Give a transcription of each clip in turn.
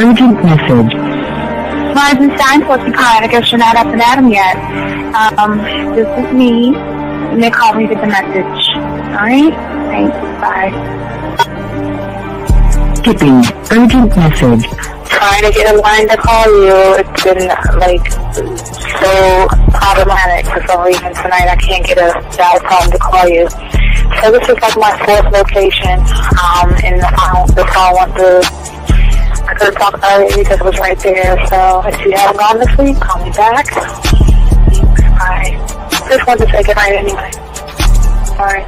urgent message. Rising sign supposed to be calling. I guess you're not up and at 'em yet. This is me. And they call me to get the message. Alright? Thanks. Bye. Skipping urgent message. Trying to get a line to call you. It's been, so problematic for some reason tonight. I can't get a dial tone to call you. So this is my fourth location, and the phone went through. I could have talked earlier because it was right there. So if you haven't gone this week, call me back. Thanks. Bye. Just wanted to say goodnight anyway. Alright,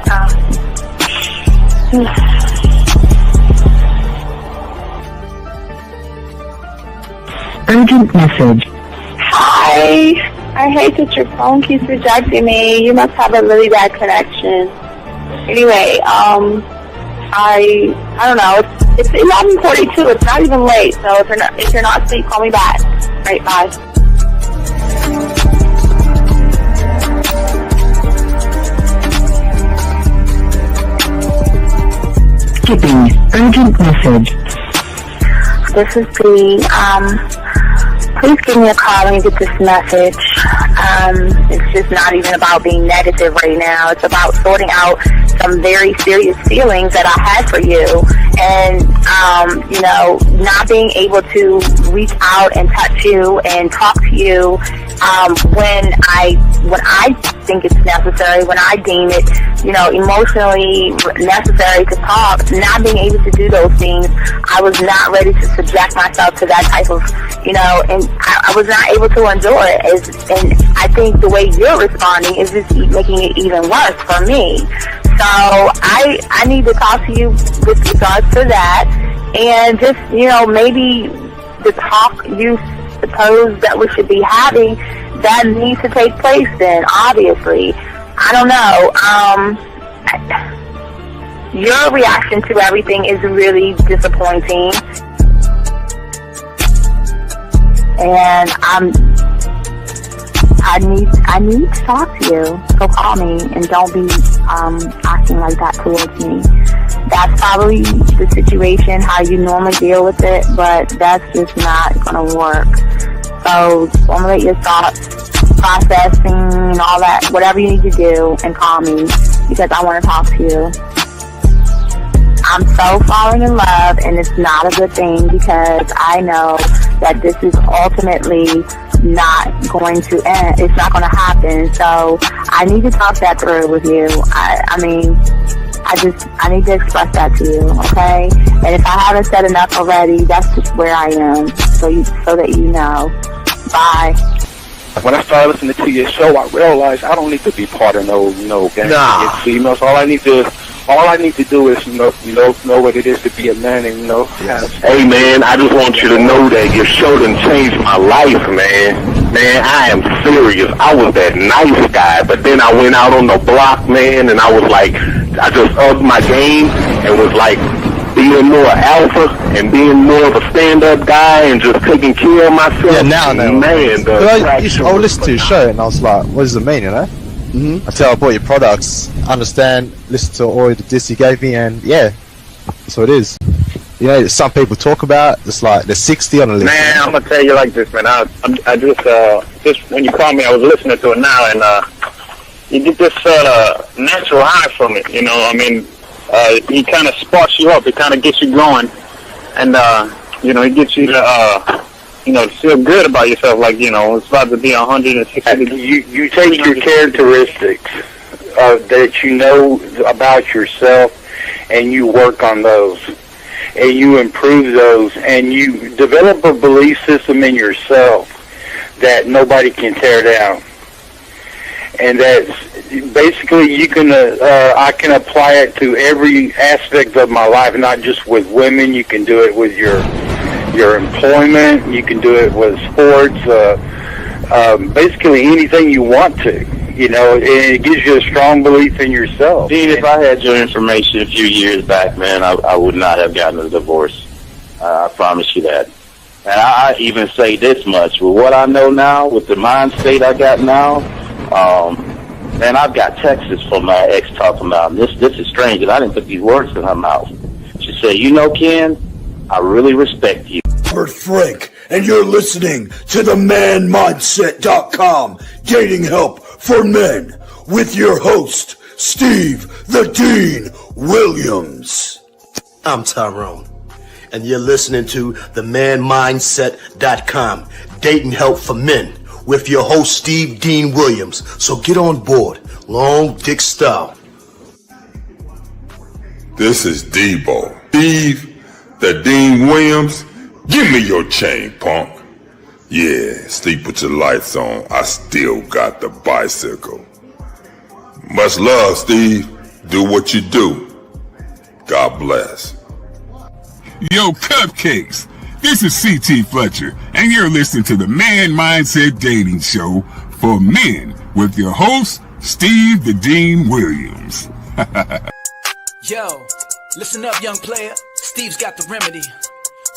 Urgent message. Hi. I hate that your phone keeps rejecting me. You must have a really bad connection. Anyway, I don't know. It's 11:42. It's not even late. So if you're not asleep, call me back. Right, bye. Skipping urgent message. This is Bree. Please give me a call when you get this message. It's just not even about being negative right now. It's about sorting out some very serious feelings that I had for you. And, not being able to reach out and touch you and talk to you when I think it's necessary, when I deem it, emotionally necessary to talk. Not being able to do those things, I was not ready to subject myself to that type of, and I was not able to endure it. And I think the way you're responding is just making it even worse for me. So I need to talk to you with regards to that, and just, maybe the talk you suppose that we should be having, that needs to take place then, obviously. I don't know. Your reaction to everything is really disappointing. And I need to talk to you. So call me and don't be acting like that towards me. That's probably the situation, how you normally deal with it, but that's just not going to work. So formulate your thoughts, processing and all that, whatever you need to do, and call me because I want to talk to you. I'm so falling in love, and it's not a good thing because I know that this is ultimately not going to end. It's not going to happen. So I need to talk that through with you. I need to express that to you, okay? And if I haven't said enough already, that's just where I am, so that you know. Bye. When I started listening to your show, I realized I don't need to be part of no gang against females. All I need to do is know what it is to be a man, and Hey man, I just want you to know that your show done changed my life, man. Man, I am serious. I was that nice guy, but then I went out on the block, man, and I was like, I just upped my game and was like being more alpha and being more of a stand-up guy and just taking care of myself. Yeah, now, man. I listened to your show and I was like, what does it mean, Mm-hmm. Until I bought your products, understand, listen to all the diss you gave me, and yeah, that's what it is. Some people talk about it's like they're 60 on the list. Man, I'm gonna tell you like this, man. I just when you called me, I was listening to it now, and you get this natural high from it. He kind of sparks you up. It kind of gets you going, and it gets you to feel good about yourself, it's about to be 160 degrees. You take your characteristics that you know about yourself, and you work on those, and you improve those, and you develop a belief system in yourself that nobody can tear down. And that's basically I can apply it to every aspect of my life, not just with women. You can do it with your employment, you can do it with sports, basically anything you want to, and it gives you a strong belief in yourself. Dean, if I had your information a few years back, man, I would not have gotten a divorce. I promise you that. And I even say this much, with what I know now, with the mind state I got now, man, I've got texts from my ex talking about, this is strange, and I didn't put these words in her mouth. She said, Ken, I really respect you. Robert Frank, and you're listening to the manmindset.com dating help for men with your host, Steve the Dean Williams. I'm Tyrone, and you're listening to the manmindset.com dating help for men with your host, Steve Dean Williams. So get on board, long dick style. This is Debo. Steve the Dean Williams. Give me your chain, punk. Yeah, sleep with your lights on. I still got the bicycle. Much love, Steve. Do what you do. God bless. Yo, cupcakes. This is C.T. Fletcher, and you're listening to the Man Mindset Dating Show for men with your host, Steve the Dean Williams. Yo, listen up, young player. Steve's got the remedy.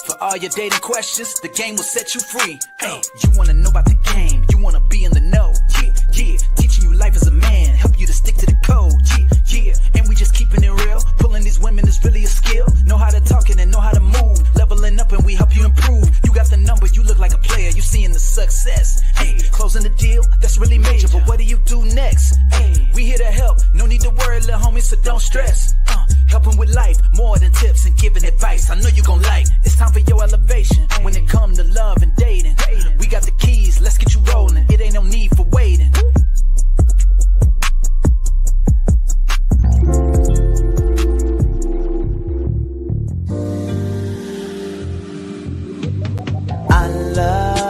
For all your dating questions, the game will set you free. Hey, you wanna know about the game, you wanna be in the know. Yeah, yeah, teaching you life as a man, help you to stick to the code. Yeah, yeah, and we just keeping it real. Pulling these women is really a skill. Know how to talk and know how to move. Leveling up and we help you improve. You got the numbers, you look like a player, you seeing the success. Hey, closing the deal, that's really major, but what do you do next? Hey, we here to help, no need to worry, little homie, so don't stress. Helping with life, more than tips and giving advice. I know you gon' like. It's time for your elevation. When it come to love and dating, we got the keys. Let's get you rolling. It ain't no need for waiting. I love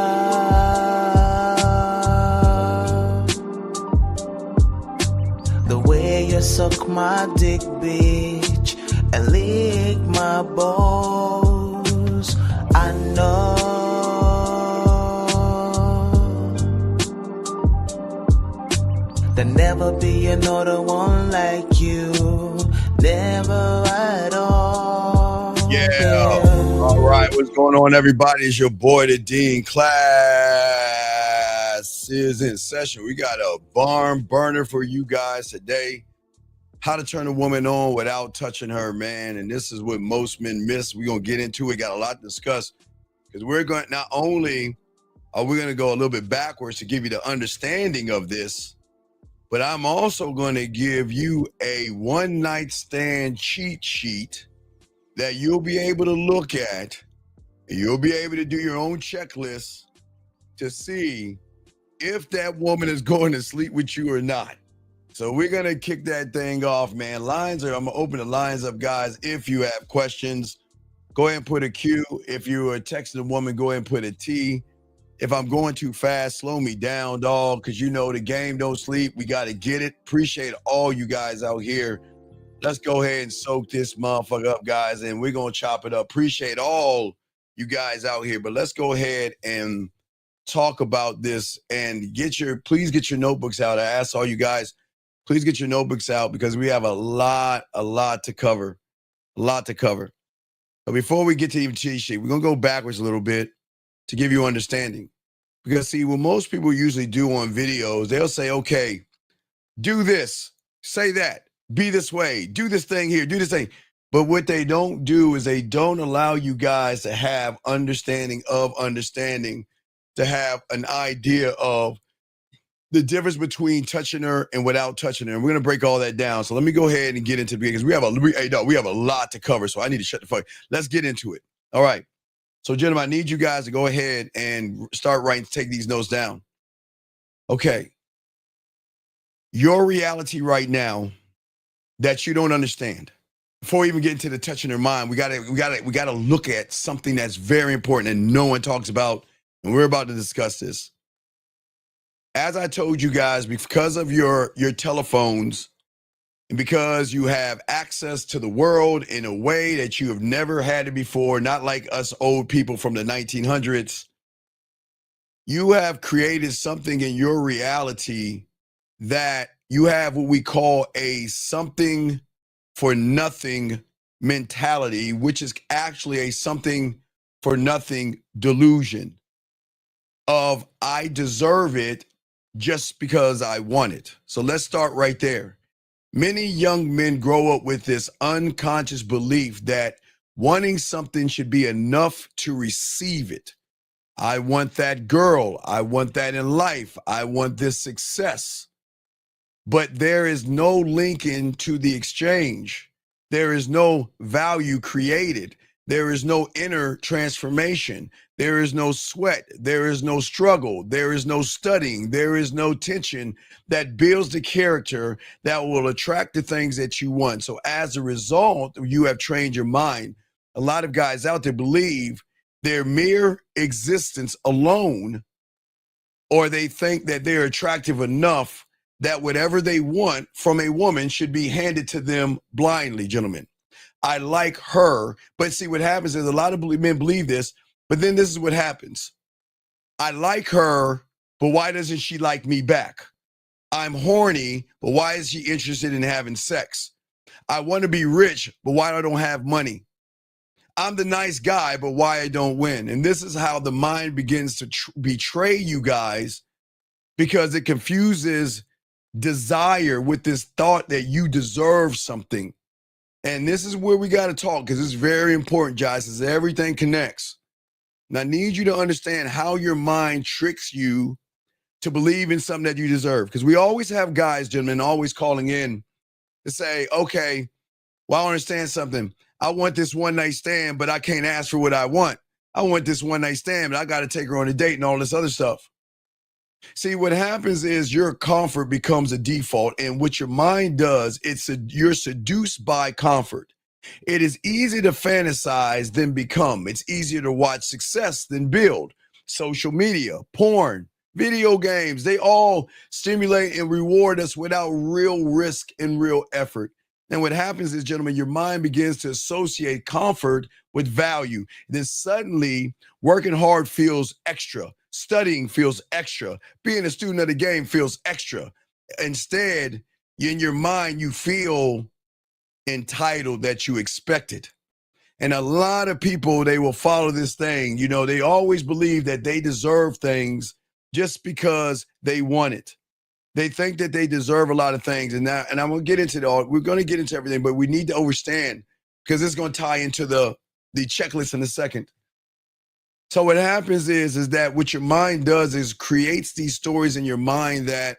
the way you suck my dick, bitch, and lick my balls. I know there'll never be another one like you, never at all. Yeah. All right, what's going on, everybody? It's your boy, the Dean. Class is in session. We got a barn burner for you guys today. How to turn a woman on without touching her, man. And this is what most men miss. We're going to get into it. Got a lot to discuss because we're going, not only are we going to go a little bit backwards to give you the understanding of this, but I'm also going to give you a one-night stand cheat sheet that you'll be able to look at. And you'll be able to do your own checklist to see if that woman is going to sleep with you or not. So we're going to kick that thing off, man. I'm going to open the lines up, guys. If you have questions, go ahead and put a Q. If you are texting a woman, go ahead and put a T. If I'm going too fast, slow me down, dog, because you know the game don't sleep. We got to get it. Appreciate all you guys out here. Let's go ahead and soak this motherfucker up, guys, and we're going to chop it up. Appreciate all you guys out here, but let's go ahead and talk about this and please get your notebooks out. I ask all you guys, please get your notebooks out because we have a lot to cover. But before we get to even cheat sheet, we're going to go backwards a little bit to give you understanding. Because see, what most people usually do on videos, they'll say, okay, do this, say that, be this way, do this thing here, do this thing. But what they don't do is they don't allow you guys to have understanding, to have an idea of the difference between touching her and without touching her. And we're going to break all that down. So let me go ahead and get into it because we have a lot to cover. So I need to shut the fuck. Let's get into it. All right. So gentlemen, I need you guys to go ahead and start writing, take these notes down. Okay. Your reality right now that you don't understand. Before we even get into the touching her mind, we gotta look at something that's very important and no one talks about, and we're about to discuss this. As I told you guys, because of your telephones and because you have access to the world in a way that you have never had it before, not like us old people from the 1900s, you have created something in your reality that you have what we call a something for nothing mentality, which is actually a something for nothing delusion of I deserve it just because I want it. So let's start right there. Many young men grow up with this unconscious belief that Wanting something should be enough to receive it. I want that girl. I want that in life. I want this success. But there is no linking to the exchange. There is no value created. There is no inner transformation. There is no sweat. There is no struggle. There is no studying. There is no tension that builds the character that will attract the things that you want. So as a result, you have trained your mind. A lot of guys out there believe their mere existence alone, or they think that they're attractive enough that whatever they want from a woman should be handed to them blindly, gentlemen. I like her, but see what happens is a lot of men believe this, but then this is what happens. I like her, but why doesn't she like me back? I'm horny, but why is she interested in having sex? I want to be rich, but why I don't have money? I'm the nice guy, but why I don't win? And this is how the mind begins to betray you guys, because it confuses desire with this thought that you deserve something. And this is where we got to talk, because it's very important, guys, as everything connects. And I need you to understand how your mind tricks you to believe in something that you deserve. Because we always have guys, gentlemen, always calling in to say, okay, well, I understand something. I want this one night stand, but I can't ask for what I want. I want this one night stand, but I got to take her on a date and all this other stuff. See, what happens is your comfort becomes a default, and what your mind does, you're seduced by comfort. It is easy to fantasize than become. It's easier to watch success than build. Social media, porn, video games, they all stimulate and reward us without real risk and real effort. And what happens is, gentlemen, your mind begins to associate comfort with value. Then suddenly, working hard feels extra. Studying feels extra. Being a student of the game feels extra. Instead, in your mind, you feel entitled that you expect it. And a lot of people, they will follow this thing. You know, they always believe that they deserve things just because they want it. They think that they deserve a lot of things. And I'm going to get into it all. We're going to get into everything, but we need to understand, because it's going to tie into the checklist in a second. So what happens is that what your mind does is creates these stories in your mind that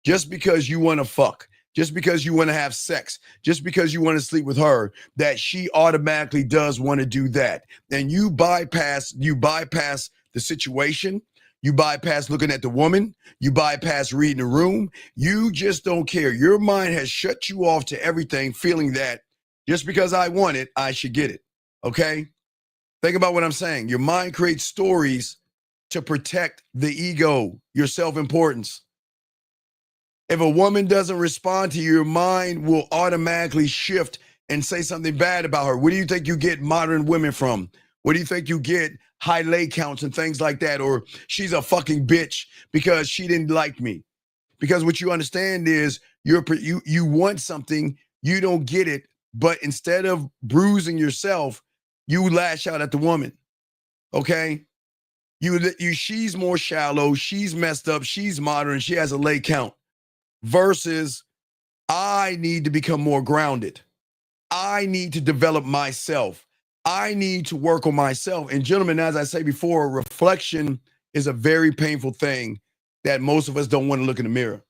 just because you want to fuck, just because you want to have sex, just because you want to sleep with her, that she automatically does want to do that. And you bypass the situation. You bypass looking at the woman. You bypass reading the room. You just don't care. Your mind has shut you off to everything, feeling that just because I want it, I should get it. Okay? Think about what I'm saying. Your mind creates stories to protect the ego, your self-importance. If a woman doesn't respond to you, your mind will automatically shift and say something bad about her. Where do you think you get modern women from? Where do you think you get high lay counts and things like that? Or she's a fucking bitch because she didn't like me. Because what you understand is you want something, you don't get it, but instead of bruising yourself, you lash out at the woman. Okay? She's more shallow, she's messed up, she's modern, she has a lay count. Versus, I need to become more grounded. I need to develop myself. I need to work on myself. And gentlemen, as I say before, reflection is a very painful thing that most of us don't want to look in the mirror.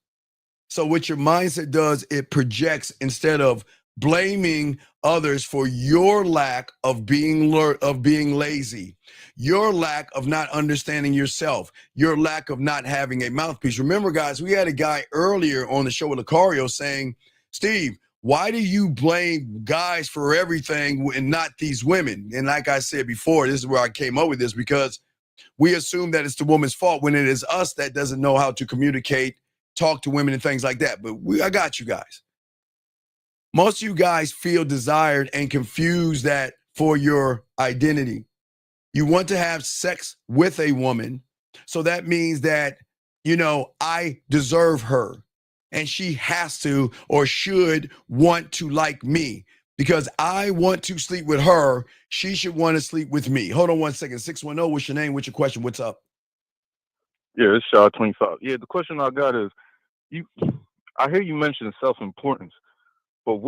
So what your mindset does, it projects, instead of blaming others for your lack of being lazy, your lack of not understanding yourself, your lack of not having a mouthpiece. Remember, guys, we had a guy earlier on the show with Lucario saying, Steve, why do you blame guys for everything and not these women? And like I said before, this is where I came up with this, because we assume that it's the woman's fault when it is us that doesn't know how to communicate, talk to women and things like that. But I got you guys. Most of you guys feel desired and confused that for your identity. You want to have sex with a woman. So that means that, I deserve her and she has to or should want to like me. Because I want to sleep with her, she should want to sleep with me. Hold on one second. 610, what's your name? What's your question? What's up? Yeah, it's Shaw 25. Yeah, the question I got is, I hear you mention self-importance, but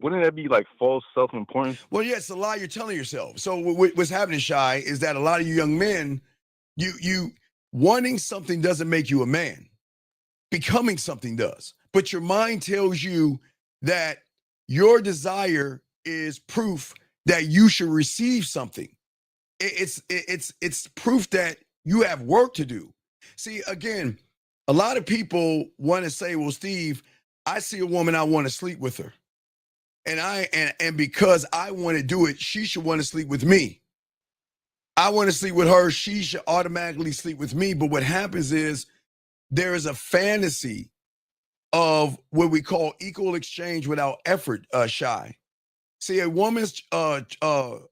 wouldn't that be like false self-importance? Well, yeah, it's a lie you're telling yourself. So what's happening, Shy, is that a lot of you young men, you wanting something doesn't make you a man. Becoming something does. But your mind tells you that your desire is proof that you should receive something. It's proof that you have work to do. See, again, a lot of people want to say, well, Steve, I see a woman, I want to sleep with her. And because I want to do it, she should want to sleep with me. I want to sleep with her, she should automatically sleep with me. But what happens is there is a fantasy of what we call equal exchange without effort, Shy. See, a woman's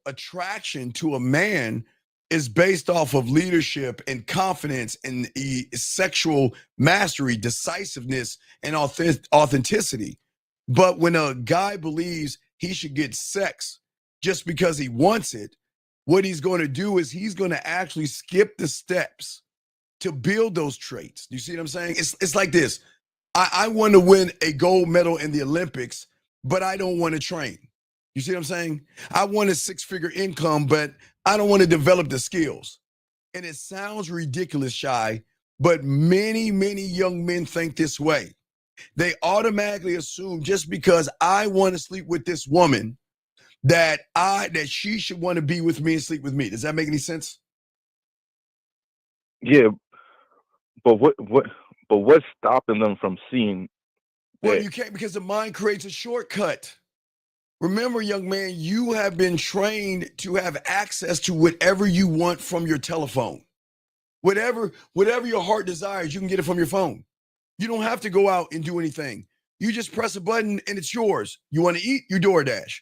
attraction to a man is based off of leadership and confidence and sexual mastery, decisiveness, and authenticity. But when a guy believes he should get sex just because he wants it, what he's going to do is he's going to actually skip the steps to build those traits. You see what I'm saying? It's like this. I want to win a gold medal in the Olympics, but I don't want to train. You see what I'm saying? I want a 6-figure income, but I don't want to develop the skills. And it sounds ridiculous, Shy, but many, many young men think this way. They automatically assume just because I want to sleep with this woman that she should want to be with me and sleep with me. Does that make any sense? Yeah, but what's stopping them from seeing that? Well, you can't, because the mind creates a shortcut. Remember, young man, you have been trained to have access to whatever you want from your telephone. Whatever your heart desires, you can get it from your phone. You don't have to go out and do anything. You just press a button and it's yours. You want to eat, you DoorDash.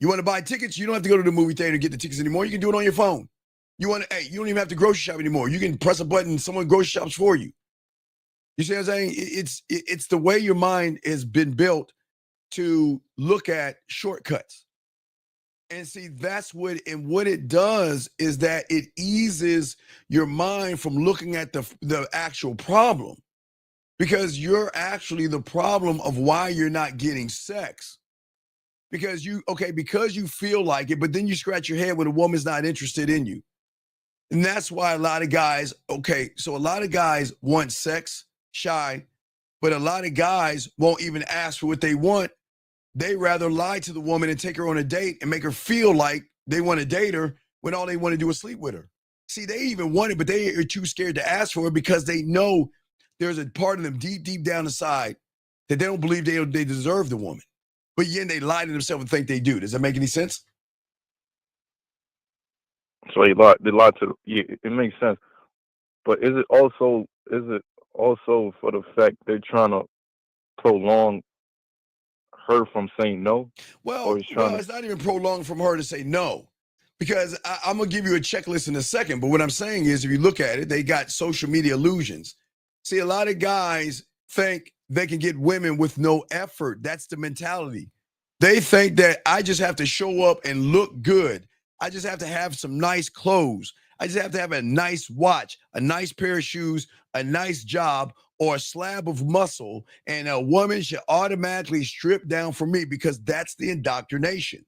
You want to buy tickets, you don't have to go to the movie theater to get the tickets anymore. You can do it on your phone. You don't even have to grocery shop anymore. You can press a button and someone grocery shops for you. You see what I'm saying? It's the way your mind has been built to look at shortcuts. And see, what it does is that it eases your mind from looking at the actual problem, because you're actually the problem of why you're not getting sex. Because you feel like it, but then you scratch your head when a woman's not interested in you. And that's why a lot of guys want sex, Shy, but a lot of guys won't even ask for what they want. They rather lie to the woman and take her on a date and make her feel like they want to date her when all they want to do is sleep with her. See, they even want it, but they are too scared to ask for it because they know there's a part of them deep, deep down inside that they don't believe they deserve the woman. But yet they lie to themselves and think they do. Does that make any sense? So they lie to it makes sense. But is it also for the fact they're trying to prolong her from saying no? Well, it's not even prolonged from her to say no, because I'm going to give you a checklist in a second. But what I'm saying is, if you look at it, they got social media illusions. See, a lot of guys think they can get women with no effort. That's the mentality. They think that I just have to show up and look good. I just have to have some nice clothes. I just have to have a nice watch, a nice pair of shoes, a nice job, or a slab of muscle, and a woman should automatically strip down for me, because that's the indoctrination.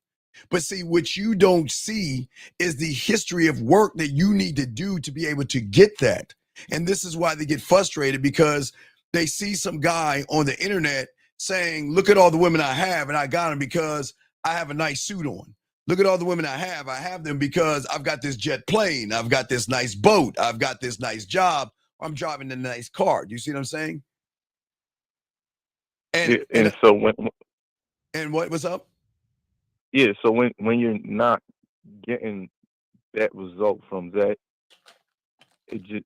But see, what you don't see is the history of work that you need to do to be able to get that. And this is why they get frustrated, because they see some guy on the internet saying, look at all the women I have, and I got them because I have a nice suit on. Look at all the women I have them because I've got this jet plane, I've got this nice boat, I've got this nice job, I'm driving a nice car. Do you see what I'm saying? And so what's up? Yeah, so when you're not getting that result from that, it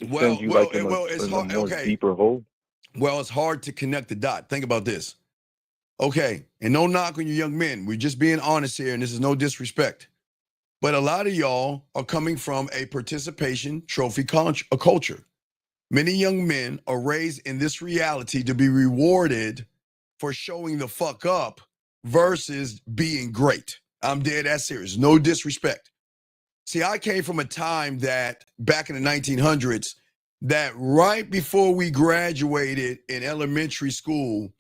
sends you in a more deeper hole. Well, it's hard to connect the dot. Think about this. Okay, and no knock on you young men. We're just being honest here, and this is no disrespect. But a lot of y'all are coming from a participation trophy culture. Many young men are raised in this reality to be rewarded for showing the fuck up versus being great. I'm dead ass serious. No disrespect. See, I came from a time that back in the 1900s, that right before we graduated in elementary school,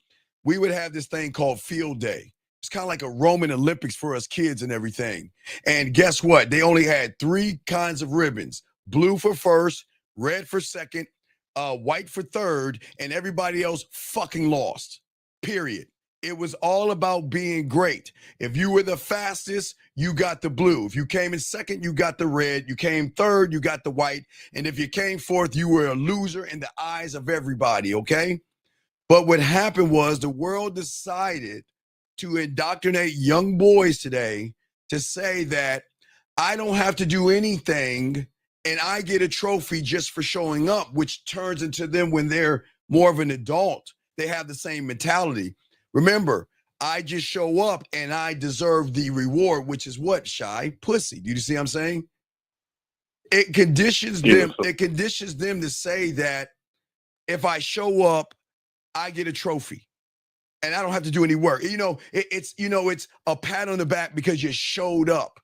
we would have this thing called field day. It's kind of like a Roman Olympics for us kids and everything. And guess what? They only had 3 kinds of ribbons: blue for first, red for second, white for third, and everybody else fucking lost. Period. It was all about being great. If you were the fastest, you got the blue. If you came in second, you got the red. You came third, you got the white. And if you came fourth, you were a loser in the eyes of everybody, okay? But what happened was the world decided to indoctrinate young boys today to say that I don't have to do anything and I get a trophy just for showing up, which turns into them when they're more of an adult. They have the same mentality. Remember, I just show up and I deserve the reward, which is what, Shy? Pussy. Do you see what I'm saying? It conditions them. It conditions them to say that if I show up, I get a trophy and I don't have to do any work. It's a pat on the back because you showed up,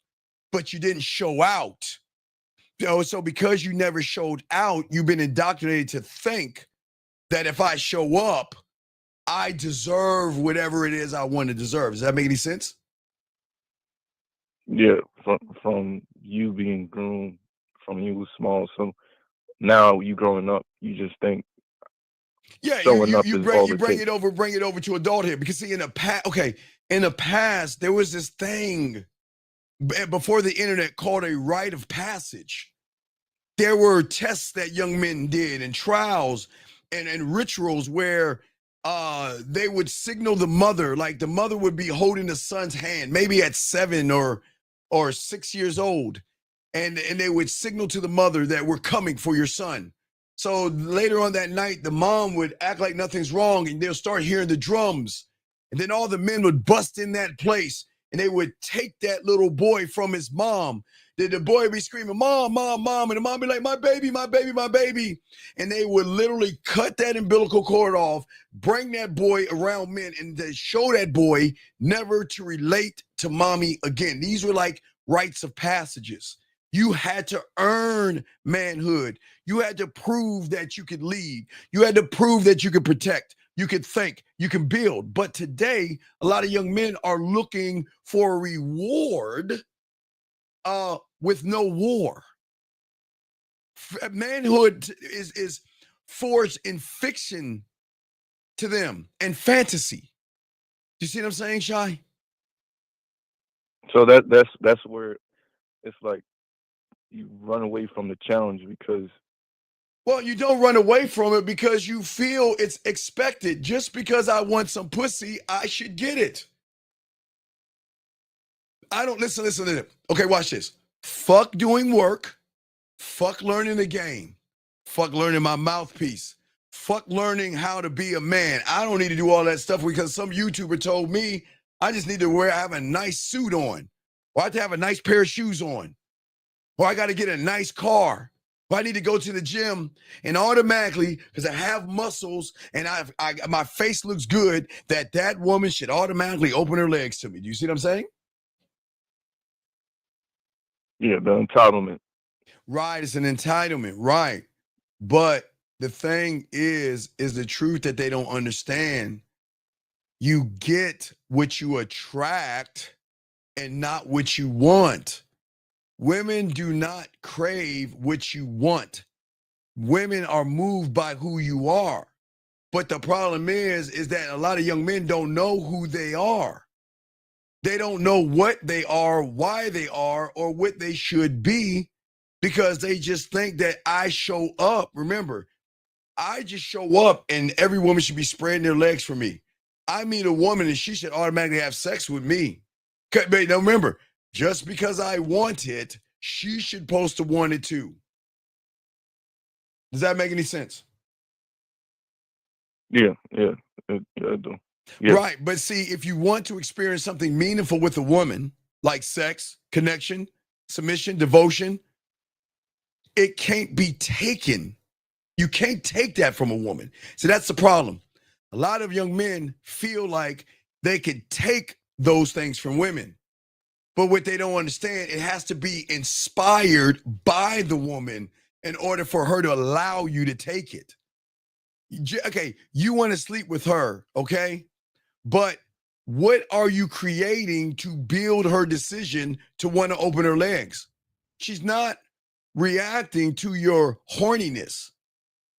but you didn't show out. So because you never showed out, you've been indoctrinated to think that if I show up, I deserve whatever it is I want to deserve. Does that make any sense? Yeah, from you being groomed from you was small. So now you growing up, you just think showing up is all it takes. Bring it over to adulthood. Because see, in the past, there was this thing before the internet called a rite of passage. There were tests that young men did and trials and rituals where they would signal the mother, like the mother would be holding the son's hand, maybe at 7 or 6 years old. And they would signal to the mother that we're coming for your son. So later on that night, the mom would act like nothing's wrong and they'll start hearing the drums. And then all the men would bust in that place and they would take that little boy from his mom. Then the boy would be screaming, "Mom, mom, mom." And the mom would be like, "My baby, my baby, my baby." And they would literally cut that umbilical cord off, bring that boy around men, and they show that boy never to relate to mommy again. These were like rites of passages. You had to earn manhood. You had to prove that you could lead. You had to prove that you could protect. You could think. You can build. But today, a lot of young men are looking for a reward with no war. Manhood is forged in fiction to them and fantasy. Do you see what I'm saying, Shy? So that's where it's like you run away from the challenge because. Well, you don't run away from it because you feel it's expected. Just because I want some pussy, I should get it. I don't listen to them. Okay, watch this. Fuck doing work. Fuck learning the game. Fuck learning my mouthpiece. Fuck learning how to be a man. I don't need to do all that stuff because some YouTuber told me I just need to have a nice suit on, or I have to have a nice pair of shoes on, or I got to get a nice car, or I need to go to the gym, and automatically, because I have muscles and my face looks good, that woman should automatically open her legs to me. Do you see what I'm saying? Yeah, the entitlement. Right, it's an entitlement, right. But the thing is the truth that they don't understand. You get what you attract and not what you want. Women do not crave what you want. Women are moved by who you are. But the problem is that a lot of young men don't know who they are. They don't know what they are, why they are, or what they should be, because they just think that I show up. Remember, I just show up and every woman should be spreading their legs for me. I meet a woman and she should automatically have sex with me. Now remember, just because I want it, she should supposed to want it too. Does that make any sense? Yeah, I do. Yeah. Right, but see, if you want to experience something meaningful with a woman, like sex, connection, submission, devotion, it can't be taken. You can't take that from a woman. So that's the problem. A lot of young men feel like they can take those things from women. But what they don't understand, it has to be inspired by the woman in order for her to allow you to take it. Okay, you want to sleep with her, okay? But what are you creating to build her decision to want to open her legs? She's not reacting to your horniness.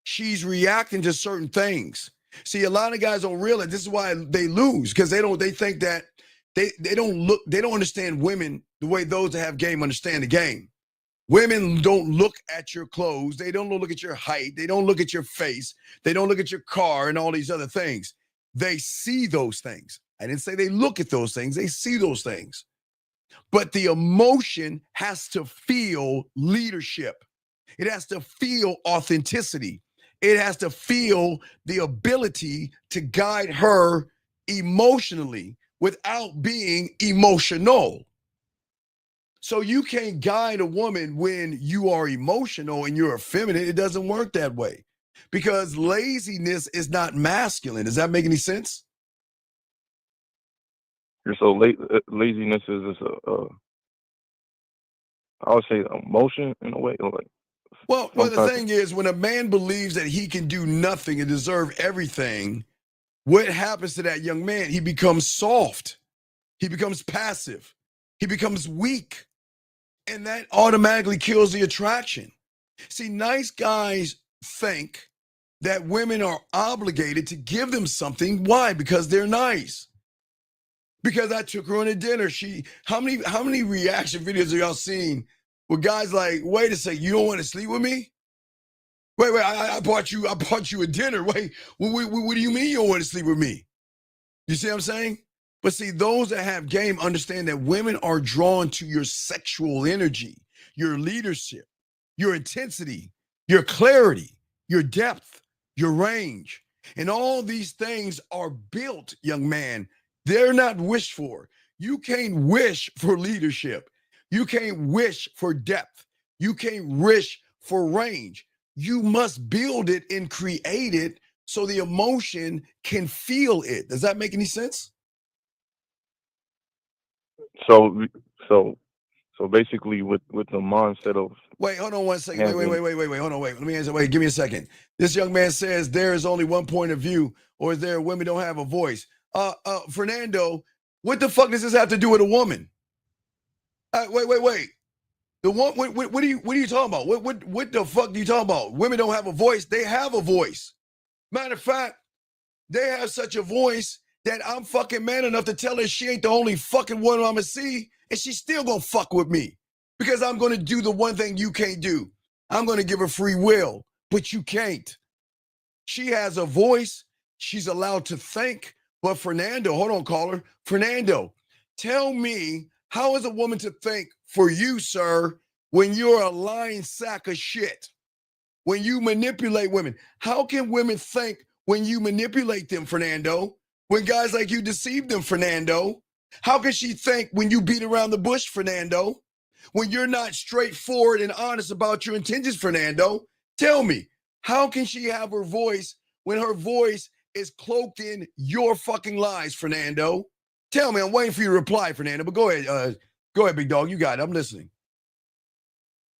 She's reacting to certain things. See, a lot of guys don't realize this is why they lose, because they think that they don't understand women the way those that have game understand the game. Women don't look at your clothes. They don't look at your height. They don't look at your face. They don't look at your car and all these other things. They see those things. I didn't say they look at those things. They see those things. But the emotion has to feel leadership. It has to feel authenticity. It has to feel the ability to guide her emotionally without being emotional. So you can't guide a woman when you are emotional and you're effeminate. It doesn't work that way, because laziness is not masculine. Does that make any sense? So laziness is I would say emotion in a way. Like, well, the thing is, when a man believes that he can do nothing and deserve everything, what happens to that young man? He becomes soft. He becomes passive. He becomes weak. And that automatically kills the attraction. See, nice guys think that women are obligated to give them something. Why? Because they're nice. Because I took her on a dinner. How many reaction videos have y'all seen where guys like, wait a second, you don't want to sleep with me? Wait, I bought you a dinner. Wait, what do you mean you don't want to sleep with me? You see what I'm saying? But see, those that have game understand that women are drawn to your sexual energy, your leadership, your intensity, your clarity, your depth, your range. And all these things are built, young man. They're not wished for. You can't wish for leadership. You can't wish for depth. You can't wish for range. You must build it and create it so the emotion can feel it. Does that make any sense? So basically, with the mindset of wait, hold on 1 second. Wait, hold on, wait. Let me answer. Wait, give me a second. This young man says there is only one point of view, or is there women don't have a voice? Fernando, what the fuck does this have to do with a woman? Wait. The one, what are you talking about? What the fuck are you talking about? Women don't have a voice. They have a voice. Matter of fact, they have such a voice that I'm fucking man enough to tell her she ain't the only fucking one I'm gonna see, and she's still gonna fuck with me, because I'm gonna do the one thing you can't do. I'm gonna give her free will, but you can't. She has a voice. She's allowed to think. But Fernando, hold on, caller. Fernando, tell me, how is a woman to think for you, sir, when you're a lying sack of shit? When you manipulate women, how can women think when you manipulate them, Fernando? When guys like you deceive them, Fernando? How can she think when you beat around the bush, Fernando? When you're not straightforward and honest about your intentions, Fernando? Tell me, how can she have her voice when her voice is cloaked in your fucking lies, Fernando? Tell me, I'm waiting for you to reply, Fernando, but go ahead, big dog, you got it, I'm listening.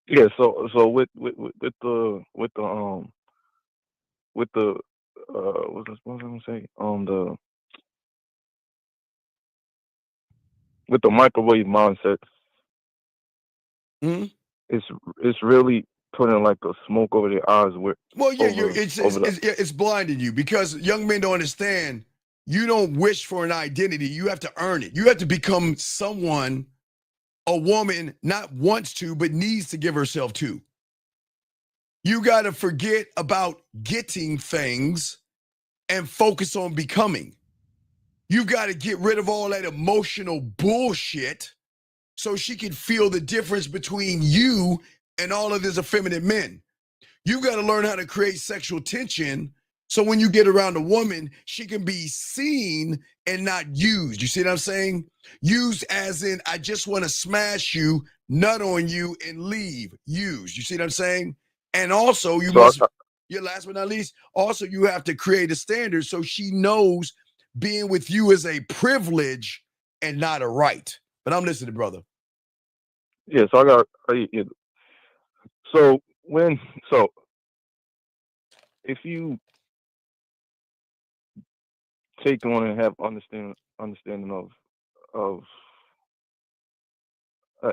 Yeah, so with the what was I gonna say? With the microwave mindset, it's really putting like a smoke over their eyes. It's blinding you, because young men don't understand. You don't wish for an identity. You have to earn it. You have to become someone a woman not wants to, but needs to give herself to. You got to forget about getting things and focus on becoming. You got to get rid of all that emotional bullshit so she can feel the difference between you and all of these effeminate men. You got to learn how to create sexual tension so when you get around a woman, she can be seen and not used. You see what I'm saying? Used as in, I just want to smash you, nut on you, and leave. Used. You see what I'm saying? And also, last but not least, also you have to create a standard so she knows being with you is a privilege and not a right. But I'm listening, brother. Yeah, if you take on and have understanding of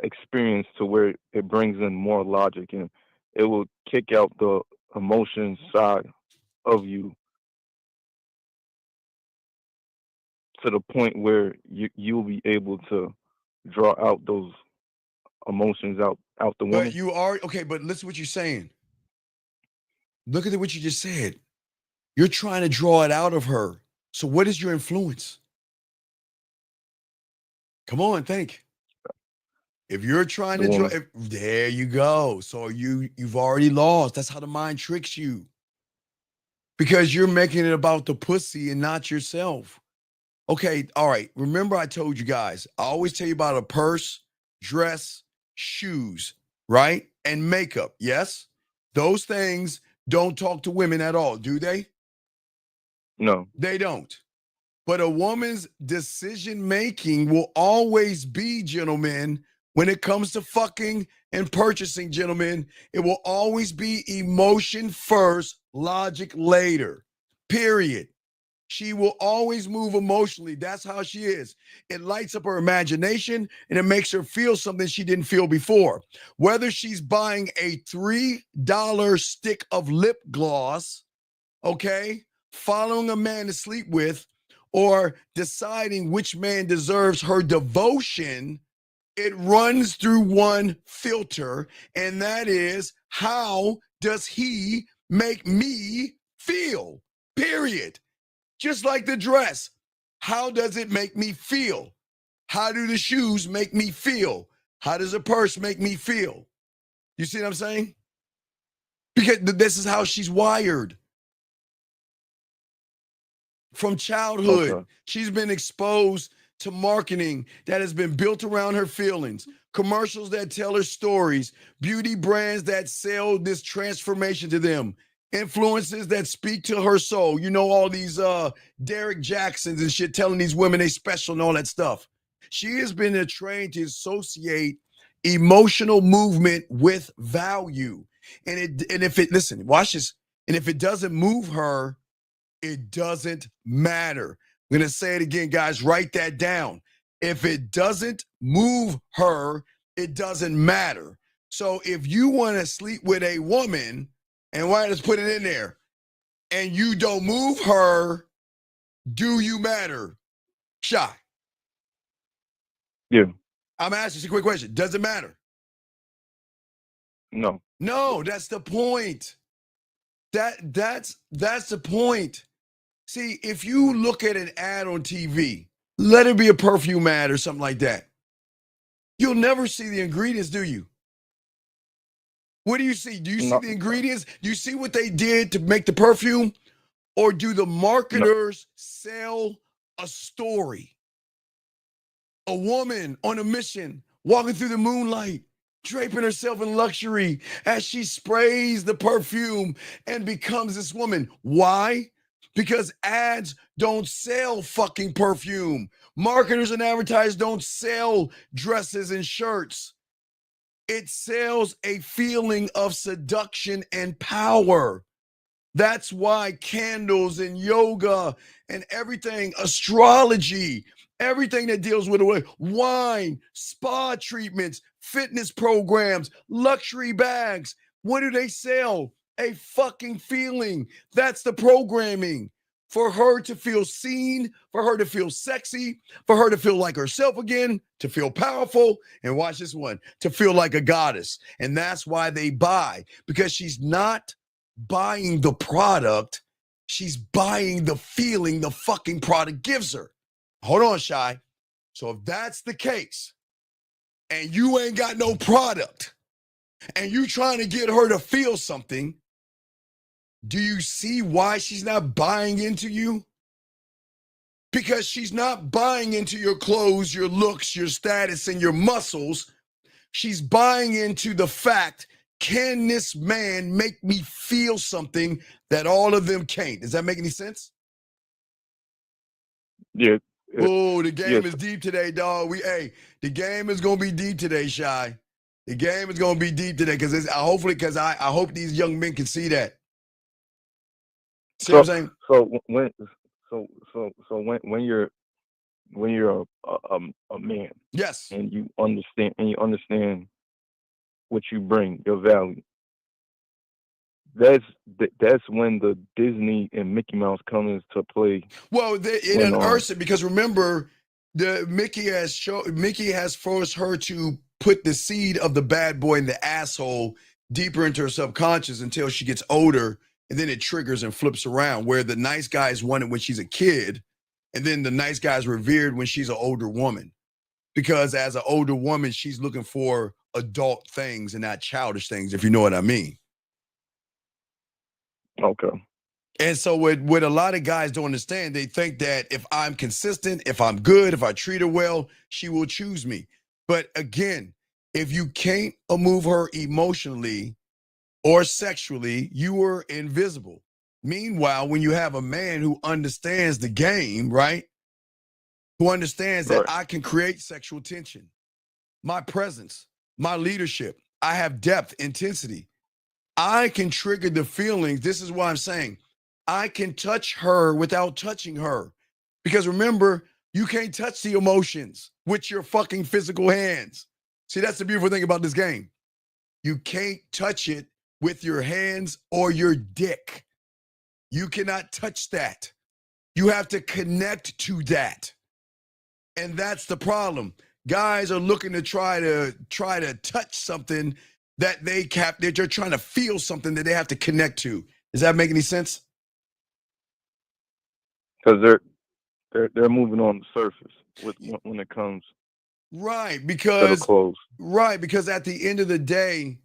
experience to where it brings in more logic, and it will kick out the emotion side of you to the point where you'll be able to draw out those emotions out the But woman. you are okay, but listen to what you're saying. Look at what you just said. You're trying to draw it out of her. So what is your influence? Come on, think. If you're trying The to draw, woman. there you go. So you've already lost. That's how the mind tricks you. Because you're making it about the pussy and not yourself. Okay, all right. Remember I told you guys, I always tell you about a purse, dress, shoes, right? And makeup. Yes? Those things don't talk to women at all, do they? No. They don't. But a woman's decision making will always be, gentlemen, when it comes to fucking and purchasing, gentlemen, it will always be emotion first, logic later. Period. She will always move emotionally. That's how she is. It lights up her imagination and it makes her feel something she didn't feel before. Whether she's buying a $3 stick of lip gloss, okay, following a man to sleep with, or deciding which man deserves her devotion, it runs through one filter, and that is, how does he make me feel? Period. Just like the dress. How does it make me feel? How do the shoes make me feel? How does a purse make me feel? You see what I'm saying? Because this is how she's wired. From childhood, Okay. she's been exposed to marketing that has been built around her feelings, commercials that tell her stories, beauty brands that sell this transformation to them, influences that speak to her soul. You know, all these Derek Jacksons and shit telling these women they special and all that stuff. She has been trained to associate emotional movement with value. And if it, listen, watch this. And if it doesn't move her, it doesn't matter. I'm going to say it again, guys. Write that down. If it doesn't move her, it doesn't matter. So if you want to sleep with a woman, and why let's put it in there, and you don't move her, do you matter? Shy. Yeah. I'm asking you a quick question. Does it matter? No. No, that's the point. That's the point. See, if you look at an ad on TV, let it be a perfume ad or something like that, you'll never see the ingredients, do you? What do you see? Do you see No. the ingredients? Do you see what they did to make the perfume? Or do the marketers sell a story? A woman on a mission, walking through the moonlight, draping herself in luxury as she sprays the perfume and becomes this woman. Why? Because ads don't sell fucking perfume. Marketers and advertisers don't sell dresses and shirts. It sells a feeling of seduction and power. That's why candles and yoga and everything, astrology, everything that deals with wine, spa treatments, fitness programs, luxury bags. What do they sell? A fucking feeling. That's the programming. For her to feel seen, for her to feel sexy, for her to feel like herself again, to feel powerful, and watch this one, to feel like a goddess. And that's why they buy, because she's not buying the product, she's buying the feeling the fucking product gives her. Hold on, Shy. So if that's the case, and you ain't got no product, and you trying to get her to feel something, do you see why she's not buying into you? Because she's not buying into your clothes, your looks, your status, and your muscles. She's buying into the fact, can this man make me feel something that all of them can't? Does that make any sense? Yeah. Oh, the game yes. is deep today, dog. The game is gonna be deep today, Shy. The game is gonna be deep today because I hope these young men can see that. See what I'm saying? So when you're a man, yes, and you understand what you bring, your value. That's when the Disney and Mickey Mouse come into play. Well, it unearths it because remember, Mickey has forced her to put the seed of the bad boy in the asshole deeper into her subconscious until she gets older, and then it triggers and flips around where the nice guy is wanted when she's a kid, and then the nice guy is revered when she's an older woman. Because as an older woman, she's looking for adult things and not childish things, if you know what I mean. Okay. And so what a lot of guys don't understand, they think that if I'm consistent, if I'm good, if I treat her well, she will choose me. But again, if you can't move her emotionally or sexually, you are invisible. Meanwhile, when you have a man who understands the game, right? Who understands that I can create sexual tension, my presence, my leadership, I have depth, intensity. I can trigger the feelings. This is why I'm saying I can touch her without touching her. Because remember, you can't touch the emotions with your fucking physical hands. See, that's the beautiful thing about this game. You can't touch it with your hands or your dick. You cannot touch that. You have to connect to that. And that's the problem. Guys are looking to try to touch something that they're trying to feel something that they have to connect to. Does that make any sense? Because they're moving on the surface when it comes because to the clothes. Right, because at the end of the day,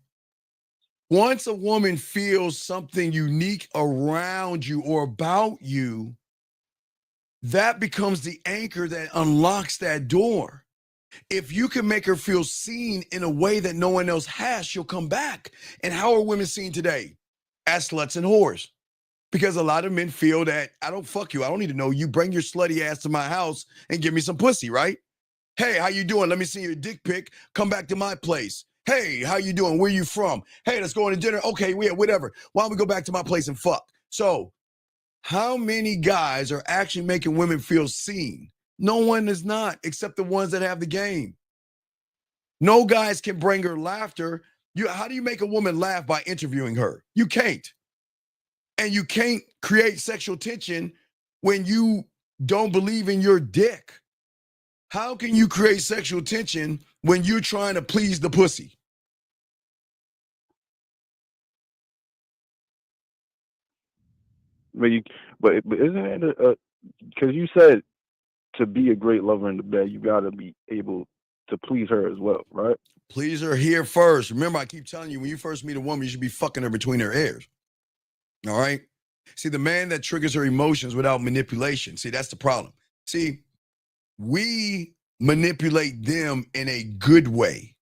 once a woman feels something unique around you or about you, that becomes the anchor that unlocks that door. If you can make her feel seen in a way that no one else has, she'll come back. And how are women seen today? As sluts and whores. Because a lot of men feel that I don't fuck you. I don't need to know you. Bring your slutty ass to my house and give me some pussy, right? Hey, how you doing? Let me see your dick pic. Come back to my place. Hey, how you doing? Where you from? Hey, let's go on to dinner. Okay, yeah, whatever. Why don't we go back to my place and fuck? So, how many guys are actually making women feel seen? No one is not, except the ones that have the game. No guys can bring her laughter. How do you make a woman laugh by interviewing her? You can't. And you can't create sexual tension when you don't believe in your dick. How can you create sexual tension when you're trying to please the pussy? But isn't it because you said to be a great lover in the bed, you got to be able to please her as well, right? Please her here first. Remember, I keep telling you, when you first meet a woman, you should be fucking her between her ears. All right? See, the man that triggers her emotions without manipulation, see, that's the problem. See, we manipulate them in a good way.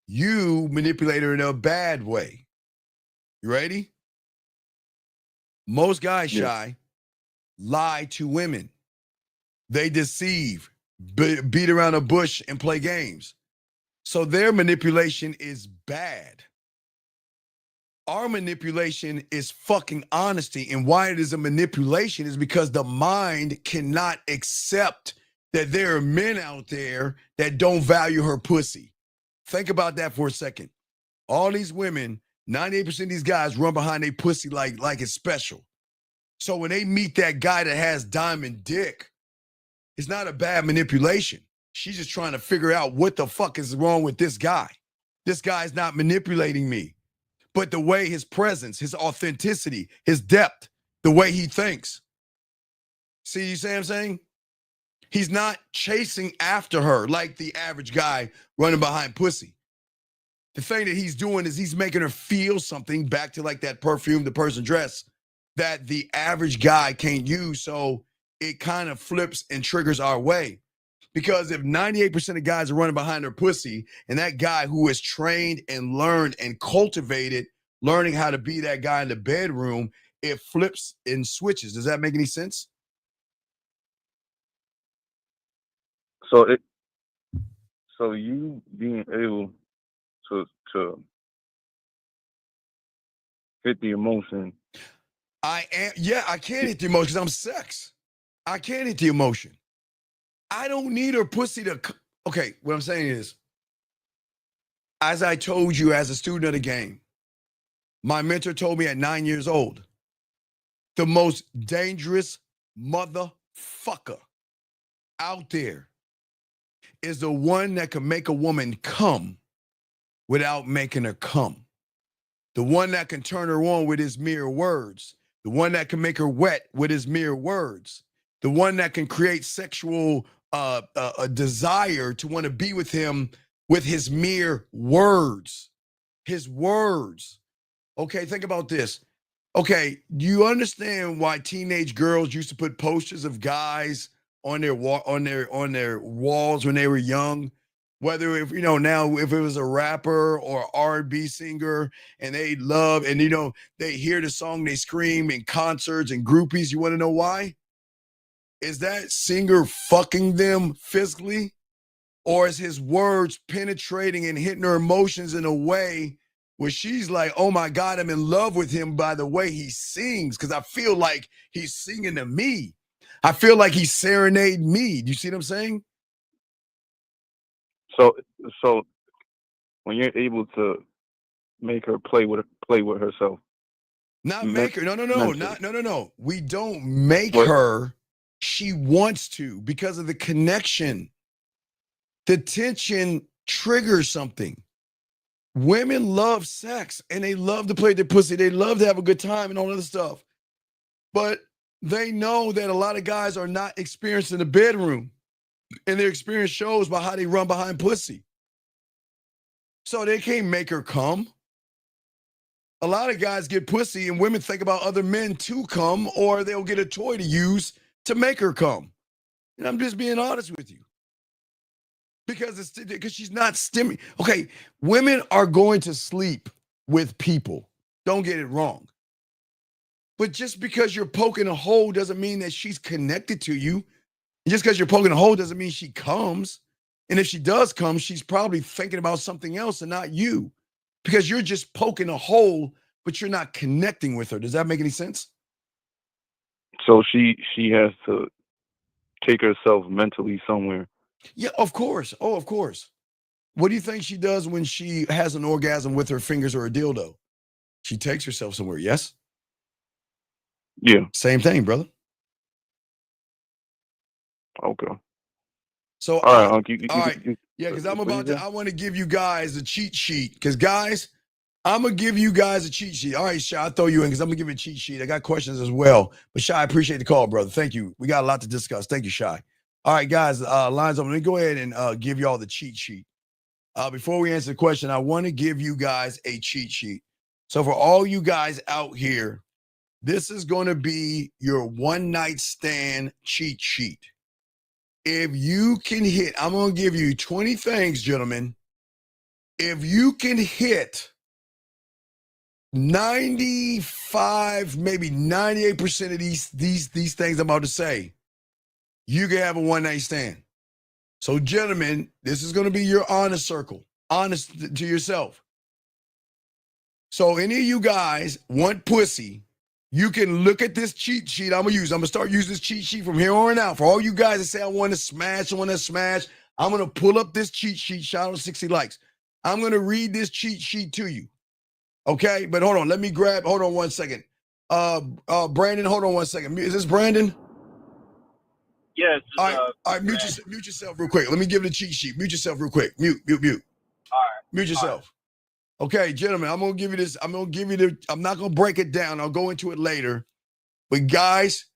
You manipulate her in a bad way. You ready? Most guys, Shy, lie to women. They deceive, beat around a bush, and play games. So their manipulation is bad. Our manipulation is fucking honesty. And why it is a manipulation is because the mind cannot accept that there are men out there that don't value her pussy. Think about that for a second. All these women, 98% of these guys run behind their pussy like it's special. So when they meet that guy that has diamond dick, it's not a bad manipulation. She's just trying to figure out what the fuck is wrong with this guy. This guy's not manipulating me. But the way his presence, his authenticity, his depth, the way he thinks. See, you see what I'm saying? He's not chasing after her like the average guy running behind pussy. The thing that he's doing is he's making her feel something, back to like that perfume, the person dress, that the average guy can't use. So it kind of flips and triggers our way. Because if 98% of guys are running behind their pussy, and that guy who is trained and learned and cultivated, learning how to be that guy in the bedroom, it flips and switches. Does that make any sense? So you being able to hit the emotion. I can't hit the emotion because I'm sex. I can't hit the emotion. I don't need her pussy to. Okay, what I'm saying is, as I told you as a student of the game, my mentor told me at 9 years old, the most dangerous motherfucker out there is the one that can make a woman come without making her come. The one that can turn her on with his mere words. The one that can make her wet with his mere words. The one that can create sexual a desire to want to be with him with his mere words. His words. Okay, think about this. Okay, do you understand why teenage girls used to put posters of guys on their walls when they were young? Whether if now if it was a rapper or R&B singer and they love and they hear the song, they scream in concerts and groupies. You want to know why? Is that singer fucking them physically, or is his words penetrating and hitting her emotions in a way where she's like, oh my God, I'm in love with him by the way he sings, because I feel like he's singing to me. I feel like he's serenading me. Do you see what I'm saying? So when you're able to make her play with herself, not make her. No. We don't make her. She wants to because of the connection. The tension triggers something. Women love sex and they love to play their pussy. They love to have a good time and all other stuff. But they know that a lot of guys are not experienced in the bedroom, and their experience shows by how they run behind pussy. So they can't make her come. A lot of guys get pussy and women think about other men to come, or they'll get a toy to use to make her come. And I'm just being honest with you. Because she's not stimulating. Okay, women are going to sleep with people. Don't get it wrong. But just because you're poking a hole doesn't mean that she's connected to you. And just because you're poking a hole doesn't mean she comes. And if she does come, she's probably thinking about something else and not you. Because you're just poking a hole, but you're not connecting with her. Does that make any sense? So she has to take herself mentally somewhere. Yeah, of course. Oh, of course. What do you think she does when she has an orgasm with her fingers or a dildo? She takes herself somewhere, yes? Yeah. Same thing, brother. Okay. So, all right. Yeah, because I want to give you guys a cheat sheet. Because, guys, I'm going to give you guys a cheat sheet. All right, Shy, I'll throw you in because I'm going to give you a cheat sheet. I got questions as well. But, Shy, I appreciate the call, brother. Thank you. We got a lot to discuss. Thank you, Shy. All right, guys, lines open. Let me go ahead and give you all the cheat sheet. Before we answer the question, I want to give you guys a cheat sheet. So for all you guys out here, this is going to be your one-night stand cheat sheet. If you can hit, I'm going to give you 20 things, gentlemen. If you can hit 95, maybe 98% of these things I'm about to say, you can have a one-night stand. So, gentlemen, this is going to be your honest circle, honest to yourself. So, any of you guys want pussy, you can look at this cheat sheet I'm going to use. I'm going to start using this cheat sheet from here on out. For all you guys that say, I want to smash, I'm going to pull up this cheat sheet, shout out 60 likes. I'm going to read this cheat sheet to you. Okay? But hold on. Hold on one second. Brandon, hold on one second. Is this Brandon? Yes. All right, mute yourself real quick. Let me give it a cheat sheet. Mute yourself real quick. Mute. All right. Mute yourself. Right. Okay, gentlemen, I'm going to give you this. I'm not going to break it down. I'll go into it later. But guys,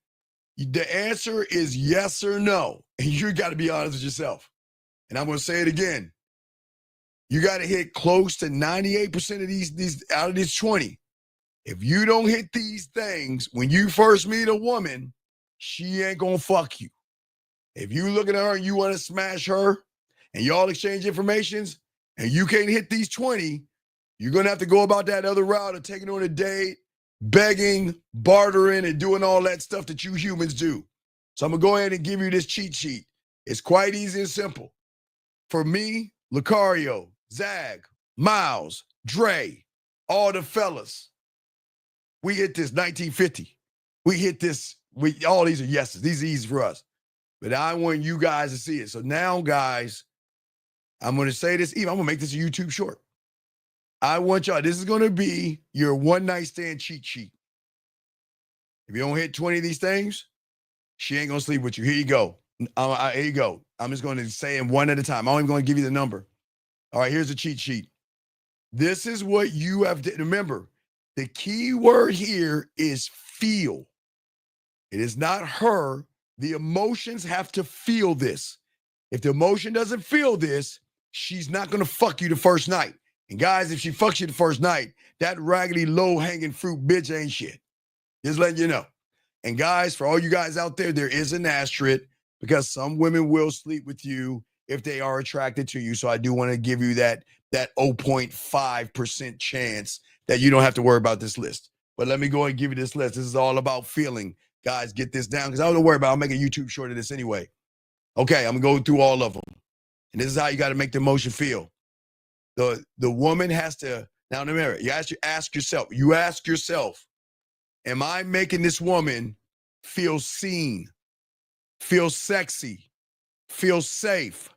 the answer is yes or no. And you got to be honest with yourself. And I'm going to say it again. You got to hit close to 98% of these out of these 20. If you don't hit these things when you first meet a woman, she ain't going to fuck you. If you look at her and you want to smash her and y'all exchange informations and you can't hit these 20, you're going to have to go about that other route of taking her on a date, begging, bartering, and doing all that stuff that you humans do. So I'm going to go ahead and give you this cheat sheet. It's quite easy and simple. For me, Lucario, Zag, Miles, Dre, all the fellas, we hit this 1950. We hit this All these are yeses. These are easy for us. But I want you guys to see it. So now, guys, I'm going to say this. Even I'm going to make this a YouTube short. I want y'all, this is going to be your one night stand cheat sheet. If you don't hit 20 of these things, she ain't going to sleep with you. Here you go. Here you go. I'm just going to say them one at a time. I'm only going to give you the number. All right, here's a cheat sheet. This is what you have to remember. The key word here is feel. It is not her. The emotions have to feel this. If the emotion doesn't feel this, she's not going to fuck you the first night. And guys, if she fucks you the first night, that raggedy low-hanging fruit bitch ain't shit. Just letting you know. And guys, for all you guys out there, there is an asterisk because some women will sleep with you if they are attracted to you. So I do want to give you that 0.5% chance that you don't have to worry about this list. But let me go and give you this list. This is all about feeling. Guys, get this down because I don't worry about it. I'll make a YouTube short of this anyway. Okay, I'm going to go through all of them. And this is how you got to make the emotion feel. The woman has to, now remember, you ask yourself, am I making this woman feel seen, feel sexy, feel safe,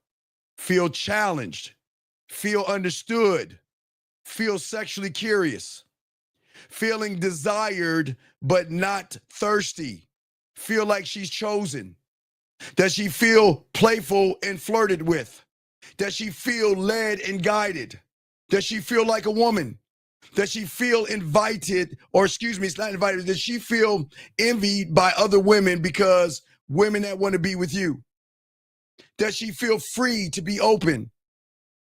feel challenged, feel understood, feel sexually curious, feeling desired but not thirsty, feel like she's chosen? Does she feel playful and flirted with? Does she feel led and guided? Does she feel like a woman? Does she feel invited, or excuse me, it's not invited. Does she feel envied by other women because women that want to be with you? Does she feel free to be open?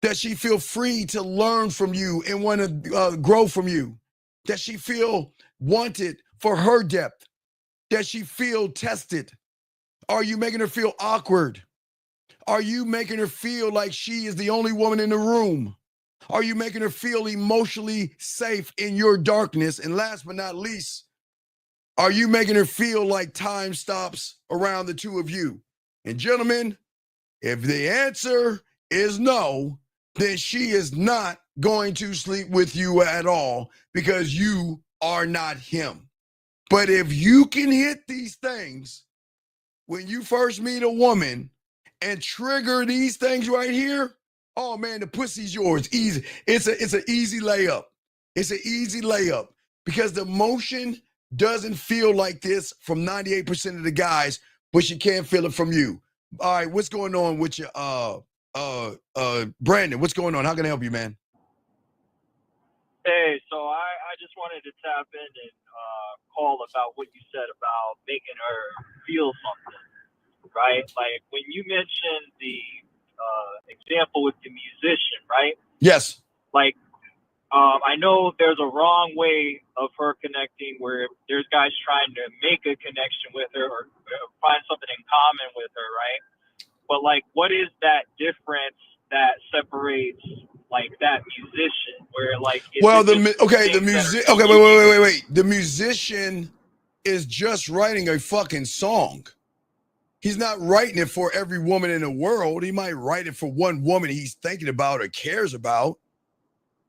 Does she feel free to learn from you and want to grow from you? Does she feel wanted for her depth? Does she feel tested? Are you making her feel awkward? Are you making her feel like she is the only woman in the room? Are you making her feel emotionally safe in your darkness? And last but not least, are you making her feel like time stops around the two of you? And gentlemen, if the answer is no, then she is not going to sleep with you at all because you are not him. But if you can hit these things when you first meet a woman and trigger these things right here, oh man, the pussy's yours. Easy. It's an easy layup. It's an easy layup because the emotion doesn't feel like this from 98% of the guys, but she can't feel it from you. All right, what's going on with you, Brandon? What's going on? How can I help you, man? Hey, so I just wanted to tap in and call about what you said about making her feel something, right? Like when you mentioned the example with the musician, right? Yes. Like, I know there's a wrong way of her connecting where there's guys trying to make a connection with her or find something in common with her, right? But like, what is that difference that separates like that musician where like, well, the music. Okay, wait. The musician is just writing a fucking song. He's not writing it for every woman in the world. He might write it for one woman he's thinking about or cares about,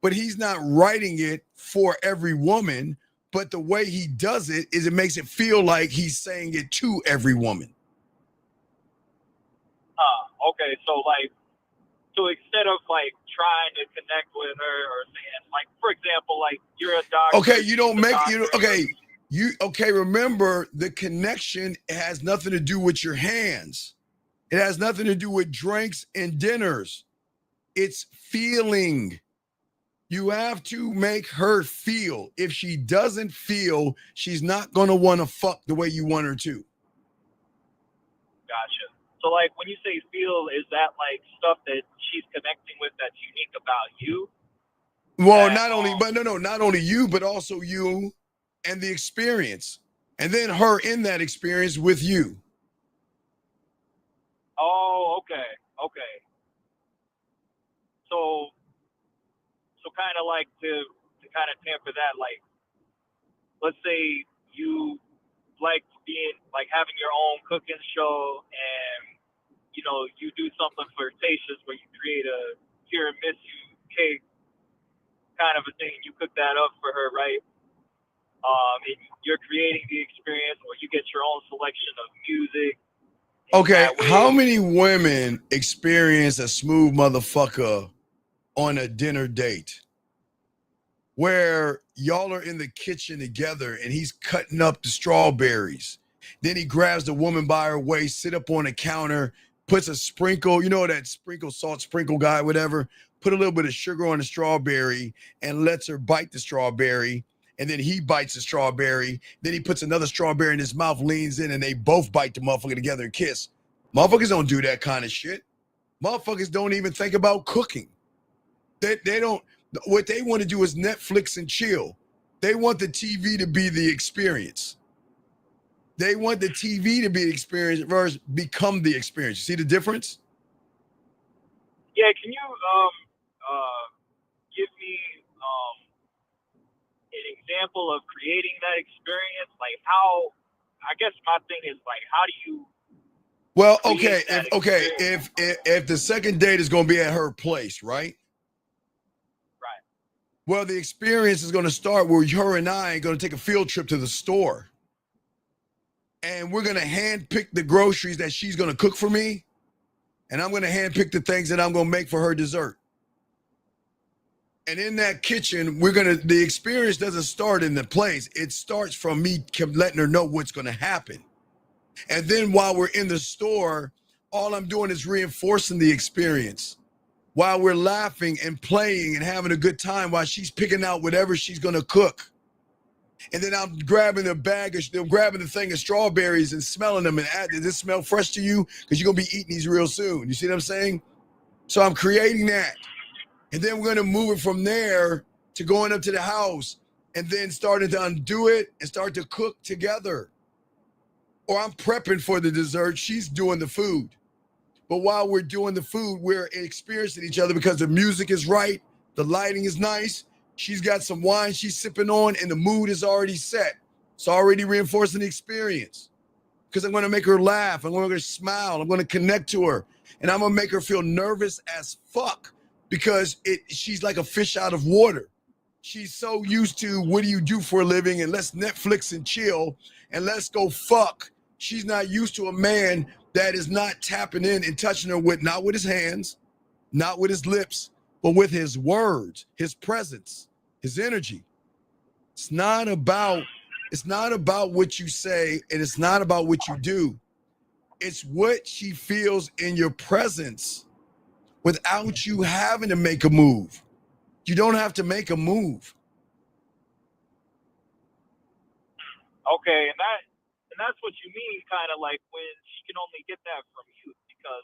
but he's not writing it for every woman. But the way he does it is it makes it feel like he's saying it to every woman. Okay, so like, so instead of like trying to connect with her or saying like, for example, like you're a doctor. Okay, you don't make you remember the connection has nothing to do with your hands. It has nothing to do with drinks and dinners. It's feeling. You have to make her feel. If she doesn't feel, she's not going to want to fuck the way you want her to. Gotcha. So like when you say feel, is that like stuff that she's connecting with that's unique about you? Well, not only you, but also you and the experience. And then her in that experience with you. Oh, okay. So kind of like to kind of tamper that, like, let's say you like being like having your own cooking show and you know you do something flirtatious where you create a tiramisu cake kind of a thing. You cook that up for her, right? and you're creating the experience, or you get your own selection of music. Okay, how many women experience a smooth motherfucker on a dinner date where y'all are in the kitchen together and he's cutting up the strawberries? Then he grabs the woman by her waist, sit up on the counter, puts a sprinkle, you know that sprinkle, salt sprinkle guy, whatever, put a little bit of sugar on the strawberry and lets her bite the strawberry. And then he bites the strawberry. Then he puts another strawberry in his mouth, leans in, and they both bite the motherfucker together and kiss. Motherfuckers don't do that kind of shit. Motherfuckers don't even think about cooking. They don't. What they want to do is Netflix and chill. They want the TV to be the experience. They want the TV to be the experience versus become the experience. You see the difference? Yeah, can you give me an example of creating that experience? Like how? I guess my thing is like, how do you? Well, okay, if the second date is going to be at her place, right? Right. Well, the experience is going to start where her and I are going to take a field trip to the store. And we're going to hand pick the groceries that she's going to cook for me. And I'm going to hand pick the things that I'm going to make for her dessert. And in that kitchen, the experience doesn't start in the place. It starts from me letting her know what's going to happen. And then while we're in the store, all I'm doing is reinforcing the experience while we're laughing and playing and having a good time while she's picking out whatever she's going to cook. And then I'm grabbing the thing of strawberries and smelling them and does this smell fresh to you? Because you're going to be eating these real soon. You see what I'm saying? So I'm creating that. And then we're going to move it from there to going up to the house and then starting to undo it and start to cook together. Or I'm prepping for the dessert. She's doing the food. But while we're doing the food, we're experiencing each other because the music is right. The lighting is nice. She's got some wine she's sipping on and the mood is already set. It's already reinforcing the experience because I'm going to make her laugh. I'm going to make her smile. I'm going to connect to her and I'm going to make her feel nervous as fuck because she's like a fish out of water. She's so used to what do you do for a living and let's Netflix and chill and let's go fuck. She's not used to a man that is not tapping in and touching her not with his hands, not with his lips, but with his words, his presence, his energy. It's not about what you say and it's not about what you do. It's what she feels in your presence without you having to make a move. You don't have to make a move. Okay, and that's what you mean, kind of like when she can only get that from you because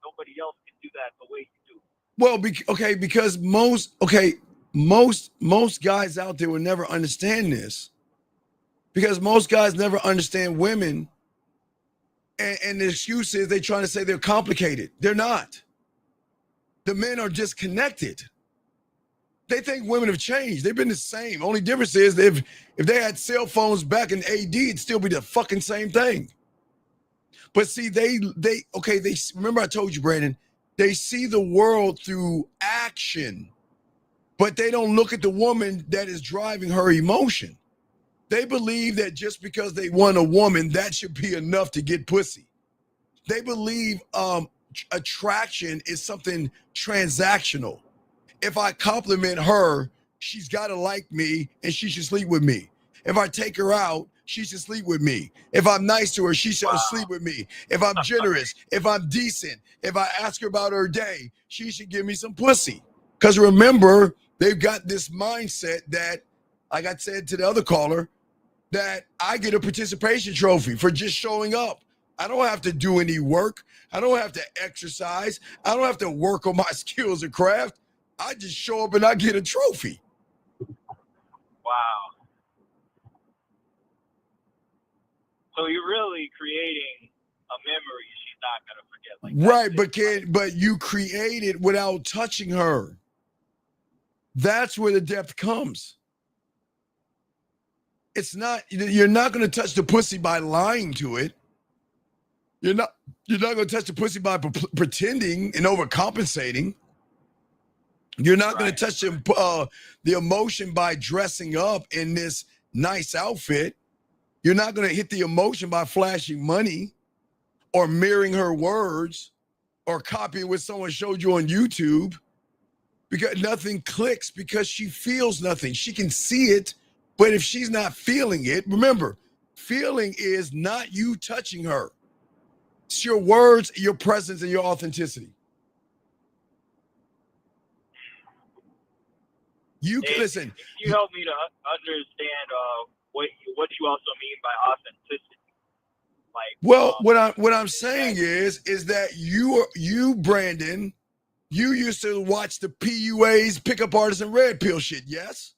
nobody else can do that the way you do. Well, because most guys out there will never understand this because most guys never understand women and the excuse is they're trying to say they're complicated. They're not. The men are disconnected. They think women have changed. They've been the same. Only difference is if they had cell phones back in AD, it'd still be the fucking same thing. But see, they remember I told you, Brandon, they see the world through action, but they don't look at the woman that is driving her emotion. They believe that just because they want a woman, that should be enough to get pussy. They believe attraction is something transactional. If I compliment her, she's got to like me and she should sleep with me. If I take her out, she should sleep with me. If I'm nice to her, she should sleep with me. If I'm generous, if I'm decent, if I ask her about her day, she should give me some pussy. Because remember, they've got this mindset that, like I said to the other caller, that I get a participation trophy for just showing up. I don't have to do any work. I don't have to exercise. I don't have to work on my skills and craft. I just show up and I get a trophy. Wow. So you're really creating a memory she's not going to forget. Right, but you create it without touching her. That's where the depth comes. You're not going to touch the pussy by lying to it. You're not going to touch the pussy by pretending and overcompensating. You're not going to touch the emotion by dressing up in this nice outfit. You're not going to hit the emotion by flashing money or mirroring her words or copying what someone showed you on YouTube, because nothing clicks because she feels nothing. She can see it, but if she's not feeling it, remember, feeling is not you touching her. It's your words, your presence, and your authenticity. You can listen. You help me to understand what you also mean by authenticity. Like, well, what I'm saying is that you Brandon, you used to watch the PUAs, pickup artists, and red pill shit. Yes.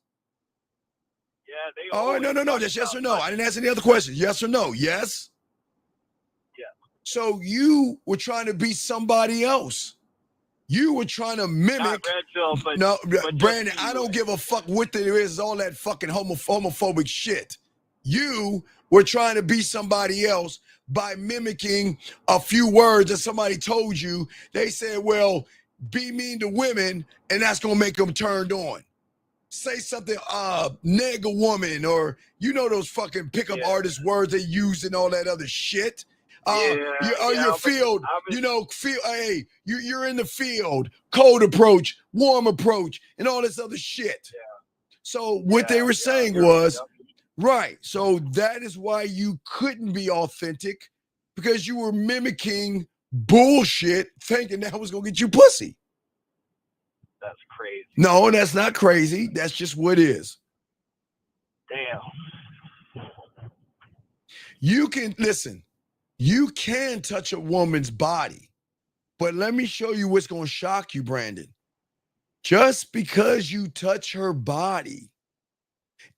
Yeah. They. Oh no. Just yes or no. I didn't ask any other questions. Yes or no. Yes. Yeah. So you were trying to be somebody else. You were trying to mimic. Not red pill, but no, but Brandon. I don't give a fuck what there is. All that fucking homophobic shit. You were trying to be somebody else by mimicking a few words that somebody told you. They said, "Well, be mean to women, and that's gonna make them turned on." Say something, neg a woman, or you know those fucking pickup artist words they use and all that other shit. Your field, hey, you're in the field, cold approach, warm approach, and all this other shit. Yeah. So what they were saying was, right, so that is why you couldn't be authentic, because you were mimicking bullshit, thinking that was gonna get you pussy. That's crazy. No, that's not crazy. That's just what it is. Damn. You can listen. You can touch a woman's body, but let me show you what's going to shock you, Brandon. Just because you touch her body,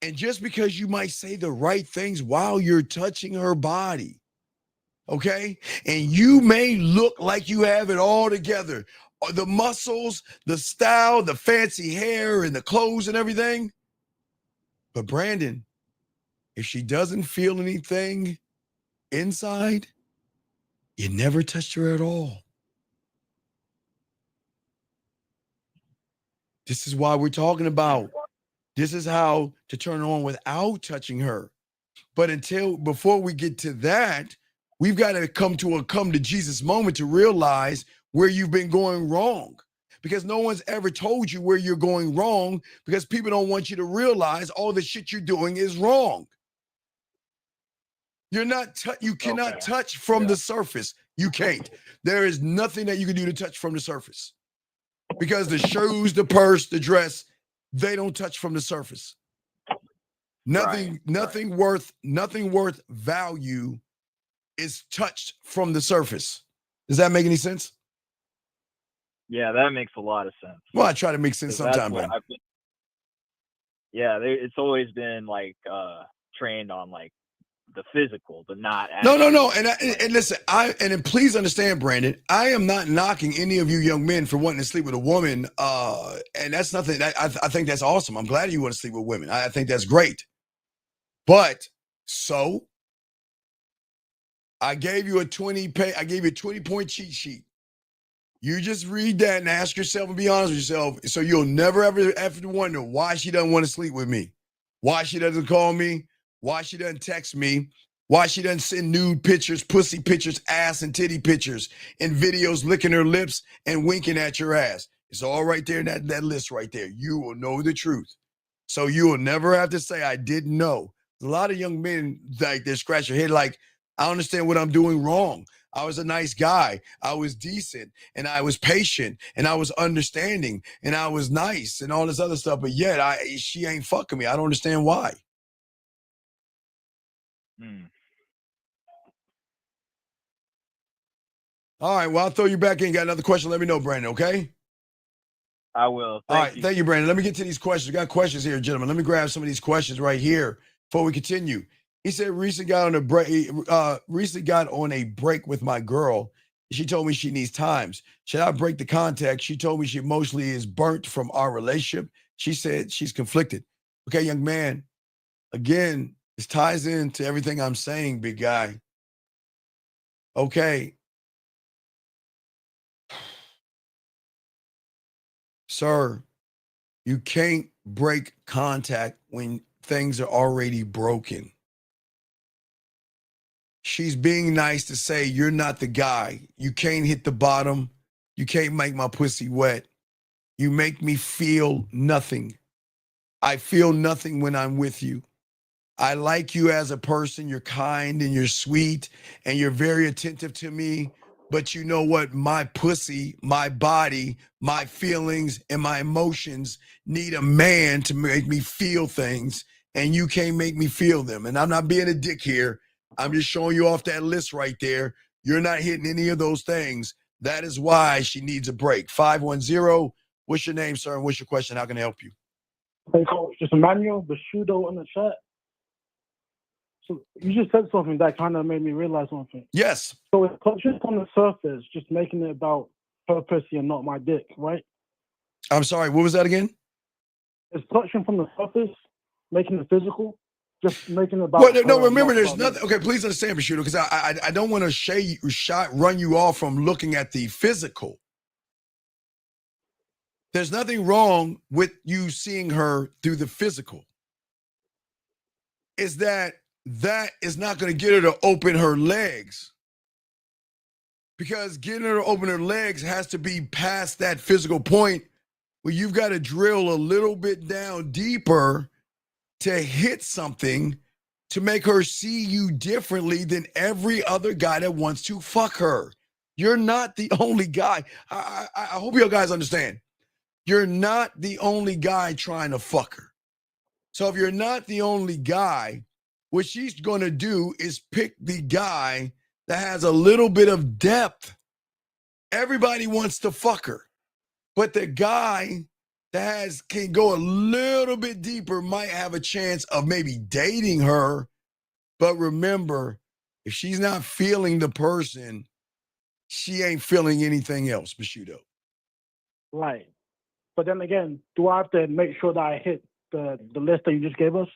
and just because you might say the right things while you're touching her body, okay? And you may look like you have it all together. The muscles, the style, the fancy hair, and the clothes and everything. But Brandon, if she doesn't feel anything inside, you never touched her at all. This is why we're talking about. This is how to turn on without touching her. But before we get to that, we've got to come to Jesus moment to realize where you've been going wrong. Because no one's ever told you where you're going wrong, because people don't want you to realize all the shit you're doing is wrong. You cannot touch from the surface. You can't. There is nothing that you can do to touch from the surface. Because the shoes, the purse, the dress, they don't touch from the surface. Nothing worth value is touched from the surface. Does that make any sense? Yeah, that makes a lot of sense. Well, I try to make sense sometimes, man. It's always been like trained on like the physical, but not no. And listen, and please understand, Brandon, I am not knocking any of you young men for wanting to sleep with a woman. And that's nothing. I think that's awesome. I'm glad you want to sleep with women. I think that's great. But so I gave you a 20-point cheat sheet. You just read that and ask yourself and be honest with yourself. So you'll never ever have to wonder why she doesn't want to sleep with me, why she doesn't call me, why she doesn't text me, why she doesn't send nude pictures, pussy pictures, ass and titty pictures, and videos licking her lips and winking at your ass. It's all right there in that list right there. You will know the truth. So you will never have to say, I didn't know. A lot of young men, like, they scratch their head like, I understand what I'm doing wrong. I was a nice guy. I was decent, and I was patient, and I was understanding, and I was nice, and all this other stuff. But yet, she ain't fucking me. I don't understand why. All right, well, I'll throw you back in. Got another question? Let me know, Brandon, okay? I will. Thank you, Brandon. Let me get to these questions. We got questions here, gentlemen. Let me grab some of these questions right here before we continue. He said recently got on a break with my girl. She told me she needs times. Should I break the contact? She told me she emotionally is burnt from our relationship. She said she's conflicted. Okay, young man. Again, this ties into everything I'm saying, big guy. Okay. Sir, you can't break contact when things are already broken. She's being nice to say, you're not the guy. You can't hit the bottom. You can't make my pussy wet. You make me feel nothing. I feel nothing when I'm with you. I like you as a person. You're kind and you're sweet and you're very attentive to me. But you know what? My pussy, my body, my feelings, and my emotions need a man to make me feel things, and you can't make me feel them. And I'm not being a dick here. I'm just showing you off that list right there. You're not hitting any of those things. That is why she needs a break. 510, what's your name, sir, and what's your question? How can I help you? Hey, Coach, just Emmanuel Bashudo in the chat. So you just said something that kind of made me realize something. Yes. So it's just on the surface, just making it about her pussy and not my dick, right? I'm sorry, what was that again? It's touching from the surface, making it physical, just making it about. Well, no, her, remember, not there's about nothing. me. Okay, please understand, Bashudo, because I don't want to run you off from looking at the physical. There's nothing wrong with you seeing her through the physical. Is that is not going to get her to open her legs. Because getting her to open her legs has to be past that physical point where you've got to drill a little bit down deeper to hit something to make her see you differently than every other guy that wants to fuck her. You're not the only guy. I hope you guys understand. You're not the only guy trying to fuck her. So if you're not the only guy, what she's going to do is pick the guy that has a little bit of depth. Everybody wants to fuck her, but the guy that can go a little bit deeper might have a chance of maybe dating her. But remember, if she's not feeling the person, she ain't feeling anything else, Bashudo. Right. But then again, do I have to make sure that I hit the list that you just gave us?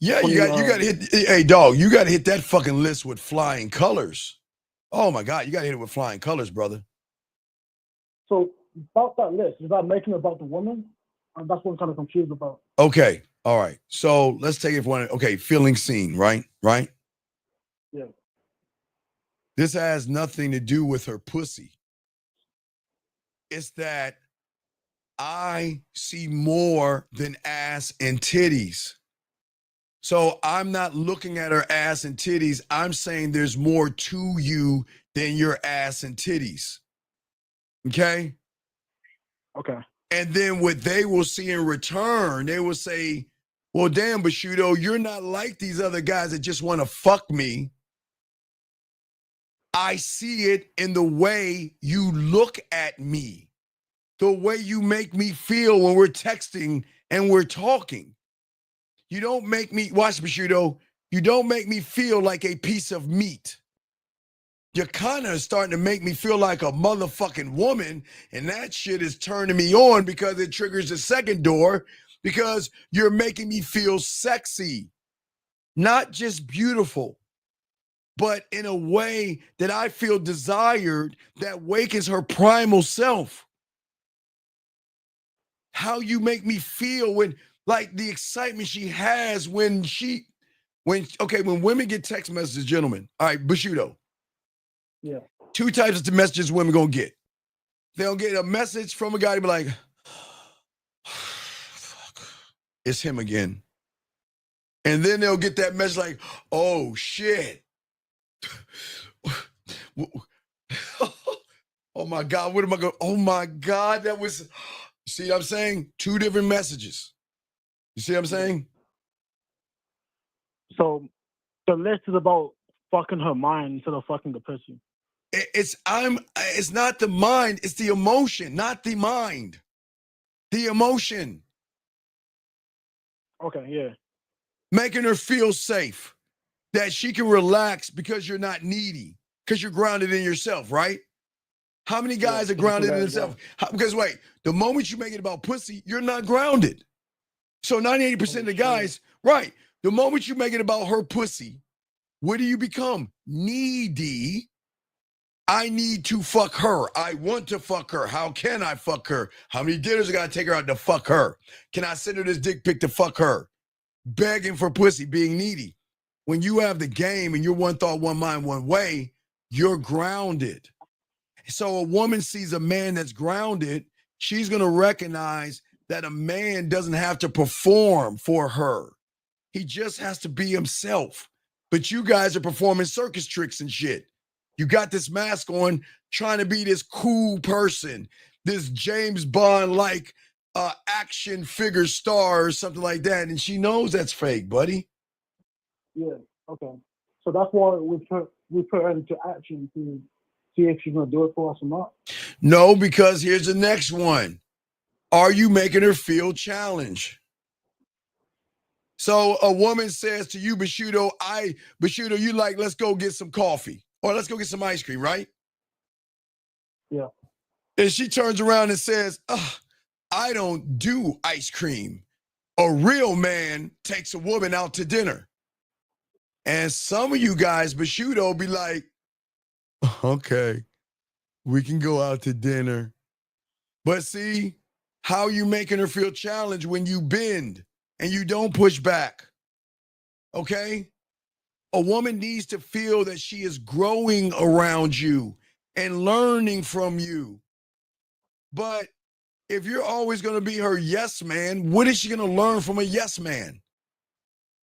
Yeah, you got to hit. Hey, dog, you got to hit that fucking list with flying colors. Oh my God, you got to hit it with flying colors, brother. So about that list, is that making it about the woman? That's what I'm kind of confused about. Okay, all right. So let's take it for one. Okay, feeling seen, right? Right. Yeah. This has nothing to do with her pussy. It's that I see more than ass and titties. So I'm not looking at her ass and titties. I'm saying there's more to you than your ass and titties. Okay? Okay. And then what they will see in return, they will say, well, damn, Bashudo, you're not like these other guys that just want to fuck me. I see it in the way you look at me, the way you make me feel when we're texting and we're talking. You don't make me, watch Bashudo, you don't make me feel like a piece of meat. You're kind of starting to make me feel like a motherfucking woman, and that shit is turning me on because it triggers the second door because you're making me feel sexy, not just beautiful, but in a way that I feel desired that wakens her primal self. How you make me feel when, like the excitement she has when women get text messages, gentlemen. All right, Bashudo. Yeah. Two types of messages women gonna get. They'll get a message from a guy to be like, fuck, it's him again. And then they'll get that message like, oh shit. Oh my God, what am I going? Oh my God, that was, see what I'm saying? Two different messages. You see what I'm saying? So the list is about fucking her mind instead of fucking the pussy. It's not the mind, it's the emotion, not the mind. The emotion. Okay, yeah. Making her feel safe, that she can relax because you're not needy, because you're grounded in yourself, right? How many guys are grounded in themselves? Because wait, the moment you make it about pussy, you're not grounded. So 98% of the guys, right, the moment you make it about her pussy, what do you become? Needy. I need to fuck her. I want to fuck her. How can I fuck her? How many dinners I gotta take her out to fuck her? Can I send her this dick pic to fuck her? begging for pussy, being needy. When you have the game and you're one thought, one mind, one way, you're grounded. So a woman sees a man that's grounded, she's going to recognize that a man doesn't have to perform for her. He just has to be himself. But you guys are performing circus tricks and shit. You got this mask on, trying to be this cool person, this James Bond-like action figure star or something like that. And she knows that's fake, buddy. Yeah, okay. So that's why we put her into action to see if she's going to do it for us or not. No, because here's the next one. Are you making her feel challenged? So a woman says to you, Bushido, you like, let's go get some coffee or let's go get some ice cream, right? Yeah. And she turns around and says, I don't do ice cream. A real man takes a woman out to dinner. And some of you guys, Bushido, be like, okay, we can go out to dinner. But see, how you making her feel challenged when you bend and you don't push back, okay? A woman needs to feel that she is growing around you and learning from you. But if you're always going to be her yes man, what is she going to learn from a yes man?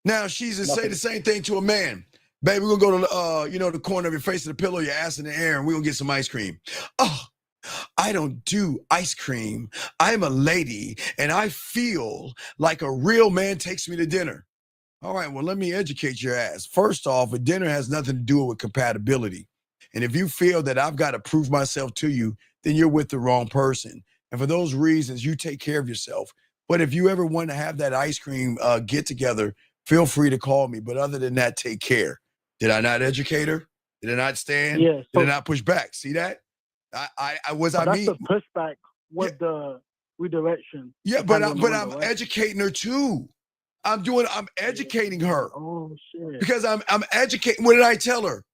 Now, she's to say the same thing to a man. Baby, we're going to go to, the corner of your face to the pillow, your ass in the air, and we're going to get some ice cream. Oh, I don't do ice cream. I'm a lady, and I feel like a real man takes me to dinner. All right, well, let me educate your ass. First off, a dinner has nothing to do with compatibility. And if you feel that I've got to prove myself to you, then you're with the wrong person. And for those reasons, you take care of yourself. But if you ever want to have that ice cream get together, feel free to call me. But other than that, take care. Did I not educate her? Did I not stand? Yeah, Did I not push back? See that? That's the pushback with the redirection. Yeah, but I'm educating her too. I'm educating her. Oh shit. Because I'm educating. What did I tell her?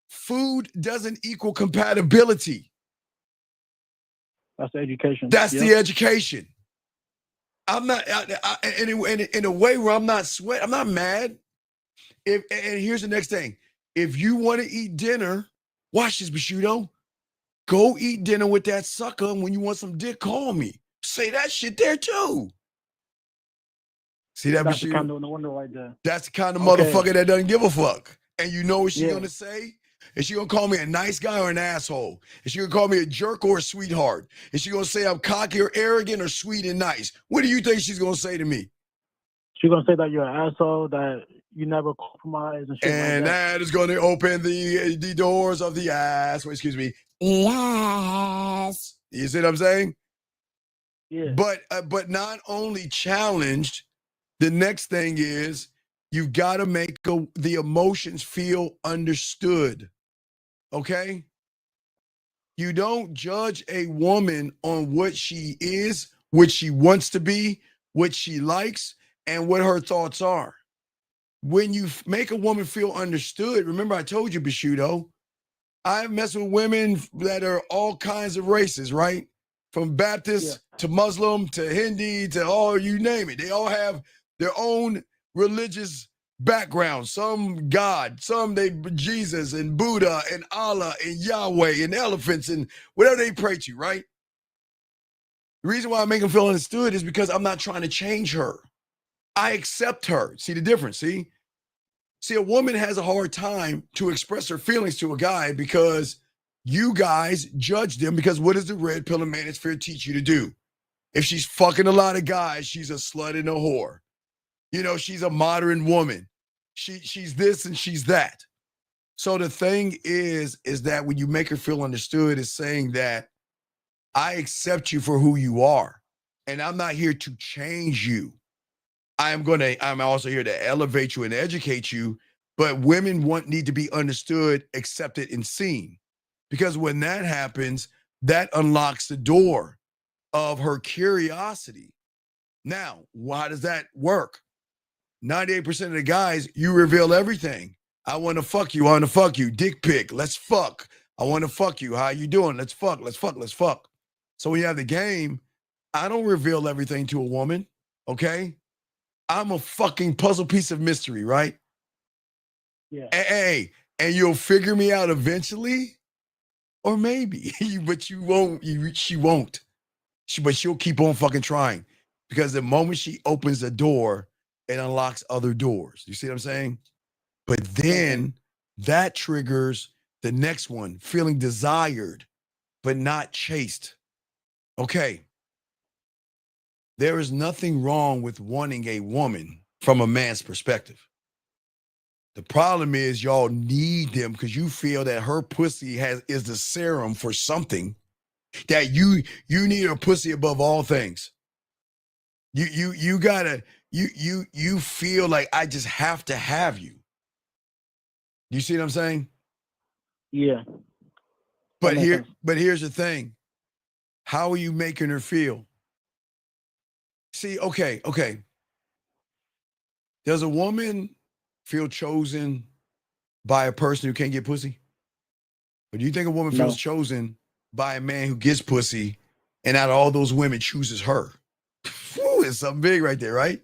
Food doesn't equal compatibility. That's the education. That's the education. I'm not in a way where I'm not sweat. I'm not mad. And here's the next thing. If you want to eat dinner, watch this, Bushido. Go eat dinner with that sucker. And when you want some dick, call me. Say that shit there too. See that, That's the Bushido? kind of wonder right there. That's the kind of motherfucker that doesn't give a fuck. And you know what she's gonna say? Is she gonna call me a nice guy or an asshole? Is she gonna call me a jerk or a sweetheart? Is she gonna say I'm cocky or arrogant or sweet and nice? What do you think she's gonna say to me? She's gonna say that you're an asshole, that you never compromise and shit and like that. that is gonna open the doors of the ass. Wait, excuse me. Yes. You see what I'm saying? Yeah. But not only challenged, the next thing is you've got to make the emotions feel understood. Okay? You don't judge a woman on what she is, what she wants to be, what she likes, and what her thoughts are. When you make a woman feel understood, remember I told you, Bushido, I've messed with women that are all kinds of races, right? From Baptist to Muslim to Hindi to all, you name it. They all have their own religious background. Some God, some they Jesus and Buddha and Allah and Yahweh and elephants and whatever they pray to, right? The reason why I make them feel understood is because I'm not trying to change her. I accept her. See the difference, see? See, a woman has a hard time to express her feelings to a guy because you guys judge them because what does the red pill and manosphere teach you to do? If she's fucking a lot of guys, she's a slut and a whore. You know, she's a modern woman. She's this and she's that. So the thing is that when you make her feel understood, is saying that I accept you for who you are, and I'm not here to change you. I'm also here to elevate you and educate you, but women need to be understood, accepted, and seen. Because when that happens, that unlocks the door of her curiosity. Now, why does that work? 98% of the guys, you reveal everything. I want to fuck you. I want to fuck you. Dick pic. Let's fuck. I want to fuck you. How you doing? Let's fuck. Let's fuck. Let's fuck. So when you have the game, I don't reveal everything to a woman, okay? I'm a fucking puzzle piece of mystery, right? Yeah. Hey, and you'll figure me out eventually, or maybe, but you won't. She won't. But she'll keep on fucking trying, because the moment she opens the door, it unlocks other doors. You see what I'm saying? But then that triggers the next one, feeling desired, but not chased. Okay. There is nothing wrong with wanting a woman from a man's perspective. The problem is y'all need them because you feel that her pussy is the serum for something, that you need her pussy above all things. You gotta you feel like I just have to have you. You see what I'm saying? Yeah. But here's the thing. How are you making her feel? See, okay. Does a woman feel chosen by a person who can't get pussy? Or do you think a woman feels chosen by a man who gets pussy, and out of all those women chooses her? Whew, it's something big right there, right?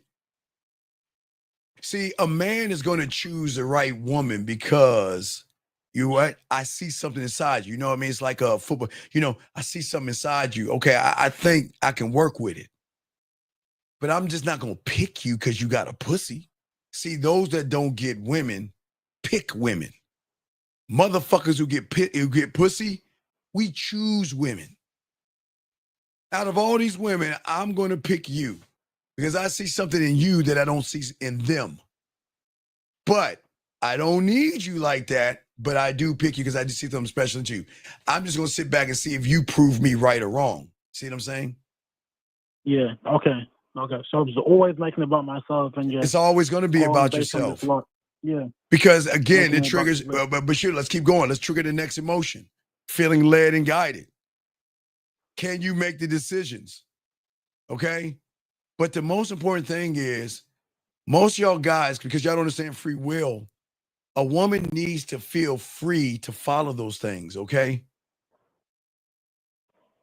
See, a man is going to choose the right woman because I see something inside you. You know what I mean? It's like a football. I see something inside you. Okay, I think I can work with it. But I'm just not going to pick you because you got a pussy. See, those that don't get women pick women. Motherfuckers who get pussy, we choose women. Out of all these women, I'm going to pick you because I see something in you that I don't see in them. But I don't need you like that, but I do pick you because I just see something special in you. I'm just going to sit back and see if you prove me right or wrong. See what I'm saying? Yeah. Okay. So it's always making it about myself, and just it's always going to be about yourself. Yeah. Because again, it triggers. But sure, let's keep going. Let's trigger the next emotion: feeling led and guided. Can you make the decisions? Okay. But the most important thing is, most of y'all guys, because y'all don't understand free will, a woman needs to feel free to follow those things. Okay.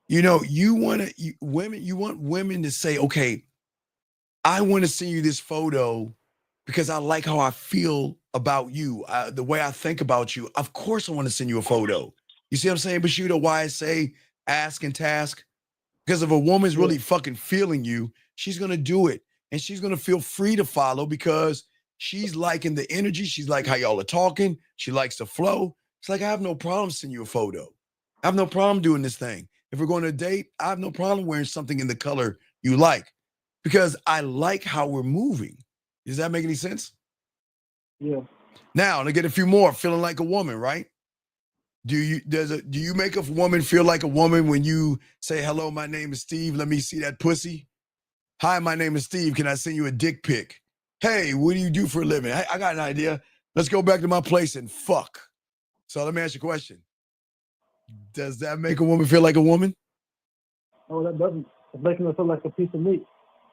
You want women to say, okay, I want to send you this photo because I like how I feel about you, the way I think about you. Of course I want to send you a photo. You see what I'm saying, Bashuda? Why I say ask and task? Because if a woman's really fucking feeling you, she's going to do it. And she's going to feel free to follow because she's liking the energy. She's like how y'all are talking. She likes the flow. It's like, I have no problem sending you a photo. I have no problem doing this thing. If we're going to date, I have no problem wearing something in the color you like because I like how we're moving. Does that make any sense? Yeah. Now, to get a few more, feeling like a woman, right? Do you make a woman feel like a woman when you say, hello, my name is Steve, let me see that pussy? Hi, my name is Steve, can I send you a dick pic? Hey, what do you do for a living? I got an idea. Let's go back to my place and fuck. So let me ask you a question. Does that make a woman feel like a woman? Oh, that doesn't. It's making her feel like a piece of meat.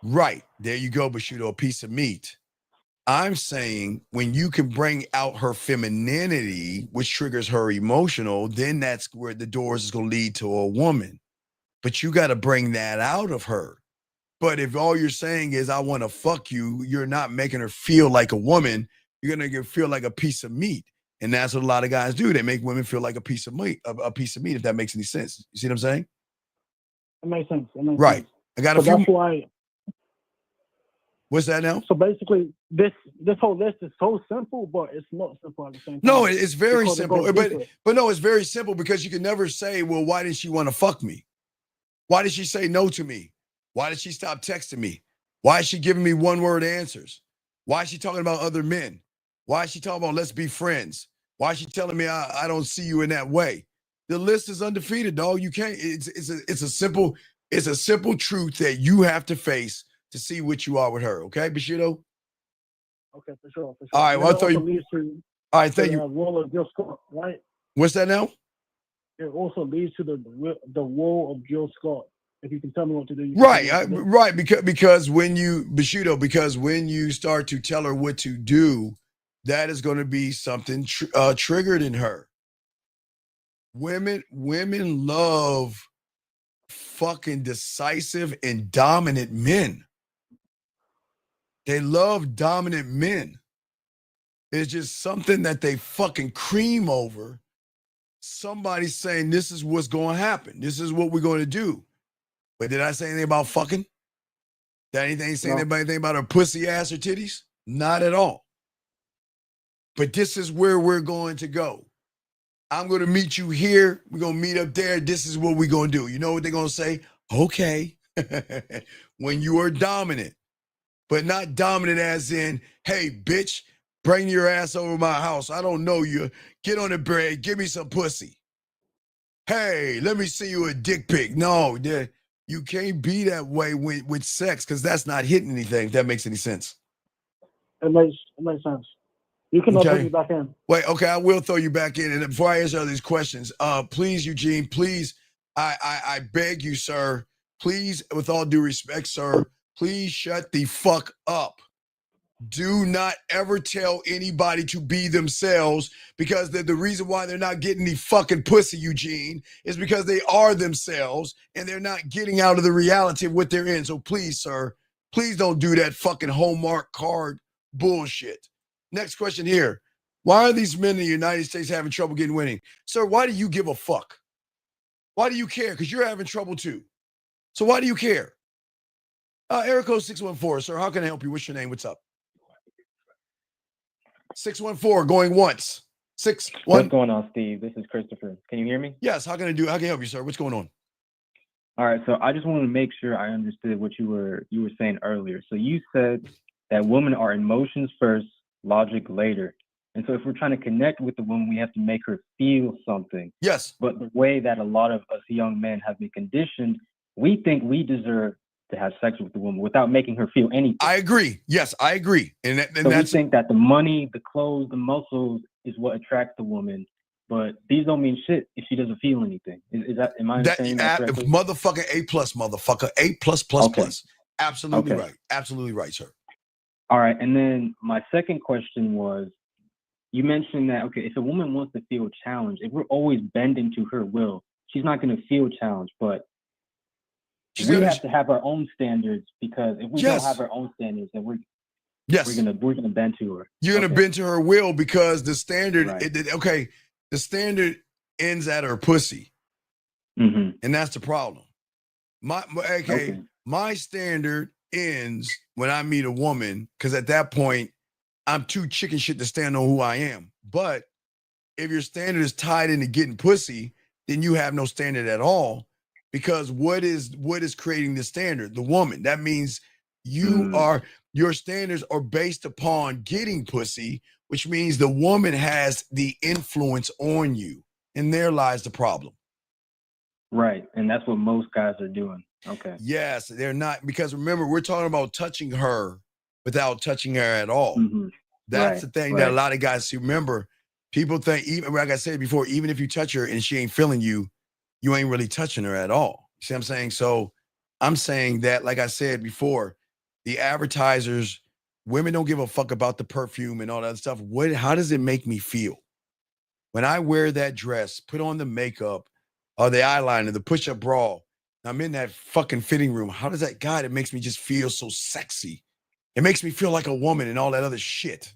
Right. There you go, Bashudo, a piece of meat. I'm saying when you can bring out her femininity, which triggers her emotional, then that's where the doors is going to lead to a woman. But you got to bring that out of her. But if all you're saying is, I want to fuck you, you're not making her feel like a woman. You're going to feel like a piece of meat. And that's what a lot of guys do. They make women feel like a piece of meat, if that makes any sense. You see what I'm saying? It makes sense. Right. I got a few. That's why. What's that now? So basically, this whole list is so simple, but it's not simple at the same time. No, it's very simple. But no, it's very simple because you can never say, well, why didn't she want to fuck me? Why did she say no to me? Why did she stop texting me? Why is she giving me one-word answers? Why is she talking about other men? Why is she talking about let's be friends? Why is she telling me I don't see you in that way? The list is undefeated, dog. You can't. It's a simple truth that you have to face to see what you are with her. Okay, Bushido? Okay, for sure. All right, well, I thought you. All right, thank you. Role of Jill Scott, right? What's that now? It also leads to the role of Jill Scott. If you can tell me what to do. Right. Because when you, Bushido, when you start to tell her what to do, that is going to be something triggered in her. Women love fucking decisive and dominant men. They love dominant men. It's just something that they fucking cream over. Somebody's saying this is what's going to happen. This is what we're going to do. But did I say anything about fucking? Did anything saying anything about her pussy ass or titties? Not at all. But this is where we're going to go. I'm going to meet you here. We're going to meet up there. This is what we're going to do. You know what they're going to say? Okay. When you are dominant, but not dominant as in, hey, bitch, bring your ass over my house. I don't know you. Get on the bed. Give me some pussy. Hey, let me see you a dick pic. No, you can't be that way with sex because that's not hitting anything, if that makes any sense. It makes sense. You can put me back in. Wait, okay, I will throw you back in. And before I answer all these questions, please, Eugene, please, I beg you, sir, please, with all due respect, sir, please shut the fuck up. Do not ever tell anybody to be themselves, because the reason why they're not getting the fucking pussy, Eugene, is because they are themselves and they're not getting out of the reality of what they're in. So please, sir, please don't do that fucking Hallmark card bullshit. Next question here. Why are these men in the United States having trouble getting winning? Sir, why do you give a fuck? Why do you care? Because you're having trouble too. So why do you care? Area code 614, sir. How can I help you? What's your name? What's up? 614, going once. 61. What's going on, Steve? This is Christopher. Can you hear me? Yes. How can I help you, sir? What's going on? All right. So I just wanted to make sure I understood what you were saying earlier. So you said that women are emotions first, logic later. And so if we're trying to connect with the woman, we have to make her feel something. Yes. But the way that a lot of us young men have been conditioned, we think we deserve to have sex with the woman without making her feel anything. I agree. Yes, I agree. And so we think that the money, the clothes, the muscles is what attracts the woman, but these don't mean shit if she doesn't feel anything. Is that, am I understanding that correctly? Motherfucking A+, motherfucker. A++++. Okay. Absolutely Okay. right. Absolutely right, sir. All right. And then my second question was, you mentioned that, okay, if a woman wants to feel challenged, if we're always bending to her will, she's not going to feel challenged, but we have to have our own standards, because if we don't have our own standards, then we're gonna bend to her. You're gonna bend to her will, because the standard, the standard ends at her pussy, and that's the problem. My standard ends when I meet a woman, because at that point I'm too chicken shit to stand on who I am. But if your standard is tied into getting pussy, then you have no standard at all. Because what is creating the standard? The woman. That means your standards are based upon getting pussy, which means the woman has the influence on you. And there lies the problem. Right. And that's what most guys are doing. Okay. Yes, they're not, because remember, we're talking about touching her without touching her at all. That's the thing that a lot of guys see. Remember, people think, even like I said before, even if you touch her and she ain't feeling you, you ain't really touching her at all. You see what I'm saying? So I'm saying that, like I said before, the advertisers, women don't give a fuck about the perfume and all that stuff. How does it make me feel? When I wear that dress, put on the makeup or the eyeliner, the push-up bra, I'm in that fucking fitting room. How does that, God, it makes me just feel so sexy. It makes me feel like a woman and all that other shit.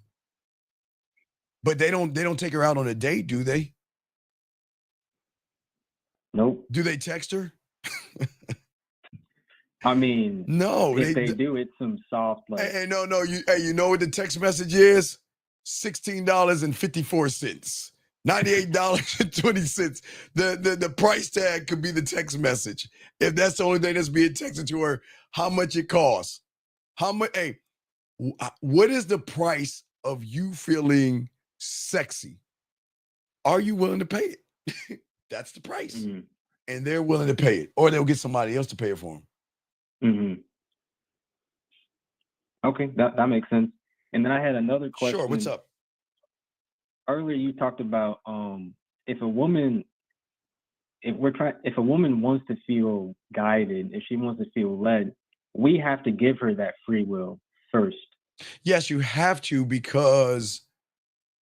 But they don't take her out on a date, do they? Nope. Do they text her? I mean, no. If they do, it's some soft like. Hey, no. You know what the text message is? $16.54, $98.20. The price tag could be the text message. If that's the only thing that's being texted to her, how much it costs? How much? Hey, what is the price of you feeling sexy? Are you willing to pay it? That's the price. And they're willing to pay it, or they'll get somebody else to pay it for them. Okay, that makes sense. And then I had another question. Sure, what's up? Earlier you talked about if a woman wants to feel guided, if she wants to feel led, we have to give her that free will first. Yes, you have to, because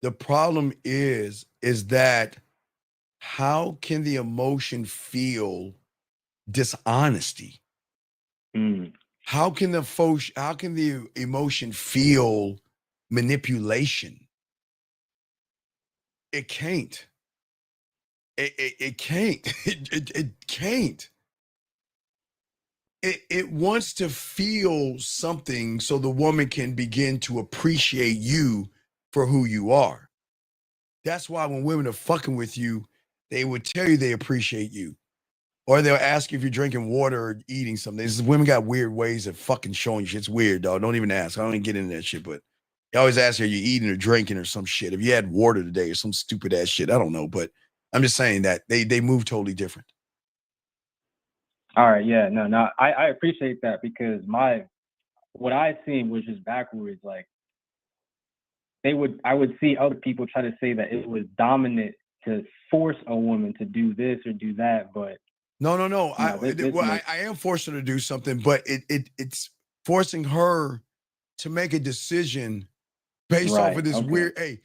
the problem is that how can the emotion feel dishonesty? How can the emotion feel manipulation? It can't. It can't. It can't. It wants to feel something so the woman can begin to appreciate you for who you are. That's why when women are fucking with you, they would tell you they appreciate you. Or they'll ask you if you're drinking water or eating something. Women got weird ways of fucking showing you shit. It's weird, dog. Don't even ask. I don't even get into that shit, but they always ask you, are you eating or drinking or some shit? If you had water today or some stupid ass shit, I don't know. But I'm just saying that they move totally different. All right, yeah, no, I appreciate that because what I seen was just backwards. Like I would see other people try to say that it was dominant to force a woman to do this or do that, but No. I I am forcing her to do something, but it's forcing her to make a decision based off right, of this okay,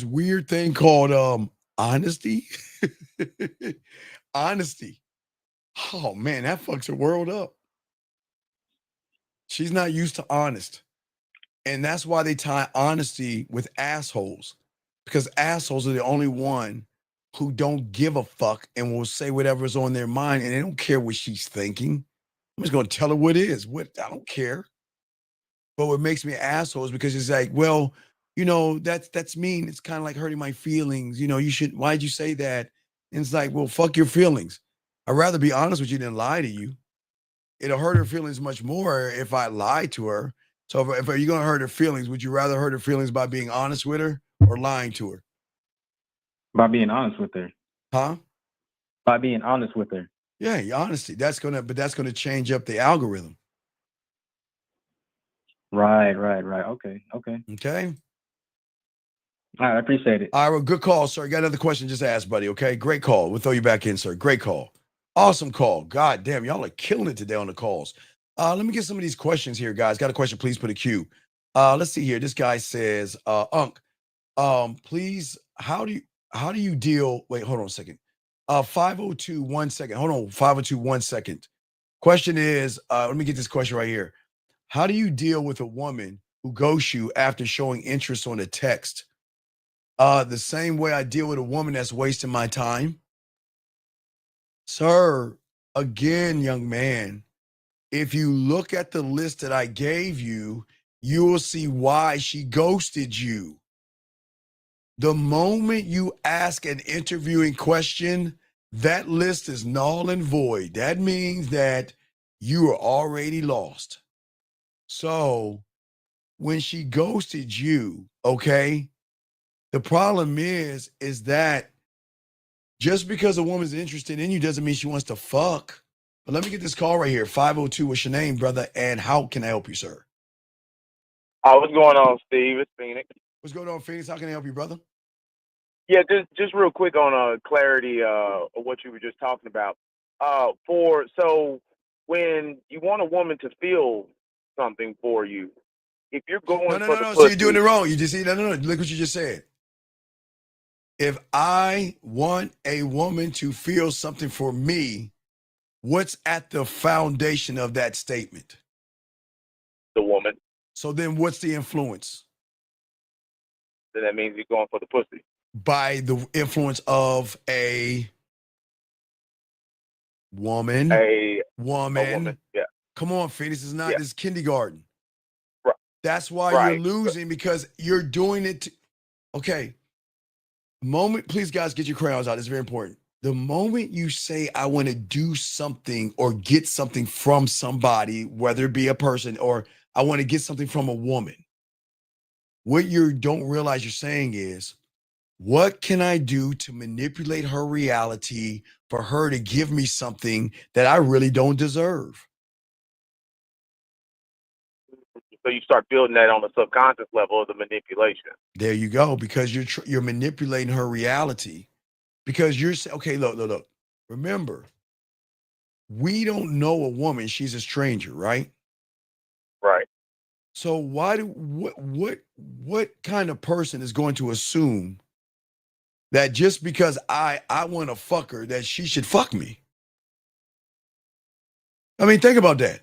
weird thing called honesty. Honesty. Oh man, that fucks her world up. She's not used to honest. And that's why they tie honesty with assholes. Because assholes are the only one who don't give a fuck and will say whatever's on their mind and they don't care what she's thinking. I'm just gonna tell her what is. What I don't care. But what makes me an asshole is because it's like, well, that's mean. It's kind of like hurting my feelings. Why'd you say that? And it's like, well, fuck your feelings. I'd rather be honest with you than lie to you. It'll hurt her feelings much more if I lie to her. So if you're gonna hurt her feelings, would you rather hurt her feelings by being honest with her or lying to her? by being honest with her. Huh? By being honest with her. Yeah, your honesty. That's gonna change up the algorithm. Right. Okay. Okay. All right, I appreciate it. All right, well, good call, sir. You got another question? Just ask, buddy. Okay, great call. We'll throw you back in, sir. Great call. Awesome call. God damn, y'all are killing it today on the calls. Let me get some of these questions here, guys. Got a question? Please put a Q. Let's see here. This guy says, Unc, please, how do you deal? Wait, hold on a second. 502, 1 second. Hold on, 502, 1 second. Question is, let me get this question right here. How do you deal with a woman who ghosts you after showing interest on a text? The same way I deal with a woman that's wasting my time. Sir, again, young man, if you look at the list that I gave you, you will see why she ghosted you. The moment you ask an interviewing question, that list is null and void. That means that you are already lost. So when she ghosted you, okay, the problem is that just because a woman's interested in you doesn't mean she wants to fuck. But let me get this call right here. 502, what's your name, brother? And how can I help you, sir? What's going on, Steve? It's Phoenix. What's going on, Phoenix? How can I help you, brother? Yeah, just real quick on clarity of what you were just talking about. So when you want a woman to feel something for you, if you're going for the No. pussy, So you're doing it wrong. You just see, no. Look what you just said. If I want a woman to feel something for me, what's at the foundation of that statement? the woman, So then what's the influence? then that means you're going for the pussy. By the influence of a woman. A woman, yeah. Come on, Phoenix. It's not, Yeah. this kindergarten. Right. That's why Right. you're losing, because you're doing it. Okay. Please, guys, get your crayons out. It's very important. The moment you say, I want to do something or get something from somebody, whether it be a person or I want to get something from a woman, what you don't realize you're saying is, what can I do to manipulate her reality for her to give me something that I really don't deserve? So you start building that on the subconscious level of the manipulation. There you go, because you're manipulating her reality. Because you're okay. Look. Remember, we don't know a woman; she's a stranger, right? Right. So what kind of person is going to assume that just because I want to fuck her that she should fuck me? I mean, think about that.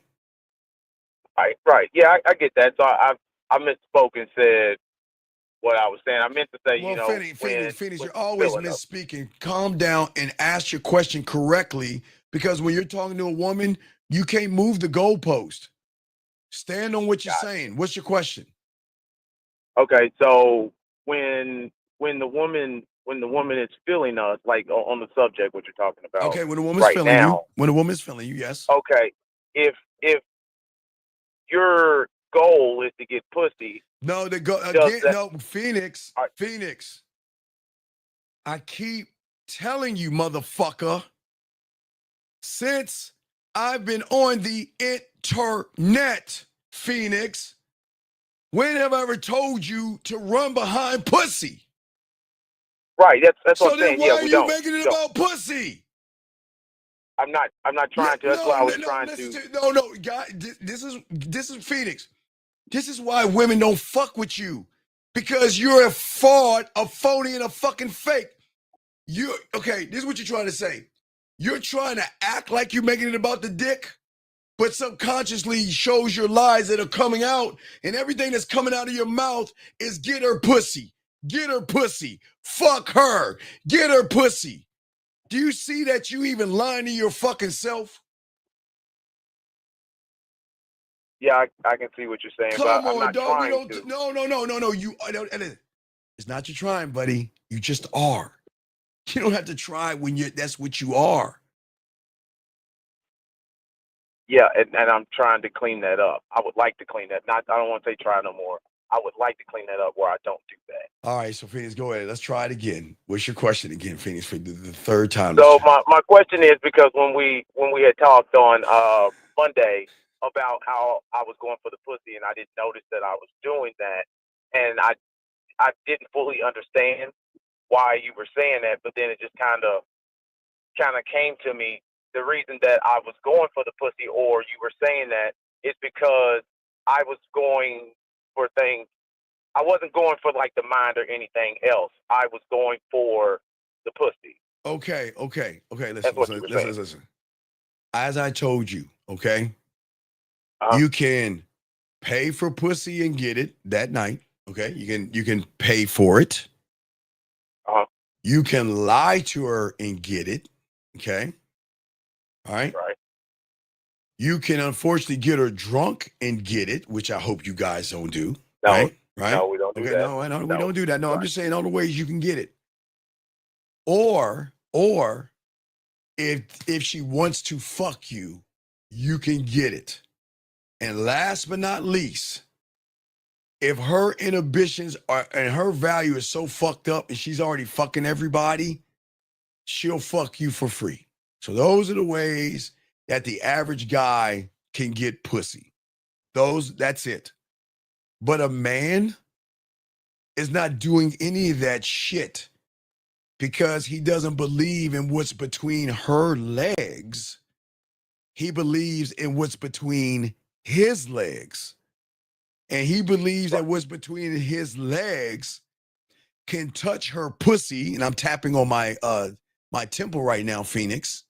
Right. Yeah, I get that. So I misspoke and said what I was saying. I meant to say, Well, Phoenix, when you're always feeling up. misspeaking. Calm down and ask your question correctly, because when you're talking to a woman, you can't move the goalpost. Stand on what you're saying. What's your question? Okay, so when the woman is feeling us, like on the subject what you're talking about Okay, when a woman's right feeling now. you, yes. Okay, if your goal is to get pussy, No, Phoenix. Phoenix. I keep telling you, motherfucker, since I've been on the internet, Phoenix, when have I ever told you to run behind pussy? Right, that's So what I'm then saying. why Yeah, are we you don't. making it about pussy? I'm not trying to. That's why I was trying to. No, guy, this is Phoenix. This is why women don't fuck with you, because you're a fraud, a phony, and a fucking fake. Okay, this is what you're trying to say. You're trying to act like you're making it about the dick, but subconsciously shows your lies that are coming out, and everything that's coming out of your mouth is get her pussy, fuck her, get her pussy. Do you see that you even lying to your fucking self? Yeah, I can see what you're saying, but Come I'm on, not dog. We trying don't. to. No. It's not your trying, buddy. You just are. You don't have to try when that's what you are. Yeah, and I'm trying to clean that up. I would like to clean that. I don't want to say try no more. I would like to clean that up where I don't do that. All right, so Phoenix, go ahead. Let's try it again. What's your question again, Phoenix, for the third time? So my question is, because when we had talked on Monday about how I was going for the pussy and I didn't notice that I was doing that, and I didn't fully understand why you were saying that, but then it just kind of came to me. The reason that I was going for the pussy, or you were saying that, is because I was going for things. I wasn't going for like the mind or anything else. I was going for the pussy. Okay. Listen. As I told you, okay, you can pay for pussy and get it that night. Okay, you can pay for it. You can lie to her and get it. Okay. All right. Right. You can unfortunately get her drunk and get it, which I hope you guys don't do. No, right? No, we don't do that. No, I know we don't do that. No, I'm just saying all the ways you can get it. Or if she wants to fuck you, you can get it. And last but not least, if her inhibitions are and her value is so fucked up and she's already fucking everybody, she'll fuck you for free. So those are the ways that the average guy can get pussy. That's it. But a man is not doing any of that shit because he doesn't believe in what's between her legs. He believes in what's between his legs. And he believes that what's between his legs can touch her pussy, and I'm tapping on my temple right now, Phoenix,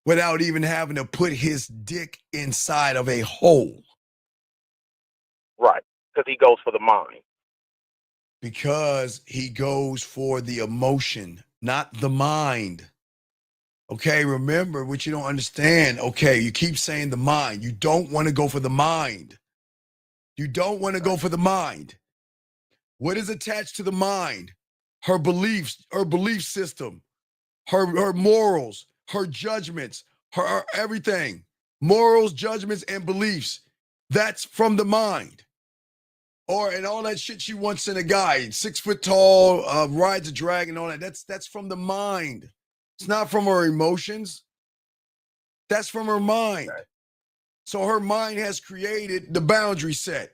without even having to put his dick inside of a hole. Right, because he goes for the mind. Because he goes for the emotion, not the mind. Okay, remember what you don't understand. Okay, you keep saying the mind. You don't want to go for the mind. You don't want to go for the mind. What is attached to the mind? Her beliefs, her belief system, her morals, her judgments, her everything. Morals, judgments, and beliefs. That's from the mind. And all that shit she wants in a guy, 6 foot tall, rides a dragon, all that. That's from the mind. It's not from her emotions. That's from her mind. So her mind has created the boundary set.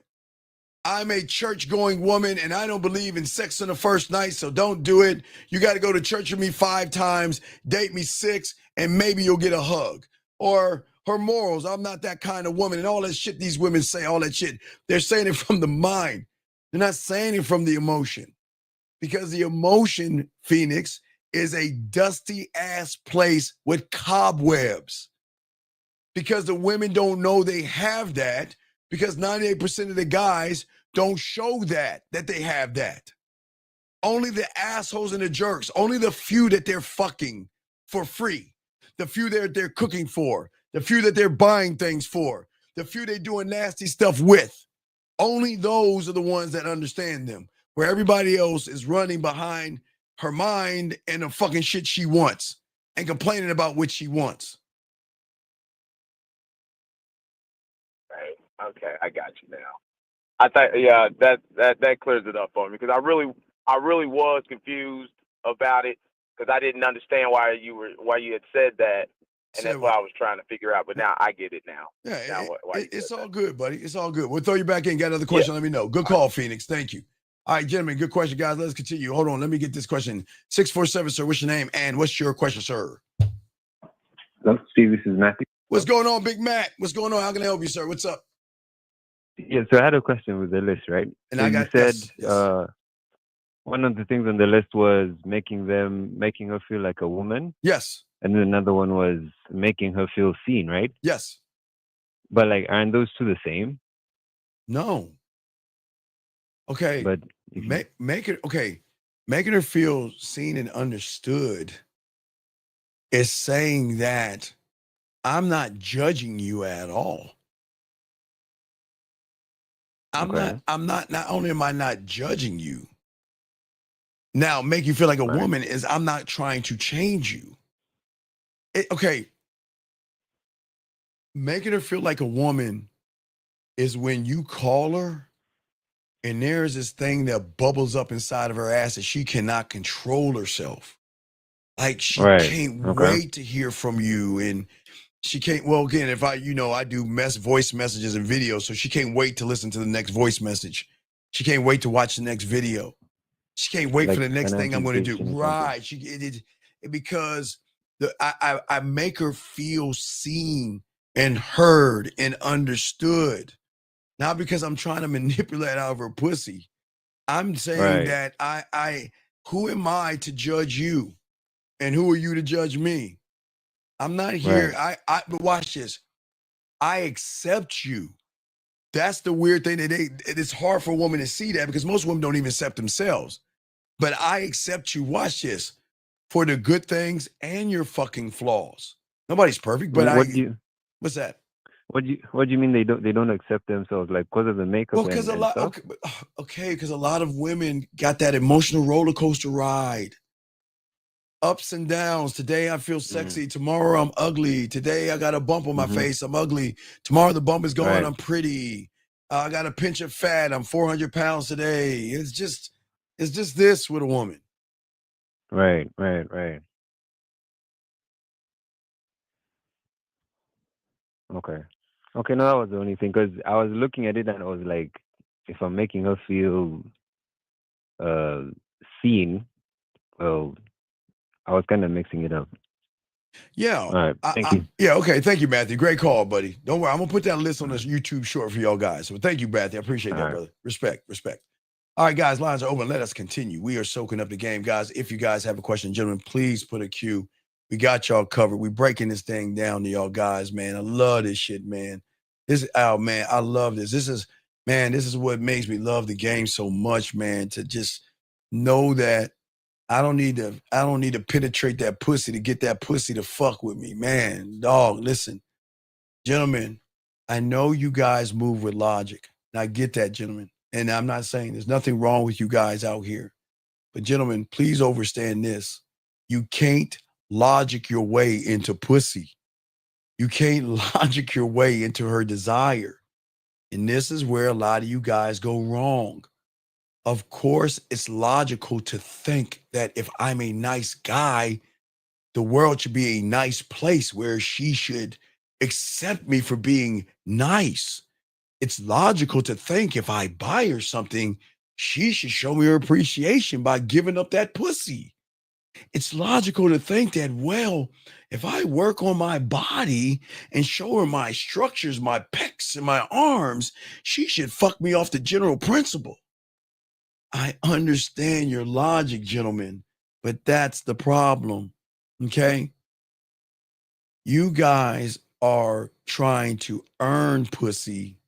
I'm a church-going woman, and I don't believe in sex on the first night, so don't do it. You got to go to church with me 5 times, date me 6, and maybe you'll get a hug. Or her morals, I'm not that kind of woman, and all that shit these women say, all that shit, they're saying it from the mind. They're not saying it from the emotion. Because the emotion, Phoenix, is a dusty-ass place with cobwebs. Because the women don't know they have that, Because 98% of the guys don't show that they have that. Only the assholes and the jerks, only the few that they're fucking for free, the few that they're cooking for, the few that they're buying things for, the few they're doing nasty stuff with. Only those are the ones that understand them, where everybody else is running behind her mind and the fucking shit she wants and complaining about what she wants. Right. Okay, I got you now. I think that clears it up for me because I really was confused about it because I didn't understand why you had said that, and that's what I was trying to figure out. But now I get it now. Yeah, it's all good, buddy. It's all good. We'll throw you back in. Got another question? Let me know. Good call, Phoenix. Thank you. All right, gentlemen, good question, guys. Let's continue. Hold on. Let me get this question. 647, sir. What's your name? And what's your question, sir? Hello, Steve. This is Matthew. What's going on, Big Matt? What's going on? How can I help you, sir? What's up? Yeah, so I had a question with the list, right? And so I got, you said one of the things on the list was making her feel like a woman. Yes. And then another one was making her feel seen, right? Yes. But like, aren't those two the same? No. Okay. But making her feel seen and understood is saying that I'm not judging you at all. Not only am I not judging you. Now, make you feel like a woman is I'm not trying to change you. Making her feel like a woman is when you call her and there's this thing that bubbles up inside of her ass that she cannot control herself. Like she can't wait to hear from you, and she can't. Well, again, if I do voice messages and videos, so she can't wait to listen to the next voice message. She can't wait to watch the next video. She can't wait for the next thing I'm going to do. Right? Because I make her feel seen and heard and understood. Not because I'm trying to manipulate out of her pussy. I'm saying that who am I to judge you? And who are you to judge me? I'm not here. But watch this. I accept you. That's the weird thing that it's hard for a woman to see that because most women don't even accept themselves. But I accept you. Watch this. For the good things and your fucking flaws. Nobody's perfect, but what's that? What do you mean they don't accept themselves, like because of the makeup? Well, because because a lot of women got that emotional roller coaster ride. Ups and downs. Today I feel sexy. Tomorrow I'm ugly. Today I got a bump on my face. I'm ugly. Tomorrow the bump is gone. I'm pretty. I got a pinch of fat. I'm 400 pounds today. It's just this with a woman. Right. Okay, no, that was the only thing, because I was looking at it and I was like, if I'm making her feel seen, well, I was kind of mixing it up. Yeah. All right. Thank you. Yeah. Okay. Thank you, Matthew. Great call, buddy. Don't worry. I'm going to put that list on this YouTube short for y'all guys. So thank you, Matthew. I appreciate that, brother. Respect. All right, guys. Lines are open. Let us continue. We are soaking up the game, guys. If you guys have a question, gentlemen, please put a Q. We got y'all covered. We breaking this thing down to y'all guys, man. I love this shit, man. Man, I love this. This is what makes me love the game so much, man, to just know that I don't need to penetrate that pussy to get that pussy to fuck with me, man. Dog, listen, gentlemen, I know you guys move with logic. And I get that, gentlemen. And I'm not saying there's nothing wrong with you guys out here. But gentlemen, please understand this. You can't logic your way into pussy. You can't logic your way into her desire. And this is where a lot of you guys go wrong. Of course, it's logical to think that if I'm a nice guy, the world should be a nice place where she should accept me for being nice. It's logical to think if I buy her something, she should show me her appreciation by giving up that pussy. It's logical to think that, well, if I work on my body and show her my structures, my pecs and my arms, she should fuck me off the general principle. I understand your logic, gentlemen, but that's the problem, okay? You guys are trying to earn pussy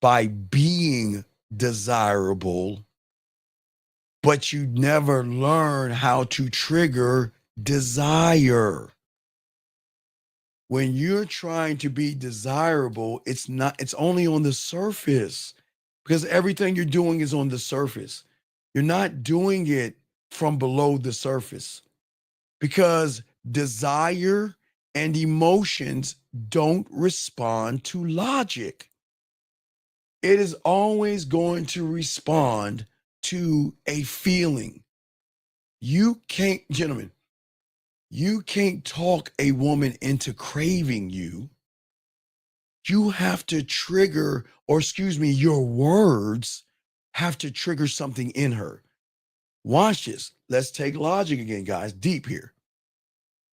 by being desirable, but you never learn how to trigger desire. When you're trying to be desirable, it's only on the surface, because everything you're doing is on the surface. You're not doing it from below the surface, because desire and emotions don't respond to logic. It is always going to respond to a feeling. You can't, gentlemen, you can't talk a woman into craving you. You have to trigger, or excuse me, your words have to trigger something in her. Watch this. Let's take logic again, guys, deep here.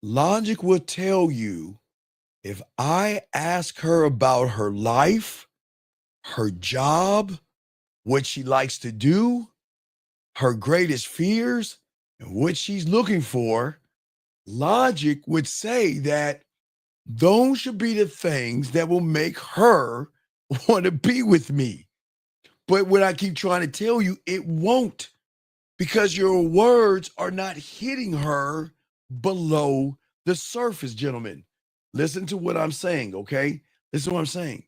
Logic will tell you, if I ask her about her life, her job, what she likes to do, her greatest fears, and what she's looking for, logic would say that those should be the things that will make her want to be with me. But what I keep trying to tell you, it won't, because your words are not hitting her below the surface, gentlemen. Listen to what I'm saying, okay? Listen to what I'm saying.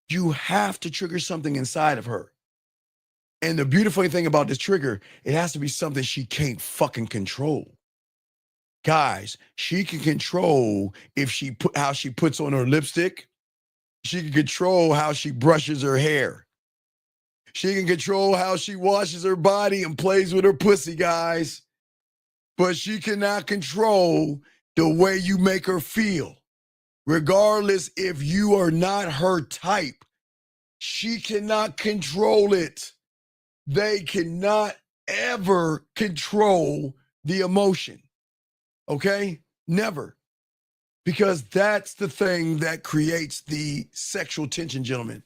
You have to trigger something inside of her. And the beautiful thing about this trigger, it has to be something she can't fucking control. Guys, she can control how she puts on her lipstick. She can control how she brushes her hair. She can control how she washes her body and plays with her pussy, guys. But she cannot control the way you make her feel. Regardless if you are not her type, she cannot control it. They cannot ever control the emotion. Okay? Never. Because that's the thing that creates the sexual tension, gentlemen.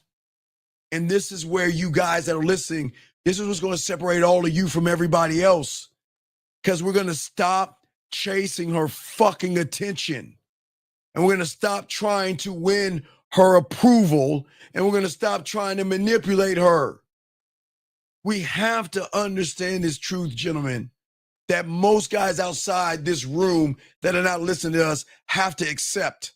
And this is where you guys that are listening, this is what's going to separate all of you from everybody else. Because we're going to stop chasing her fucking attention. And we're going to stop trying to win her approval. And we're going to stop trying to manipulate her. We have to understand this truth, gentlemen, that most guys outside this room that are not listening to us have to accept.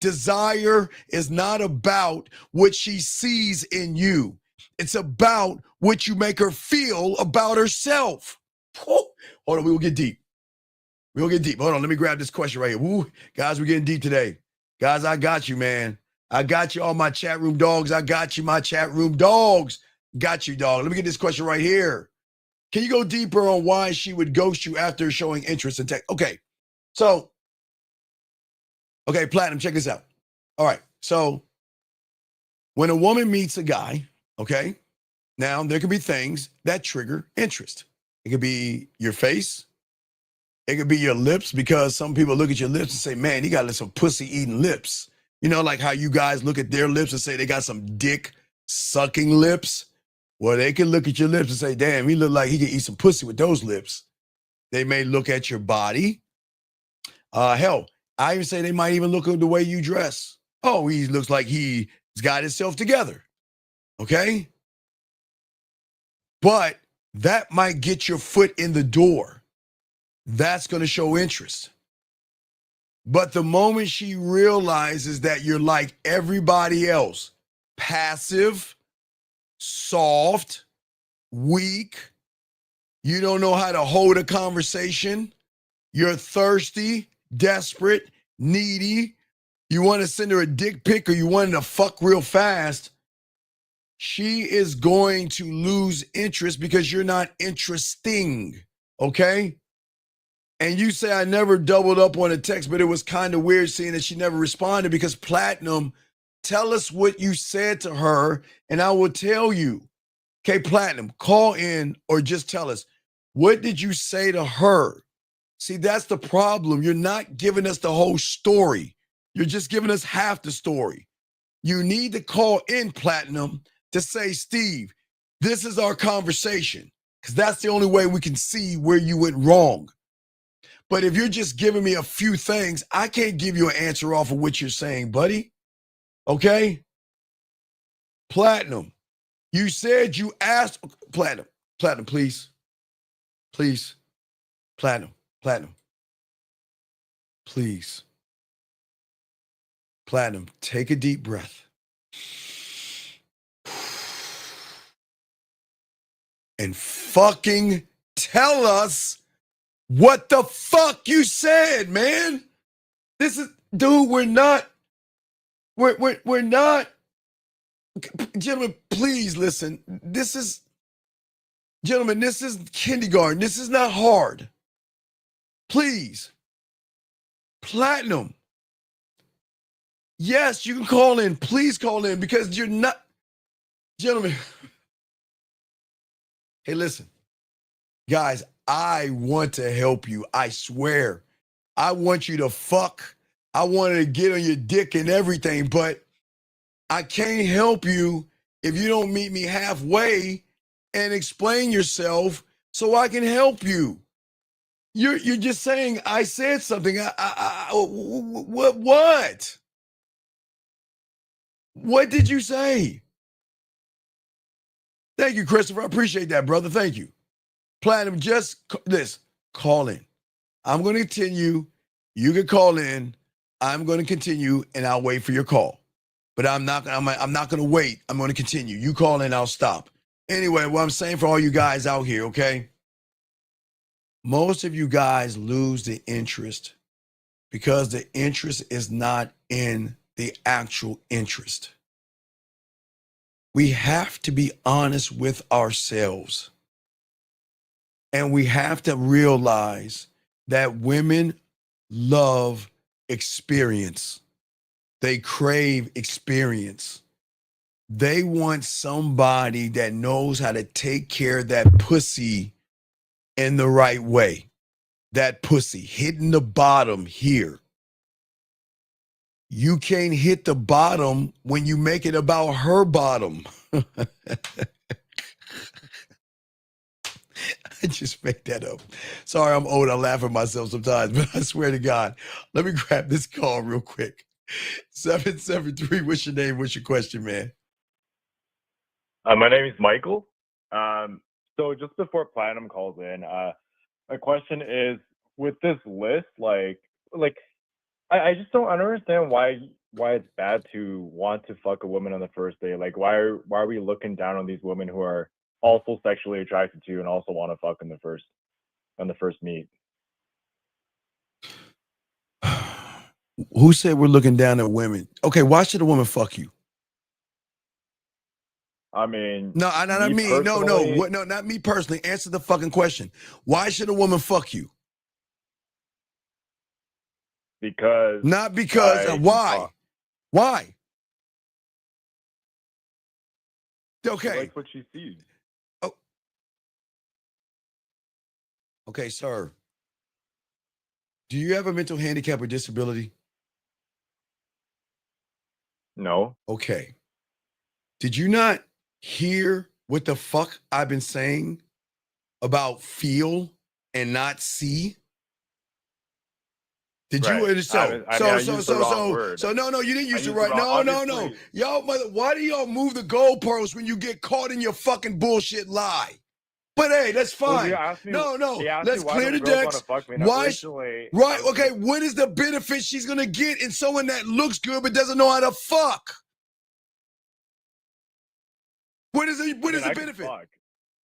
Desire is not about what she sees in you. It's about what you make her feel about herself. Hold on, we will get deep. We'll get deep. Hold on, let me grab this question right here. Woo, guys, we're getting deep today. Guys, I got you, man. I got you, all my chat room dogs. I got you, my chat room dogs. Got you, dog. Let me get this question right here. Can you go deeper on why she would ghost you after showing interest in tech? Okay, so, okay, Platinum, check this out. All right, so when a woman meets a guy, okay, now there could be things that trigger interest. It could be your face. It could be your lips, because some people look at your lips and say, man, you got some pussy-eating lips. You know, like how you guys look at their lips and say they got some dick-sucking lips. Well, they can look at your lips and say, damn, he look like he can eat some pussy with those lips. They may look at your body. Hell, I even say they might even look at the way you dress. Oh, he looks like he's got himself together. Okay? But that might get your foot in the door. That's going to show interest. But the moment she realizes that you're like everybody else, passive, soft, weak, you don't know how to hold a conversation, you're thirsty, desperate, needy, you want to send her a dick pic, or you want her to fuck real fast, she is going to lose interest because you're not interesting, okay? And you say, I never doubled up on a text, but it was kind of weird seeing that she never responded, because Platinum, tell us what you said to her and I will tell you. Okay, Platinum, call in or just tell us, what did you say to her? See, that's the problem. You're not giving us the whole story. You're just giving us half the story. You need to call in, Platinum, to say, Steve, this is our conversation, because that's the only way we can see where you went wrong. But if you're just giving me a few things, I can't give you an answer off of what you're saying, buddy. Okay? Platinum, you said you asked Platinum, please. Please. Platinum, please. Platinum, take a deep breath. And fucking tell us what the fuck you said, man. This is, dude, we're not, gentlemen, please listen. This is kindergarten. This is not hard. Please. Platinum. Yes, you can call in. Please call in because you're not, gentlemen. Hey, listen. Guys, I want to help you. I swear. I want you to fuck. I want to get on your dick and everything, but I can't help you if you don't meet me halfway and explain yourself so I can help you. You're just saying I said something. What? What did you say? Thank you, Christopher. I appreciate that, brother. Thank you. Platinum, just this. Call in. I'm going to continue. You can call in. I'm going to continue, and I'll wait for your call. But I'm not going to wait. I'm going to continue. You call in, I'll stop. Anyway, what I'm saying for all you guys out here, okay? Most of you guys lose the interest because the interest is not in the actual interest. We have to be honest with ourselves. And we have to realize that women love experience. They crave experience. They want somebody that knows how to take care of that pussy in the right way. That pussy hitting the bottom here. You can't hit the bottom when you make it about her bottom. I just make that up. Sorry, I'm old. I laugh at myself sometimes, but I swear to God. Let me grab this call real quick. 773, what's your name? What's your question, man? My name is Michael. So just before Platinum calls in, my question is, with this list, I just don't understand why it's bad to want to fuck a woman on the first day. Like, why are we looking down on these women who are also sexually attracted to you and also want to fuck on the first meet? Who said we're looking down at women? Okay, why should a woman fuck you? I mean, no, not me personally. Answer the fucking question. Why should a woman fuck you? Because not because why? Why? Okay. She likes what she sees. Oh. Okay, sir. Do you have a mental handicap or disability? No. Okay. Did you not hear what the fuck I've been saying about feel and not see? Did you understand? So no, you didn't use it right. No. Y'all mother, why do y'all move the goalposts when you get caught in your fucking bullshit lie? But hey, that's fine. No. Let's clear the decks. Why? Right. Okay. What is the benefit she's gonna get in someone that looks good but doesn't know how to fuck? What is the benefit?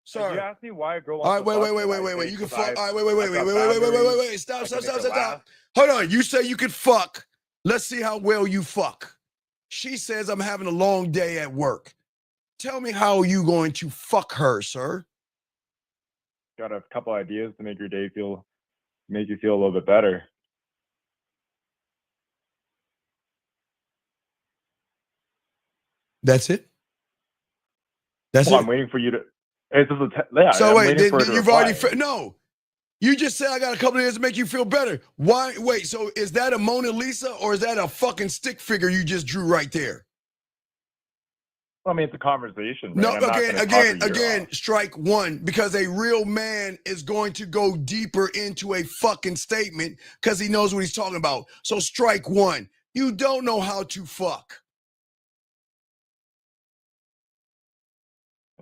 Sorry. You asked me why a girl wants to fuck. Wait. You can fuck. All right, wait. Stop. Hold on. You say you could fuck. Let's see how well you fuck. She says I'm having a long day at work. Tell me how you going to fuck her, sir? Got a couple ideas to make your day make you feel a little bit better. That's it? That's it? I'm waiting for you to... So wait, you've already... No. You just said I got a couple of years to make you feel better. Why? Wait, so is that a Mona Lisa or is that a fucking stick figure you just drew right there? I mean, it's a conversation. No, again, strike one, because a real man is going to go deeper into a fucking statement because he knows what he's talking about. So strike one. You don't know how to fuck.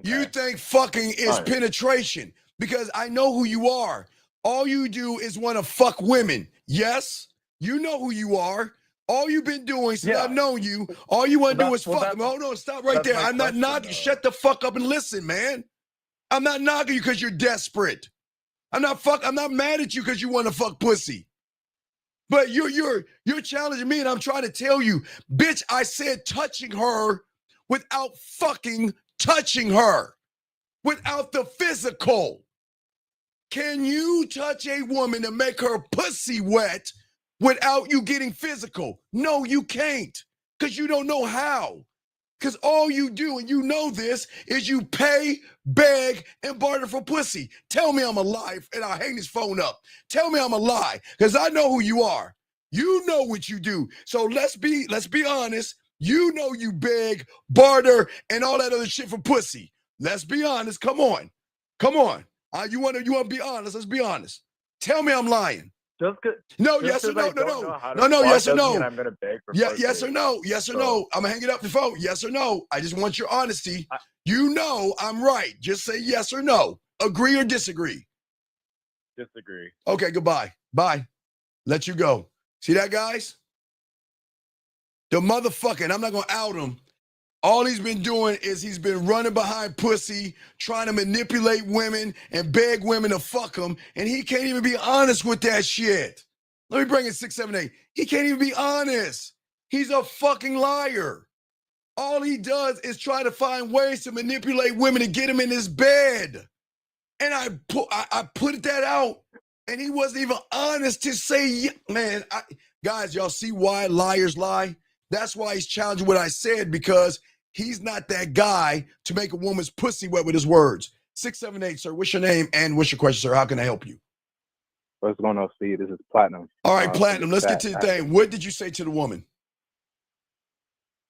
You think fucking is All right. penetration because I know who you are. All you do is want to fuck women. Yes, you know who you are. All you've been doing since I've known you, all you want to do is fuck them. Hold on, stop right there. I'm not knocking. Shut the fuck up and listen, man. I'm not knocking you because you're desperate. I'm not mad at you because you want to fuck pussy. But you're challenging me, and I'm trying to tell you, bitch, I said touching her without fucking touching her, without the physical. Can you touch a woman and make her pussy wet without you getting physical? No, you can't, because you don't know how. Because all you do, and you know this, is you pay, beg, and barter for pussy. Tell me I'm a lie, and I'll hang this phone up. Tell me I'm a lie, because I know who you are. You know what you do. So let's be honest. You know you beg, barter, and all that other shit for pussy. Let's be honest. Come on. You want to be honest? Let's be honest. Tell me I'm lying. Just no, yes or no, no, yes or no. I'm gonna beg for yes or no, yes or no. I'm gonna hang it up the phone. Yes or no. I just want your honesty. You know I'm right. Just say yes or no. Agree or disagree. Disagree. Okay, goodbye. Bye. Let you go. See that, guys? The motherfucker, I'm not gonna out him. All he's been doing is he's been running behind pussy, trying to manipulate women and beg women to fuck him, and he can't even be honest with that shit. Let me bring in 678. He can't even be honest. He's a fucking liar. All he does is try to find ways to manipulate women to get him in his bed. And I put that out, and he wasn't even honest to say, man, guys, y'all see why liars lie? That's why he's challenging what I said, because he's not that guy to make a woman's pussy wet with his words. 678, sir. What's your name and what's your question, sir? How can I help you? What's going on, Steve? This is Platinum. All right, Platinum. Let's get to the thing. What did you say to the woman?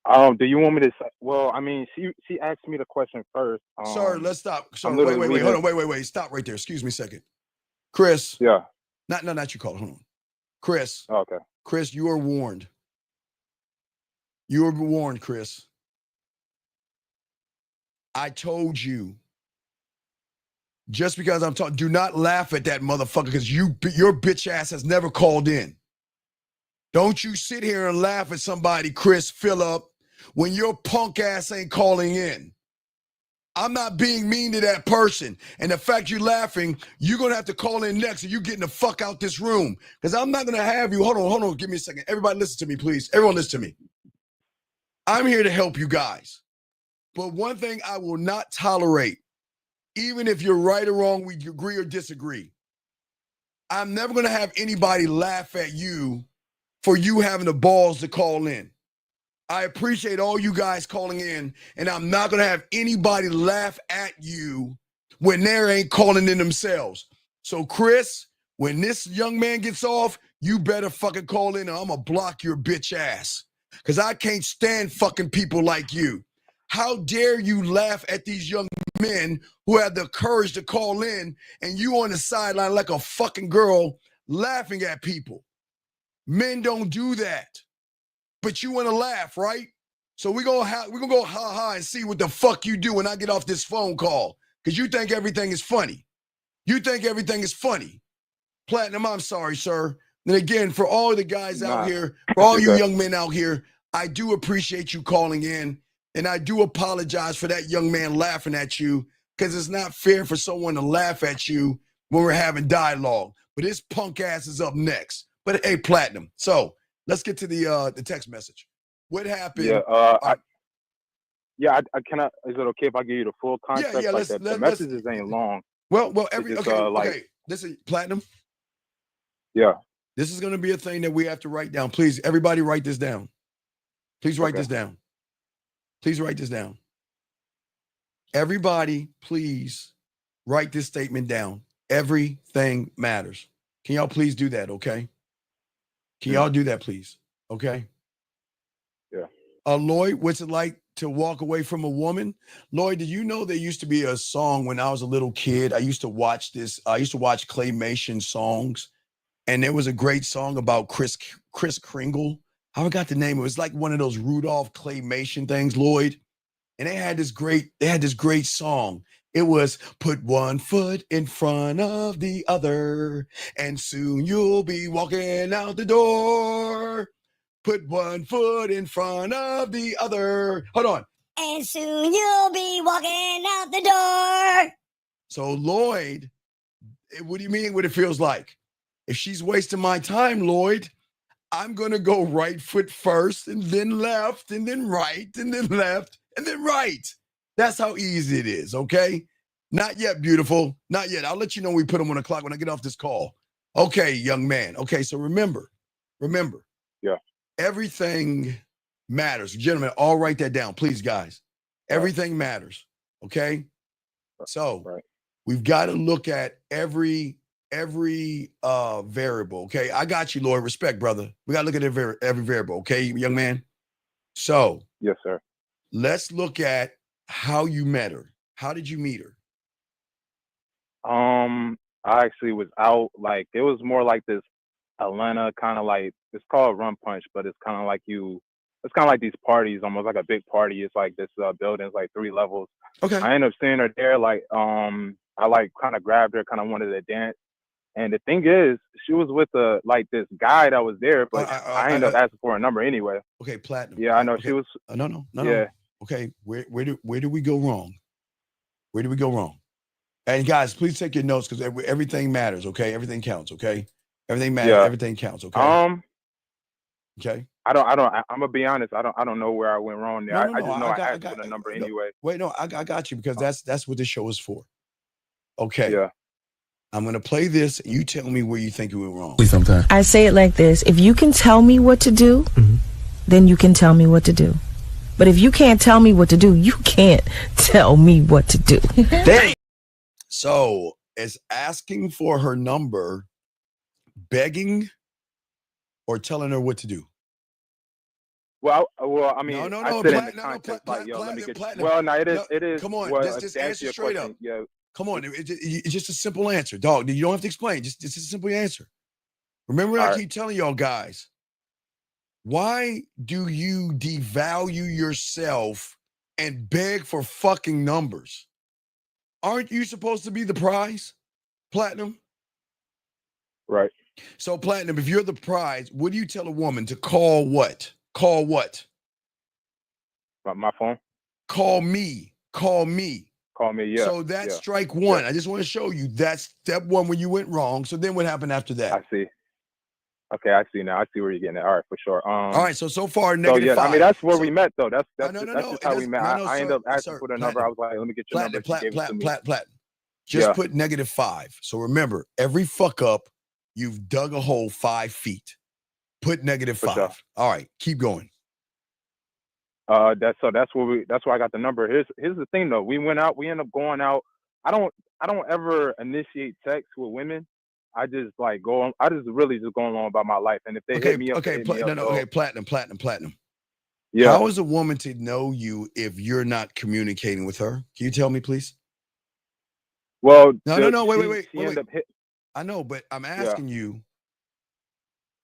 Do you want me to say? Well, I mean, she asked me the question first. Sir, let's stop. Sir, wait. Hold on. Wait. Stop right there. Excuse me a second. Chris. Yeah. Not you call it. Hold on. Chris. Okay. Chris, you are warned. You were warned, Chris. I told you. Just because I'm talking, do not laugh at that motherfucker, because your bitch ass has never called in. Don't you sit here and laugh at somebody, Chris Phillip, when your punk ass ain't calling in. I'm not being mean to that person. And the fact you're laughing, you're going to have to call in next, and you're getting the fuck out this room. Because I'm not going to have you. Hold on. Give me a second. Everybody listen to me, please. Everyone listen to me. I'm here to help you guys. But one thing I will not tolerate, even if you're right or wrong, we agree or disagree, I'm never going to have anybody laugh at you for you having the balls to call in. I appreciate all you guys calling in, and I'm not going to have anybody laugh at you when they ain't calling in themselves. So, Chris, when this young man gets off, you better fucking call in, or I'm going to block your bitch ass, because I can't stand fucking people like you. How dare you laugh at these young men who have the courage to call in, and you on the sideline like a fucking girl laughing at people? Men don't do that. But you want to laugh, right? So we're gonna go ha-ha and see what the fuck you do when I get off this phone call, because you think everything is funny. You think everything is funny. Platinum, I'm sorry, sir. And again, for all the guys out here, for all you young men out here, I do appreciate you calling in. And I do apologize for that young man laughing at you, because it's not fair for someone to laugh at you when we're having dialogue. But his punk ass is up next. But hey, Platinum. So let's get to the text message. What happened? Yeah, is it okay if I give you the full context? Yeah. The messages ain't long. Okay. Listen, Platinum. Yeah. This is going to be a thing that we have to write down. Please, everybody, write this down. Please write this down. Please write this down. Everybody, please write this statement down. Everything matters. Can y'all please do that, okay? Can y'all do that, please? Okay? Yeah. Lloyd, what's it like to walk away from a woman? Lloyd, did you know there used to be a song when I was a little kid? I used to watch claymation songs, and there was a great song about Kris Kringle. I forgot the name. It was like one of those Rudolph claymation things, Lloyd. and they had this great song. It was put one foot in front of the other, and soon you'll be walking out the door. Put one foot in front of the other. Hold on. And soon you'll be walking out the door. So Lloyd, what do you mean what it feels like? If she's wasting my time, Lloyd, I'm going to go right foot first and then left and then right and then left and then right. That's how easy it is, okay? Not yet, beautiful. Not yet. I'll let you know when we put them on the clock when I get off this call. Okay, young man. Okay, so remember. Yeah. Everything matters. Gentlemen, all write that down, please, guys. Everything matters, okay? So we've got to look at every variable, okay? I got you, Lloyd. Respect, brother. We got to look at every variable, okay, young man? So yes, sir. Let's look at how you met her. How did you meet her? I actually was out, like, it was more like this Atlanta kind of like, it's called Rum Punch, but it's kind of like these parties, almost like a big party. It's like this building, it's like 3 levels. Okay. I ended up seeing her there, like, I like kind of grabbed her, kind of wanted to dance. And the thing is, she was with this guy that was there, but I ended up asking for a number anyway. Okay, Platinum. Yeah, I know. Okay. She was. No. Yeah. Okay, where do we go wrong? Where do we go wrong? And guys, please take your notes because everything matters. Okay, everything counts. Okay, everything matters. Yeah. Everything counts. Okay. Okay. I'm gonna be honest. I don't know where I went wrong there. I just know I asked for the number anyway. Wait, no, I got you because that's what this show is for. Okay. Yeah. I'm gonna play this. And you tell me where you think it went wrong. Please sometime. I say it like this: if you can tell me what to do, then you can tell me what to do. But if you can't tell me what to do, you can't tell me what to do. So, is asking for her number begging or telling her what to do? Well, I mean, no, I said in the context, like, yo, let me get. Well, no, it is. Come on, well, just to answer your straight question, up. Yeah. Come on, it's just a simple answer, dog. You don't have to explain. It's a simple answer. Remember, I keep telling y'all guys, why do you devalue yourself and beg for fucking numbers? Aren't you supposed to be the prize, Platinum? Right. So, Platinum, if you're the prize, what do you tell a woman to call what? Call what? My phone? Call me. Call me. Call me, yeah. So that's yeah. strike one. Yeah. I just want to show you that's step one when you went wrong. So then what happened after that? I see. Okay, I see now. I see where you're getting at. All right, for sure. All right, so far negative 5. I mean, that's where we met, though. That's just how we met. No, I ended up asking for the number. I was like, let me get your number. She gave it to me. Just put -5. So remember, every fuck up, you've dug a hole 5 feet. Put -5. Sure. All right, keep going. That's where I got the number. Here's the thing though. We went out. We ended up going out. I don't ever initiate sex with women. I just like go on. I just really just going on about my life. And if they hit me up, Platinum. Yeah. How is a woman to know you if you're not communicating with her? Can you tell me, please? Well, no. Wait. I know, but I'm asking you.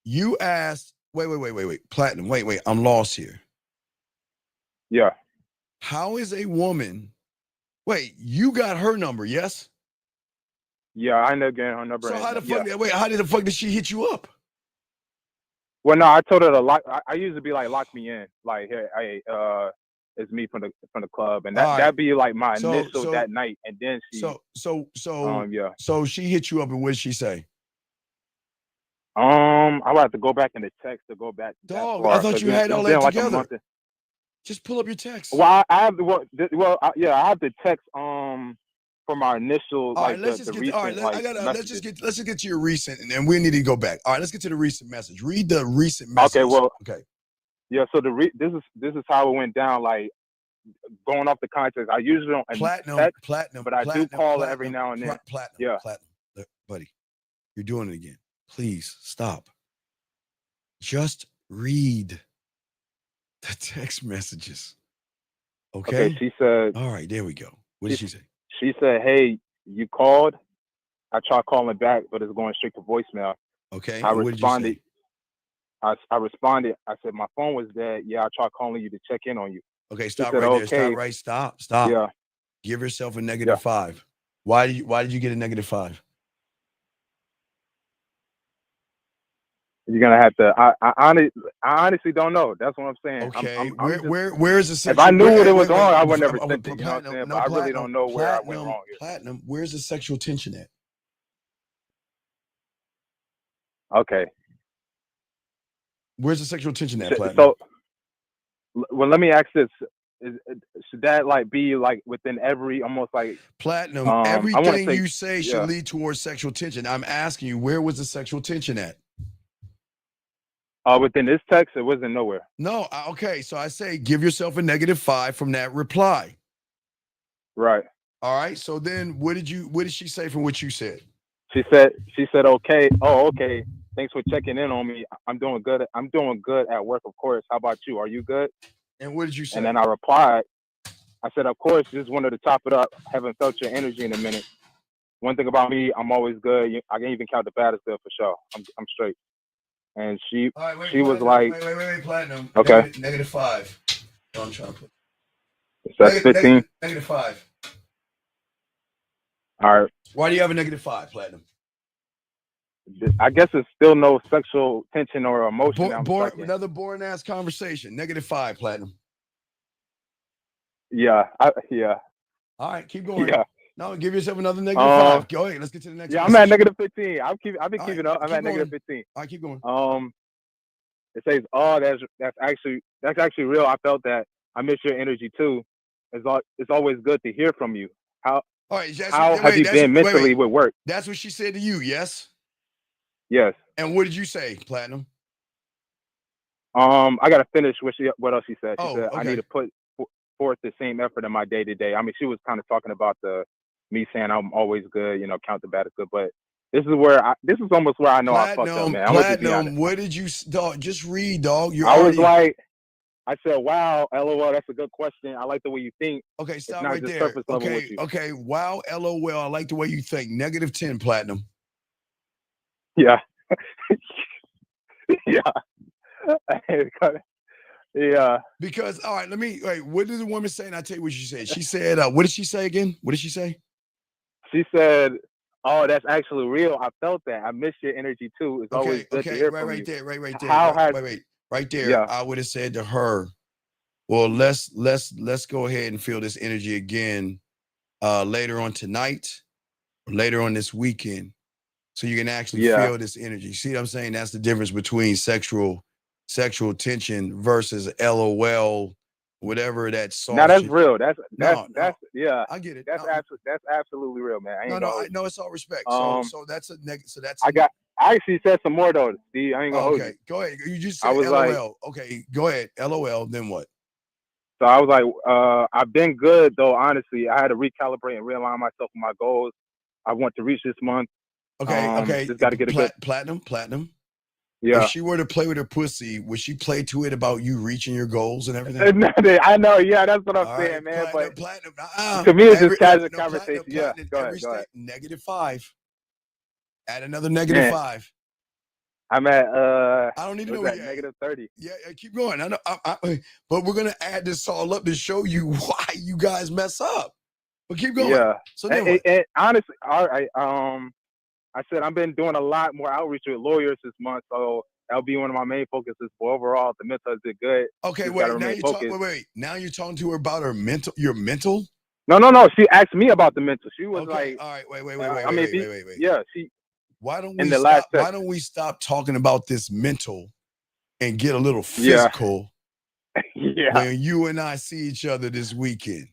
You asked. Wait. Platinum. Wait. I'm lost here. Yeah. How is a woman? Wait, you got her number, yes? Yeah, I ended up getting her number. So how the fuck? Wait, how the fuck did she hit you up? Well, no, I told her to lock. I used to be like, lock me in. Like, hey, it's me from the club, and that'd be like my initial that night, and then she. So she hit you up, and what did she say? I would have to go back in the text to go back. Dog, I thought you had all that together. Just pull up your text. Well, I have I have the text from our initial all right, let's just get to your recent, and then we need to go back. All right, let's get to the recent message. Read the recent message. Okay. Yeah, so this is how it went down. Like going off the context, I usually don't platinum, but I do call her every now and then. Platinum. Look, buddy, you're doing it again. Please stop. Just read the text messages. Okay. She said. All right, there we go. What did she say? She said, "Hey, you called. I tried calling back, but it's going straight to voicemail." Okay. I responded. I responded. I said, "My phone was dead. Yeah, I tried calling you to check in on you." Okay, She stop said right there. Stop okay. right. Stop. Yeah. Give yourself a Yeah. -5. Why did you get a -5? You're gonna have to. I honestly don't know. That's what I'm saying. Okay, I'm just. where is the If I sexual? knew what it was Wait, wrong, I would never sent it. You know what I'm platinum. saying? No, But I really don't know where I went wrong here. platinum. Where's the sexual tension at? Okay. Where's the sexual tension at, So, platinum? well, let me ask this: should that like be like within every almost like Platinum. I want to Everything say you say should lead towards sexual tension. I'm asking you, where was the sexual tension at? Within this text, it wasn't nowhere. No, okay. So I say give yourself a -5 from that reply. Right. All right. So then what did she say from what you said? She said okay. Oh, okay. Thanks for checking in on me. I'm doing good. I'm doing good at work, of course. How about you? Are you good? And what did you say? And then I replied, I said, of course, just wanted to top it up. Haven't felt your energy in a minute. One thing about me, I'm always good. I can even count the baddest bill for sure. I'm straight. And she was like, wait, platinum. okay. -5. No, I'm trying to put. That's 15. -5. All right. Why do you have a -5, platinum? I guess it's still no sexual tension or emotion. Another boring ass conversation. -5, platinum. Yeah. Yeah. All right, keep going. Yeah. No, give yourself another -5. Go ahead. Let's get to the next. Yeah, I'm at -15. I've been keeping up. I'm at going. -15. All right, keep going. It says, "Oh, that's actually real. I felt that. I miss your energy too. It's always good to hear from you. How have you been mentally with work?" That's what she said to you. Yes. Yes. And what did you say, platinum? I gotta finish what else she said. She said, okay. I need to put forth the same effort in my day to day. I mean, she was kind of talking about me saying I'm always good, count the bad as good. But this is almost where I know I fucked up, man. Platinum, what did you, dog? Just read, dog. Was like, I said, wow, LOL, that's a good question. I like the way you think. Okay, stop right right just there. Surface level with you. Okay, wow, LOL, I like the way you think. -10, platinum. Yeah. Yeah. Yeah. Because, all right, what did the woman say? And I'll tell you what she said. She said, what did she say again? What did she say? She said, oh, that's actually real. I felt that. I miss your energy too. It's always good to hear from you. Right there. Right there. Yeah. I would have said to her, well, let's go ahead and feel this energy again later on tonight, or later on this weekend. So you can actually feel this energy. See what I'm saying? That's the difference between sexual tension versus LOL, whatever that soft. Now that's real. That's yeah. I get it. That's absolutely real, man. No, it's all respect. So that's a negative. So that's. I actually said some more though. Steve, I ain't gonna hold you. Go ahead. You just said LOL. Like, okay, go ahead. LOL. Then what? So I was like, I've been good though. Honestly, I had to recalibrate and realign myself with my goals. I want to reach this month. Okay. Just got to get a good platinum. Yeah. If she were to play with her pussy, would she play to it about you reaching your goals and everything? I know. Yeah, that's what I'm saying, man. Platinum. To me, it's just casual conversation. Yeah. Go ahead. -5. Add another -5. I'm at. I don't need to know. -30. Yeah, keep going. I know. But we're gonna add this all up to show you why you guys mess up. But keep going. Yeah. So then and honestly, all right. I said I've been doing a lot more outreach with lawyers this month, so that'll be one of my main focuses. But overall, the mental has been good. Okay, now you're talking to her about her mental. Your mental? No. She asked me about the mental. She was like, "All right, wait. Yeah, Why don't we stop talking about this mental and get a little physical? Yeah. When you and I see each other this weekend.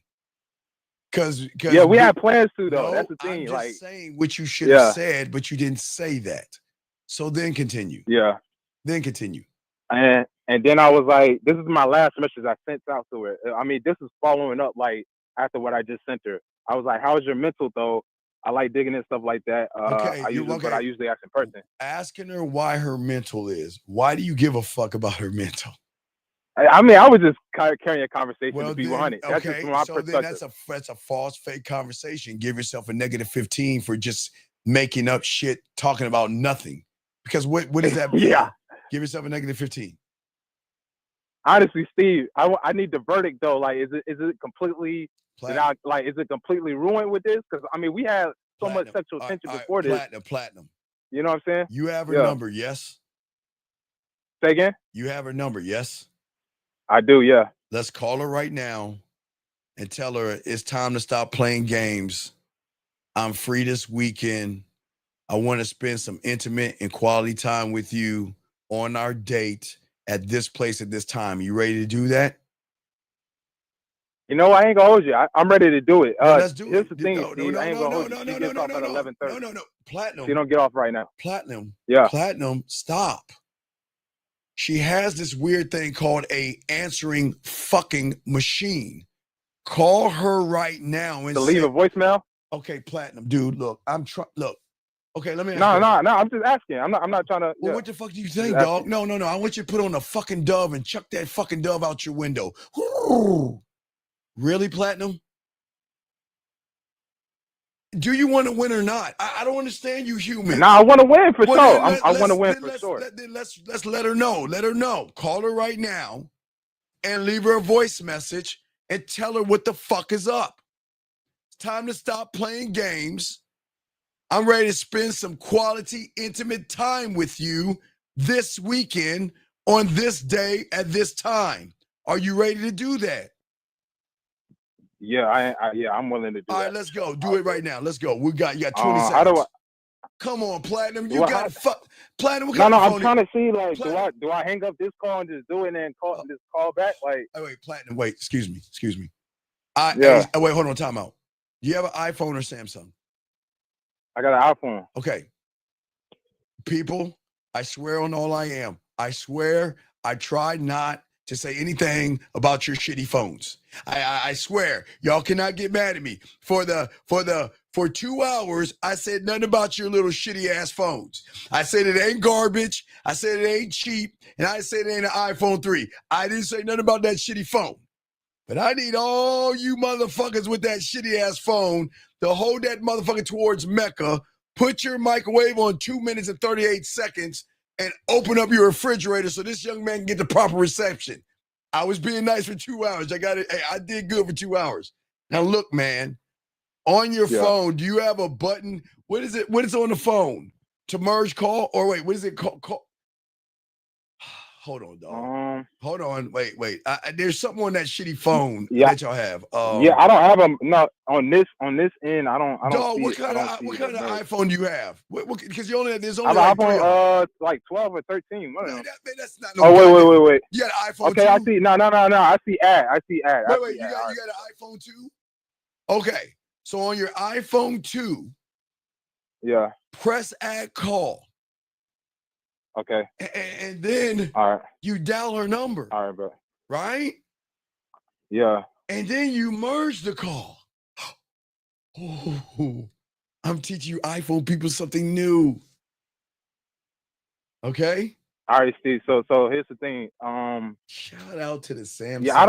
Because we have plans to though. That's the thing. I'm just saying what you should have said, but you didn't say that. So then continue. Yeah. Then continue. And then I was like, this is my last message I sent out to her. I mean, this is following up like after what I just sent her. I was like, how's your mental though? I like digging and stuff like that. I usually ask in person. Asking her why her mental is. Why do you give a fuck about her mental? I mean, I was just carrying a conversation to be 100. That's just from my perspective. Then that's a false, fake conversation. Give yourself a -15 for just making up shit, talking about nothing. Because what is that? Yeah. Give yourself a -15. honestly, Steve, I need the verdict though. Like, is it completely? Is it completely ruined with this? Because I mean, we had so much sexual tension before this. Platinum. You know what I'm saying? You have her number, yes? Say again? You have her number, yes? I do, yeah. Let's call her right now and tell her it's time to stop playing games. I'm free this weekend. I want to spend some intimate and quality time with you on our date at this place at this time. You ready to do that? You know, I ain't gonna hold you. I'm ready to do it. Let's do here's it. the thing, Steve. I ain't gonna hold you. She gets off at 11:30. No. Platinum. She don't get off right now. Platinum. Yeah. Platinum, stop. She has this weird thing called a answering fucking machine. Call her right now and leave a voicemail. Okay, Platinum, dude. Look, look. Okay, let me. No. I'm just asking. I'm not trying to. Well, what the fuck do you think, dog? No. I want you to put on a fucking dove and chuck that fucking dove out your window. Ooh. Really, Platinum? Do you want to win or not? I don't understand you humans. No, I want to win for sure. I want to win for sure. Let's let her know. Let her know. Call her right now and leave her a voice message and tell her what the fuck is up. It's time to stop playing games. I'm ready to spend some quality, intimate time with you this weekend on this day at this time. Are you ready to do that? Yeah, I'm willing to do that. All right, let's go. Do it right now. Let's go. You got 20 seconds. How do I? Come on, Platinum. You got to fuck. Platinum, No, I'm trying to see, like, do I hang up this call and just do it and then just call back? Like, wait, Platinum, wait, excuse me. Yeah. Wait, hold on, time out. Do you have an iPhone or Samsung? I got an iPhone. Okay. People, I swear on all I am. I swear I try not to say anything about your shitty phones. I swear, y'all cannot get mad at me. For 2 hours, I said nothing about your little shitty ass phones. I said it ain't garbage. I said it ain't cheap. And I said it ain't an iPhone 3. I didn't say nothing about that shitty phone. But I need all you motherfuckers with that shitty ass phone to hold that motherfucker towards Mecca, put your microwave on 2 minutes and 38 seconds, and open up your refrigerator so this young man can get the proper reception. I was being nice for 2 hours. I got it. Hey, I did good for 2 hours. Now look, man, on your phone, do you have a button? What is it? What is on the phone? To merge call? Or wait, what is it called? Hold on, dog. Hold on. Wait. There's something on that shitty phone that y'all have. Yeah, I don't have them. No, on this end, I don't. Dog, what kind of iPhone do you have? Because there's I only have like an three. iPhone, like 12 or 13. One of them. That's not wait. You got an iPhone Okay, 2? I see. No. I see ad. Wait. You got an iPhone 2? Okay. So on your iPhone 2, yeah, press add call. Okay. And then you dial her number. All right, bro. Right? Yeah. And then you merge the call. Oh, I'm teaching you iPhone people something new. Okay? All right, Steve. So here's the thing. Shout out to the Samsung. Yeah,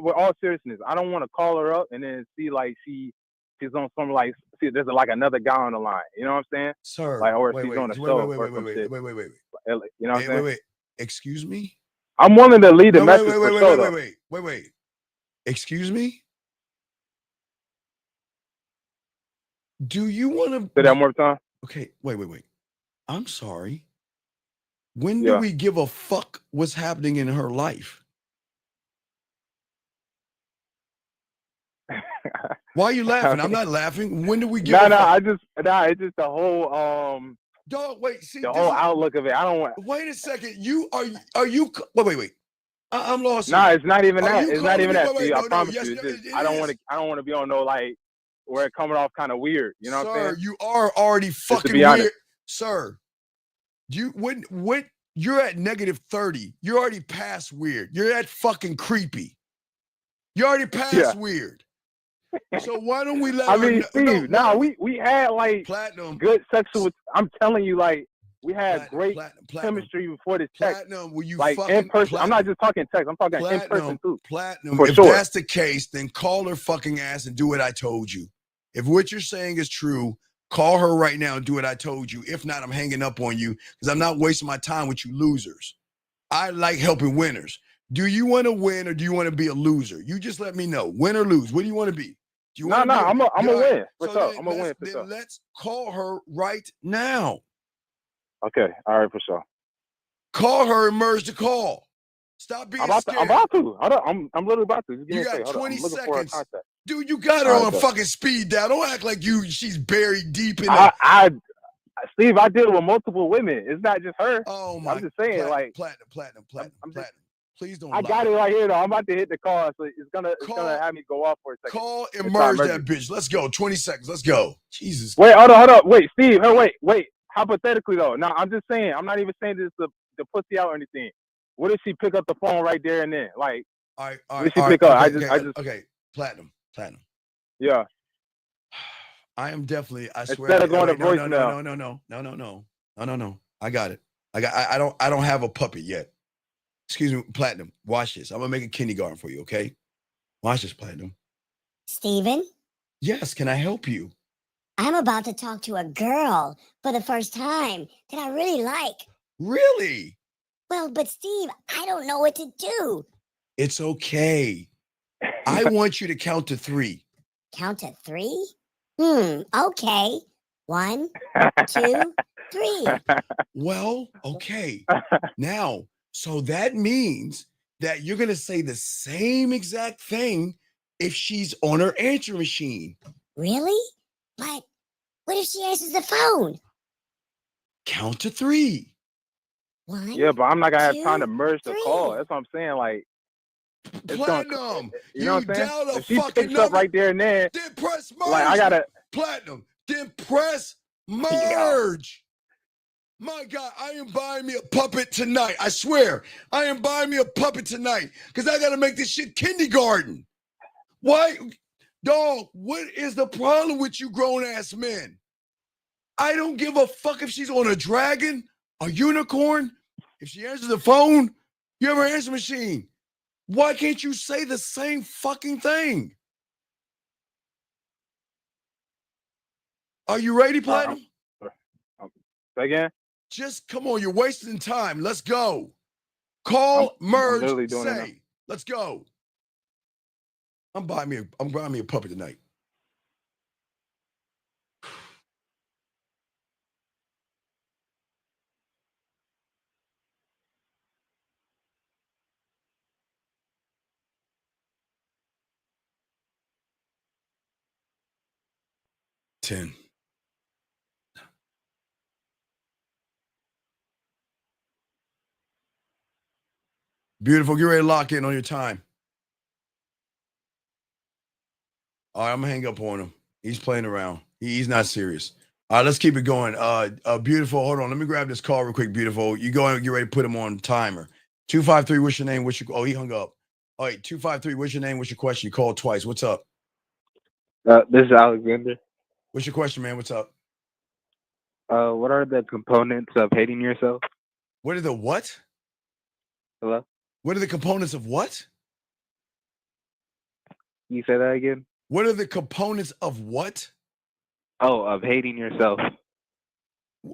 with all seriousness, I don't want to call her up and then see like she's on some like there's like another guy on the line. You know what I'm saying? Sir. Like, or she's on a show. Wait. You know what I'm saying? Wait. Excuse me? I'm willing to lead the message for sure. Wait. Excuse me? Do you want to say that one more time? Okay, wait. I'm sorry. When do we give a fuck what's happening in her life? Why are you laughing? I'm not laughing. When do we give a fuck? It's just the whole dog, wait, see the whole outlook of it. I don't want. Wait a second. Wait. I'm lost. Nah, it's not even that. It's not even that. I promise you. I don't want to be on no like where it coming off kind of weird. You know what I'm saying? You are already fucking weird, sir. You're at -30. You're already past weird. You're at fucking creepy. You're already past weird. So why don't we let her mean, Steve, we had like Platinum good sexual. I'm telling you, like we had great chemistry before this text. Platinum, will you like fucking in person? Platinum. I'm not just talking text. I'm talking in person too. Platinum. For if sure. that's the case, then call her fucking ass and do what I told you. If what you're saying is true, call her right now and do what I told you. If not, I'm hanging up on you because I'm not wasting my time with you losers. I like helping winners. Do you want to win or do you want to be a loser? You just let me know. Win or lose. What do you want to be? Do you No, want to be I'm a win for so sure. then I'm a win for then sure. let's call her right now. Okay, all right, for sure. Call her and merge the call. Stop being scared. I'm about to. Hold on, I'm literally about to. Just give me You a second. got Hold on. 20 I'm looking for a seconds. contact. Dude, you got her All right, on bet. fucking speed dial. Don't act like she's buried deep in the... Steve, I deal with multiple women. It's not just her. Oh my! I'm just saying, platinum. Please don't. I got it right here though. I'm about to hit the call, so it's gonna have me go off for a second. Call and merge that bitch. Let's go. 20 seconds. Let's go. Jesus. Wait, hold on. Wait, Steve. Hey, wait. Hypothetically though, now I'm just saying. I'm not even saying this to pussy out or anything. What if she pick up the phone right there and then? Like, all right. What if she pick up? Okay. Platinum. Yeah. I am definitely. I swear. Instead of going to voicemail. No. I got it. I don't have a puppet yet. Excuse me, Platinum. Watch this. I'm gonna make a kindergarten for you. Okay. Watch this, Platinum. Steven? Yes. Can I help you? I'm about to talk to a girl for the first time that I really like. Really? Well, but Steve, I don't know what to do. It's okay. I want you to count to 3. Count to 3? Okay. 1, 2, 3. Well, okay. Now, so that means that you're going to say the same exact thing if she's on her answer machine. Really? But what if she answers the phone? Count to 3. 1. Yeah, but I'm not going to have 2, time to merge the 3. call. That's what I'm saying. Like, Platinum, you know what I'm saying? dialed a If she fucking picks number, up right there and then press merge. Like, I gotta Platinum. Then press merge. My God, I am buying me a puppet tonight. I swear, I am buying me a puppet tonight because I got to make this shit kindergarten. Why, dog? What is the problem with you grown ass men? I don't give a fuck if she's on a dragon, a unicorn. If she answers the phone, you have her answer machine. Why can't you say the same fucking thing? Are you ready, Platinum? Again? Just come on, you're wasting time. Let's go. Call, merge, say. Let's go. I'm buying me a puppet tonight. Ten. Beautiful. Get ready to lock in on your time. All right, I'm gonna hang up on him. He's playing around. He's not serious. All right, let's keep it going. Beautiful. Hold on. Let me grab this call real quick. Beautiful. You go and get ready to put him on timer. 253. What's your name? Oh, he hung up. All right, 253. What's your name? What's your question? You called twice. What's up? This is Alexander. What's your question, man? What's up? What are the components of hating yourself? What are the what? Hello? What are the components of what? Can you say that again? What are the components of what? Oh, of hating yourself.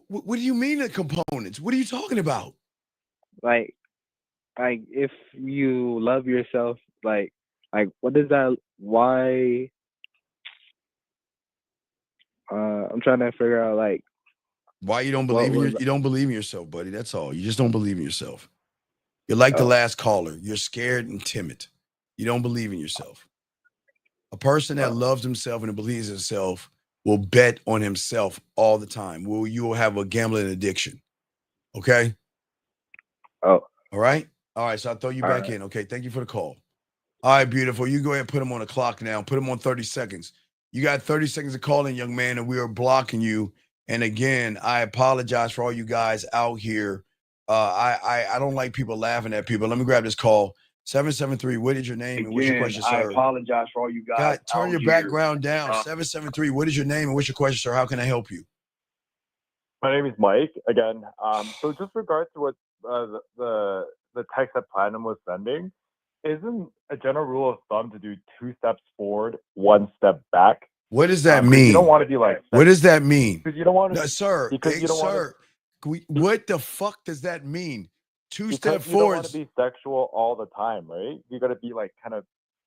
What do you mean the components? What are you talking about? Like if you love yourself, like what does that? Why? I'm trying to figure out like why you don't believe you don't believe in yourself, buddy. That's all. You just don't believe in yourself. You're like the last caller. You're scared and timid. You don't believe in yourself. A person that loves himself and believes in himself will bet on himself all the time. You will have a gambling addiction. Okay? Oh. All right? All right, so I'll throw you back in. Okay, thank you for the call. All right, beautiful. You go ahead and put him on the clock now. Put him on 30 seconds. You got 30 seconds to call in, young man, and we are blocking you. And again, I apologize for all you guys out here. I don't like people laughing at people. Let me grab this call. 773, what is your name and what's your question, sir? I apologize for all you guys. God, turn your background down. 773, what is your name and what's your question, sir? How can I help you? My name is Mike again. So just regards to what the text that Platinum was sending, isn't a general rule of thumb to do 2 steps forward, 1 step back? What does that mean? You don't want to be like. What does that mean? Because you don't want to. No, sir. Because you don't sir. What the fuck does that mean? Two-step Because you don't want forwards. to be sexual all the time, right? You got to be like kind of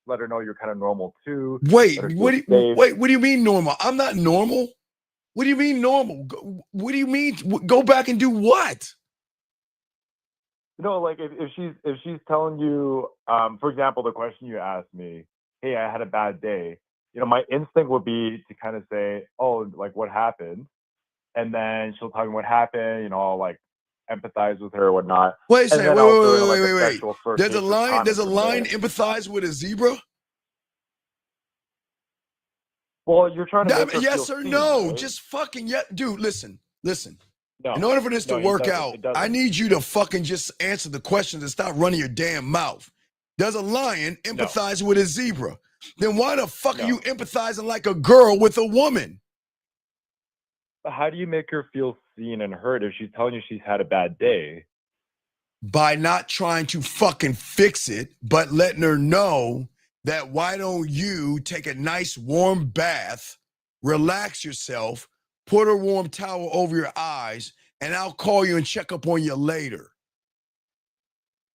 let her know you're kind of normal too. Wait, let her what feel do you, safe. wait, what do you mean normal? I'm not normal. What do you mean normal? What do you mean? Go back and do what? You know, like if she's telling you, for example, the question you asked me, hey, I had a bad day. You know, my instinct would be to kind of say, oh, like what happened, and then she'll tell me what happened. You know, I'll like empathize with her or whatnot, Wait a and second. then Wait, I'll wait, throw wait, in wait, like wait, a wait. sexual There's a flirtatious line. There's comment a from line. there. Empathize with a zebra. Well, you're trying to make her Yes feel or seen, no? right? Just fucking dude. Listen. No, In order for this to no, it work doesn't. out, It doesn't. I need you to fucking just answer the questions and stop running your damn mouth. Does a lion empathize with a zebra? Then why the fuck are you empathizing like a girl with a woman? But how do you make her feel seen and heard if she's telling you she's had a bad day? By not trying to fucking fix it, but letting her know that why don't you take a nice warm bath, relax yourself, put a warm towel over your eyes, and I'll call you and check up on you later.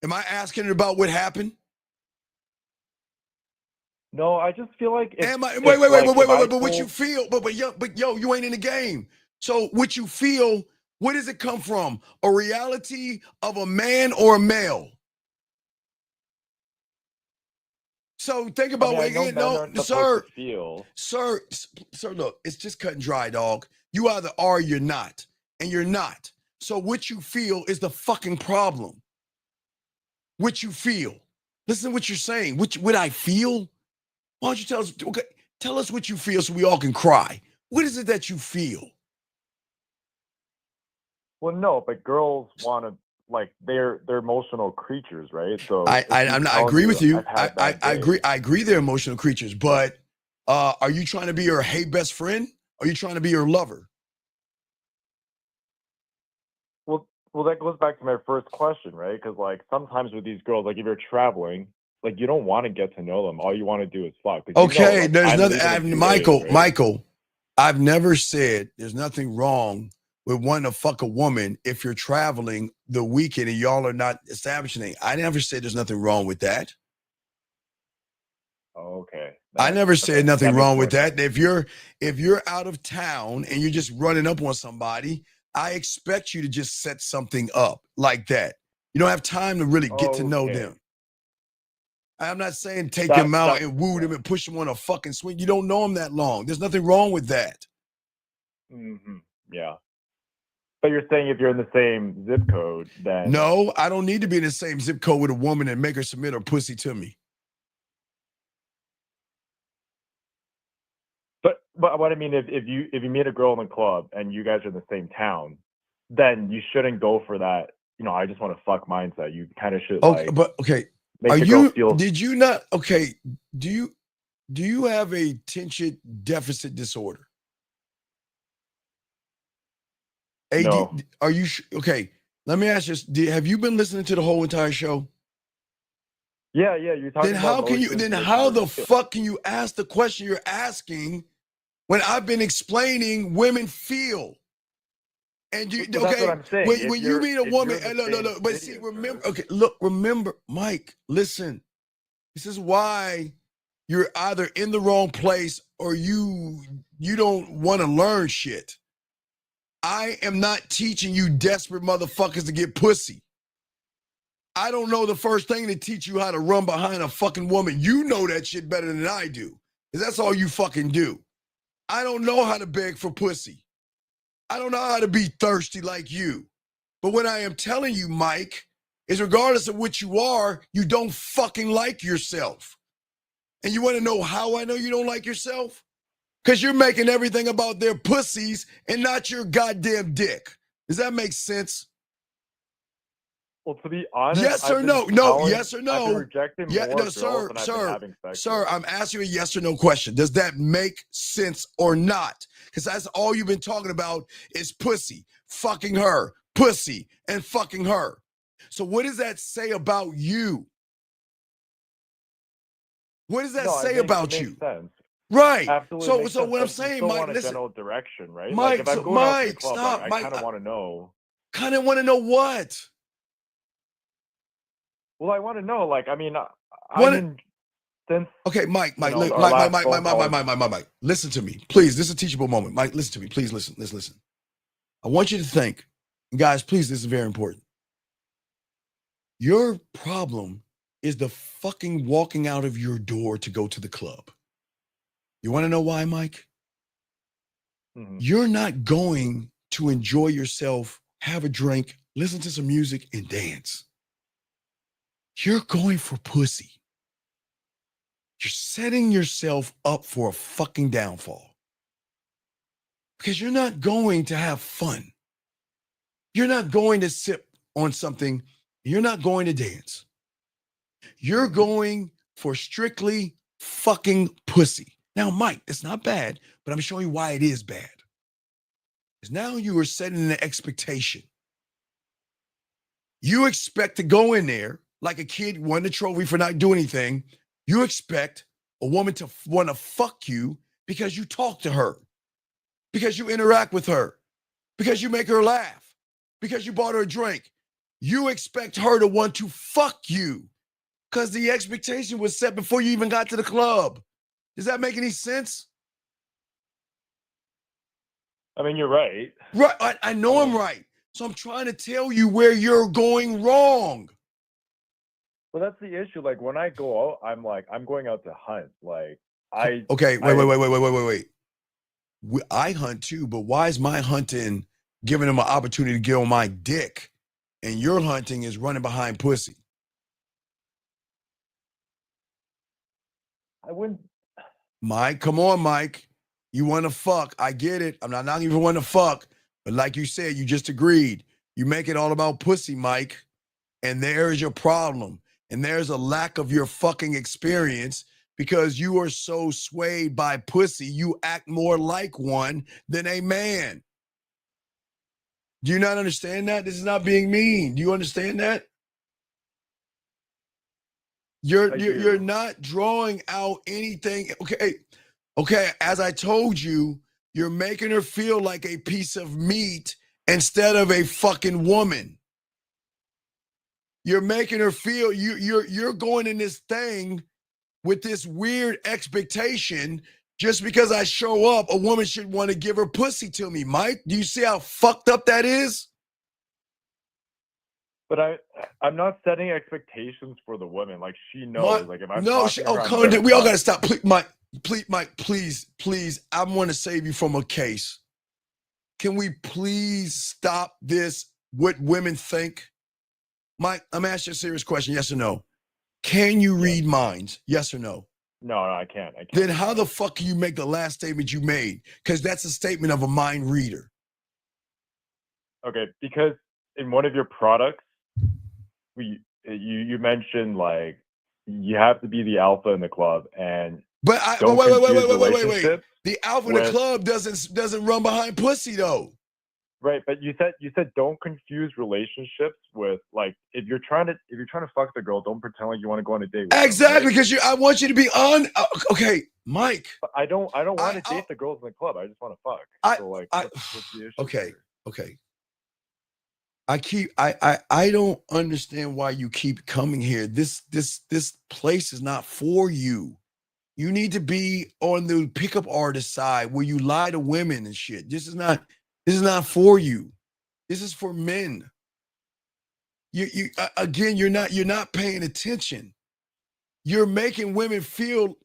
Am I asking her about what happened? No, I just feel like if, Wait, if but what you feel, but yo, you ain't in the game. So what you feel, where does it come from? A reality of a man or a male? So think about supposed to feel. Sir, look, it's just cut and dry, dog. You either are or you're not, and you're not. So what you feel is the fucking problem. What you feel. Listen to what you're saying. What I feel? Why don't you tell us? Okay, tell us what you feel so we all can cry. What is it that you feel? Well, no, but girls want to like they're emotional creatures, right? So I agree with you. I agree. I agree. They're emotional creatures, but are you trying to be her hey best friend? Or are you trying to be her lover? Well, that goes back to my first question, right? Because like sometimes with these girls, like if you're traveling, like you don't want to get to know them. All you want to do is fuck. Okay, there's nothing. Michael, I've never said there's nothing wrong with wanting to fuck a woman if you're traveling the weekend and y'all are not establishing. I never said there's nothing wrong with that. Okay. I never said nothing wrong with that. If you're out of town and you're just running up on somebody, I expect you to just set something up like that. You don't have time to really get to know them. I'm not saying take them out and woo them and push them on a fucking swing. You don't know them that long. There's nothing wrong with that. Mm-hmm. Yeah. But you're saying if you're in the same zip code, then no, I don't need to be in the same zip code with a woman and make her submit her pussy to me. But what I mean, if you meet a girl in the club and you guys are in the same town, then you shouldn't go for that. You know, I just want to fuck mindset. You kind of should. Are you? Did you not? Okay. Do you have a attention deficit disorder? No. Are you okay? Let me ask you: have you been listening to the whole entire show? Yeah. You're talking. Then how can you? Then how the fuck can you ask the question you're asking when I've been explaining women feel? And you that's what I'm saying. When you meet a woman, look, but see, remember, remember, Mike, listen. This is why you're either in the wrong place or you don't want to learn shit. I am not teaching you desperate motherfuckers to get pussy. I don't know the first thing to teach you how to run behind a fucking woman. You know that shit better than I do. Because that's all you fucking do. I don't know how to beg for pussy. I don't know how to be thirsty like you. But what I am telling you, Mike, is regardless of what you are, you don't fucking like yourself. And you want to know how I know you don't like yourself? Because you're making everything about their pussies and not your goddamn dick. Does that make sense? Well, to be honest, yes or no? No, yes or no? I've been rejecting more girls than I've been having sex with. I'm asking you a yes or no question. Does that make sense or not? Because that's all you've been talking about is pussy, fucking her, pussy, and fucking her. So what does that say about you? What does that say about you? Sense. Right. Absolutely. So what I'm saying, Mike, want a general direction, right? Mike, like if I'm going out to the club, stop. I kind of want to know. Kind of want to know what? Well, I want to know. Like, I mean, since okay, Mike, you know, look, our last Mike, phone call. Mike, listen to me, please. This is a teachable moment. Mike, listen to me, please. Listen. Let's listen. I want you to think, guys. Please, this is very important. Your problem is the fucking walking out of your door to go to the club. You want to know why, Mike? Mhm. You're not going to enjoy yourself, have a drink, listen to some music, and dance. You're going for pussy. You're setting yourself up for a fucking downfall. Because you're not going to have fun. You're not going to sip on something. You're not going to dance. You're going for strictly fucking pussy. Now, Mike, it's not bad, but I'm showing you why it is bad. Because now you are setting an expectation. You expect to go in there like a kid won the trophy for not doing anything. You expect a woman to want to fuck you because you talk to her, because you interact with her, because you make her laugh, because you bought her a drink. You expect her to want to fuck you because the expectation was set before you even got to the club. Does that make any sense? I mean, you're right. Right. I know I'm right. So I'm trying to tell you where you're going wrong. Well, that's the issue. Like when I go out, I'm going out to hunt. Like Okay, wait. I hunt too, but why is my hunting giving them an opportunity to get on my dick, and your hunting is running behind pussy? I wouldn't. Mike, come on, Mike. You want to fuck? I get it. I'm not knocking you for wanting to fuck, but like you said, you just agreed. You make it all about pussy, Mike, and there's your problem. And there's a lack of your fucking experience because you are so swayed by pussy, you act more like one than a man. Do you not understand that? This is not being mean. Do you understand that? You're not drawing out anything. Okay, as I told you, you're making her feel like a piece of meat instead of a fucking woman. You're making her feel you're going in this thing with this weird expectation. Just because I show up, a woman should want to give her pussy to me. Mike, do you see how fucked up that is? But I'm not setting expectations for the woman. Like she knows. Like if I'm no, talking to her, I'm come on, gonna we all fuck. gotta stop. Mike, please. I want to save you from a case. Can we please stop this? What women think? Mike, I'm asking you a serious question. Yes or no? Can you read minds? Yes or no? No, I can't. Then how the fuck can you make the last statement you made? Because that's a statement of a mind reader. Okay, because in one of your products, you mentioned like you have to be the alpha in the club, and but wait. The alpha in the club doesn't run behind pussy though. Right, but you said don't confuse relationships with like if you're trying to fuck the girl, don't pretend like you want to go on a date with her, exactly, because I want you to be on. Okay, Mike. But I don't want to date the girls in the club. I just want to fuck. So like, what's the issue? Okay. I don't understand why you keep coming here. This place is not for you. You need to be on the pickup artist side where you lie to women and shit. This is not for you. This is for men. You're not paying attention. You're making women feel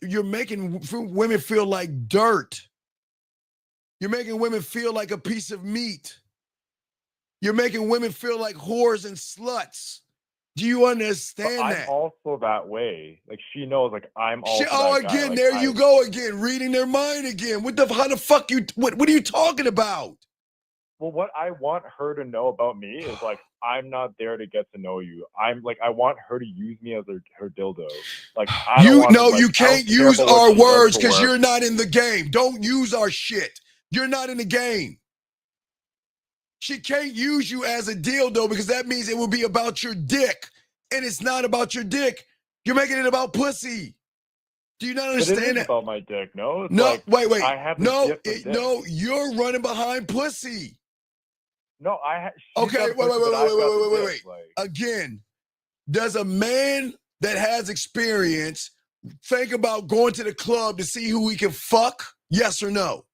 like dirt. You're making women feel like a piece of meat. You're making women feel like whores and sluts. Do you understand that? I'm also that way. Like she knows. Like I'm also. That guy. Again, like, there you go again, reading their mind again. How the fuck you? What are you talking about? Well, what I want her to know about me is like I'm not there to get to know you. I'm like I want her to use me as her dildo. Like you can't use our words because you're not in the game. Don't use our shit. You're not in the game. She can't use you as a dildo because that means it will be about your dick. And it's not about your dick. You're making it about pussy. Do you not understand that? It is about my dick, no? It's like, wait. I have No, you're running behind pussy. No, Okay, wait. Like, Again, Does a man that has experience think about going to the club to see who he can fuck? Yes or no?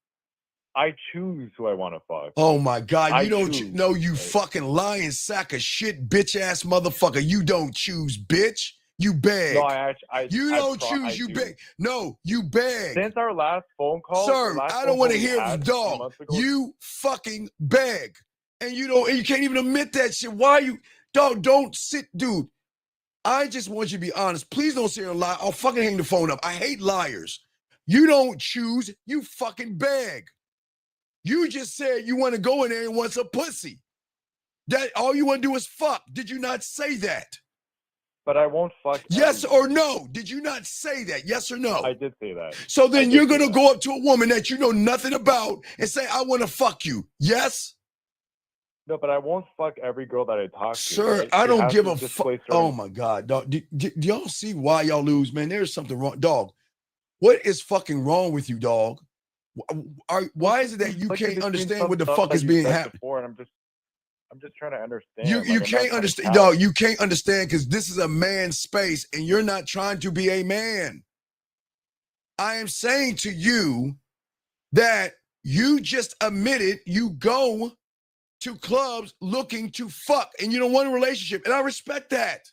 I choose who I want to fuck. Oh my God, I you don't choose, know, you right? fucking lying sack of shit, bitch ass motherfucker. You don't choose, bitch. You beg. No, I You don't I choose, you do. beg. No, you beg. Since our last phone call, Sir, I don't want to hear it, dog. You fucking beg. And you can't even admit that shit. Why you, dog, don't sit, dude. I just want you to be honest. Please don't sit here and lie. I'll fucking hang the phone up. I hate liars. You don't choose, you fucking beg. You just said you want to go in there and want some pussy. That all you want to do is fuck. Did you not say that? But I won't fuck. Yes or no? Did you not say that? Yes or no? I did say that. So then you're going to go up to a woman that you know nothing about and say, I want to fuck you. Yes? No, but I won't fuck every girl that I talk to. Sir, right? I It don't has give to a just fuck. play Oh certain- my God. Dog, do y'all see why y'all lose, man? There's something wrong. Dog, what is fucking wrong with you, dog? Why is it that you can't understand what the fuck is being happened? I'm just trying to understand. You Like, I'm not can't trying to understand, challenge. dog. You can't understand because this is a man's space and you're not trying to be a man. I am saying to you that you just admitted you go to clubs looking to fuck and you don't want a relationship. And I respect that.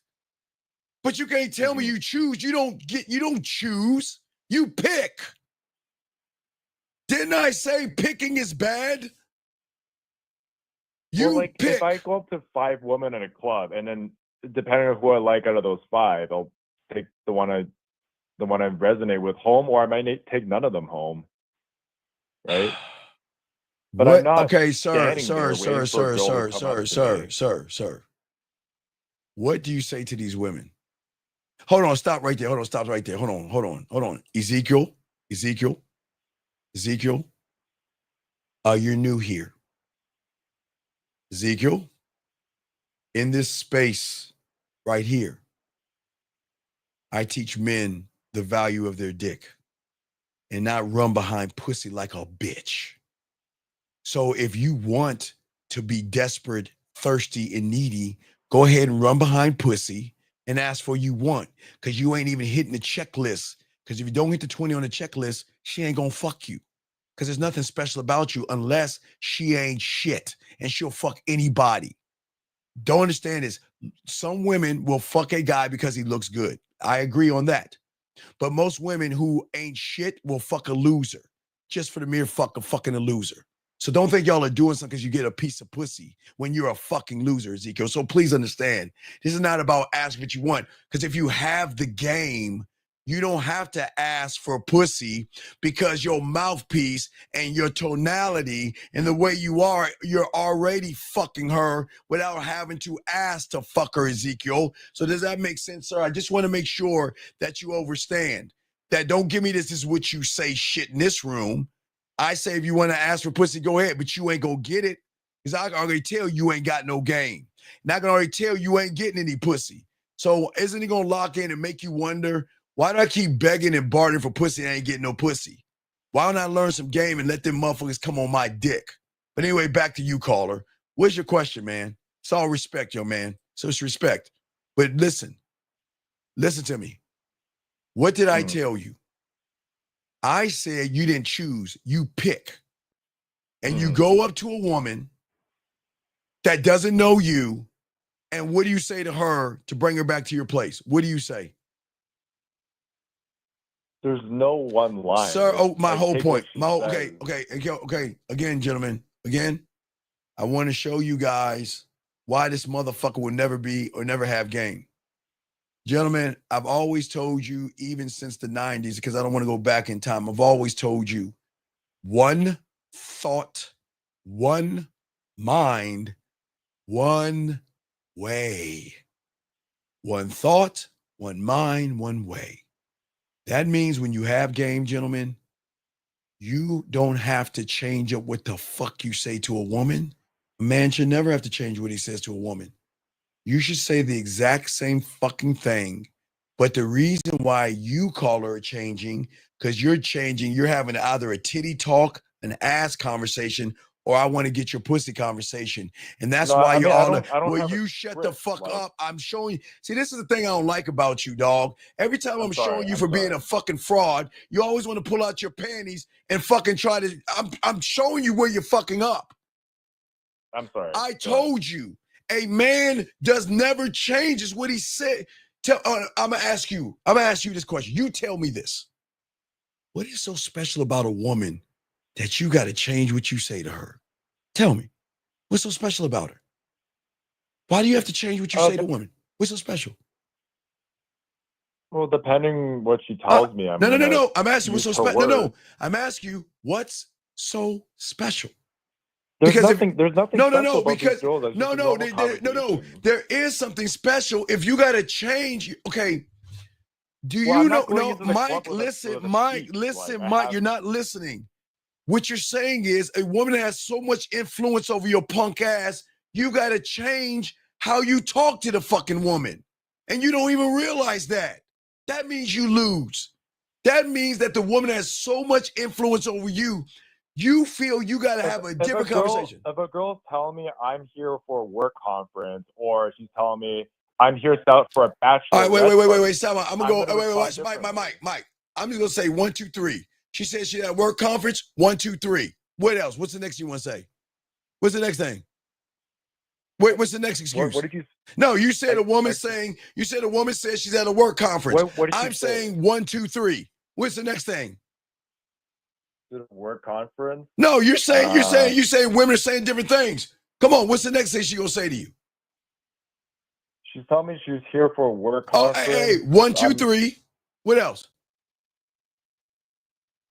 But you can't tell me you choose. You don't choose. You pick. Didn't I say picking is bad? Well, like, if I go up to 5 women in a club, and then depending on who I like out of those 5, I'll take the one I resonate with home, or I might take none of them home. Right? But What? I'm not Okay, sir. What do you say to these women? Hold on, stop right there. Hold on, stop right there. Hold on. Ezekiel, you're new here. Ezekiel, in this space right here, I teach men the value of their dick and not run behind pussy like a bitch. So if you want to be desperate, thirsty, and needy, go ahead and run behind pussy and ask for you want, because you ain't even hitting the checklist. Because if you don't hit the 20 on the checklist, she ain't gonna fuck you. Because there's nothing special about you unless she ain't shit and she'll fuck anybody. Don't understand this. Some women will fuck a guy because he looks good. I agree on that. But most women who ain't shit will fuck a loser just for the mere fuck of fucking a loser. So don't think y'all are doing something because you get a piece of pussy when you're a fucking loser, Ezekiel. So please understand, this is not about asking what you want. Because if you have the game, you don't have to ask for pussy, because your mouthpiece and your tonality and the way you are, you're already fucking her without having to ask to fuck her, Ezekiel. So does that make sense, sir? I just want to make sure that you understand that. Don't give me this is what you say shit in this room. I say if you want to ask for pussy, go ahead, but you ain't gonna get it, because I can already tell you ain't got no game. And I can already tell you ain't getting any pussy. So isn't he gonna lock in and make you wonder, why do I keep begging and bartering for pussy and I ain't getting no pussy? Why don't I learn some game and let them motherfuckers come on my dick? But anyway, back to you, caller. What's your question, man? It's all respect, yo, man. So it's respect. But listen to me. What did I tell you? I said you didn't choose, you pick. And you go up to a woman that doesn't know you, and what do you say to her to bring her back to your place? What do you say? There's no one line. Sir, my whole point. Okay. Okay. Again, gentlemen, I want to show you guys why this motherfucker will never be or never have game. Gentlemen, I've always told you, even since the 90s, because I don't want to go back in time, I've always told you, one thought, one mind, one way. One thought, one mind, one way. That means when you have game, gentlemen, you don't have to change up what the fuck you say to a woman. A man should never have to change what he says to a woman. You should say the exact same fucking thing. But the reason why you call her changing, because you're changing, you're having either a titty talk, an ass conversation, or I want to get your pussy conversation. And that's No, why I you're mean, I all don't well, have a you shut the script, fuck like- up. I'm showing you. See, this is the thing I don't like about you, dog. Every time I'm showing you I'm for being a fucking fraud, you always want to pull out your panties and fucking try to. I'm showing you where you're fucking up. I'm sorry. I told you, a man does never change, is what he said. I'm gonna ask you this question. You tell me this. What is so special about a woman that you got to change what you say to her? Tell me. What's so special about her? Why do you have to change what you say to women? What's so special? Well, depending what she tells me, No. I'm asking what's so use her special. No. words. I'm asking you what's so special. There's Because nothing special about because these girls. That's just a normal conversation. there is something special. If you got to change, okay. Do Well, I'm you not know? going No, into the Mike, club with a listen, speech. Mike, Like, listen, I Mike. have- You're not listening. What you're saying is a woman that has so much influence over your punk ass, you got to change how you talk to the fucking woman. And you don't even realize that. That means you lose. That means that the woman has so much influence over you, you feel you got to have a different conversation. If a girl's telling me I'm here for a work conference, or she's telling me I'm here out for a bachelor. All right, wait. Stop. I'm going to go. Wait. Mike. I'm just going to say 1, 2, 3. She said she had a work conference. 1, 2, 3. What else? What's the next you want to say? What's the next thing? Wait, what's the next excuse? What did you? No, you said a woman says she's at a work conference. What did she I'm say? saying 1, 2, 3. What's the next thing? At a work conference? No, you're saying women are saying different things. Come on, what's the next thing she gonna say to you? She's telling me she's here for a work conference. Hey, 1, 2, 3. What else?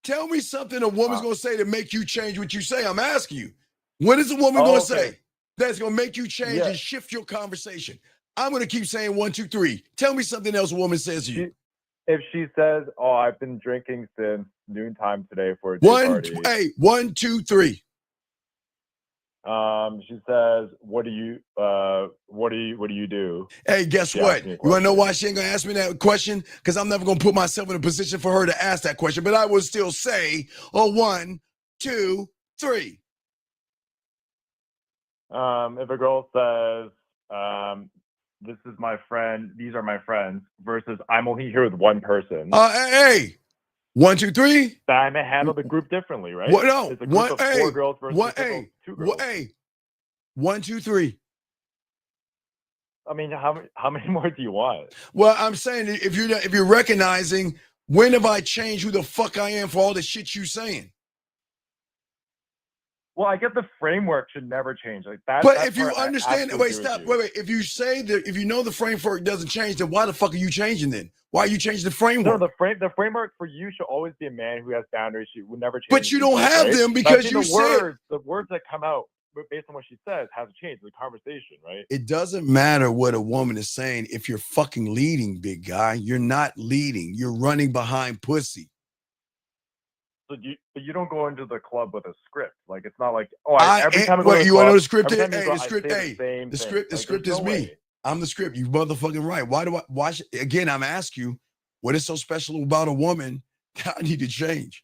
Tell me something a woman's gonna say to make you change what you say. I'm asking you. What is a woman gonna say that's gonna make you change and shift your conversation? I'm gonna keep saying 1, 2, 3. Tell me something else a woman says to you. If she says, "Oh, I've been drinking since noontime today for a day party." 1, 2, 3. She says, "What do you do?" Hey, guess what? You want to know why she ain't gonna ask me that question? Because I'm never gonna put myself in a position for her to ask that question. But I will still say, 1, 2, 3. If a girl says, "This is my friend. These are my friends," versus "I'm only here with one person." Hey. 1, 2, 3. I may handle the group differently, right? What? No. It's a group of 4 girls versus two girls. 1, 2, 3. I mean, how many more do you want? Well, I'm saying if you're recognizing, when have I changed who the fuck I am for all the shit you saying? Well, I get the framework should never change. Like that. But if you understand, stop. Wait. If you say that, if you know the framework doesn't change, then why the fuck are you changing then? Why are you changing the framework? No, the framework for you should always be a man who has boundaries. She would never change. But you don't have them because you said the words that come out based on what she says hasn't changed the conversation, right? It doesn't matter what a woman is saying if you're fucking leading, big guy. You're not leading. You're running behind pussy. So you don't go into the club with a script. Like it's not like every time I go to the you club, want to know the script? Hey, the script is me. I'm the script. You motherfucking right. Why again, I'm asking you, what is so special about a woman that I need to change?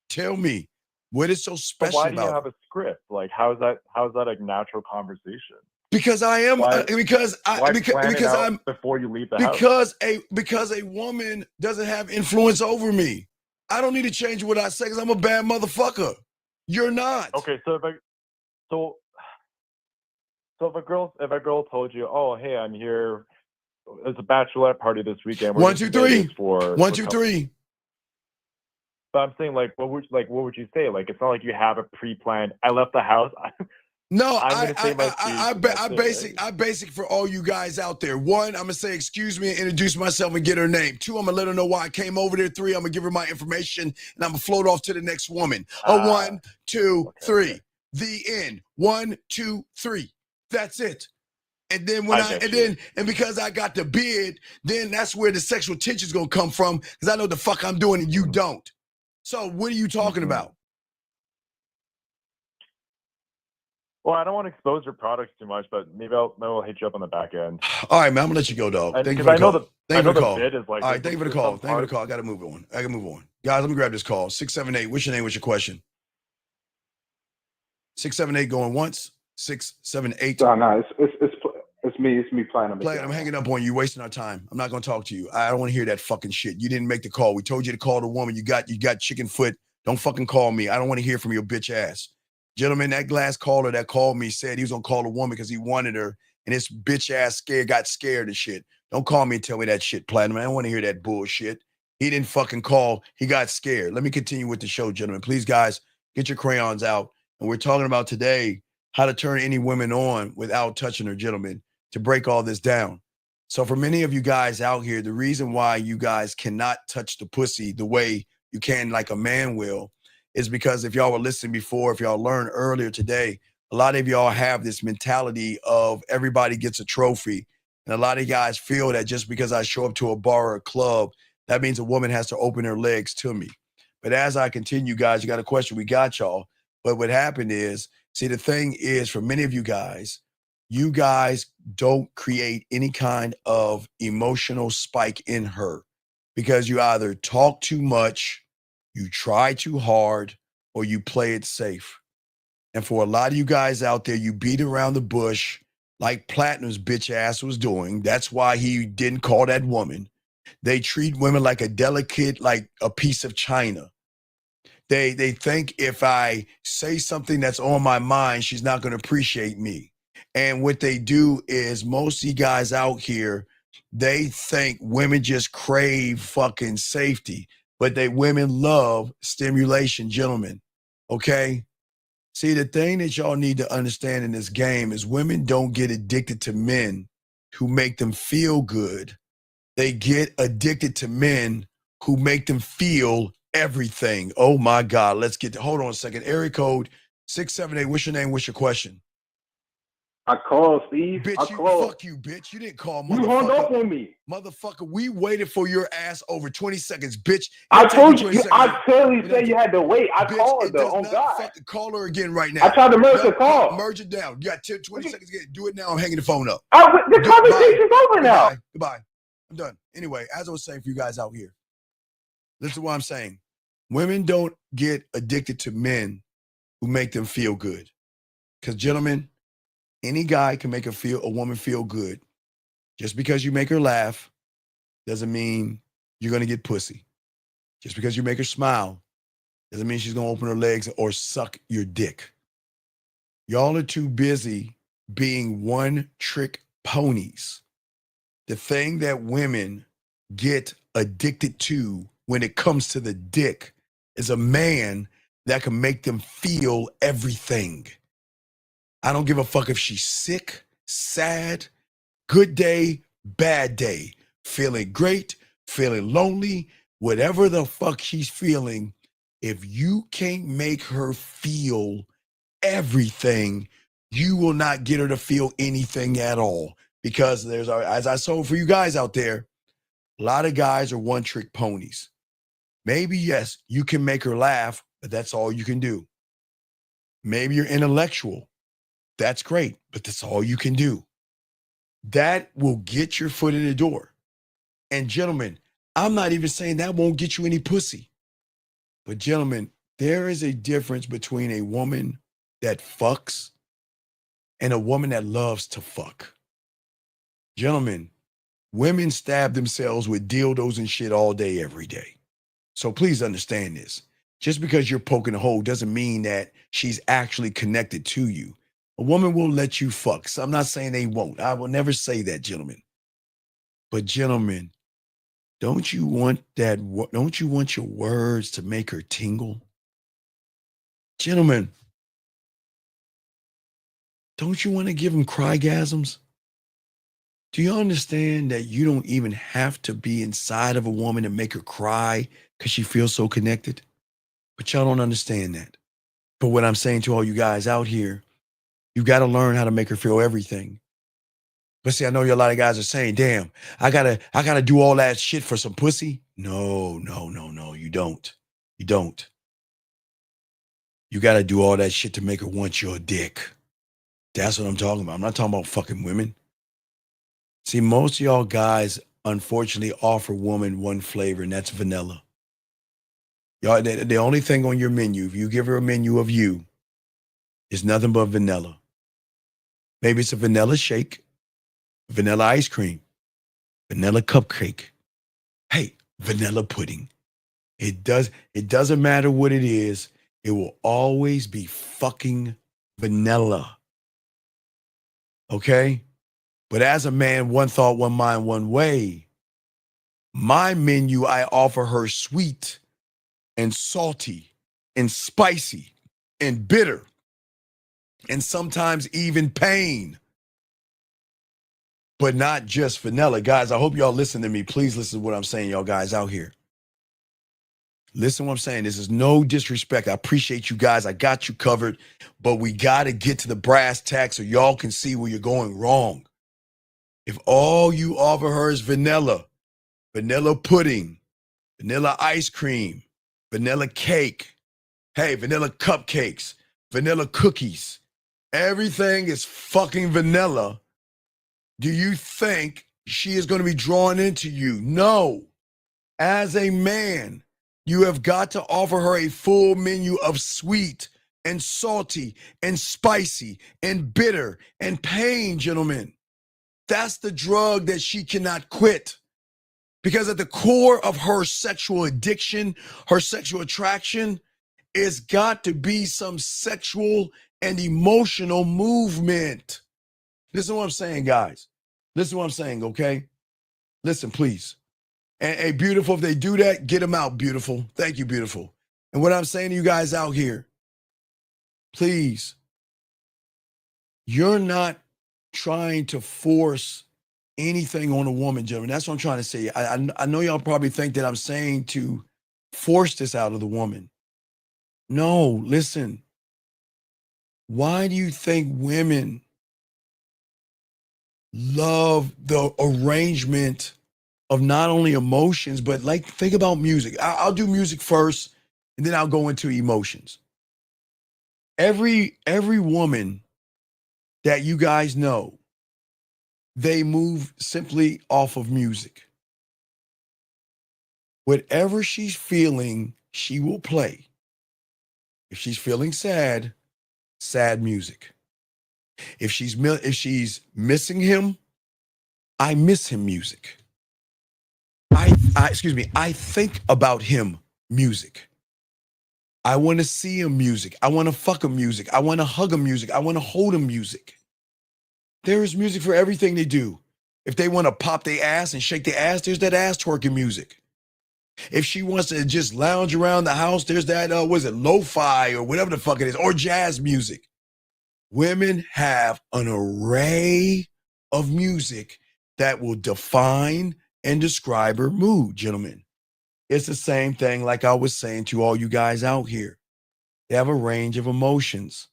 Tell me, what is so special about why do you have a script? Like how's that a natural conversation? Because I am because I'm before you leave the house. Because a woman doesn't have influence over me. I don't need to change what I say because I'm a bad motherfucker. You're not. Okay, so if a girl told you, "Oh, hey, I'm here. It's a bachelorette party this weekend." 1, 2, 3. 1, 2, 3. But I'm saying, like, what would you say? Like, it's not like you have a pre-planned. I left the house. No, I basic for all you guys out there. 1, I'm gonna say excuse me and introduce myself and get her name. 2, I'm gonna let her know why I came over there. 3, I'm gonna give her my information and I'm gonna float off to the next woman. 1, 2, 3. The end. 1, 2, 3. That's it. And then and because I got the bid, then that's where the sexual tension's gonna come from because I know the fuck I'm doing and you don't. So what are you talking about? Well, I don't want to expose your products too much, but maybe I'll hit you up on the back end. All right, man. I'm gonna let you go, dog. Thank you for the call. Thank you for the call. Bid is like, all right, thank you for the call. Thank you for the call. I gotta move on. Guys, let me grab this call. 678. What's your name? What's your question? 678 going once. 678. No, it's me. It's me playing. Play it. I'm hanging up on you. Wasting our time. I'm not gonna talk to you. I don't want to hear that fucking shit. You didn't make the call. We told you to call the woman. You got chicken foot. Don't fucking call me. I don't want to hear from your bitch ass. Gentlemen, that last caller that called me said he was gonna call a woman because he wanted her, and this bitch ass got scared and shit. Don't call me and tell me that shit, Platinum. I don't want to hear that bullshit. He didn't fucking call. He got scared. Let me continue with the show, gentlemen. Please, guys, get your crayons out. And we're talking about today how to turn any women on without touching her, gentlemen, to break all this down. So for many of you guys out here, the reason why you guys cannot touch the pussy the way you can like a man will is because if y'all were listening before, if y'all learned earlier today, a lot of y'all have this mentality of everybody gets a trophy. And a lot of guys feel that just because I show up to a bar or a club, that means a woman has to open her legs to me. But as I continue, guys, you got a question, we got y'all. But what happened is, see, the thing is, for many of you guys don't create any kind of emotional spike in her because you either talk too much, you try too hard, or you play it safe. And for a lot of you guys out there, you beat around the bush like Platinum's bitch ass was doing. That's why he didn't call that woman. They treat women like a delicate, like a piece of china. They think if I say something that's on my mind, she's not going to appreciate me. And what they do is most of you guys out here, they think women just crave fucking safety, but women love stimulation, gentlemen. Okay? See, the thing that y'all need to understand in this game is women don't get addicted to men who make them feel good. They get addicted to men who make them feel everything. Oh my God. Hold on a second. Area code 678. What's your name? What's your question? I called, Steve. Bitch, fuck you, bitch. You didn't call, motherfucker. You hung up on me. Motherfucker, we waited for your ass over 20 seconds, bitch. I told you, I clearly said you had to wait. I bitch, called though. Oh God. Fucking call her again right now. I tried to merge the call. Merge it down. You got 20 seconds again. Do it now. I'm hanging the phone up. The conversation's over now. Goodbye. I'm done. Anyway, as I was saying for you guys out here, listen to what I'm saying. Women don't get addicted to men who make them feel good. Because, gentlemen, any guy can make a woman feel good. Just because you make her laugh doesn't mean you're going to get pussy. Just because you make her smile doesn't mean she's going to open her legs or suck your dick. Y'all are too busy being one-trick ponies. The thing that women get addicted to when it comes to the dick is a man that can make them feel everything. I don't give a fuck if she's sick, sad, good day, bad day, feeling great, feeling lonely, whatever the fuck she's feeling. If you can't make her feel everything, you will not get her to feel anything at all. Because as I saw for you guys out there, a lot of guys are one-trick ponies. Maybe, yes, you can make her laugh, but that's all you can do. Maybe you're intellectual. That's great, but that's all you can do. That will get your foot in the door. And gentlemen, I'm not even saying that won't get you any pussy. But gentlemen, there is a difference between a woman that fucks and a woman that loves to fuck. Gentlemen, women stab themselves with dildos and shit all day, every day. So please understand this. Just because you're poking a hole doesn't mean that she's actually connected to you. A woman will let you fuck. So I'm not saying they won't. I will never say that, gentlemen. But gentlemen, don't you want your words to make her tingle? Gentlemen, don't you want to give them crygasms? Do you understand that you don't even have to be inside of a woman to make her cry because she feels so connected? But y'all don't understand that. But what I'm saying to all you guys out here, you got to learn how to make her feel everything. But see, I know a lot of guys are saying, damn, I gotta do all that shit for some pussy. No, you don't. You don't. You got to do all that shit to make her want your dick. That's what I'm talking about. I'm not talking about fucking women. See, most of y'all guys, unfortunately, offer women one flavor, and that's vanilla. Y'all, the only thing on your menu, if you give her a menu of you, is nothing but vanilla. Maybe it's a vanilla shake, vanilla ice cream, vanilla cupcake. Hey, vanilla pudding. It doesn't matter what it is. It will always be fucking vanilla. Okay? But as a man, one thought, one mind, one way. My menu, I offer her sweet and salty and spicy and bitter and sometimes even pain. But not just vanilla. Guys, I hope y'all listen to me. Please listen to what I'm saying, y'all guys out here. Listen to what I'm saying. This is no disrespect. I appreciate you guys. I got you covered. But we got to get to the brass tacks so y'all can see where you're going wrong. If all you offer her is vanilla pudding, vanilla ice cream, vanilla cake, hey, vanilla cupcakes, vanilla cookies, everything is fucking vanilla, do you think she is going to be drawn into you? No. As a man, you have got to offer her a full menu of sweet and salty and spicy and bitter and pain, gentlemen. That's the drug that she cannot quit. Because at the core of her sexual addiction, her sexual attraction, is got to be some sexual and emotional movement. Listen to what I'm saying, guys. Listen to what I'm saying, okay? Listen, please. And hey, beautiful, if they do that, get them out, beautiful. Thank you, beautiful. And what I'm saying to you guys out here, please, you're not trying to force anything on a woman, gentlemen. That's what I'm trying to say. I know y'all probably think that I'm saying to force this out of the woman. No, listen. Why do you think women love the arrangement of not only emotions, but like, think about music. I'll do music first, and then I'll go into emotions. Every woman that you guys know, they move simply off of music. Whatever she's feeling, she will play. If she's feeling sad, sad music. If she's missing him, I miss him music. I think about him music. I want to see him music. I want to fuck him music. I want to hug him music. I want to hold him music. There is music for everything they do. If they want to pop their ass and shake their ass, there's that ass twerking music. If she wants to just lounge around the house, there's that, lo-fi or whatever the fuck it is, or jazz music. Women have an array of music that will define and describe her mood, gentlemen. It's the same thing like I was saying to all you guys out here. They have a range of emotions.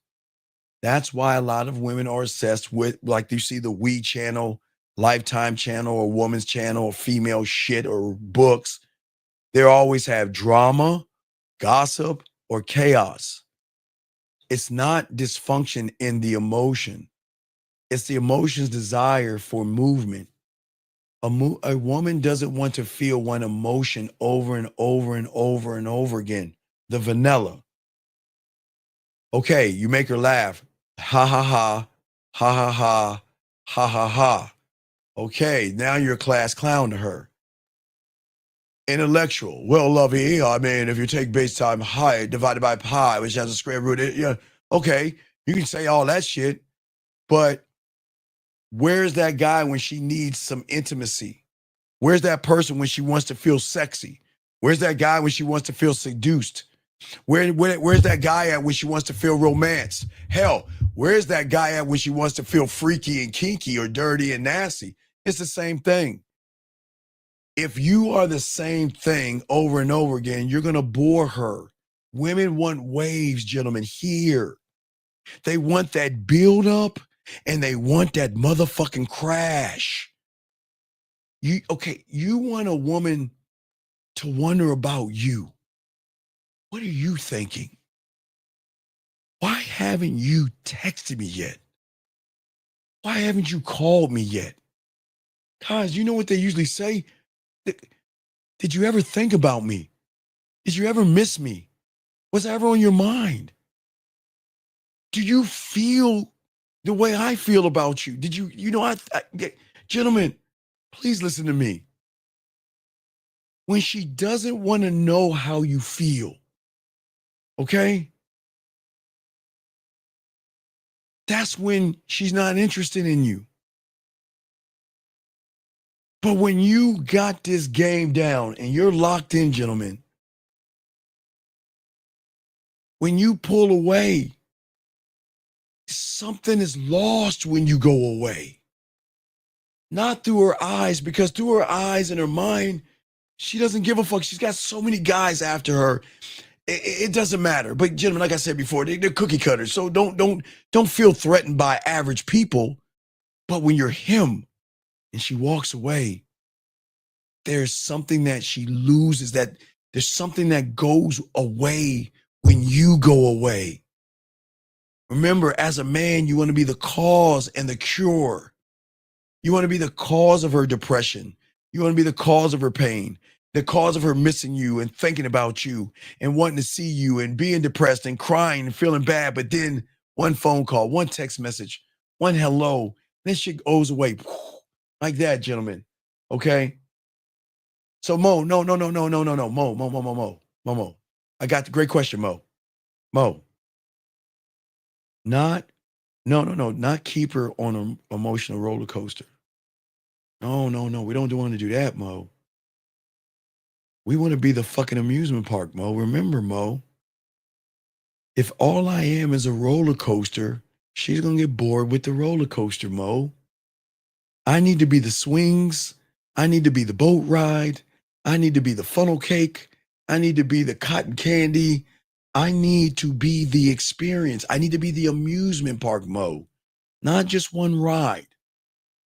That's why a lot of women are obsessed with, like you see the We channel, Lifetime channel, or Woman's channel, or female shit, or books. They always have drama, gossip, or chaos. It's not dysfunction in the emotion. It's the emotion's desire for movement. A woman doesn't want to feel one emotion over and over and over and over again. The vanilla. Okay, you make her laugh. Ha ha ha, ha ha ha, ha ha ha. Okay, now you're a class clown to her. Intellectual. Well, lovey, I mean, if you take base time height divided by pi, which has a square root, okay, you can say all that shit, but where's that guy when she needs some intimacy? Where's that person when she wants to feel sexy? Where's that guy when she wants to feel seduced? Where's that guy at when she wants to feel romance? Hell, where's that guy at when she wants to feel freaky and kinky or dirty and nasty? It's the same thing. If you are the same thing over and over again, you're going to bore her. Women want waves, gentlemen, here. They want that build up and they want that motherfucking crash. You want a woman to wonder about you. What are you thinking? Why haven't you texted me yet? Why haven't you called me yet? Guys, you know what they usually say? Did you ever think about me? Did you ever miss me? Was I ever on your mind? Do you feel the way I feel about you? Did you know, gentlemen, please listen to me. When she doesn't want to know how you feel, okay? That's when she's not interested in you. But when you got this game down and you're locked in, gentlemen, when you pull away, something is lost when you go away. Not through her eyes, because through her eyes and her mind, she doesn't give a fuck. She's got so many guys after her. It doesn't matter. But gentlemen, like I said before, they're cookie cutters. So don't feel threatened by average people. But when you're him and she walks away, there's something that she loses, that there's something that goes away when you go away. Remember, as a man, you want to be the cause and the cure. You want to be the cause of her depression. You want to be the cause of her pain, the cause of her missing you and thinking about you and wanting to see you and being depressed and crying and feeling bad. But then one phone call, one text message, one hello, then shit goes away like that, gentlemen. Okay? So Mo, no, Mo. I got the great question, Mo. Not keep her on an emotional roller coaster. No, we don't want to do that, Mo. We want to be the fucking amusement park, Mo. Remember, Mo, if all I am is a roller coaster, she's going to get bored with the roller coaster, Mo. I need to be the swings. I need to be the boat ride. I need to be the funnel cake. I need to be the cotton candy. I need to be the experience. I need to be the amusement park, Mo. Not just one ride.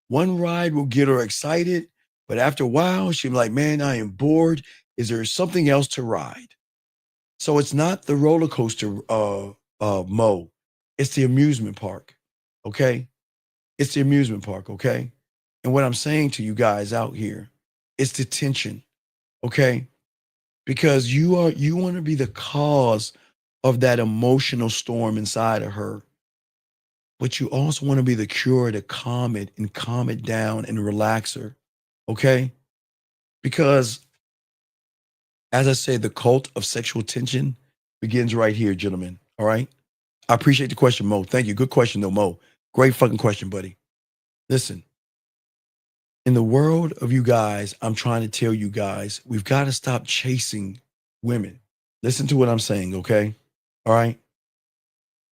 One ride will get her excited, but after a while, she'll be like, man, I am bored. Is there something else to ride? So it's not the roller coaster, Mo. It's the amusement park, okay? It's the amusement park, okay? And what I'm saying to you guys out here, it's the tension, okay? Because you want to be the cause of that emotional storm inside of her. But you also want to be the cure to calm it down and relax her, okay? Because as I said, the cult of sexual tension begins right here, gentlemen, all right? I appreciate the question, Mo. Thank you. Good question, though, Mo. Great fucking question, buddy. Listen, in the world of you guys, I'm trying to tell you guys, we've got to stop chasing women. Listen to what I'm saying, okay? All right?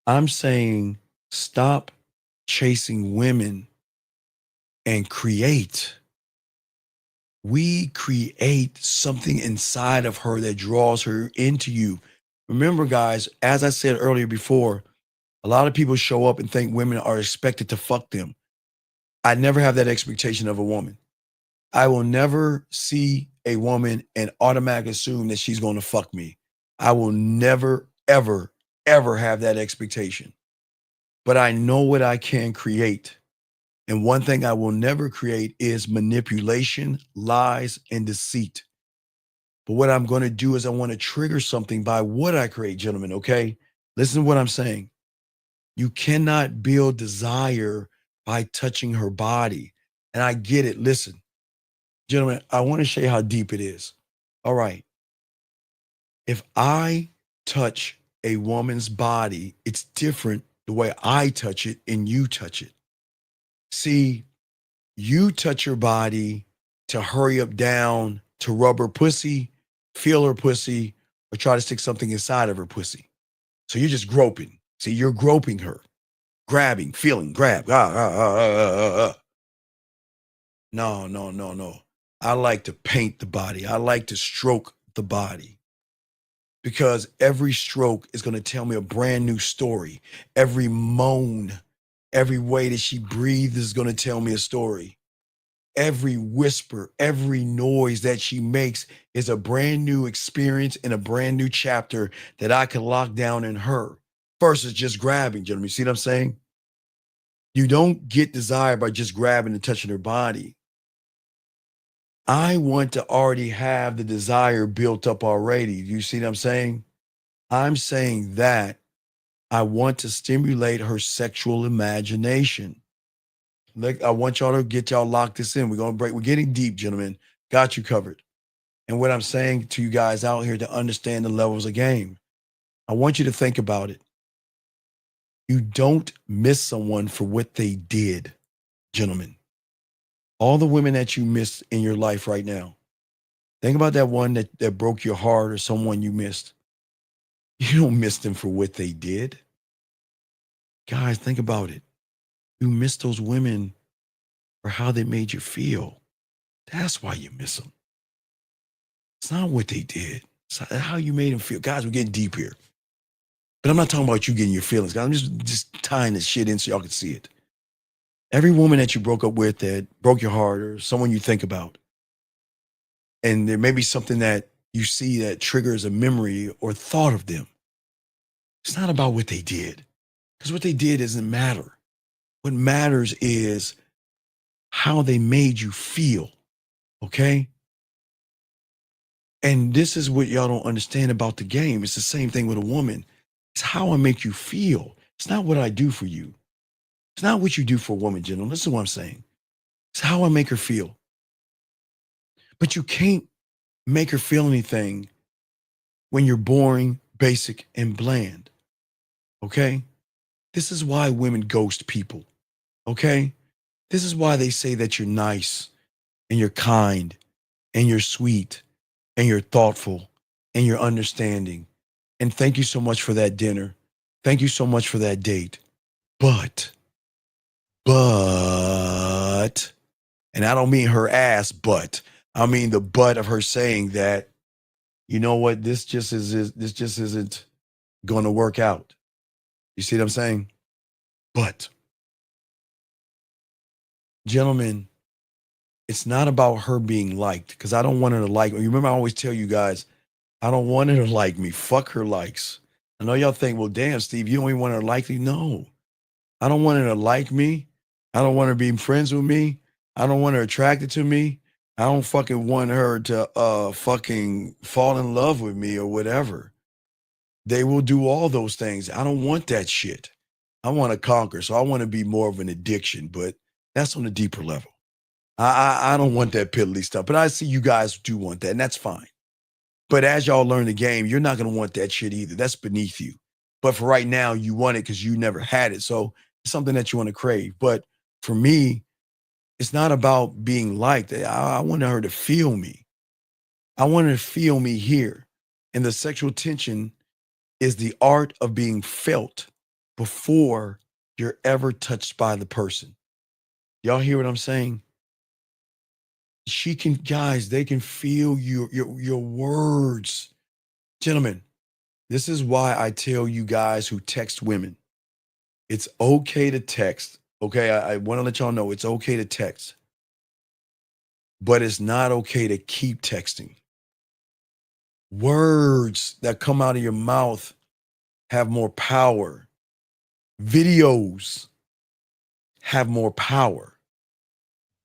I'm saying stop chasing women and create. We create something inside of her that draws her into you. Remember, guys, as I said earlier before, a lot of people show up and think women are expected to fuck them. I never have that expectation of a woman. I will never see a woman and automatically assume that she's going to fuck me. I will never, ever, ever have that expectation. But I know what I can create. And one thing I will never create is manipulation, lies, and deceit. But what I'm going to do is I want to trigger something by what I create, gentlemen, okay? Listen to what I'm saying. You cannot build desire by touching her body. And I get it. Listen, gentlemen, I want to show you how deep it is. All right. If I touch a woman's body, it's different the way I touch it and you touch it. See, you touch her body to hurry up down, to rub her pussy, feel her pussy, or try to stick something inside of her pussy. So you're just groping. See, you're groping her, grabbing, feeling, grab. No. I like to paint the body. I like to stroke the body. Because every stroke is going to tell me a brand new story. Every moan, every way that she breathes is going to tell me a story. Every whisper, every noise that she makes is a brand new experience and a brand new chapter that I can lock down in her versus just grabbing, gentlemen. You see what I'm saying? You don't get desire by just grabbing and touching her body. I want to already have the desire built up already. You see what I'm saying? I'm saying that I want to stimulate her sexual imagination. Like, I want y'all to get y'all locked this in. We're getting deep, gentlemen. Got you covered. And what I'm saying to you guys out here to understand the levels of game, I want you to think about it. You don't miss someone for what they did, gentlemen. All the women that you missed in your life right now, think about that one that broke your heart or someone you missed. You don't miss them for what they did. Guys, think about it. You miss those women for how they made you feel. That's why you miss them. It's not what they did. It's how you made them feel. Guys, we're getting deep here. But I'm not talking about you getting your feelings, guys. I'm just tying this shit in so y'all can see it. Every woman that you broke up with that broke your heart or someone you think about, and there may be something that you see that triggers a memory or thought of them. It's not about what they did, because what they did doesn't matter. What matters is how they made you feel, okay? And this is what y'all don't understand about the game. It's the same thing with a woman. It's how I make you feel. It's not what I do for you. It's not what you do for a woman, gentlemen. Listen to what I'm saying. It's how I make her feel. But you can't make her feel anything when you're boring, basic, and bland, okay? This is why women ghost people, okay? This is why they say that you're nice and you're kind and you're sweet and you're thoughtful and you're understanding. And thank you so much for that dinner. Thank you so much for that date. But, and I don't mean her ass, but I mean the but of her saying that, you know what, this just isn't going to work out. You see what I'm saying? But, gentlemen, it's not about her being liked, because I don't want her to like me. You remember I always tell you guys, I don't want her to like me. Fuck her likes. I know y'all think, well, damn, Steve, you don't even want her to like me. No, I don't want her to like me. I don't want her to be friends with me. I don't want her attracted to me. I don't fucking want her to fucking fall in love with me or whatever. They will do all those things. I don't want that shit. I want to conquer. So I want to be more of an addiction, but that's on a deeper level. I don't want that piddly stuff, but I see you guys do want that, and that's fine. But as y'all learn the game, you're not going to want that shit either. That's beneath you. But for right now, you want it because you never had it. So it's something that you want to crave. But for me, it's not about being liked. I want her to feel me. I want her to feel me here. And the sexual tension is the art of being felt before you're ever touched by the person. Y'all hear what I'm saying? Guys, they can feel your words. Gentlemen, this is why I tell you guys who text women, it's okay to text. Okay, I want to let y'all know it's okay to text, but it's not okay to keep texting. Words that come out of your mouth have more power. Videos have more power.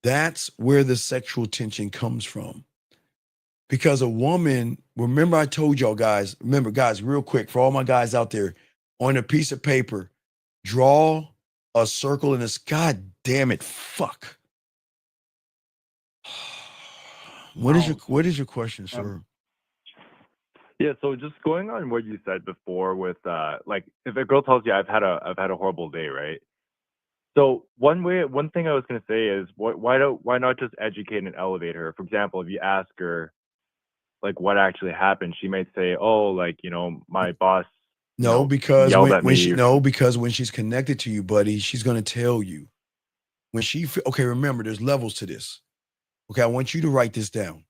That's where the sexual tension comes from. Because a woman, remember I told y'all guys, remember guys, real quick, for all my guys out there, on a piece of paper, draw a circle in this. God damn it, fuck. What is your question, sir? Yeah, so just going on what you said before with like if a girl tells you I've had a horrible day, right? So one thing I was gonna say is why not just educate and elevate her? For example, if you ask her like what actually happened, she might say, "Oh, like my boss No, because yelled at me." because when she's connected to you, buddy, she's gonna tell you. When okay, remember, there's levels to this. Okay, I want you to write this down.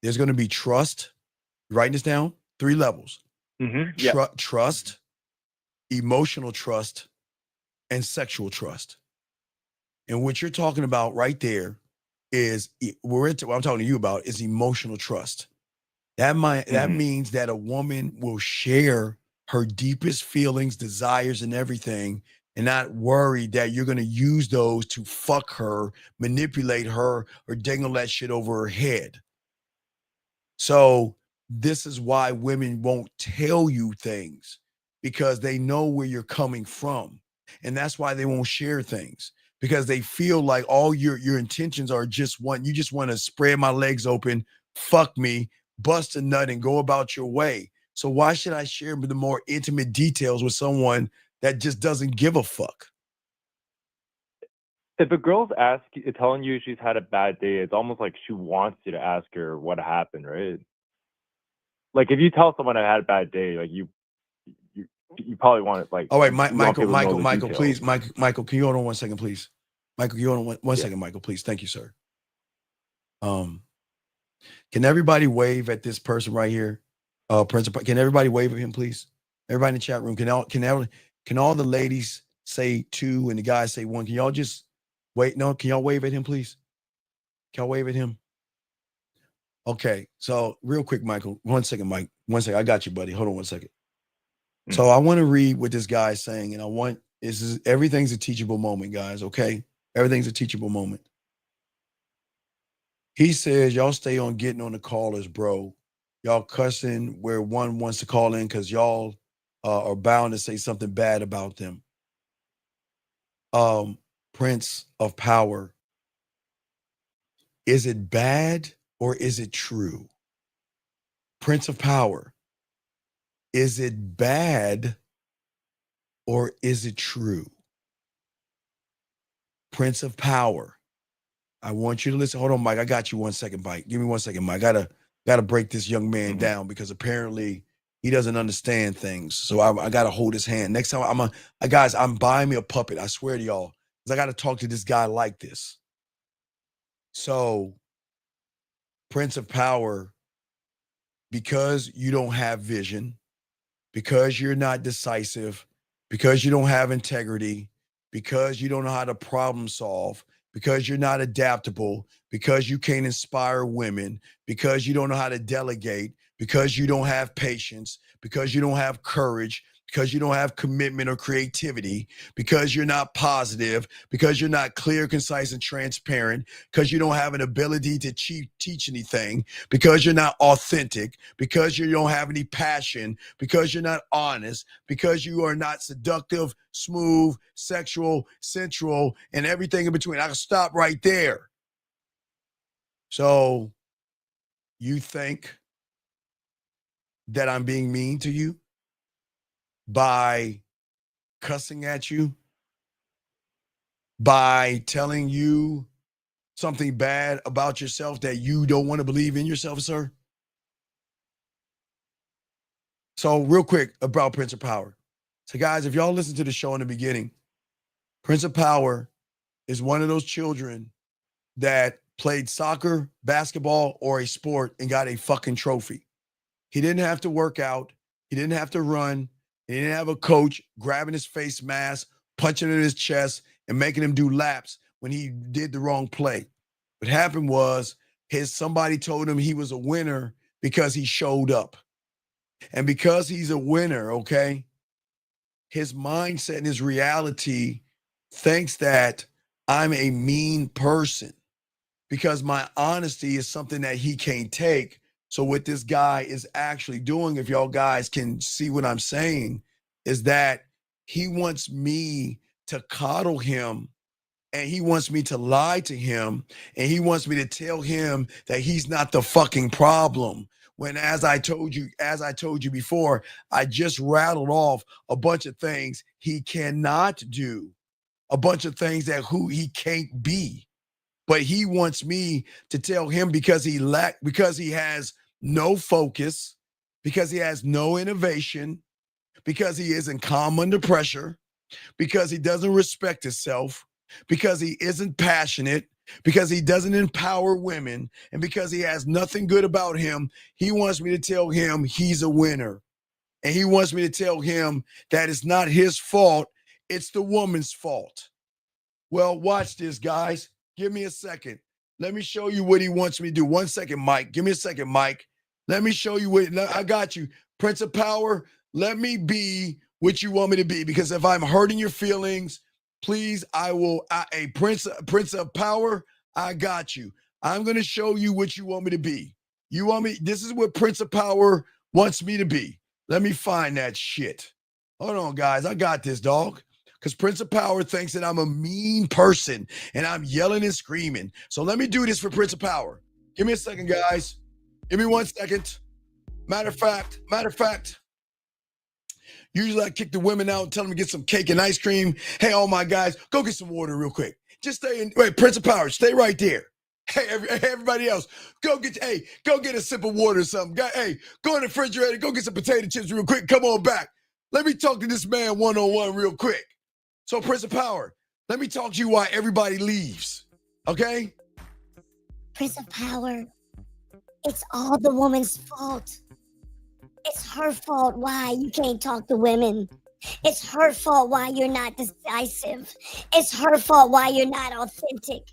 There's gonna be trust. You writing this down? 3 levels. Yeah. Trust, emotional trust, and sexual trust. And what you're talking about right there is what I'm talking to you about is emotional trust. That means that a woman will share her deepest feelings, desires, and everything, and not worry that you're going to use those to fuck her, manipulate her, or dangle that shit over her head. So this is why women won't tell you things, because they know where you're coming from. And that's why they won't share things, because they feel like all your intentions are just you just want to spread my legs open, fuck me, bust a nut, and go about your way. So why should I share the more intimate details with someone that just doesn't give a fuck? If a girl's telling you she's had a bad day, it's almost like she wants you to ask her what happened, right? Like if you tell someone I had a bad day, like you probably want it. Like, Oh wait, you want people to know the Michael, details. please, Michael, can you hold on 1 second, please? Michael, can you hold on one second, Michael, please? Thank you, sir. Can everybody wave at this person right here? Principal, can everybody wave at him, please? Everybody in the chat room, can all the ladies say 2 and the guys say 1? Can y'all just wait? No, can y'all wave at him, please? Can y'all wave at him? Okay, so real quick, Michael, 1 second, Mike. 1 second, I got you, buddy. Hold on 1 second. So I want to read what this guy is saying, and everything's a teachable moment, guys, okay? Everything's a teachable moment. He says, y'all stay on getting on the callers, bro. Y'all cussing where one wants to call in because y'all are bound to say something bad about them. Prince of Power. Is it bad or is it true? Prince of Power. Is it bad or is it true? Prince of Power. I want you to listen. Hold on, Mike. I got you 1 second, Mike. Give me 1 second, Mike. Gotta break this young man down because apparently he doesn't understand things. So I gotta hold his hand. Next time I'm buying me a puppet. I swear to y'all, because I gotta talk to this guy like this. So, Prince of Power, because you don't have vision, because you're not decisive, because you don't have integrity, because you don't know how to problem solve, because you're not adaptable, because you can't inspire women, because you don't know how to delegate, because you don't have patience, because you don't have courage, because you don't have commitment or creativity, because you're not positive, because you're not clear, concise, and transparent, because you don't have an ability to teach anything, because you're not authentic, because you don't have any passion, because you're not honest, because you are not seductive, smooth, sexual, sensual, and everything in between. I can stop right there. So you think that I'm being mean to you by cussing at you, by telling you something bad about yourself that you don't want to believe in yourself, sir? So real quick about Prince of Power. So guys, if y'all listen to the show in the beginning, Prince of Power is one of those children that played soccer, basketball, or a sport and got a fucking trophy. He didn't have to work out. He didn't have to run. He didn't have a coach grabbing his face mask, punching in his chest, and making him do laps when he did the wrong play. What happened was somebody told him he was a winner because he showed up. And because he's a winner, okay, his mindset and his reality thinks that I'm a mean person because my honesty is something that he can't take. So what this guy is actually doing, if y'all guys can see what I'm saying, is that he wants me to coddle him, and he wants me to lie to him, and he wants me to tell him that he's not the fucking problem. When, as I told you before, I just rattled off a bunch of things he cannot do, a bunch of things that he can't be. But he wants me to tell him because he has no focus, because he has no innovation, because he isn't calm under pressure, because he doesn't respect himself, because he isn't passionate, because he doesn't empower women, and because he has nothing good about him. He wants me to tell him he's a winner. And he wants me to tell him that it's not his fault, it's the woman's fault. Well, watch this, guys. Give me a second. Let me show you what he wants me to do. 1 second, Mike. Give me a second, Mike. Let me show you I got you. Prince of Power, let me be what you want me to be, because if I'm hurting your feelings, please, Prince of Power, I got you. I'm going to show you what you want me to be. This is what Prince of Power wants me to be. Let me find that shit. Hold on, guys. I got this, dog. Because Prince of Power thinks that I'm a mean person and I'm yelling and screaming. So let me do this for Prince of Power. Give me a second, guys. Give me 1 second. Matter of fact, usually I kick the women out and tell them to get some cake and ice cream. Hey, all my guys, go get some water real quick. Just stay in. Wait, Prince of Power, stay right there. Hey, everybody else, go get a sip of water or something. Hey, go in the refrigerator, go get some potato chips real quick. Come on back. Let me talk to this man one-on-one real quick. So, Prince of Power, let me talk to you why everybody leaves. Okay? Prince of Power, it's all the woman's fault. It's her fault why you can't talk to women. It's her fault why you're not decisive. It's her fault why you're not authentic.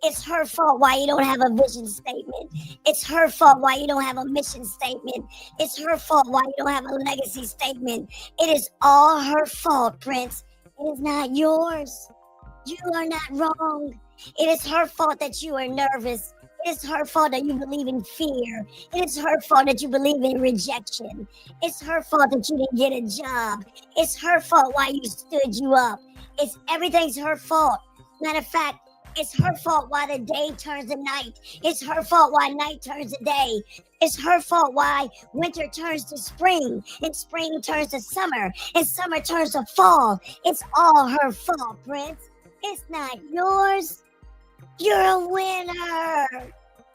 It's her fault why you don't have a vision statement. It's her fault why you don't have a mission statement. It's her fault why you don't have a legacy statement. It is all her fault, Prince. It is not yours. You are not wrong. It is her fault that you are nervous. It is her fault that you believe in fear. It is her fault that you believe in rejection. It's her fault that you didn't get a job. It's her fault why you stood you up. Everything's her fault. Matter of fact, it's her fault why the day turns to night. It's her fault why night turns to day. It's her fault why winter turns to spring, and spring turns to summer, and summer turns to fall. It's all her fault, Prince. It's not yours. You're a winner.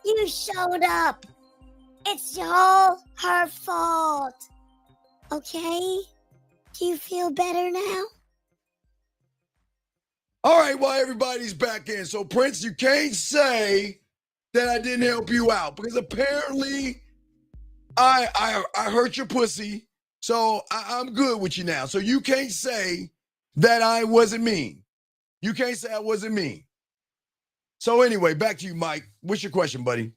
You showed up. It's all her fault. Okay? Do you feel better now? All right, well, everybody's back in. So, Prince, you can't say that I didn't help you out because apparently I hurt your pussy. So I'm good with you now. So you can't say that I wasn't mean. You can't say I wasn't mean. So anyway, back to you, Mike. What's your question, buddy?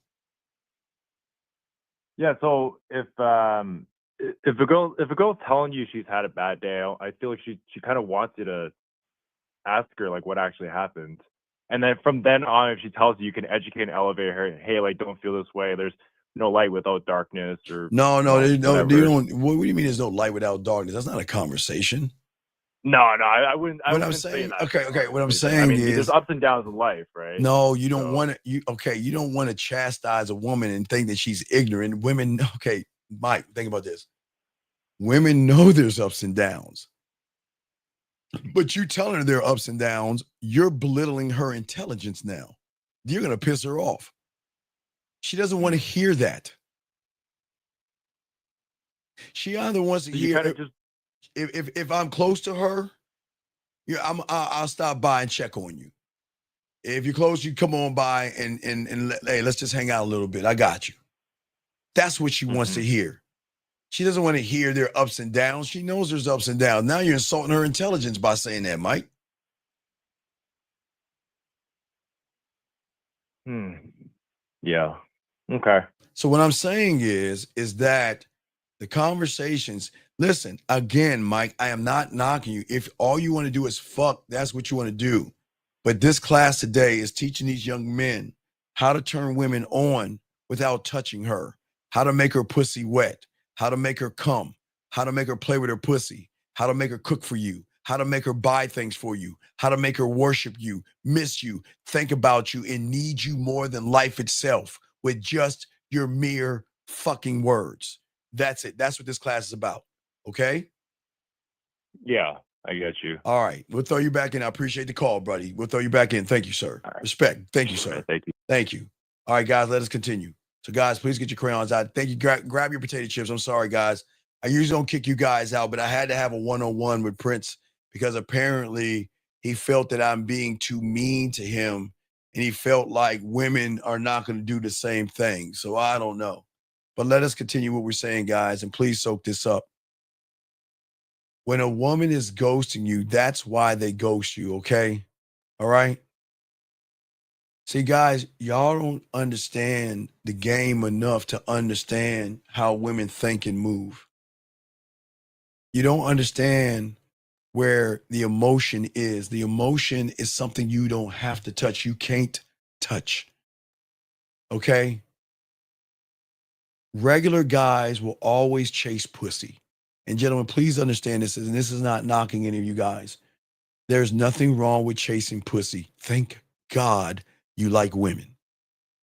Yeah. So if a girl's telling you she's had a bad day, I feel like she kind of wants you to ask her like what actually happened, and then from then on, if she tells you, you can educate and elevate her. Hey, like don't feel this way. There's no light without darkness, or No, whatever. what do you mean there's no light without darkness? That's not a conversation. No, I wouldn't. What I'm saying, okay. What I'm saying is there's ups and downs in life, right? No, you don't want to. You don't want to chastise a woman and think that she's ignorant. Women, okay, Mike, think about this. Women know there's ups and downs, but you telling her there are ups and downs, you're belittling her intelligence now. You're gonna piss her off. She doesn't want to hear that. She either wants to hear. If I'm close to her, I'll stop by and check on you. If you're close, you come on by and hey, let's just hang out a little bit. I got you. That's what she wants to hear. She doesn't want to hear their ups and downs. She knows there's ups and downs. Now you're insulting her intelligence by saying that, Mike. Yeah. Okay. So what I'm saying is that the conversations, listen, again, Mike, I am not knocking you. If all you want to do is fuck, that's what you want to do. But this class today is teaching these young men how to turn women on without touching her, how to make her pussy wet, how to make her come, how to make her play with her pussy, how to make her cook for you, how to make her buy things for you, how to make her worship you, miss you, think about you, and need you more than life itself with just your mere fucking words. That's it. That's what this class is about. Okay? Yeah, I get you. All right. We'll throw you back in. I appreciate the call, buddy. We'll throw you back in. Thank you, sir. Respect. Thank you, sir. Thank you. Thank you. All right, guys, let us continue. So, guys, please get your crayons out. Thank you. Grab your potato chips. I'm sorry, guys. I usually don't kick you guys out, but I had to have a one-on-one with Prince because apparently he felt that I'm being too mean to him, and he felt like women are not going to do the same thing. So I don't know. But let us continue what we're saying, guys, and please soak this up. When a woman is ghosting you, that's why they ghost you, okay? All right? See, guys, y'all don't understand the game enough to understand how women think and move. You don't understand where the emotion is. The emotion is something you don't have to touch. You can't touch, okay? Regular guys will always chase pussy. And gentlemen, please understand this, and this is not knocking any of you guys. There's nothing wrong with chasing pussy. Thank God you like women.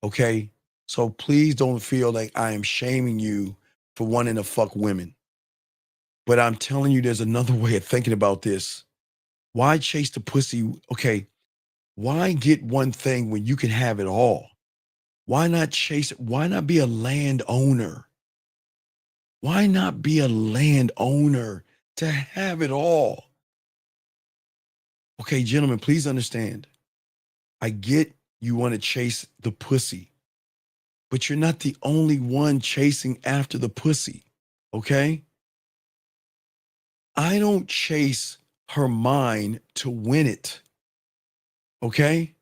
Okay? So please don't feel like I am shaming you for wanting to fuck women. But I'm telling you, there's another way of thinking about this. Why chase the pussy? Okay, why get one thing when you can have it all? Why not chase it? Why not be a landowner? Why not be a landowner to have it all? Okay, gentlemen, please understand. I get you want to chase the pussy, but you're not the only one chasing after the pussy, okay? I don't chase her mind to win it, okay?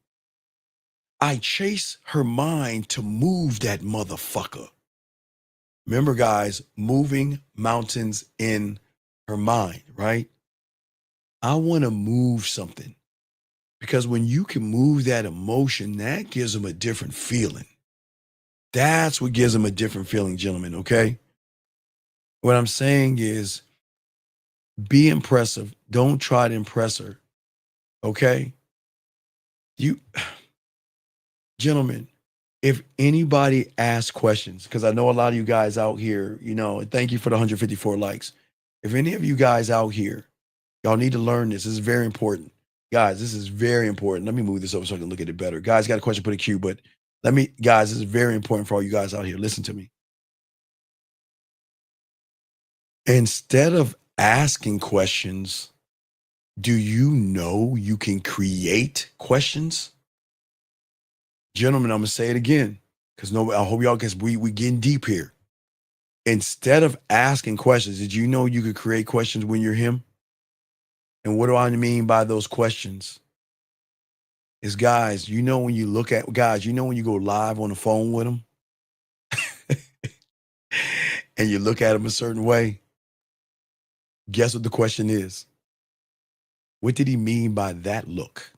I chase her mind to move that motherfucker. Remember, guys, moving mountains in her mind, right? I want to move something because when you can move that emotion, that gives them a different feeling. That's what gives them a different feeling, gentlemen, okay? What I'm saying is be impressive. Don't try to impress her, okay? You, gentlemen, if anybody asks questions, because I know a lot of you guys out here, you know, thank you for the 154 likes. If any of you guys out here, y'all need to learn this. This is very important. Guys, this is very important. Let me move this over so I can look at it better. Guys, got a question, put a Q, but guys, this is very important for all you guys out here. Listen to me. Instead of asking questions, do you know you can create questions? Gentlemen, I'm gonna say it again, because I hope y'all, because we getting deep here. Instead of asking questions, did you know you could create questions when you're him? And what do I mean by those questions? Is guys, you know when you look at guys, you know when you go live on the phone with them and you look at them a certain way, guess what the question is? What did he mean by that look?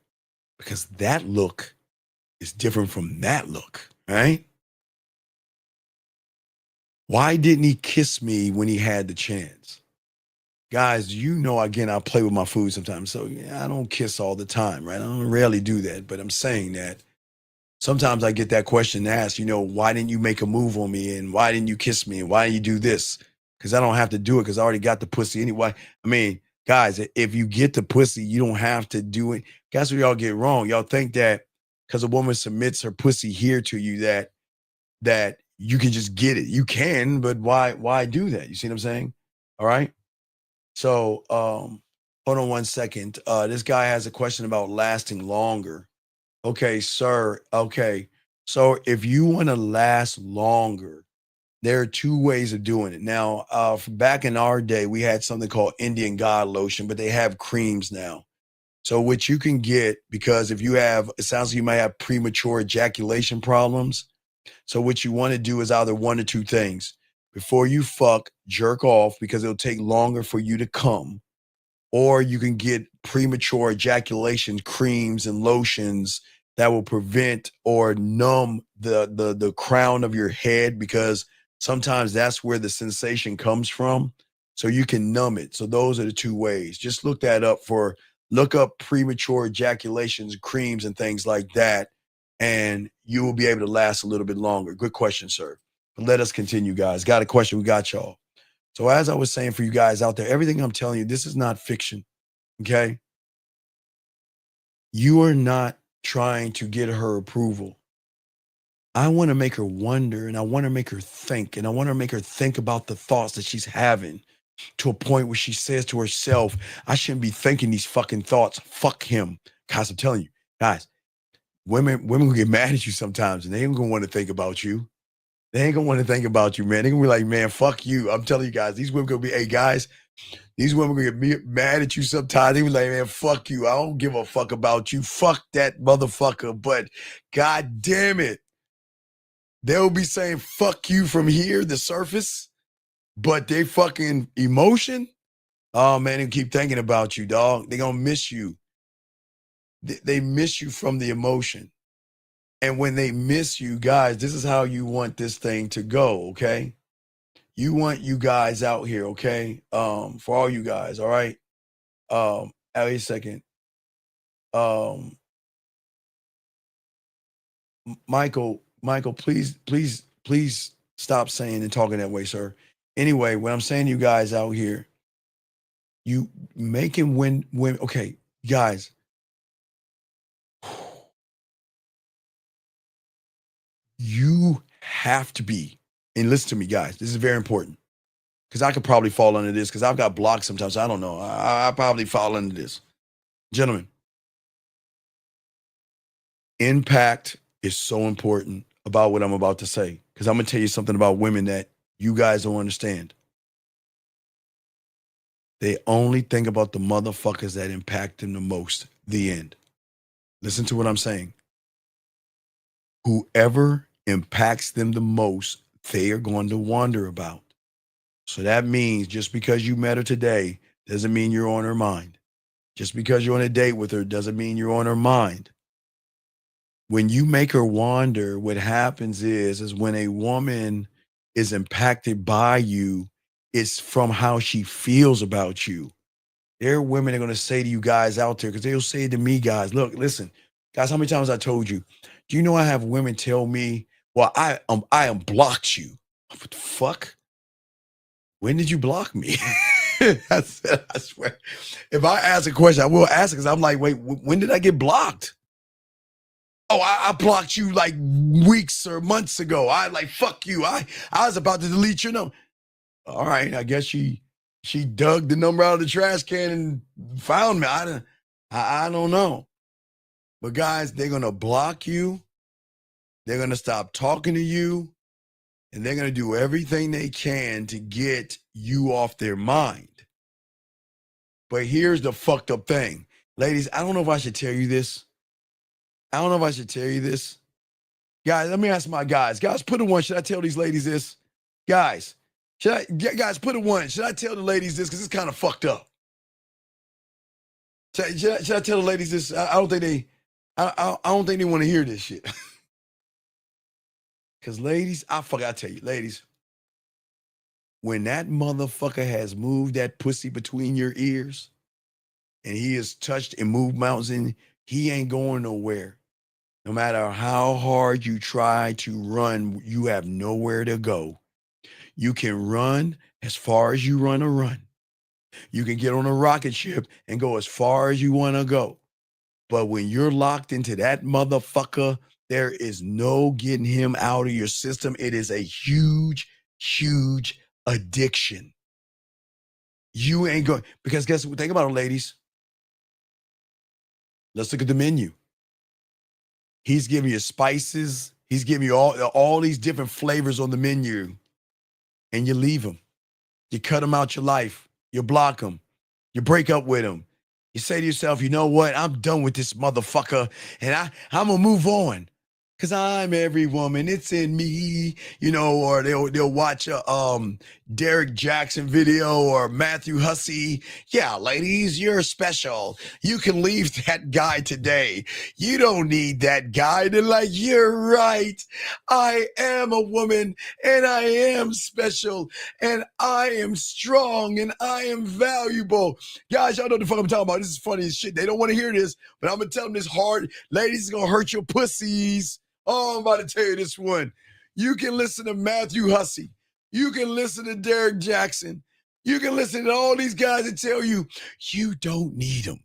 Because that look is different from that look, right? Why didn't he kiss me when he had the chance? Guys, you know, again, I play with my food sometimes. So yeah, I don't kiss all the time, right? I don't rarely do that, but I'm saying that sometimes I get that question asked, you know, why didn't you make a move on me? And why didn't you kiss me? And why didn't you do this? Because I don't have to do it because I already got the pussy anyway. I mean, guys, if you get the pussy, you don't have to do it. That's what y'all get wrong. Y'all think that because a woman submits her pussy here to you that you can just get it. You can, but why do that? You see what I'm saying? All right. So hold on one second. This guy has a question about lasting longer. Okay, sir. Okay. So if you want to last longer, there are two ways of doing it. Now, back in our day, we had something called Indian God lotion, but they have creams now. So what you can get, because if you have, it sounds like you might have premature ejaculation problems. So what you want to do is either one or two things. Before you fuck, jerk off because it'll take longer for you to come. Or you can get premature ejaculation creams and lotions that will prevent or numb the crown of your head, because sometimes that's where the sensation comes from. So you can numb it. So those are the two ways. Just look up premature ejaculations, creams and things like that, and you will be able to last a little bit longer. Good question, sir. But let us continue, guys. Got a question? We got y'all. So as I was saying for you guys out there, everything I'm telling you, this is not fiction, okay? You are not trying to get her approval. I want to make her wonder, and I want to make her think, and I want to make her think about the thoughts that she's having to a point where she says to herself, I shouldn't be thinking these fucking thoughts. Fuck him. Guys, I'm telling you, guys, women will get mad at you sometimes, and they ain't gonna want to think about you. They ain't gonna want to think about you, man. They're gonna be like, man, fuck you. I'm telling you guys, these women gonna be, hey guys, these women gonna get mad at you sometimes. They be like, man, fuck you. I don't give a fuck about you. Fuck that motherfucker. But god damn it, they'll be saying fuck you from here, the surface, but they fucking emotion, oh man, they keep thinking about you, dog. They gonna miss you. They miss you from the emotion. And when they miss you, guys, this is how you want this thing to go, okay? you want you guys out here, okay? For all you guys, all right? Wait a second. Michael, please stop saying and talking that way, sir. Anyway, what I'm saying to you guys out here, you making when okay, guys. You have to be, and listen to me, guys. This is very important because I could probably fall under this because I've got blocked sometimes. I don't know. I probably fall under this. Gentlemen, impact is so important about what I'm about to say because I'm going to tell you something about women that you guys don't understand. They only think about the motherfuckers that impact them the most. The end. Listen to what I'm saying. Whoever impacts them the most, they are going to wonder about. So that means just because you met her today doesn't mean you're on her mind. Just because you're on a date with her doesn't mean you're on her mind. When you make her wonder, what happens is when a woman is impacted by you, it's from how she feels about you. There are women that are going to say to you guys out there, because they'll say to me, guys, look, listen, guys, how many times I told you, do you know I have women tell me, well, I unblocked you. What the fuck? When did you block me? I swear. If I ask a question, I will ask it because I'm like, wait, when did I get blocked? Oh, I blocked you like weeks or months ago. I like, fuck you. I was about to delete your number. All right, I guess she dug the number out of the trash can and found me. I don't know. But guys, they're going to block you. They're going to stop talking to you. And they're going to do everything they can to get you off their mind. But here's the fucked up thing. Ladies, I don't know if I should tell you this. Guys, let me ask my guys. Guys, put a one. Should I tell these ladies this? Guys, guys, put a one. Should I tell the ladies this? Because it's kind of fucked up. Should I tell the ladies this? I don't think they want to hear this shit. Because ladies, I tell you, ladies, when that motherfucker has moved that pussy between your ears and he has touched and moved mountains, he ain't going nowhere. No matter how hard you try to run, you have nowhere to go. You can run as far as you want to run. You can get on a rocket ship and go as far as you want to go. But when you're locked into that motherfucker, there is no getting him out of your system. It is a huge, huge addiction. You ain't going, because guess what? Think about it, ladies. Let's look at the menu. He's giving you spices. He's giving you all these different flavors on the menu. And you leave him. You cut him out your life. You block him. You break up with him. You say to yourself, you know what? I'm done with this motherfucker. And I'm going to move on. Because I'm every woman, it's in me, you know, or they'll watch a Derek Jackson video or Matthew Hussey. Yeah, ladies, you're special. You can leave that guy today. You don't need that guy. They're like, you're right. I am a woman and I am special and I am strong and I am valuable. Guys, y'all know what the fuck I'm talking about. This is funny as shit. They don't want to hear this, but I'm going to tell them this hard. Ladies, it's going to hurt your pussies. Oh, I'm about to tell you this one. You can listen to Matthew Hussey. You can listen to Derek Jackson. You can listen to all these guys that tell you, you don't need them.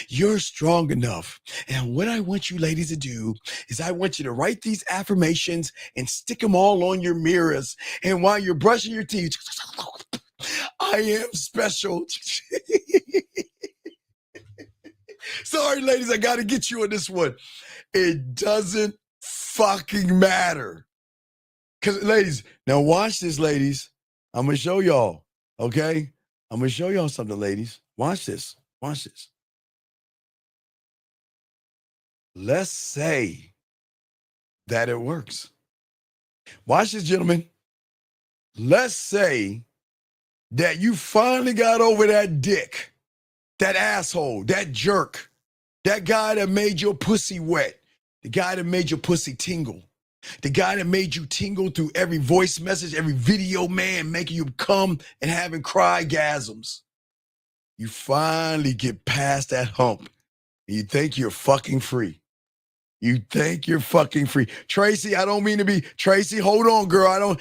You're strong enough. And what I want you ladies to do is I want you to write these affirmations and stick them all on your mirrors. And while you're brushing your teeth, I am special. Sorry, ladies, I got to get you on this one. It doesn't fucking matter. Because, ladies, now watch this, ladies. I'm going to show y'all, okay? I'm going to show y'all something, ladies. Watch this. Watch this. Let's say that it works. Watch this, gentlemen. Let's say that you finally got over that dick, that asshole, that jerk, that guy that made your pussy wet, the guy that made your pussy tingle. The guy that made you tingle through every voice message, every video, man, making you come and having cry-gasms. You finally get past that hump and you think you're fucking free. You think you're fucking free. Tracy, I don't mean to be, Tracy, hold on, girl.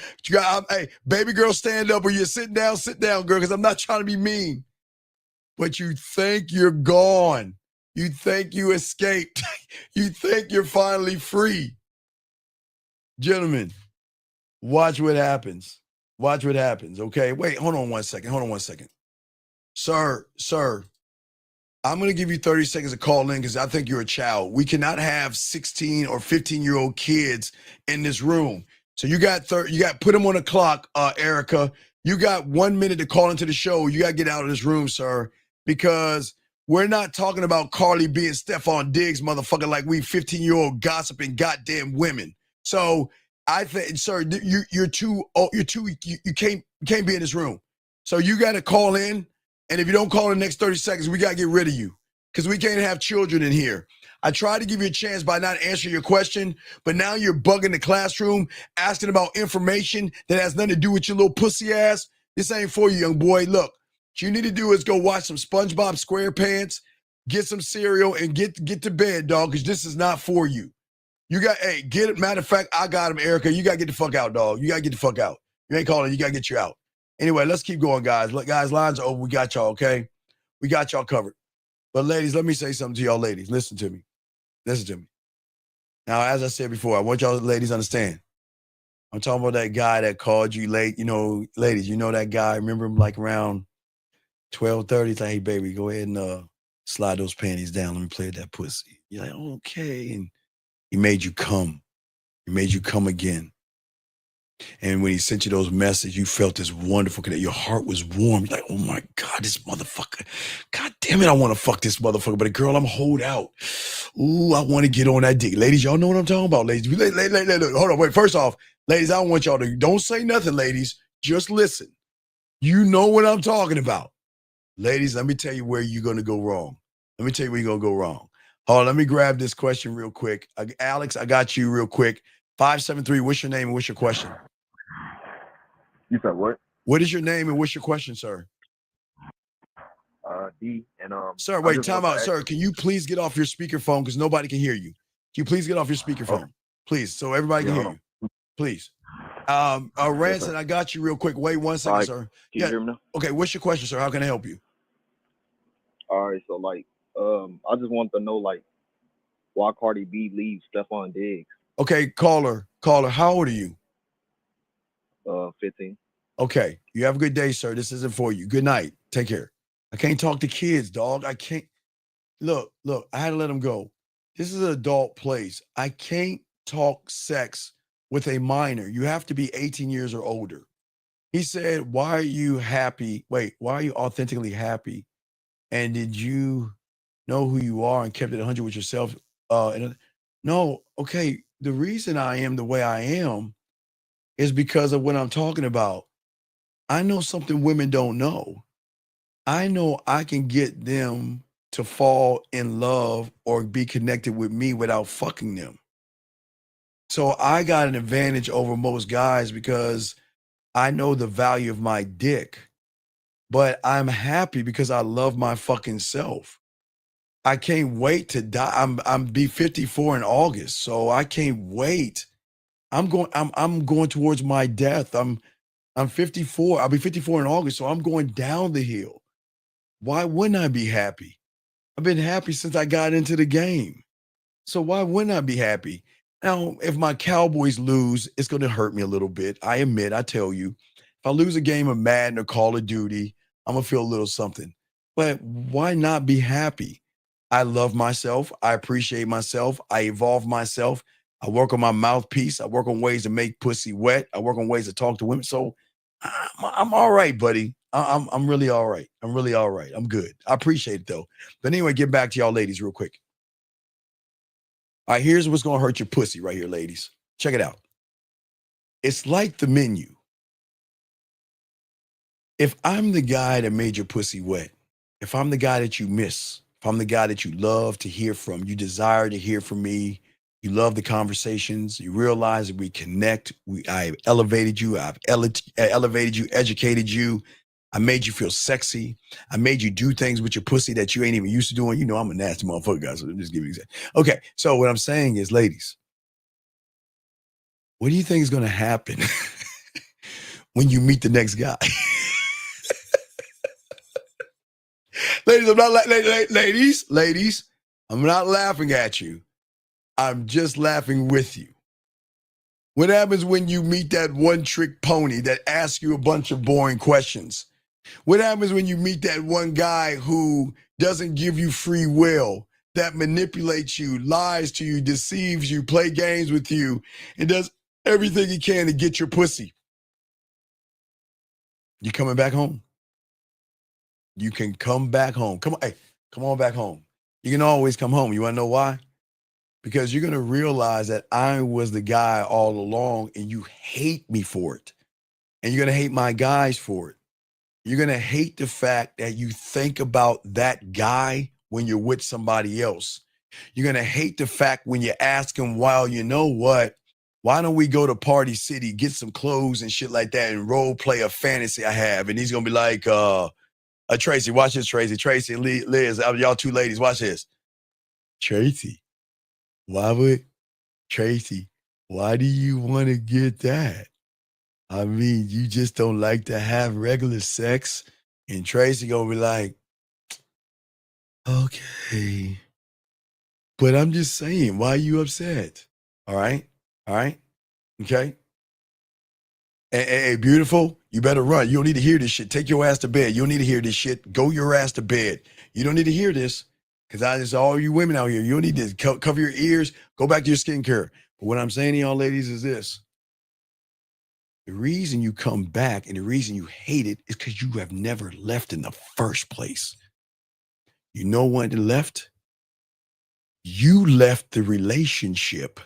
Hey, baby girl, stand up, or you're sitting down, girl, because I'm not trying to be mean. But you think you're gone. You think you escaped. You think you're finally free. Gentlemen, watch what happens. Watch what happens, okay? Wait, hold on one second. Sir, I'm going to give you 30 seconds to call in because I think you're a child. We cannot have 16 or 15-year-old kids in this room. So you got put them on the clock, Erica. You got 1 minute to call into the show. You got to get out of this room, sir, because we're not talking about Carly B and Stephon Diggs, motherfucker, like we 15-year-old gossiping goddamn women. So I think, sir, you're too old. You can't be in this room. So you got to call in. And if you don't call in the next 30 seconds, we got to get rid of you because we can't have children in here. I tried to give you a chance by not answering your question, but now you're bugging the classroom, asking about information that has nothing to do with your little pussy ass. This ain't for you, young boy. Look, what you need to do is go watch some SpongeBob SquarePants, get some cereal, and get to bed, dog, because this is not for you. Get it. Matter of fact, I got him, Erica. You got to get the fuck out, dog. You got to get the fuck out. You ain't calling. You got to get you out. Anyway, let's keep going, guys. Look, guys, lines are open. We got y'all, okay? We got y'all covered. But ladies, let me say something to y'all ladies. Listen to me. Now, as I said before, I want y'all ladies to understand. I'm talking about that guy that called you late. You know, ladies, you know that guy. Remember him like around 12:30. It's like, hey, baby, go ahead and slide those panties down. Let me play with that pussy. You're like, okay. And he made you come. He made you come again. And when he sent you those messages, you felt this wonderful connection. Your heart was warm. You're like, oh my God, this motherfucker. God damn it, I want to fuck this motherfucker. But girl, I'm hold out. Ooh, I want to get on that dick. Ladies, y'all know what I'm talking about, ladies. Hold on, wait. First off, ladies, I don't want y'all to, don't say nothing, ladies. Just listen. You know what I'm talking about. Ladies, let me tell you where you're going to go wrong. Hold on, let me grab this question real quick. Alex, I got you real quick. 573, what's your name and what's your question? You said what? What is your name and what's your question, sir? D and Sir, wait, time out, sir. Can you please get off your speakerphone because nobody can hear you? Can you please get off your speakerphone? Please, so everybody can hear you. Please. Ranson, I got you real quick. Wait 1 second, sir. Can you hear me now? Okay, what's your question, sir? How can I help you? All right, so I just want to know why Cardi B leaves Stephon Diggs. Okay, caller, how old are you? 15. Okay, you have a good day, sir. This isn't for you. Good night. Take care. I can't talk to kids, dog. I can't. Look, I had to let them go. This is an adult place. I can't talk sex with a minor. You have to be 18 years or older. He said, why are you happy? Wait, why are you authentically happy? And did you know who you are and kept it 100 with yourself? No, okay. The reason I am the way I am is because of what I'm talking about. I know something women don't know. I know I can get them to fall in love or be connected with me without fucking them. So I got an advantage over most guys because I know the value of my dick, but I'm happy because I love my fucking self. I can't wait to die. I'm be 54 in August, so I can't wait. I'm going towards my death. I'm 54. I'll be 54 in August, so I'm going down the hill. Why wouldn't I be happy? I've been happy since I got into the game. So why wouldn't I be happy? Now, if my Cowboys lose, it's going to hurt me a little bit. I admit, I tell you, if I lose a game of Madden or Call of Duty, I'm going to feel a little something. But why not be happy? I love myself. I appreciate myself. I evolve myself. I work on my mouthpiece. I work on ways to make pussy wet. I work on ways to talk to women. So I'm all right, buddy. I'm really all right. I'm really all right. I'm good. I appreciate it, though. But anyway, get back to y'all ladies real quick. All right, here's what's going to hurt your pussy right here, ladies. Check it out. It's like the menu. If I'm the guy that made your pussy wet, if I'm the guy that you miss, if I'm the guy that you love to hear from, you desire to hear from me, You love the conversations. You realize that we connect. I've elevated you. I've elevated you, educated you. I made you feel sexy. I made you do things with your pussy that you ain't even used to doing. You know I'm a nasty motherfucker, guys. So just give you an example. Okay, so what I'm saying is, ladies, what do you think is going to happen when you meet the next guy? Ladies, I'm not ladies, I'm not laughing at you. I'm just laughing with you. What happens when you meet that one-trick pony that asks you a bunch of boring questions? What happens when you meet that one guy who doesn't give you free will, that manipulates you, lies to you, deceives you, play games with you, and does everything he can to get your pussy? You coming back home. You can come back home. Come on, hey, come on back home. You can always come home. You want to know why? Because you're going to realize that I was the guy all along and you hate me for it. And you're going to hate my guys for it. You're going to hate the fact that you think about that guy when you're with somebody else. You're going to hate the fact when you ask him, well, you know what? Why don't we go to Party City, get some clothes and shit like that and role play a fantasy I have? And he's going to be like, Tracy, watch this, Tracy. Tracy and Liz, y'all two ladies, watch this. Tracy, why do you want to get that? I mean, you just don't like to have regular sex? And Tracy gonna be like, okay. But I'm just saying, why are you upset? All right? Okay? Hey, beautiful, you better run. You don't need to hear this shit. Take your ass to bed. You don't need to hear this shit. Go your ass to bed. You don't need to hear this, because it's all you women out here. You don't need to cover your ears. Go back to your skincare. But what I'm saying to y'all ladies is this. The reason you come back and the reason you hate it is because you have never left in the first place. You know when you left? You left the relationship,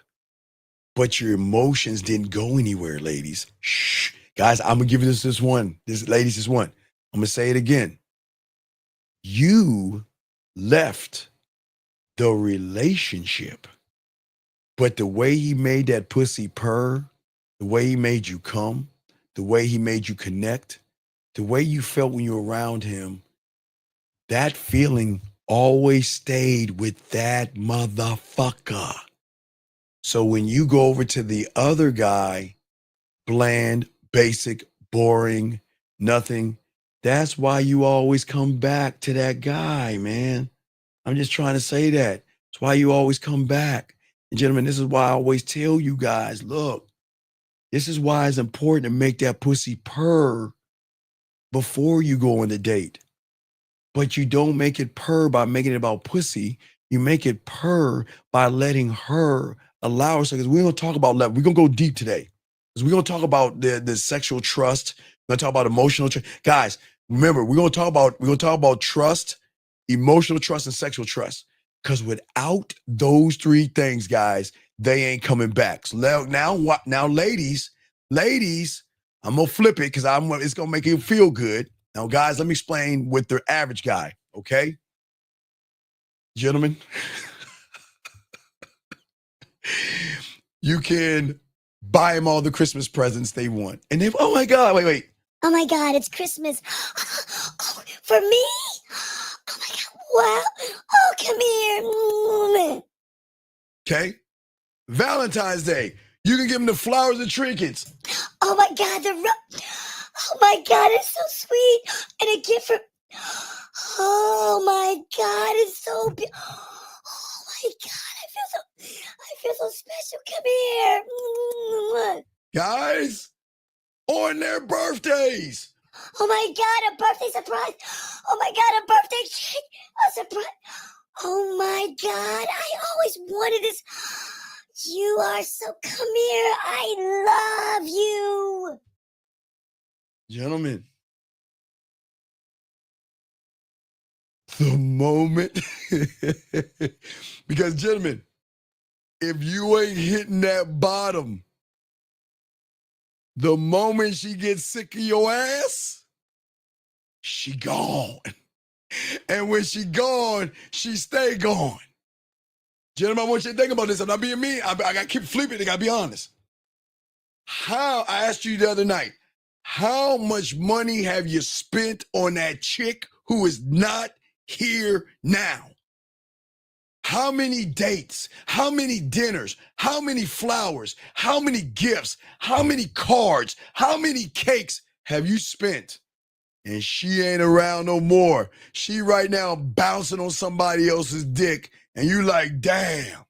but your emotions didn't go anywhere, ladies. Shh. Guys, I'm going to give you this one. Ladies, this one. I'm going to say it again. You left the relationship, but the way he made that pussy purr, the way he made you come, the way he made you connect, the way you felt when you were around him, that feeling always stayed with that motherfucker. So when you go over to the other guy, bland, basic, boring, nothing, that's why you always come back to that guy, man. I'm just trying to say that. That's why you always come back. And gentlemen, this is why I always tell you guys, look, this is why it's important to make that pussy purr before you go on the date. But you don't make it purr by making it about pussy. You make it purr by letting her allow herself. Because we're going to talk about love. We're going to go deep today. Because we're going to talk about the sexual trust. We're going to talk about emotional trust. Guys, remember, we're going to talk about trust, emotional trust, and sexual trust. Because without those three things, guys, they ain't coming back. So now, ladies, I'm gonna flip it because it's gonna make you feel good. Now, guys, let me explain with the average guy, okay? Gentlemen, you can buy them all the Christmas presents they want. And they, oh my God, wait. Oh my God, it's Christmas. Oh, for me? Oh my God, wow. Oh, come here. Okay? Valentine's Day, you can give them the flowers and trinkets. Oh my God, oh my God, it's so sweet. And a gift for, oh my God, it's so beautiful. Oh my God, I feel so special. Come here. Guys, on their birthdays. Oh my God, a birthday surprise. Oh my God, a birthday cake. A surprise. Oh my God, I always wanted this. You are so, come here. I love you. Gentlemen, the moment, because gentlemen, if you ain't hitting that bottom, the moment she gets sick of your ass, she gone. And when she gone, she stay gone. Gentlemen, I want you to think about this. I'm not being mean. I got to keep flipping. I got to be honest. I asked you the other night, how much money have you spent on that chick who is not here now? How many dates? How many dinners? How many flowers? How many gifts? How many cards? How many cakes have you spent? And she ain't around no more. She right now bouncing on somebody else's dick. And you like, damn.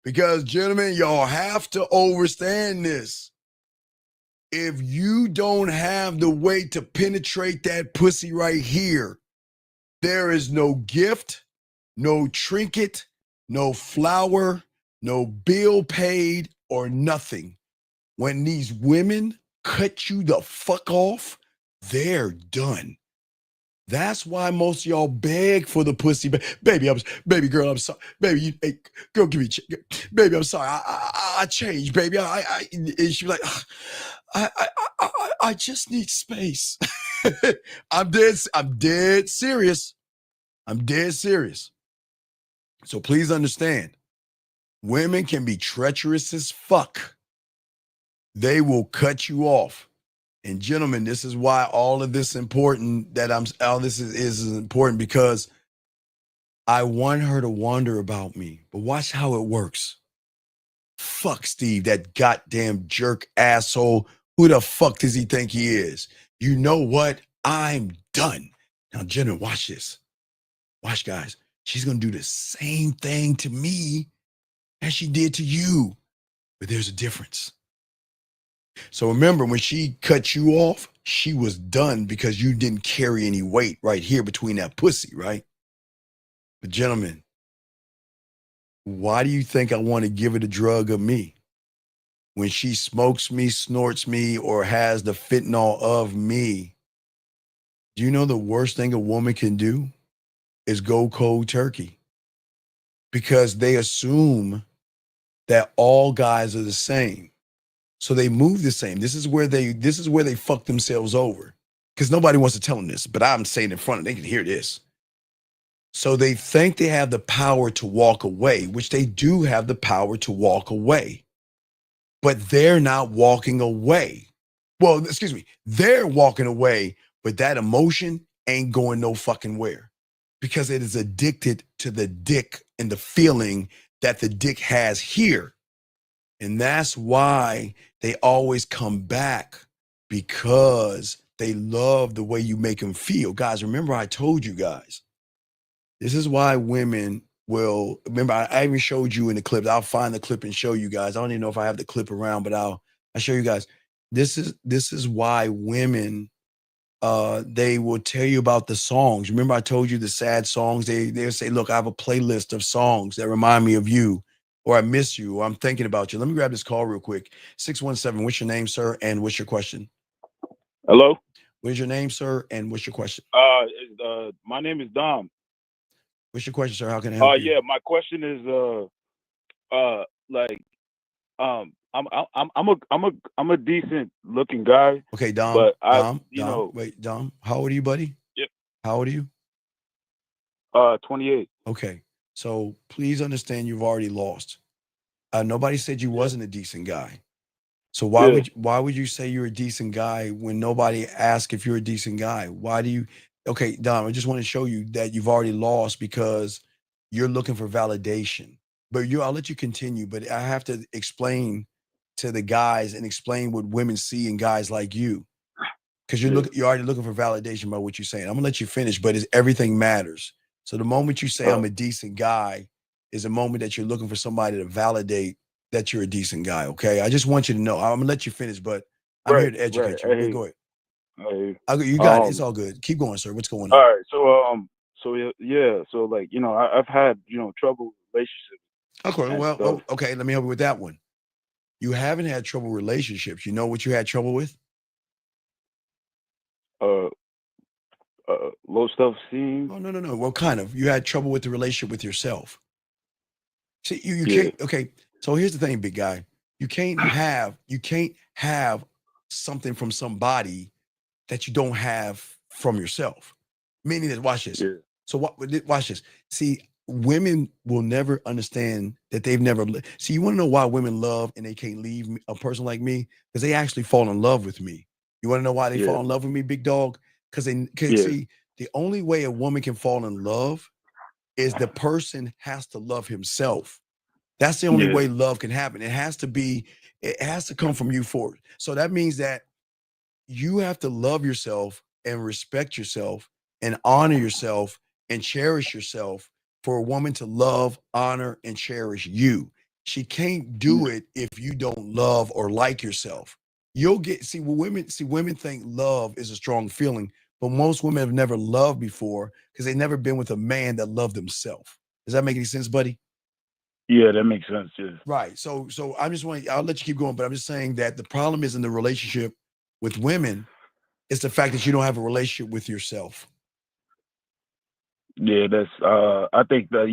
Because, gentlemen, y'all have to understand this. If you don't have the way to penetrate that pussy right here, there is no gift, no trinket, no flower, no bill paid, or nothing. When these women cut you the fuck off, they're done. That's why most of y'all beg for the pussy. Baby girl, I'm sorry. Baby, hey, girl, give me, baby, I'm sorry. I changed, baby. And she was like, I just need space. I'm dead serious. I'm dead serious. So please understand, women can be treacherous as fuck. They will cut you off. And gentlemen, this is why all of this important all this is important, because I want her to wonder about me. But watch how it works. Fuck Steve, that goddamn jerk asshole. Who the fuck does he think he is? You know what? I'm done. Now, gentlemen, watch this. Watch, guys. She's going to do the same thing to me as she did to you. But there's a difference. So remember, when she cut you off, she was done because you didn't carry any weight right here between that pussy, right? But gentlemen, why do you think I want to give her the drug of me? When she smokes me, snorts me, or has the fentanyl of me, do you know the worst thing a woman can do is go cold turkey? Because they assume that all guys are the same. So they move the same. This is where they fuck themselves over. Because nobody wants to tell them this, but I'm saying in front of them, they can hear this. So they think they have the power to walk away, which they do have the power to walk away. But they're not walking away. Well, excuse me, they're walking away, but that emotion ain't going no fucking where. Because it is addicted to the dick and the feeling that the dick has here. And that's why they always come back, because they love the way you make them feel. Guys, remember I told you guys, this is why women will, remember I even showed you in the clip. I'll find the clip and show you guys. I don't even know if I have the clip around, but I'll show you guys. This is why women, they will tell you about the songs. Remember I told you the sad songs? They'll say, look, I have a playlist of songs that remind me of you, or I miss you, or I'm thinking about you. Let me grab this call real quick. 617, what's your name, sir? And what's your question? Hello? What's your name, sir? And what's your question? My name is Dom. What's your question, sir? How can I help you? Yeah, my question is, I'm a decent looking guy. Okay, Dom. But Dom, how old are you, buddy? Yep. How old are you? 28. Okay, so please understand you've already lost. Nobody said you wasn't a decent guy. So why would you say you're a decent guy when nobody asked if you're a decent guy? Why do you? Okay, Dom, I just want to show you that you've already lost because you're looking for validation. But I'll let you continue, but I have to explain to the guys and explain what women see in guys like you. Because you're already looking for validation by what you're saying. I'm gonna let you finish, but everything matters. So the moment you say I'm a decent guy is a moment that you're looking for somebody to validate that you're a decent guy. Okay, I just want you to know. I'm gonna let you finish, but I'm here to educate you. Okay, go ahead. You got it. It's all good. Keep going, sir. What's going on? All right. So like, I've had, trouble relationships. Okay, well, okay, let me help you with that one. You haven't had trouble relationships. You know what you had trouble with? Low self-esteem. Oh, no. Well, kind of. You had trouble with the relationship with yourself. See, you can't. Okay, so here's the thing, big guy. You can't have something from somebody that you don't have from yourself. Meaning that, watch this. So watch this. See, women will never understand that they've never. See, you want to know why women love and they can't leave a person like me? Because they actually fall in love with me. You want to know why they Yeah. fall in love with me, big dog? Because they can Yeah. see the only way a woman can fall in love is the person has to love himself. That's the only Yeah. way love can happen. It has to come from you forward. So that means that you have to love yourself and respect yourself and honor yourself and cherish yourself for a woman to love, honor, and cherish you. She can't do it if you don't love or like yourself. You'll get women think love is a strong feeling, but most women have never loved before because they've never been with a man that loved themselves. Does that make any sense, buddy? Yeah, that makes sense. Yeah. Right. So I'll let you keep going, but I'm just saying that the problem is in the relationship with women. It's the fact that you don't have a relationship with yourself. Yeah, that's I think that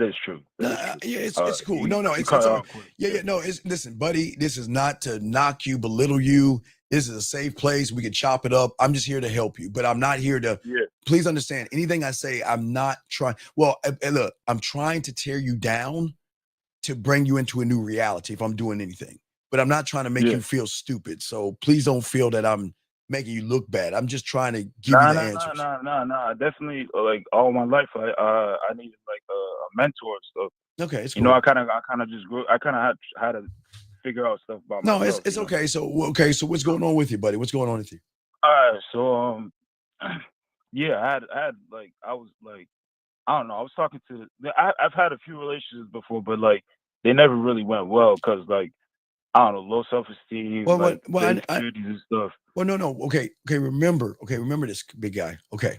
is true. That is true. Yeah, it's cool. No, You it's cut all it right. off quick. Yeah. No, listen, buddy. This is not to knock you, belittle you. This is a safe place. We can chop it up. I'm just here to help you, but I'm not here to. Yeah. Please understand. Anything I say, I'm not trying. Well, look, I'm trying to tear you down to bring you into a new reality. If I'm doing anything, but I'm not trying to make Yeah. you feel stupid. So please don't feel that I'm making you look bad. I'm just trying to give you Nah, the nah, answers. nah. Definitely, like all my life, I needed like a mentor and stuff. Okay, it's You know, cool. I kind of just grew. I kind of had to figure out stuff about No, myself. it's you know? okay. So what's going on with you, buddy? What's going on with you? All right, so yeah, I had like I was like I don't know. I was talking to I've had a few relationships before, but like they never really went well because like I don't know, low self esteem, Well, like well, insecurities and stuff. well, no. Okay. Remember this, big guy. Okay,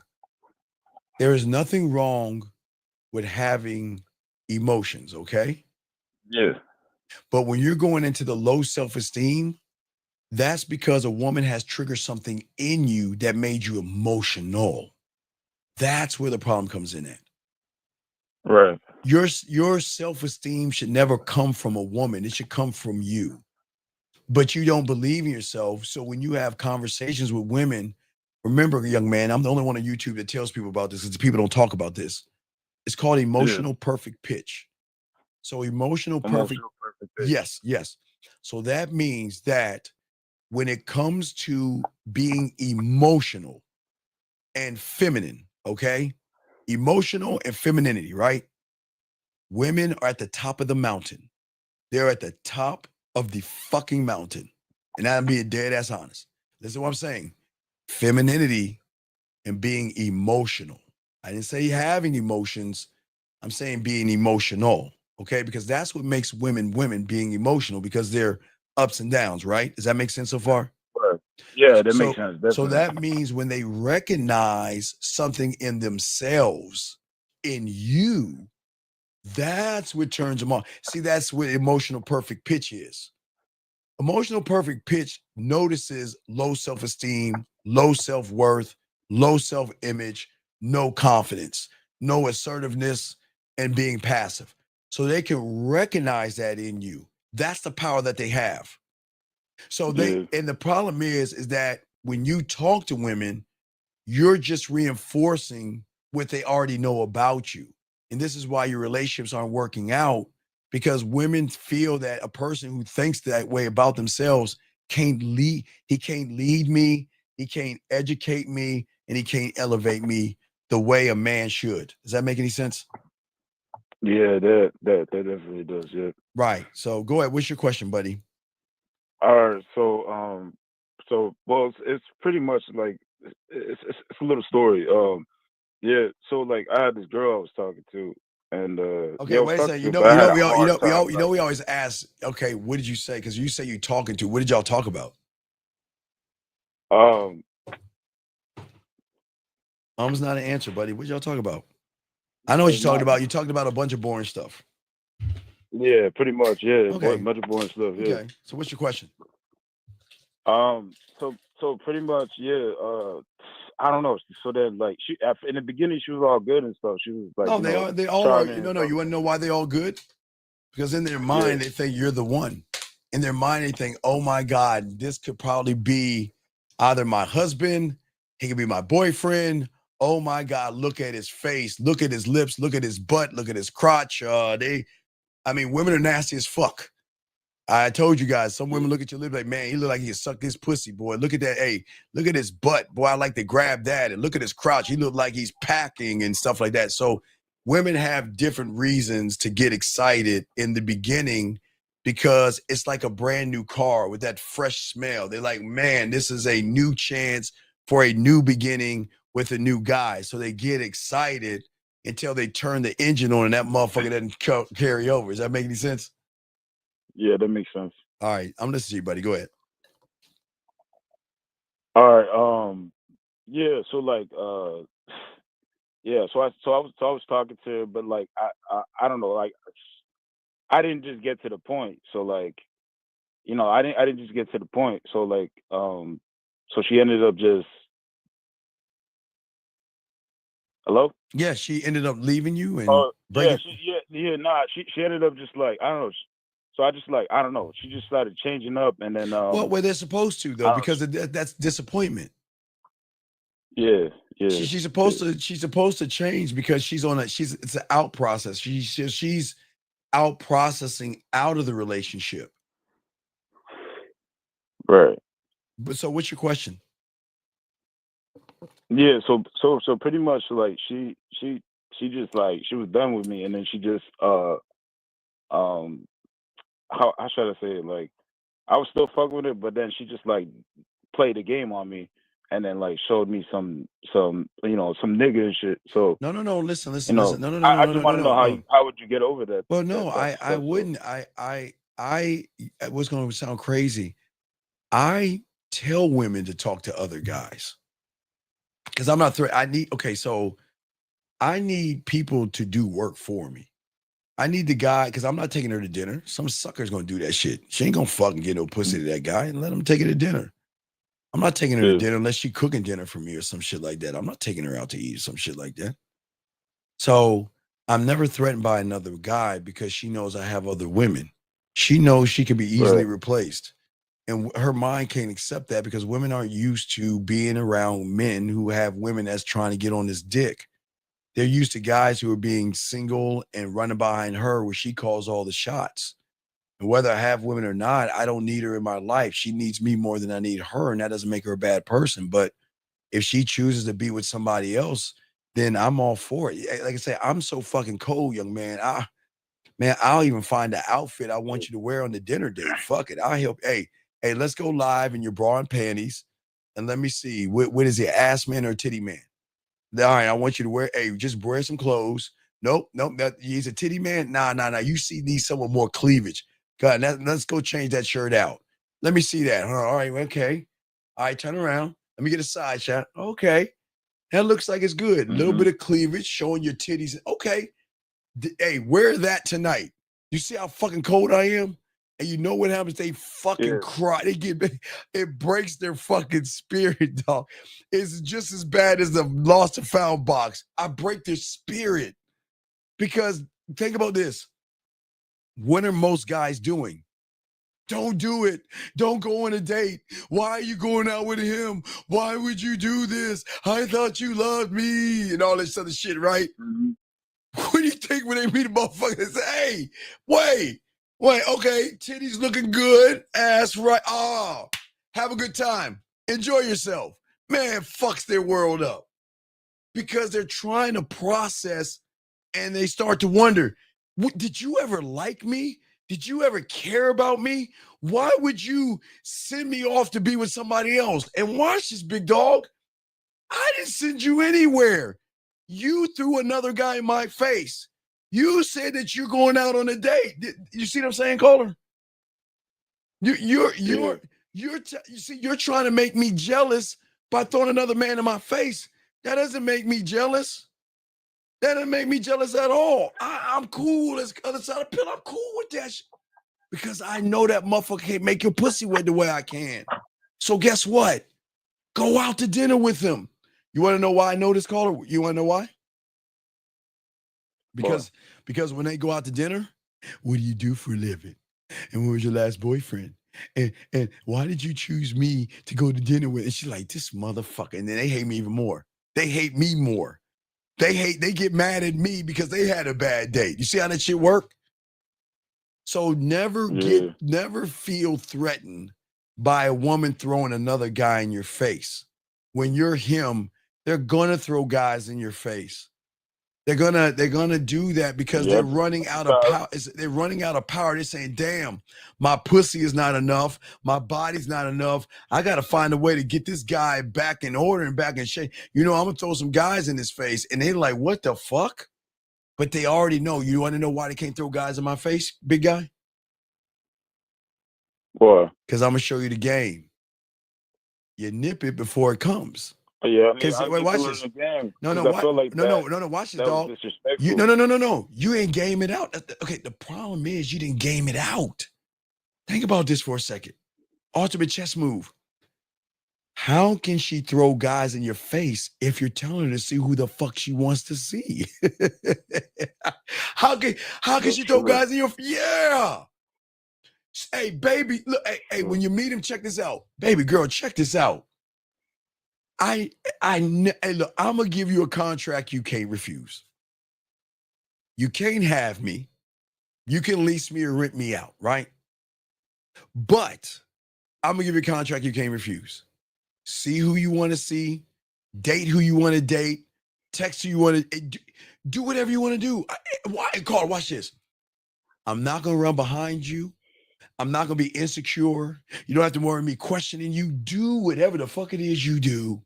there is nothing wrong with having emotions. Okay, Yeah. but when you're going into the low self-esteem, that's because a woman has triggered something in you that made you emotional. That's where the problem comes in at. Right. Your self-esteem should never come from a woman. It should come from you. But you don't believe in yourself. So when you have conversations with women, remember, young man, I'm the only one on YouTube that tells people about this because people don't talk about this. It's called emotional perfect pitch. So emotional perfect. Yes. So that means that when it comes to being emotional and feminine, okay? Emotional and femininity, right? Women are at the top of the mountain. They're at the top of the fucking mountain. And I'm being dead ass honest. Listen to what I'm saying. Femininity and being emotional. I didn't say having emotions. I'm saying being emotional. Okay. Because that's what makes women being emotional because they're ups and downs, right? Does that make sense so far? Right. Yeah, that makes sense. So Definitely. that means when they recognize something in themselves, in you, that's what turns them on. See, that's what emotional perfect pitch is. Emotional perfect pitch notices low self-esteem, low self-worth, low self-image, no confidence, no assertiveness, and being passive. So they can recognize that in you. That's the power that they have. So and the problem is that when you talk to women, you're just reinforcing what they already know about you. And this is why your relationships aren't working out because women feel that a person who thinks that way about themselves can't lead. He can't lead me. He can't educate me and he can't elevate me the way a man should. Does that make any sense? Yeah, that definitely does. Yeah. Right. So go ahead. What's your question, buddy? All right. So well, it's pretty much like it's a little story. Yeah. So like I had this girl I was talking to, and Okay, yeah, I was wait a talking second. to her, but I had a hard time. We always ask, okay, what did you say? Because you say you're talking to. What did y'all talk about? It's not an answer, buddy. What did y'all talk about? I know what you're talking about. You talked about a bunch of boring stuff. Yeah, pretty much. Yeah, Okay. much of boring stuff. Yeah. Okay. So what's your question? So pretty much, yeah. I don't know. So then, like, she in the beginning, she was all good and stuff. She was like, No, they all are. charming and No. stuff. You want to know why they all good? Because in their mind, they think you're the one. In their mind, they think, oh my God, this could probably be either my husband, he could be my boyfriend, oh my God, look at his face, look at his lips, look at his butt, look at his crotch. Women are nasty as fuck. I told you guys, some women look at your lip like, man, he look like he sucked his pussy, boy. Look at that. Hey, look at his butt. Boy, I like to grab that. And look at his crotch. He look like he's packing and stuff like that. So women have different reasons to get excited in the beginning because it's like a brand new car with that fresh smell. They're like, man, this is a new chance for a new beginning with a new guy. So they get excited until they turn the engine on and that motherfucker doesn't carry over. Does that make any sense? Yeah, that makes sense. All right, I'm listening to you, buddy. Go ahead. All right. Yeah. So like, yeah. So I was talking to her, but like, I don't know. Like, I didn't just get to the point. So like, I didn't just get to the point. So like, so she ended up just. Hello? Yeah, she ended up leaving you and yeah, she ended up just like, I don't know. So I just like, I don't know. She just started changing up, and then well, they're supposed to though, because that's disappointment. Yeah. She's supposed to change because it's an out process. She's out processing out of the relationship. Right. But so what's your question? Yeah, so pretty much like she just like she was done with me, and then she just how should I say it? Like, I was still fucking with it, but then she just like played a game on me, and then like showed me some some nigga and shit. So no, listen. No, I just want to know how would you get over that? Well, no, I wouldn't. What's going to sound crazy. I tell women to talk to other guys because I'm not I need people to do work for me. I need the guy because I'm not taking her to dinner. Some sucker's gonna do that shit. She ain't gonna fucking get no pussy to that guy and let him take her to dinner. I'm not taking her to dinner unless she cooking dinner for me or some shit like that. I'm not taking her out to eat or some shit like that. So I'm never threatened by another guy because she knows I have other women. She knows she can be easily replaced. And her mind can't accept that because women aren't used to being around men who have women that's trying to get on this dick. They're used to guys who are being single and running behind her where she calls all the shots. And whether I have women or not, I don't need her in my life. She needs me more than I need her, and that doesn't make her a bad person. But if she chooses to be with somebody else, then I'm all for it. Like I say, I'm so fucking cold, young man. I'll even find the outfit I want you to wear on the dinner date. Fuck it. I'll help. Hey, let's go live in your bra and panties. And let me see. What is it, ass man or titty man? All right, I want you to just wear some clothes. Nope. He's a titty man. Nah. You need someone more cleavage. God, let's go change that shirt out. Let me see that. All right, okay. All right, turn around. Let me get a side shot. Okay. That looks like it's good. A little bit of cleavage, showing your titties. Okay. Hey, wear that tonight. You see how fucking cold I am? And you know what happens? They fucking cry. It breaks their fucking spirit, dog. It's just as bad as the lost and found box. I break their spirit. Because think about this. What are most guys doing? Don't do it. Don't go on a date. Why are you going out with him? Why would you do this? I thought you loved me and all this other shit, right? Mm-hmm. What do you think when they meet a motherfucker and say, hey, wait, okay, titties looking good, ass right. Oh, have a good time. Enjoy yourself. Man, fucks their world up. Because they're trying to process and they start to wonder, did you ever like me? Did you ever care about me? Why would you send me off to be with somebody else? And watch this, big dog. I didn't send you anywhere. You threw another guy in my face. You said that you're going out on a date. You see what I'm saying, caller? You're trying to make me jealous by throwing another man in my face. That doesn't make me jealous. That doesn't make me jealous at all. I'm cool as the other side of the pillow. I'm cool with that shit. Because I know that motherfucker can't make your pussy wet the way I can. So guess what? Go out to dinner with him. You want to know why I know this, caller? You want to know why? Because when they go out to dinner, what do you do for a living? And when was your last boyfriend? And why did you choose me to go to dinner with? And she's like, this motherfucker. And then they hate me even more. They hate me more. They get mad at me because they had a bad date. You see how that shit work? So never feel threatened by a woman throwing another guy in your face. When you're him, they're gonna throw guys in your face. They're gonna do that because they're running out of power. They're running out of power. They're saying, damn, my pussy is not enough, my body's not enough. I gotta find a way to get this guy back in order and back in shape. You know, I'm gonna throw some guys in his face, and they're like, what the fuck? But they already know. You want to know why they can't throw guys in my face, big guy? Why? Because I'm gonna show you the game. You nip it before it comes. Yeah, I mean, Because I wait, just watch learned this. the game. No, 'cause no, I feel like no, watch this, that dog. was disrespectful. You no. You ain't game it out. Okay, the problem is you didn't game it out. Think about this for a second. Ultimate chess move. How can she throw guys in your face if you're telling her to see who the fuck she wants to see? how can she throw guys in your Yeah. Hey, baby, look, hey, when you meet him, check this out. Baby girl, check this out. Hey, look, I'm gonna give you a contract you can't refuse. You can't have me. You can lease me or rent me out, right? But I'm gonna give you a contract you can't refuse. See who you want to see, date who you want to date, text who you want to do whatever you want to do. Carl, watch this. I'm not gonna run behind you. I'm not gonna be insecure. You don't have to worry me questioning you. Do whatever the fuck it is you do.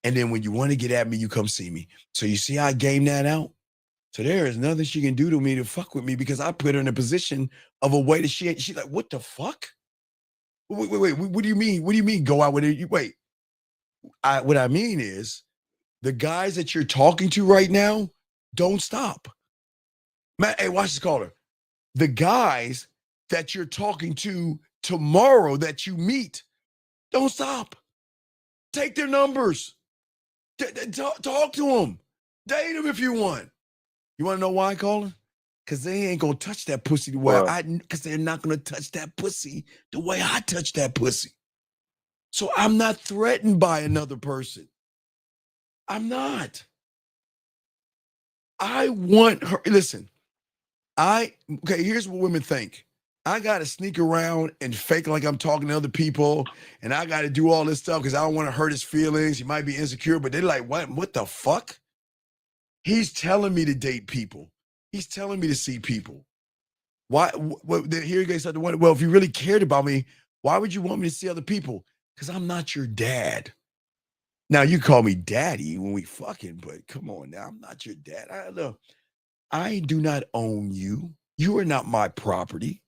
And then when you want to get at me, you come see me. So you see how I game that out? So there is nothing she can do to me to fuck with me because I put her in a position of a way that she's like, what the fuck? Wait, what do you mean? What do you mean go out with it? Wait. What I mean is the guys that you're talking to right now, don't stop. Man, hey, watch this caller. The guys that you're talking to tomorrow that you meet, don't stop. Take their numbers. Talk to them. Date them if you want. You want to know why, caller? Because they ain't going to touch that pussy the way because they're not going to touch that pussy the way I touch that pussy. So I'm not threatened by another person. I'm not. I want her. Listen, here's what women think. I got to sneak around and fake like I'm talking to other people, and I got to do all this stuff because I don't want to hurt his feelings. He might be insecure, but they're like, what the fuck? He's telling me to date people. He's telling me to see people. Why? Here you go. Well, if you really cared about me, why would you want me to see other people? Because I'm not your dad. Now, you call me daddy when we fucking, but come on now. I'm not your dad. I do not own you. You are not my property.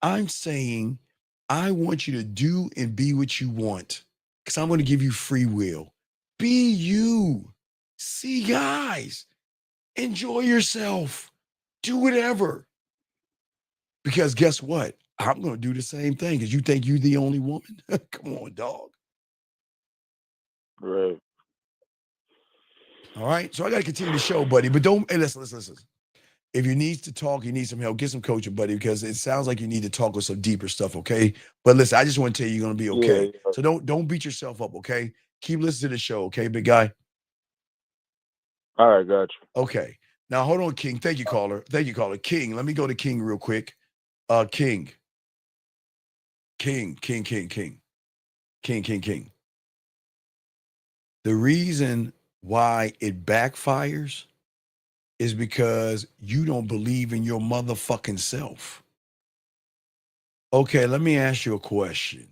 I'm saying I want you to do and be what you want because I'm going to give you free will. Be you. See guys. Enjoy yourself. Do whatever. Because guess what? I'm going to do the same thing because you think you're the only woman. Come on, dog. Right. All right. So I got to continue the show, buddy. But don't, hey, listen. If you need to talk, you need some help, get some coaching, buddy, because it sounds like you need to talk with some deeper stuff, okay? But listen, I just want to tell you you're going to be okay. Yeah. So don't beat yourself up, okay? Keep listening to the show, okay, big guy? All right, got you. Okay. Now, hold on, King. Thank you, caller. King, let me go to King real quick. King. The reason why it backfires is because you don't believe in your motherfucking self. Okay, let me ask you a question.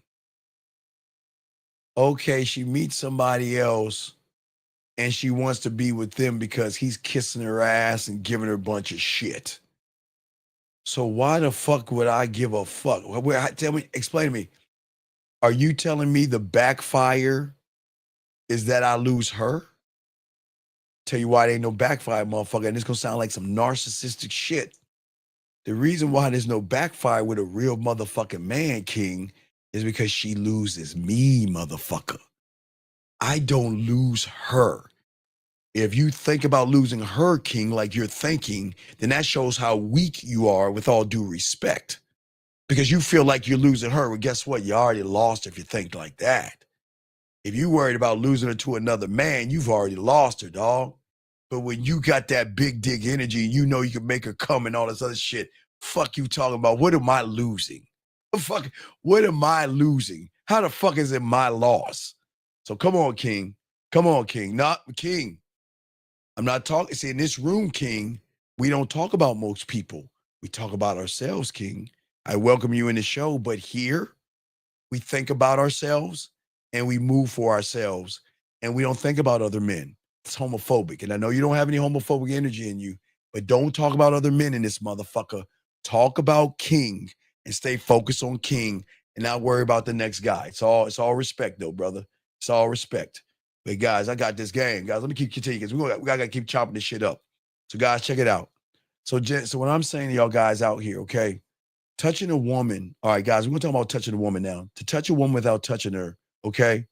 Okay, she meets somebody else and she wants to be with them because he's kissing her ass and giving her a bunch of shit. So why the fuck would I give a fuck? Explain to me. Are you telling me the backfire is that I lose her? Tell you why there ain't no backfire, motherfucker. And it's gonna sound like some narcissistic shit. The reason why there's no backfire with a real motherfucking man, King, is because she loses me, motherfucker. I don't lose her. If you think about losing her, King, like you're thinking, then that shows how weak you are with all due respect. Because you feel like you're losing her. Well, guess what? You already lost if you think like that. If you worried about losing her to another man, you've already lost her, dog. But when you got that big dick energy, you know you can make her come and all this other shit. Fuck you talking about? What am I losing? What am I losing? How the fuck is it my loss? So come on, King. Come on, King. Not King. I'm not talking. See, in this room, King, we don't talk about most people. We talk about ourselves, King. I welcome you in the show, but here we think about ourselves and we move for ourselves and we don't think about other men. It's homophobic. And I know you don't have any homophobic energy in you, but don't talk about other men in this motherfucker. Talk about King and stay focused on King and not worry about the next guy. It's all respect though, brother. It's all respect. But guys, I got this game. Guys, let me keep continuing because we gotta keep chopping this shit up. So guys, check it out. So what I'm saying to y'all guys out here, okay? Touching a woman, all right, guys, we're gonna talk about touching a woman now. To touch a woman without touching her, okay,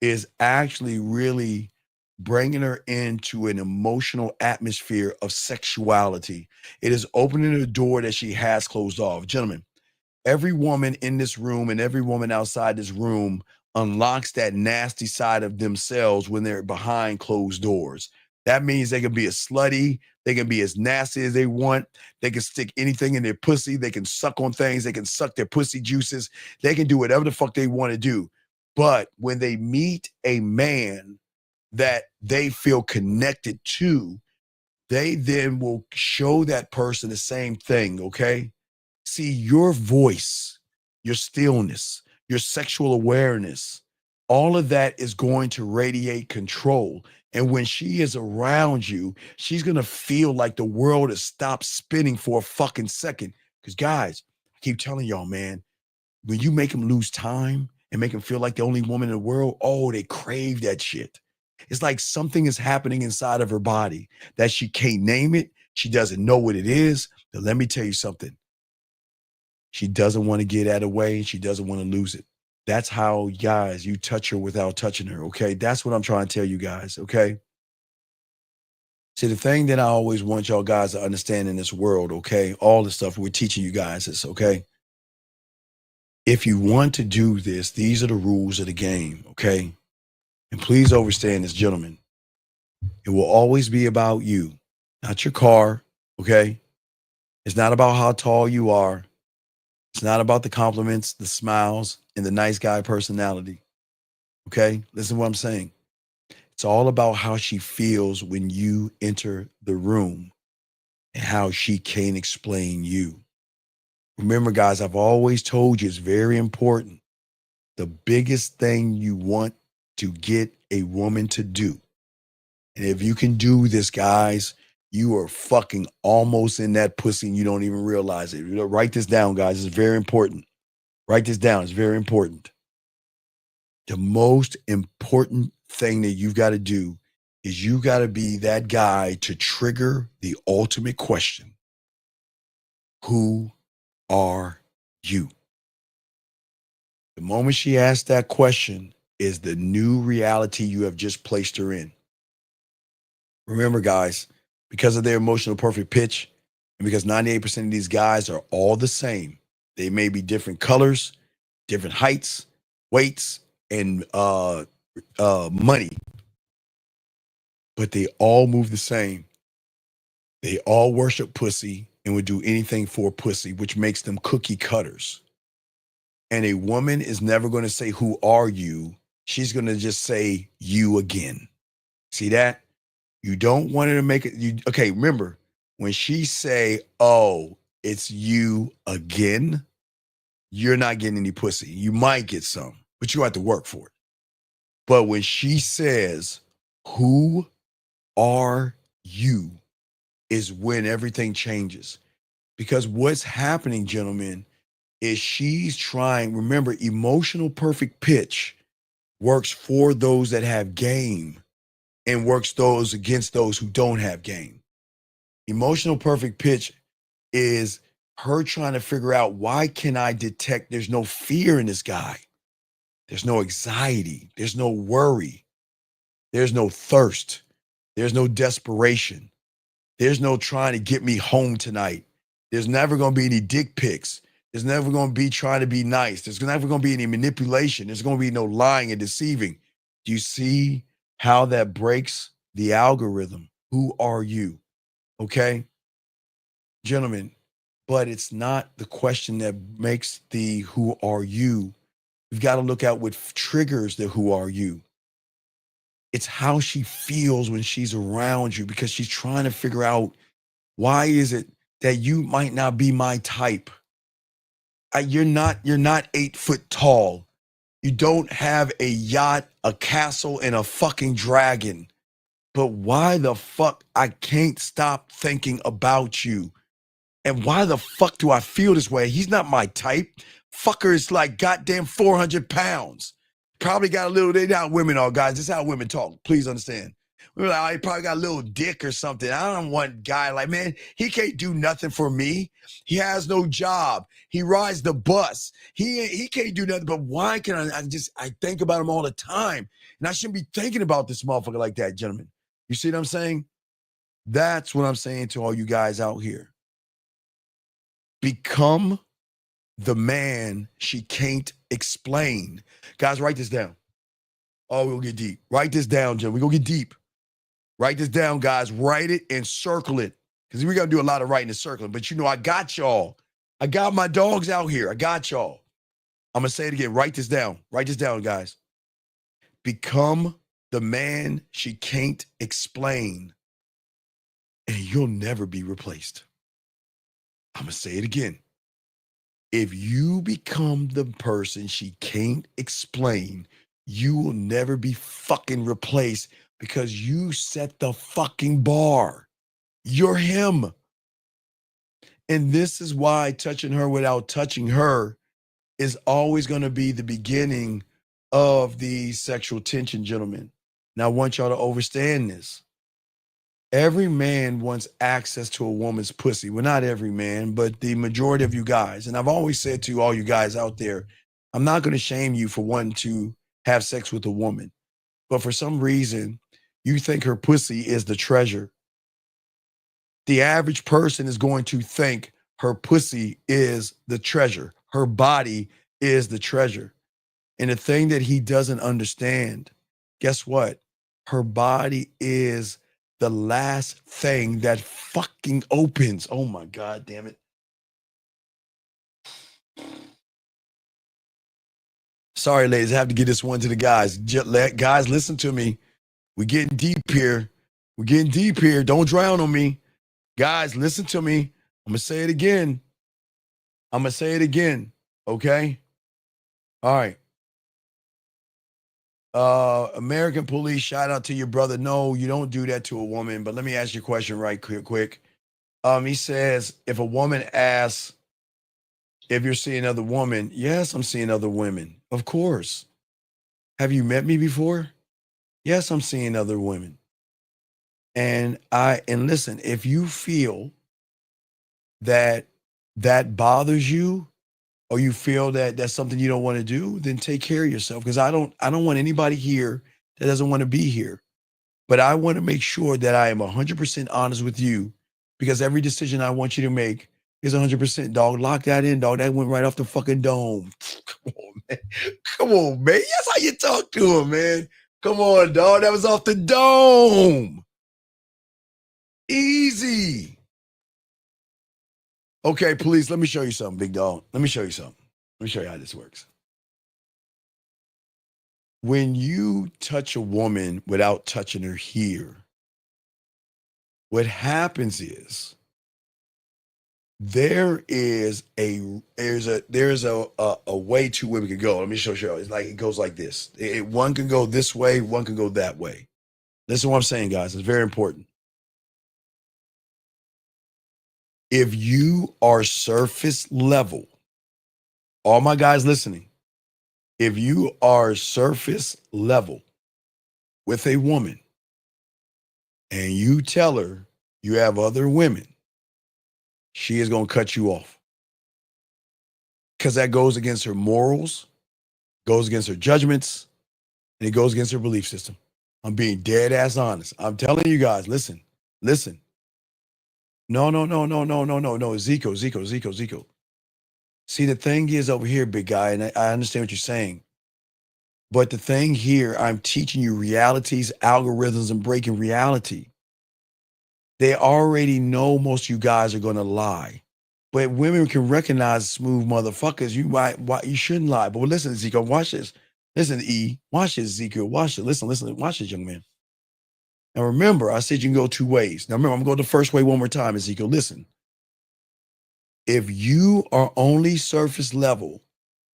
is actually really bringing her into an emotional atmosphere of sexuality. It is opening a door that she has closed off. Gentlemen, every woman in this room and every woman outside this room unlocks that nasty side of themselves when they're behind closed doors. That means they can be as slutty, they can be as nasty as they want, they can stick anything in their pussy, they can suck on things, they can suck their pussy juices, they can do whatever the fuck they want to do. But when they meet a man that they feel connected to, they then will show that person the same thing, okay? See, your voice, your stillness, your sexual awareness, all of that is going to radiate control. And when she is around you, she's going to feel like the world has stopped spinning for a fucking second. Because, guys, I keep telling y'all, man, when you make them lose time and make them feel like the only woman in the world, oh, they crave that shit. It's like something is happening inside of her body that she can't name it. She doesn't know what it is. But let me tell you something. She doesn't want to get out of the way. She doesn't want to lose it. That's how, guys, you touch her without touching her, okay? That's what I'm trying to tell you guys, okay? See, the thing that I always want y'all guys to understand in this world, okay? All the stuff we're teaching you guys is, okay? If you want to do this, these are the rules of the game, okay? And please understand this, gentlemen. It will always be about you, not your car, okay? It's not about how tall you are. It's not about the compliments, the smiles, and the nice guy personality. Okay? Listen to what I'm saying. It's all about how she feels when you enter the room and how she can't explain you. Remember, guys, I've always told you it's very important. The biggest thing you want to get a woman to do, and if you can do this, guys, you are fucking almost in that pussy and you don't even realize it. Write this down, guys. It's very important. Write this down. It's very important. The most important thing that you've got to do is you got to be that guy to trigger the ultimate question. Who are you? The moment she asks that question is the new reality you have just placed her in. Remember, guys, because of their emotional perfect pitch, and because 98% of these guys are all the same, they may be different colors, different heights, weights, and money, but they all move the same. They all worship pussy and would do anything for pussy, which makes them cookie cutters. And a woman is never going to say, who are you? She's going to just say, you again. See that? You don't want her to make it. Okay, remember, when she say, oh, it's you again, you're not getting any pussy. You might get some, but you have to work for it. But when she says, who are you, is when everything changes. Because what's happening, gentlemen, is she's trying, remember, emotional perfect pitch works for those that have game and works those against those who don't have game. Emotional perfect pitch is her trying to figure out, why can I detect there's no fear in this guy? There's no anxiety. There's no worry. There's no thirst. There's no desperation. There's no trying to get me home tonight. There's never going to be any dick pics. There's never going to be trying to be nice. There's never going to be any manipulation. There's going to be no lying and deceiving. Do you see how that breaks the algorithm? Who are you? Okay, gentlemen, but it's not the question that makes the who are you. You've got to look at what triggers the who are you. It's how she feels when she's around you, because she's trying to figure out, why is it that you might not be my type? You're not 8 foot tall. You don't have a yacht, a castle, and a fucking dragon. But why the fuck I can't stop thinking about you? And why the fuck do I feel this way? He's not my type. Fucker is like goddamn 400 pounds. Probably got a little, they not women are, guys. This is how women talk. Please understand. We're like, oh, he probably got a little dick or something. I don't want a guy like, man, he can't do nothing for me. He has no job. He rides the bus. He can't do nothing. But why can I think about him all the time. And I shouldn't be thinking about this motherfucker like that, gentlemen. You see what I'm saying? That's what I'm saying to all you guys out here. Become the man she can't explain. Guys, write this down. Oh, we'll get deep. Write this down, Jim. We're going to get deep. Write this down, guys. Write it and circle it. Because we got to do a lot of writing and circling. But you know, I got y'all. I got my dogs out here. I got y'all. I'm going to say it again. Write this down. Write this down, guys. Become the man she can't explain. And you'll never be replaced. I'm going to say it again. If you become the person she can't explain, you will never be fucking replaced, because you set the fucking bar. You're him. And this is why touching her without touching her is always going to be the beginning of the sexual tension, gentlemen. Now, I want y'all to understand this. Every man wants access to a woman's pussy. Well, not every man, but the majority of you guys. And I've always said to all you guys out there, I'm not going to shame you for wanting to have sex with a woman. But for some reason, you think her pussy is the treasure. The average person is going to think her pussy is the treasure. Her body is the treasure. And the thing that he doesn't understand, guess what? Her body is the last thing that fucking opens. Oh my God, damn it. Sorry, ladies, I have to get this one to the guys. Guys, listen to me. We're getting deep here. We're getting deep here. Don't drown on me. Guys, listen to me. I'm going to say it again. I'm going to say it again. Okay? All right. American police, shout out to your brother. No, you don't do that to a woman. But let me ask you a question right quick. He says, if a woman asks if you're seeing other women, yes, I'm seeing other women. Of course. Have you met me before? Yes, I'm seeing other women. And listen, if you feel that bothers you, or you feel that that's something you don't want to do, then take care of yourself. Because I don't want anybody here that doesn't want to be here. But I want to make sure that I am 100% honest with you, because every decision I want you to make is 100%, dog. Lock that in, dog. That went right off the fucking dome. Come on, man. Come on, man. That's how you talk to him, man. Come on, dog. That was off the dome. Easy. Okay, police, let me show you something, big dog. Let me show you something. Let me show you how this works. When you touch a woman without touching her here, what happens is there's a way two women can go. Let me show you. It's like, it goes like this. One can go this way, one can go that way. Listen to what I'm saying, guys. It's very important. If you are surface level, all my guys listening, if you are surface level with a woman and you tell her you have other women, she is going to cut you off. Because that goes against her morals, goes against her judgments, and it goes against her belief system. I'm being dead ass honest. I'm telling you guys, listen. No. Zico. See, the thing is over here, big guy, and I understand what you're saying. But the thing here, I'm teaching you realities, algorithms, and breaking reality. They already know most of you guys are going to lie. But women can recognize smooth motherfuckers. You shouldn't lie. But listen, Ezekiel, watch this. Listen, E, watch this, Ezekiel. Watch it. Listen, watch this, young man. Now remember, I said you can go two ways. Now remember, I'm going to go the first way one more time, Ezekiel. Listen. If you are only surface level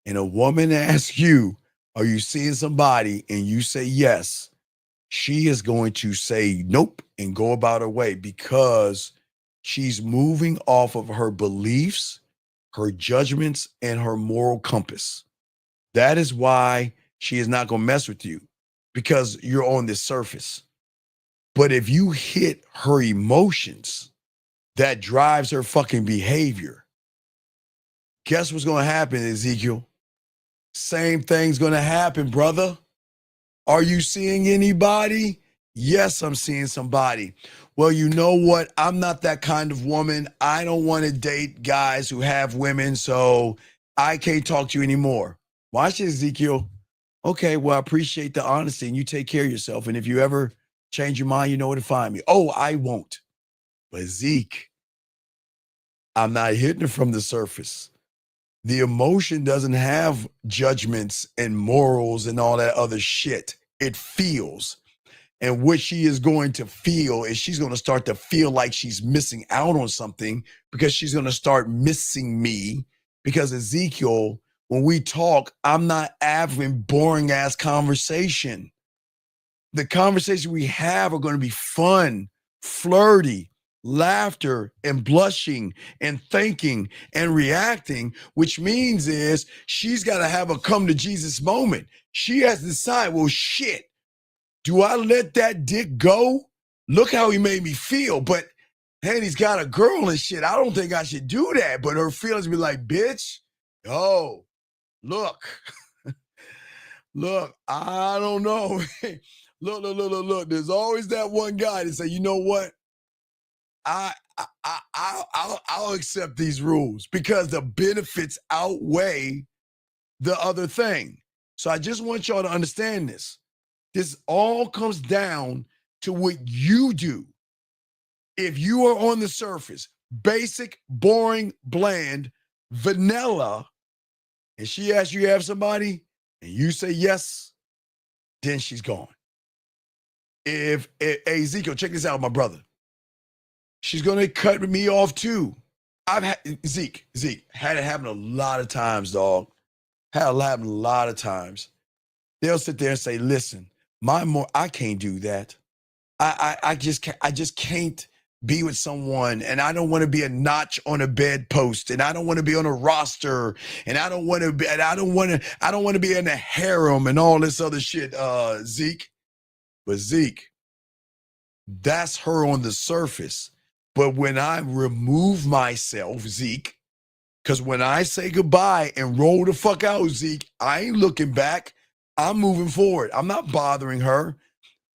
and a woman asks you, are you seeing somebody? And you say yes, she is going to say nope and go about her way because she's moving off of her beliefs, her judgments, and her moral compass. That is why she is not going to mess with you because you're on the surface. But if you hit her emotions, that drives her fucking behavior. Guess what's going to happen, Ezekiel? Same thing's going to happen, brother. Are you seeing anybody? Yes, I'm seeing somebody. Well, you know what? I'm not that kind of woman. I don't want to date guys who have women, so I can't talk to you anymore. Watch this, Ezekiel. Okay, well, I appreciate the honesty, and you take care of yourself. And if you ever change your mind, you know where to find me. Oh, I won't. But Zeke, I'm not hitting it from the surface. The emotion doesn't have judgments and morals and all that other shit. It feels. And what she is going to feel is she's going to start to feel like she's missing out on something because she's going to start missing me. Because Ezekiel, when we talk, I'm not having boring ass conversation. The conversation we have are going to be fun, flirty, laughter and blushing and thinking and reacting, which means is she's got to have a come to Jesus moment. She has to decide, well, shit, do I let that dick go? Look how he made me feel. But hey, he's got a girl and shit. I don't think I should do that. But her feelings be like, bitch, oh, look, look, I don't know. Look. There's always that one guy that say, you know what? I'll accept these rules because the benefits outweigh the other thing. So I just want y'all to understand this. This all comes down to what you do. If you are on the surface, basic, boring, bland, vanilla, and she asks you to have somebody and you say yes, then she's gone. If hey, Ezekiel, check this out, my brother. She's gonna cut me off too. I've had Zeke had it happen a lot of times, dog. Had it happen a lot of times. They'll sit there and say, "Listen, I can't do that. I just can't be with someone, and I don't want to be a notch on a bedpost, and I don't want to be on a roster, and I don't want to be in a harem and all this other shit." Zeke, but Zeke, that's her on the surface. But when I remove myself, Zeke, because when I say goodbye and roll the fuck out, Zeke, I ain't looking back. I'm moving forward. I'm not bothering her,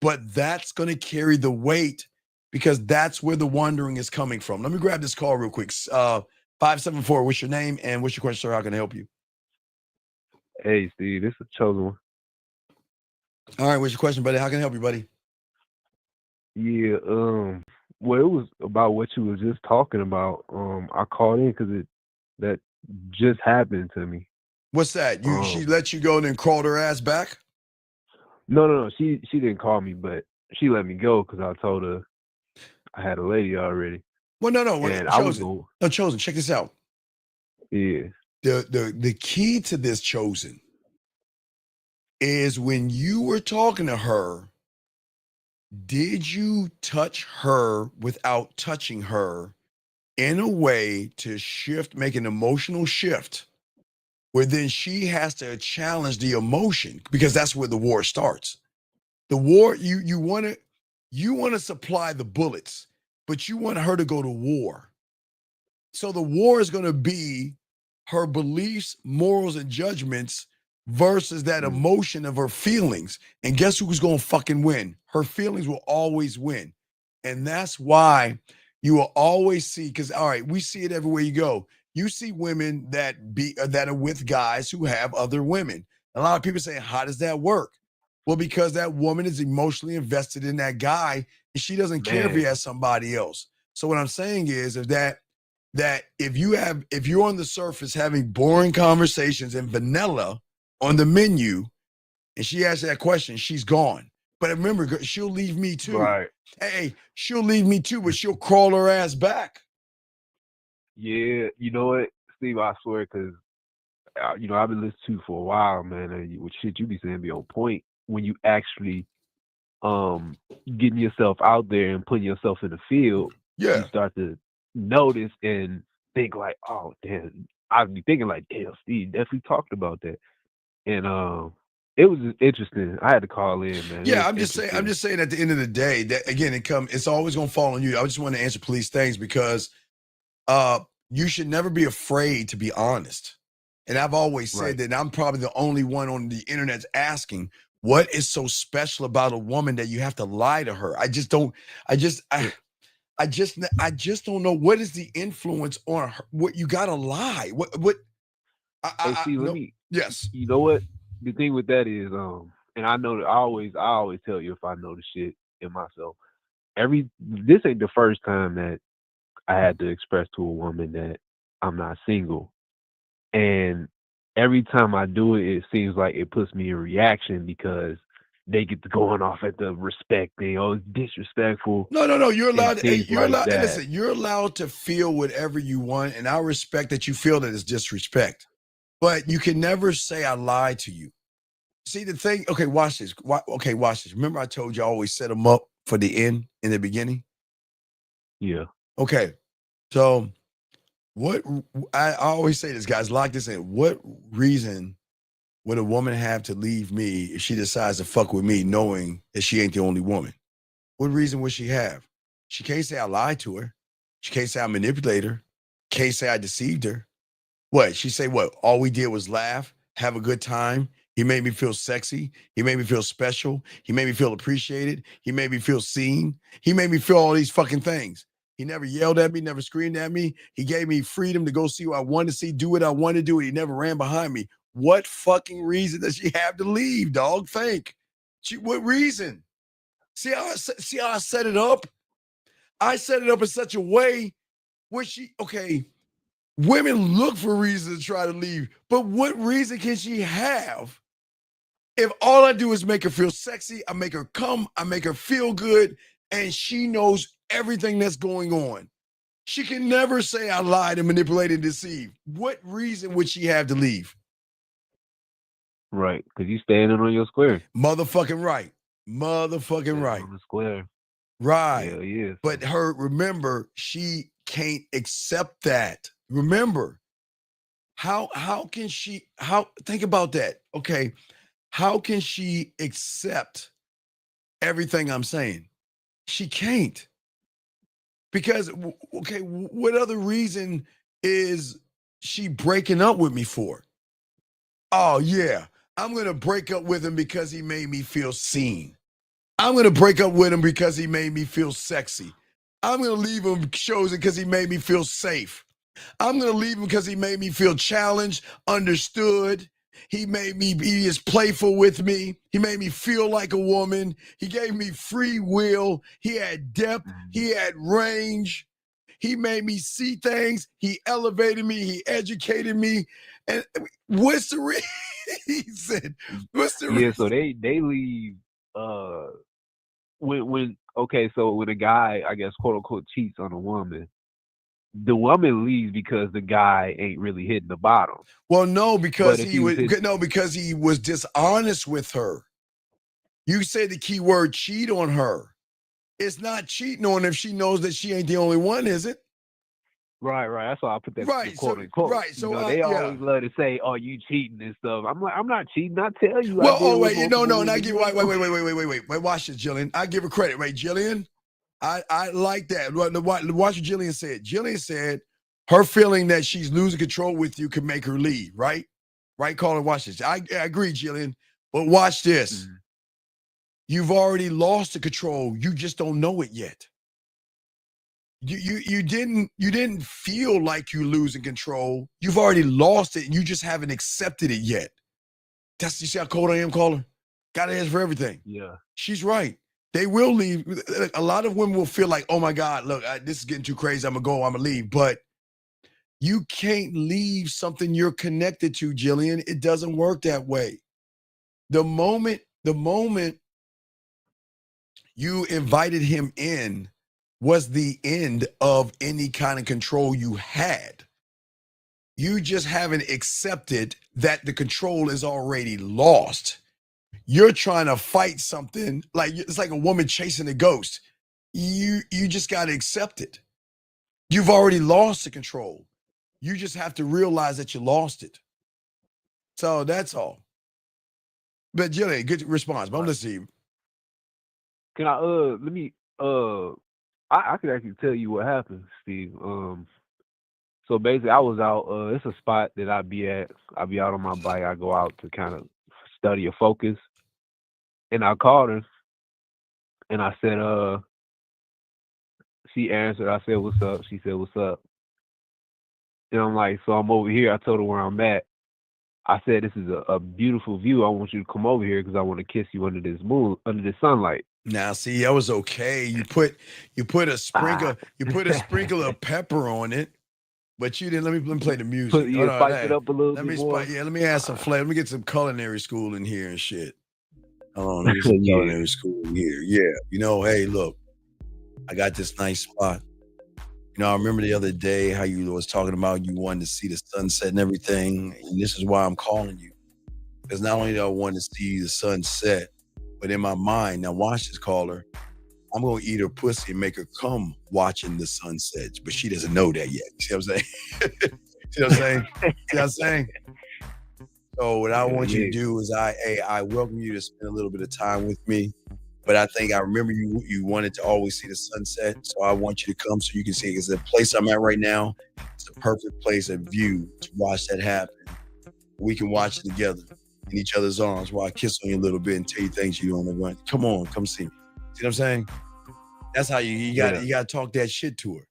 but that's going to carry the weight because that's where the wondering is coming from. Let me grab this call real quick. 574, what's your name and what's your question, sir? How can I help you? Hey, Steve, this is Chosen One. All right, what's your question, buddy? How can I help you, buddy? Yeah, well, it was about what you was just talking about. I called in because that just happened to me. What's that? She let you go and then crawled her ass back? No. She didn't call me, but she let me go because I told her I had a lady already. Well, no. And Chosen. Check this out. Yeah. The key to this, Chosen, is when you were talking to her, did you touch her without touching her in a way to make an emotional shift where then she has to challenge the emotion because that's where the war starts. The war, you want to supply the bullets, but you want her to go to war. So the war is going to be her beliefs, morals, and judgments versus that emotion of her feelings. And guess who's going to fucking win? Her feelings will always win. And that's why you will always see, because, all right, we see it everywhere you go. you see women that are with guys who have other women. A lot of people say, how does that work? Well, because that woman is emotionally invested in that guy, and she doesn't care if he has somebody else. So what I'm saying is that if you're on the surface having boring conversations and vanilla on the menu, and she asks that question, she's gone. But remember, she'll leave me too. Right. Hey, she'll leave me too, but she'll crawl her ass back. Yeah, you know what, Steve? I swear, because I've been listening to you for a while, man. And with shit you be saying be on point when you actually getting yourself out there and putting yourself in the field. Yeah. You start to notice and think like, oh damn. I'd be thinking like, damn, Steve definitely talked about that, and it was just interesting. I had to call in, man. Yeah, I'm just saying. At the end of the day, that again, it's always gonna fall on you. I just want to answer police things because you should never be afraid to be honest. And I've always said that, and I'm probably the only one on the internet asking, what is so special about a woman that you have to lie to her? I just don't know what is the influence on her. What you gotta lie? Yes. You know what? The thing with that is, and I know that I always tell you if I know the shit in myself. This ain't the first time that I had to express to a woman that I'm not single. And every time I do it, it seems like it puts me in reaction because they get to going off at the respect thing. Oh, it's disrespectful. No. You're allowed. That. Listen, you're allowed to feel whatever you want, and I respect that you feel that it's disrespect. But you can never say I lied to you. See the thing. Okay, watch this. Watch this. Remember, I told you I always set them up for the end in the beginning. Yeah. Okay. So, what I always say this, guys, lock this in. What reason would a woman have to leave me if she decides to fuck with me, knowing that she ain't the only woman? What reason would she have? She can't say I lied to her. She can't say I manipulated her. Can't say I deceived her. What? She say what? All we did was laugh, have a good time. He made me feel sexy. He made me feel special. He made me feel appreciated. He made me feel seen. He made me feel all these fucking things. He never yelled at me, never screamed at me. He gave me freedom to go see what I wanted to see, do what I wanted to do. He never ran behind me. What fucking reason does she have to leave, dog? Think. What reason? See how I set it up? I set it up in such a way where women look for reasons to try to leave, but what reason can she have if all I do is make her feel sexy, I make her come, I make her feel good, and she knows everything that's going on? She can never say I lied and manipulated and deceived. What reason would she have to leave? Right, because you standing on your square. Motherfucking right. Motherfucking right. On the square. Right. Hell yeah. But remember, she can't accept that. Remember, how can she, think about that. Okay. How can she accept everything I'm saying? She can't. Because, okay, what other reason is she breaking up with me for? Oh, yeah, I'm going to break up with him because he made me feel seen. I'm going to break up with him because he made me feel sexy. I'm going to leave him chosen because he made me feel safe. I'm going to leave him because he made me feel challenged, understood. He is playful with me. He made me feel like a woman. He gave me free will. He had depth. He had range. He made me see things. He elevated me. He educated me. And what's the reason? What's the reason? So they leave when a guy, I guess, quote unquote, cheats on a woman, the woman leaves because the guy ain't really hitting the bottom. Well, no, because he was dishonest with her. You said the key word cheat on her. It's not cheating on her if she knows that she ain't the only one, is it? Right. That's why I put that quote unquote. Right. So they always love to say, "Oh, you cheating and stuff." I'm like, I'm not cheating. I tell you. Well, wait. And I give wait. Watch this, Jillian. I give her credit, right, Jillian? I like that. Watch what Jillian said. Jillian said her feeling that she's losing control with you can make her leave, right? Right, Colin, watch this. I agree, Jillian, but watch this. Mm-hmm. You've already lost the control. You just don't know it yet. You didn't feel like you losing control. You've already lost it, and you just haven't accepted it yet. You see how cold I am, caller? Got hands for everything. Yeah. She's right. They will leave. A lot of women will feel like, oh my God, look, this is getting too crazy. I'm gonna leave. But you can't leave something you're connected to, Jillian. It doesn't work that way. The moment you invited him in was the end of any kind of control you had. You just haven't accepted that the control is already lost. You're trying to fight something like it's like a woman chasing a ghost. You just got to accept it. You've already lost the control. You just have to realize that you lost it. So that's all. But Jillian, good response. But I'm listening to you. Can I let me I could actually tell you what happened, Steve. So basically I was out, it's a spot that I be at. I be out on my bike. I go out to kind of study or focus. And I called her and I said, she answered, I said, what's up? She said, what's up? And I'm like, so I'm over here. I told her where I'm at. I said, this is a beautiful view. I want you to come over here because I want to kiss you under this sunlight. Now, see, that was okay. You put a sprinkle of pepper on it, but you didn't. Let me play the music. Spice it up a little bit more. Let me add some flavor. Let me get some culinary school in here and shit. Hold on, let me get some culinary school in here. Yeah, hey, look, I got this nice spot. I remember the other day how you was talking about you wanted to see the sunset and everything, and this is why I'm calling you. Because not only do I want to see the sunset, but in my mind, now watch this, caller, I'm going to eat her pussy and make her come watching the sunset. But she doesn't know that yet. See what I'm saying? See what I'm saying? So what I want you to do is I welcome you to spend a little bit of time with me. But I think I remember you wanted to always see the sunset. So I want you to come so you can see it. Because the place I'm at right now, it's a perfect place, a view to watch that happen. We can watch it together in each other's arms while I kiss on you a little bit and tell you things you don't want. Come on, come see me. See what I'm saying? That's how you got to talk that shit to her.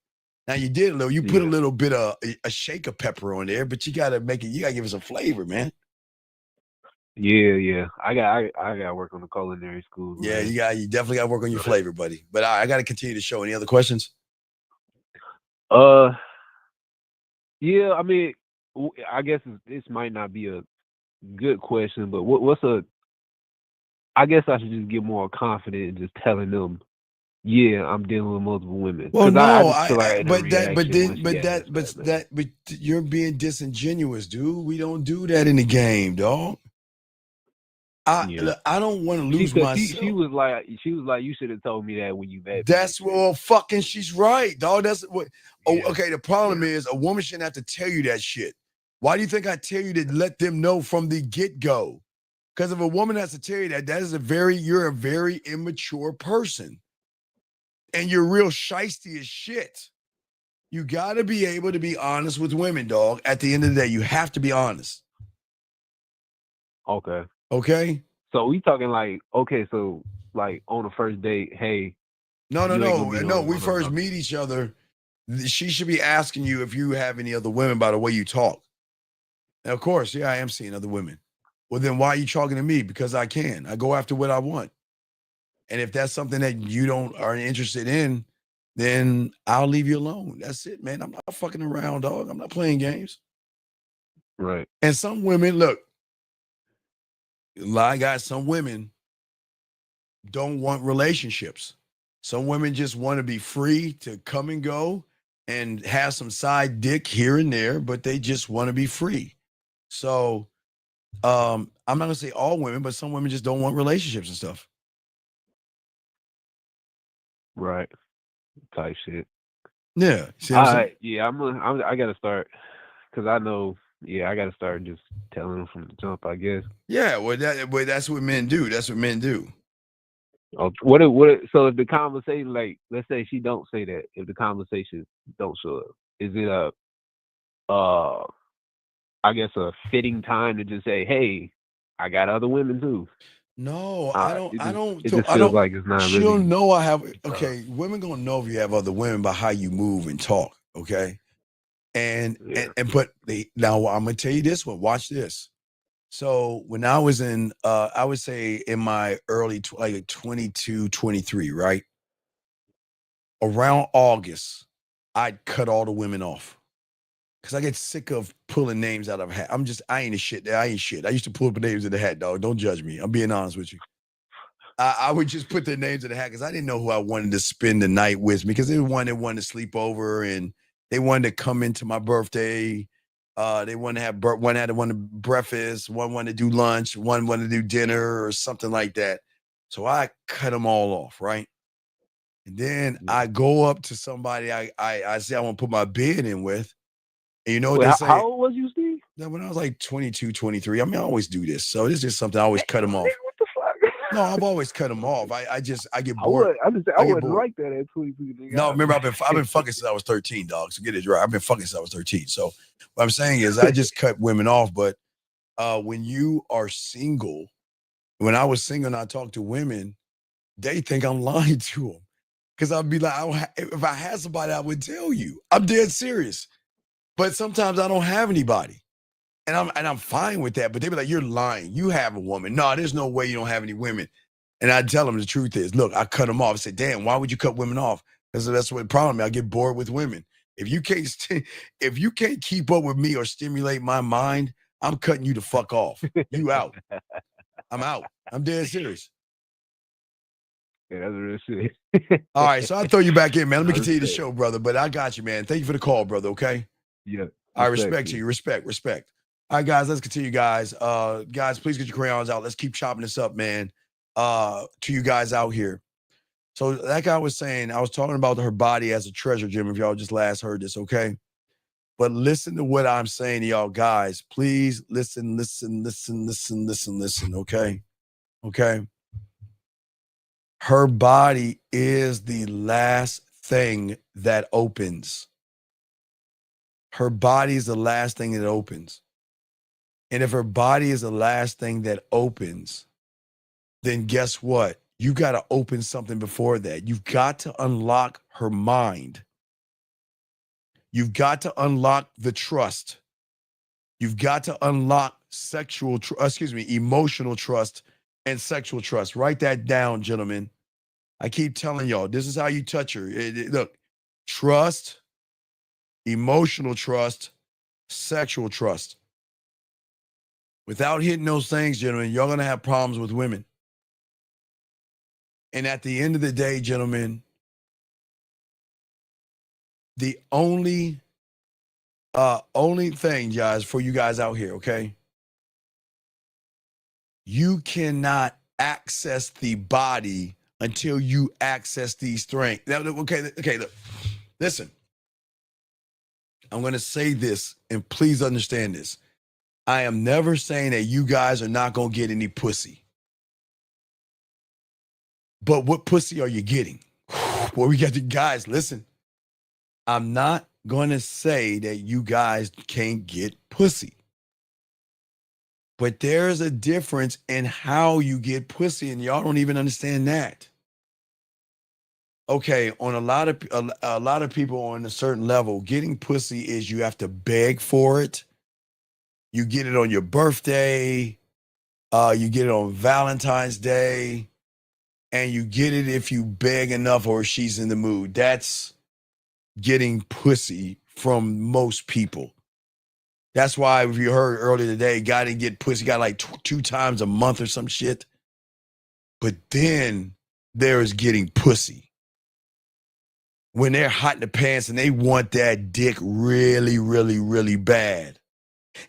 Now you did a little. You put a little bit of a shake of pepper on there, but you got to make it. You got to give it some flavor, man. Yeah. I got to work on the culinary school. Yeah, man. You definitely got to work on your flavor, buddy. But I got to continue the show. Any other questions? Yeah. I mean, I guess this might not be a good question, but I guess I should just get more confident in just telling them, yeah, I'm dealing with multiple women. Well, no, but you're being disingenuous, dude. We don't do that in the game, dog. I don't want to lose myself. She was like, you should have told me that when you met me. That's fucking she's right, dog. That's what. Okay. The problem is a woman shouldn't have to tell you that shit. Why do you think I tell you to let them know from the get-go? Because if a woman has to tell you that is you're a very immature person. And you're real shisty as shit. You got to be able to be honest with women, dog. At the end of the day, you have to be honest. Okay. So we talking like, so like on the first date, hey. No. We first meet each other. She should be asking you if you have any other women by the way you talk. And of course, yeah, I am seeing other women. Well, then why are you talking to me? Because I can. I go after what I want. And if that's something that you aren't interested in, then I'll leave you alone. That's it, man. I'm not fucking around, dog. I'm not playing games. Right. And some women, look, some women don't want relationships. Some women just want to be free to come and go and have some side dick here and there, but they just want to be free. So I'm not going to say all women, but some women just don't want relationships and stuff. Right. Type shit. Yeah. Yeah, I gotta start because I know. Yeah, I gotta start just telling them from the jump. I guess. Yeah. Well, that's what men do. That's what men do. So if the conversation, like, let's say she don't say that, if the conversation don't show up, is it I guess a fitting time to just say, hey, I got other women too? No, I It just feels like it's not she'll really. know I have, okay, women gonna know if you have other women by how you move and talk, okay? And but now I'm gonna tell you this one, watch this. So when I was in, I would say in my early, like 22, 23, right? Around August, I'd cut all the women off. Cause I get sick of pulling names out of a hat. I ain't a shit. I ain't shit. I used to pull the names in the hat, dog. Don't judge me. I'm being honest with you. I would just put their names in the hat because I didn't know who I wanted to spend the night with me. Because they were one that wanted to sleep over and they wanted to come into my birthday. They wanted to have one had to want to breakfast, one wanted to do lunch, one wanted to do dinner or something like that. So I cut them all off, right? And then I go up to somebody I say I want to put my bid in with. And you know what Wait, they how say? old was you, Steve? No, when I was like 22, 23. I mean, I always do this. So this is something I always cut them off. What the fuck? No, I've always cut them off. I get I bored. wouldn't get bored. like that at 22, nigga. No, remember I've been fucking since I was 13, dog. So get it right. I've been fucking since I was 13. So what I'm saying is I just cut women off. But when you are single, when I was single and I talk to women, they think I'm lying to them. Because I'd be like, if I had somebody, I would tell you. I'm dead serious. But sometimes I don't have anybody. And I'm fine with that. But they be like, you're lying. You have a woman. No, there's no way you don't have any women. And I tell them the truth is, look, I cut them off. I said, damn, why would you cut women off? Because that's what the problem is. I get bored with women. If you can't keep up with me or stimulate my mind, I'm cutting you the fuck off. You out. I'm out. I'm dead serious. Yeah, that's real shit. All right, so I'll throw you back in, man. Let me continue the show, brother. But I got you, man. Thank you for the call, brother, okay? Yeah. I respect you. Respect. All right, guys, let's continue, guys. Guys, please get your crayons out. Let's keep chopping this up, man. To you guys out here. So that guy was saying, I was talking about her body as a treasure, Jim, if y'all just last heard this, okay? But listen to what I'm saying to y'all, guys. Please listen, okay? Okay? Her body is the last thing that opens. Her body is the last thing that opens. And if her body is the last thing that opens, then guess what? You got to open something before that. You've got to unlock her mind. You've got to unlock the trust. You've got to unlock emotional trust and sexual trust. Write that down, gentlemen. I keep telling y'all, this is how you touch her. Look, trust, emotional trust, sexual trust. Without hitting those things, gentlemen, you're going to have problems with women. And at the end of the day, gentlemen, the only thing, guys, for you guys out here, okay? You cannot access the body until you access these strengths. Now, okay, look, listen. I'm going to say this, and please understand this. I am never saying that you guys are not going to get any pussy. But what pussy are you getting? Well, we got the guys, listen. I'm not going to say that you guys can't get pussy. But there's a difference in how you get pussy, and y'all don't even understand that. Okay, on a lot of people on a certain level, getting pussy is you have to beg for it. You get it on your birthday, you get it on Valentine's Day, and you get it if you beg enough or she's in the mood. That's getting pussy from most people. That's why, if you heard earlier today, guy didn't get pussy, got like 2 times a month or some shit. But then there is getting pussy. When they're hot in the pants and they want that dick really, really, really bad.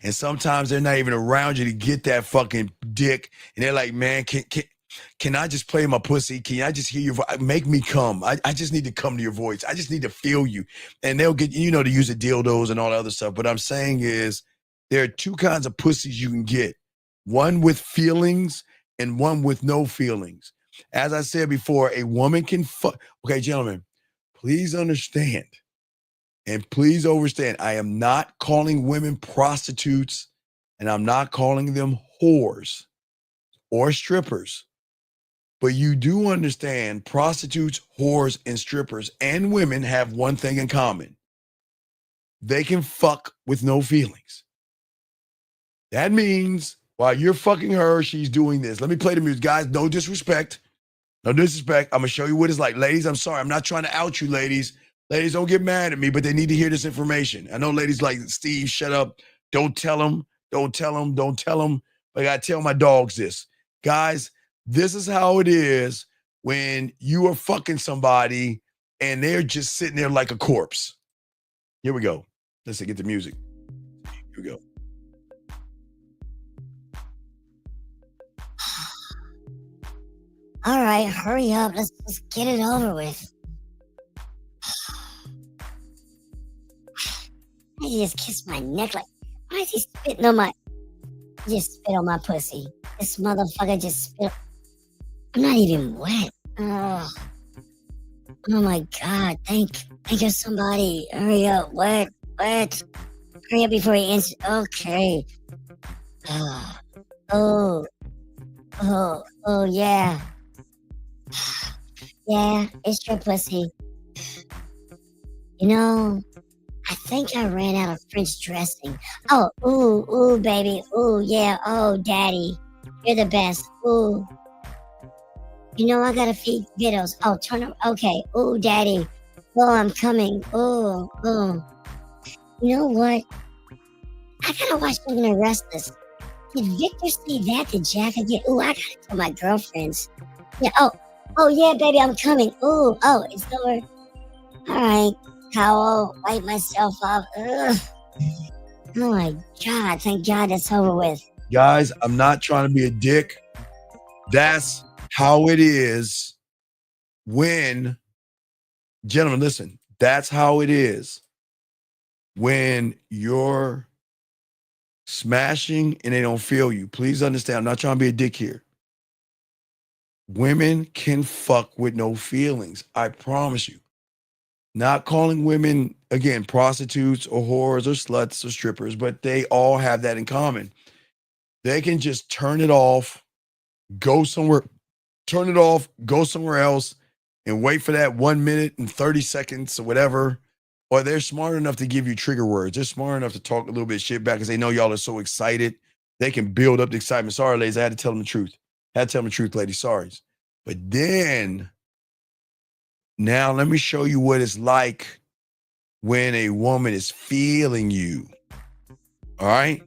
And sometimes they're not even around you to get that fucking dick. And they're like, man, can I just play my pussy? Can I just hear your voice? Make me come. I just need to come to your voice. I just need to feel you. And they'll get, to use the dildos and all the other stuff. But I'm saying is there are 2 kinds of pussies you can get. One with feelings and one with no feelings. As I said before, a woman can fuck. Okay, gentlemen, please understand. And please understand, I am not calling women prostitutes and I'm not calling them whores. or strippers. But you do understand prostitutes, whores, and strippers and women have one thing in common. They can fuck with no feelings. That means while you're fucking her, she's doing this. Let me play the music. Guys, no disrespect. No disrespect. I'm going to show you what it's like. Ladies, I'm sorry. I'm not trying to out you, ladies. Ladies, don't get mad at me, but they need to hear this information. I know ladies like, Steve, shut up. Don't tell them. Don't tell them. Don't tell them. But I got to tell my dogs this. Guys, this is how it is when you are fucking somebody and they're just sitting there like a corpse. Here we go. Let's get the music. Here we go. All right, hurry up. Let's just get it over with. He just kissed my neck like, why is he spitting on my... He just spit on my pussy. This motherfucker just spit... I'm not even wet. Oh my God. Thank you, somebody. Hurry up. Wet. Hurry up before he answers. Okay. Oh, yeah. Yeah, it's your pussy. You know, I think I ran out of French dressing. Oh, ooh, baby. Ooh, yeah. Oh, daddy. You're the best. Ooh. You know, I gotta feed kiddos. Oh, turn up. Okay. Ooh, daddy. Oh, I'm coming. Ooh. You know what? I gotta watch Young and the Restless. Did Victor say that to Jack again? Ooh, I gotta tell my girlfriends. Yeah. Oh, yeah, baby, I'm coming. Ooh. Oh, it's over. All right. Towel. Wipe myself off. Ugh. Oh my God. Thank God that's over with. Guys, I'm not trying to be a dick. That's how it is when, gentlemen, listen, that's how it is when you're smashing and they don't feel you. Please understand, I'm not trying to be a dick here. Women can fuck with no feelings. I promise you. Not calling women, again, prostitutes or whores or sluts or strippers, but they all have that in common. They can just turn it off, go somewhere, turn it off, go somewhere else, and wait for that 1 minute and 30 seconds or whatever. Or they're smart enough to give you trigger words. They're smart enough to talk a little bit of shit back because they know y'all are so excited. They can build up the excitement. Sorry, ladies, I had to tell them the truth. Had to tell them the truth, ladies. Sorry. But then, now let me show you what it's like when a woman is feeling you. All right?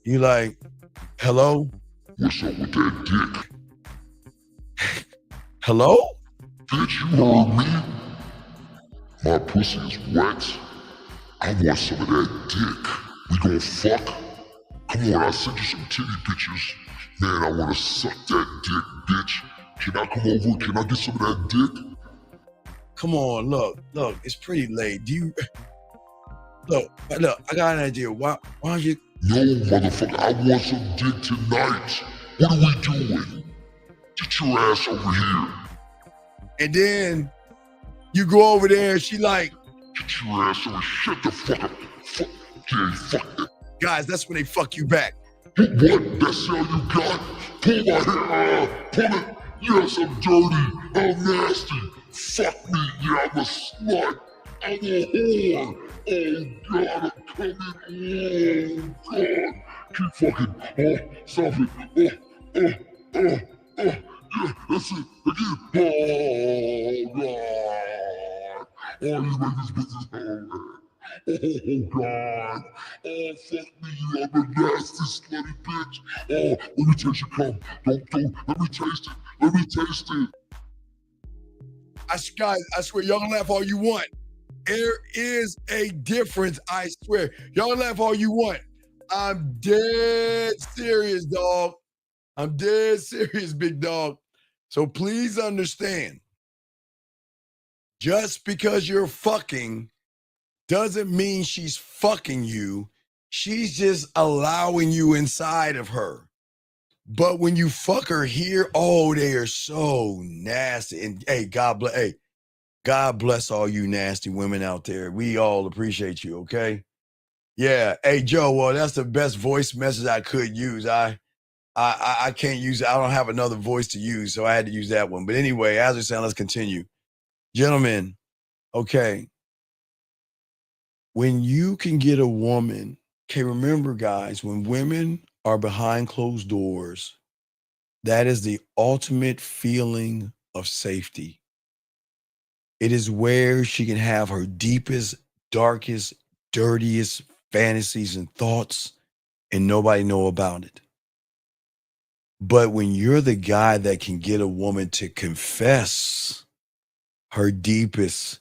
You like, hello? What's up with that dick? Hello? Bitch, you heard me? My pussy is wet. I want some of that dick. We gon' fuck? Come on, I'll send you some titty pictures. Man, I wanna suck that dick, bitch. Can I come over? Can I get some of that dick? Come on, look, it's pretty late. Do you... Look, I got an idea. Why don't you... No, motherfucker, I want some dick tonight. What are we doing? Get your ass over here. And then you go over there and she like... Get your ass over. Shut the fuck up. Fuck that. Guys, that's when they fuck you back. What? That's all you got? Pull my hair. Pull it. Yes, I'm dirty. I'm nasty. Fuck me. Yeah, I'm a slut. I'm a whore. Oh God, I'm coming. Oh God. Keep fucking. Oh, stop it. Yeah, that's it. Again. Oh God. Oh, you make this business over. Oh God. Oh, fuck me. I'm a nasty, slutty bitch. Oh, let me taste your cum. Don't. Let me taste it. Let me taste it. Guys, I swear, y'all can laugh all you want. There is a difference, I swear. Y'all laugh all you want. I'm dead serious, dog. I'm dead serious, big dog. So please understand, just because you're fucking doesn't mean she's fucking you. She's just allowing you inside of her. But when you fuck her here, oh, they are so nasty. And hey, God bless all you nasty women out there. We all appreciate you, okay? Yeah. Hey, Joe, well, that's the best voice message I could use. I can't use it. I don't have another voice to use, so I had to use that one. But anyway, as we're saying, let's continue. Gentlemen, okay. When you can get a woman, okay, remember, guys, when women are behind closed doors, that is the ultimate feeling of safety. It is where she can have her deepest, darkest, dirtiest fantasies and thoughts, and nobody know about it. But when you're the guy that can get a woman to confess her deepest,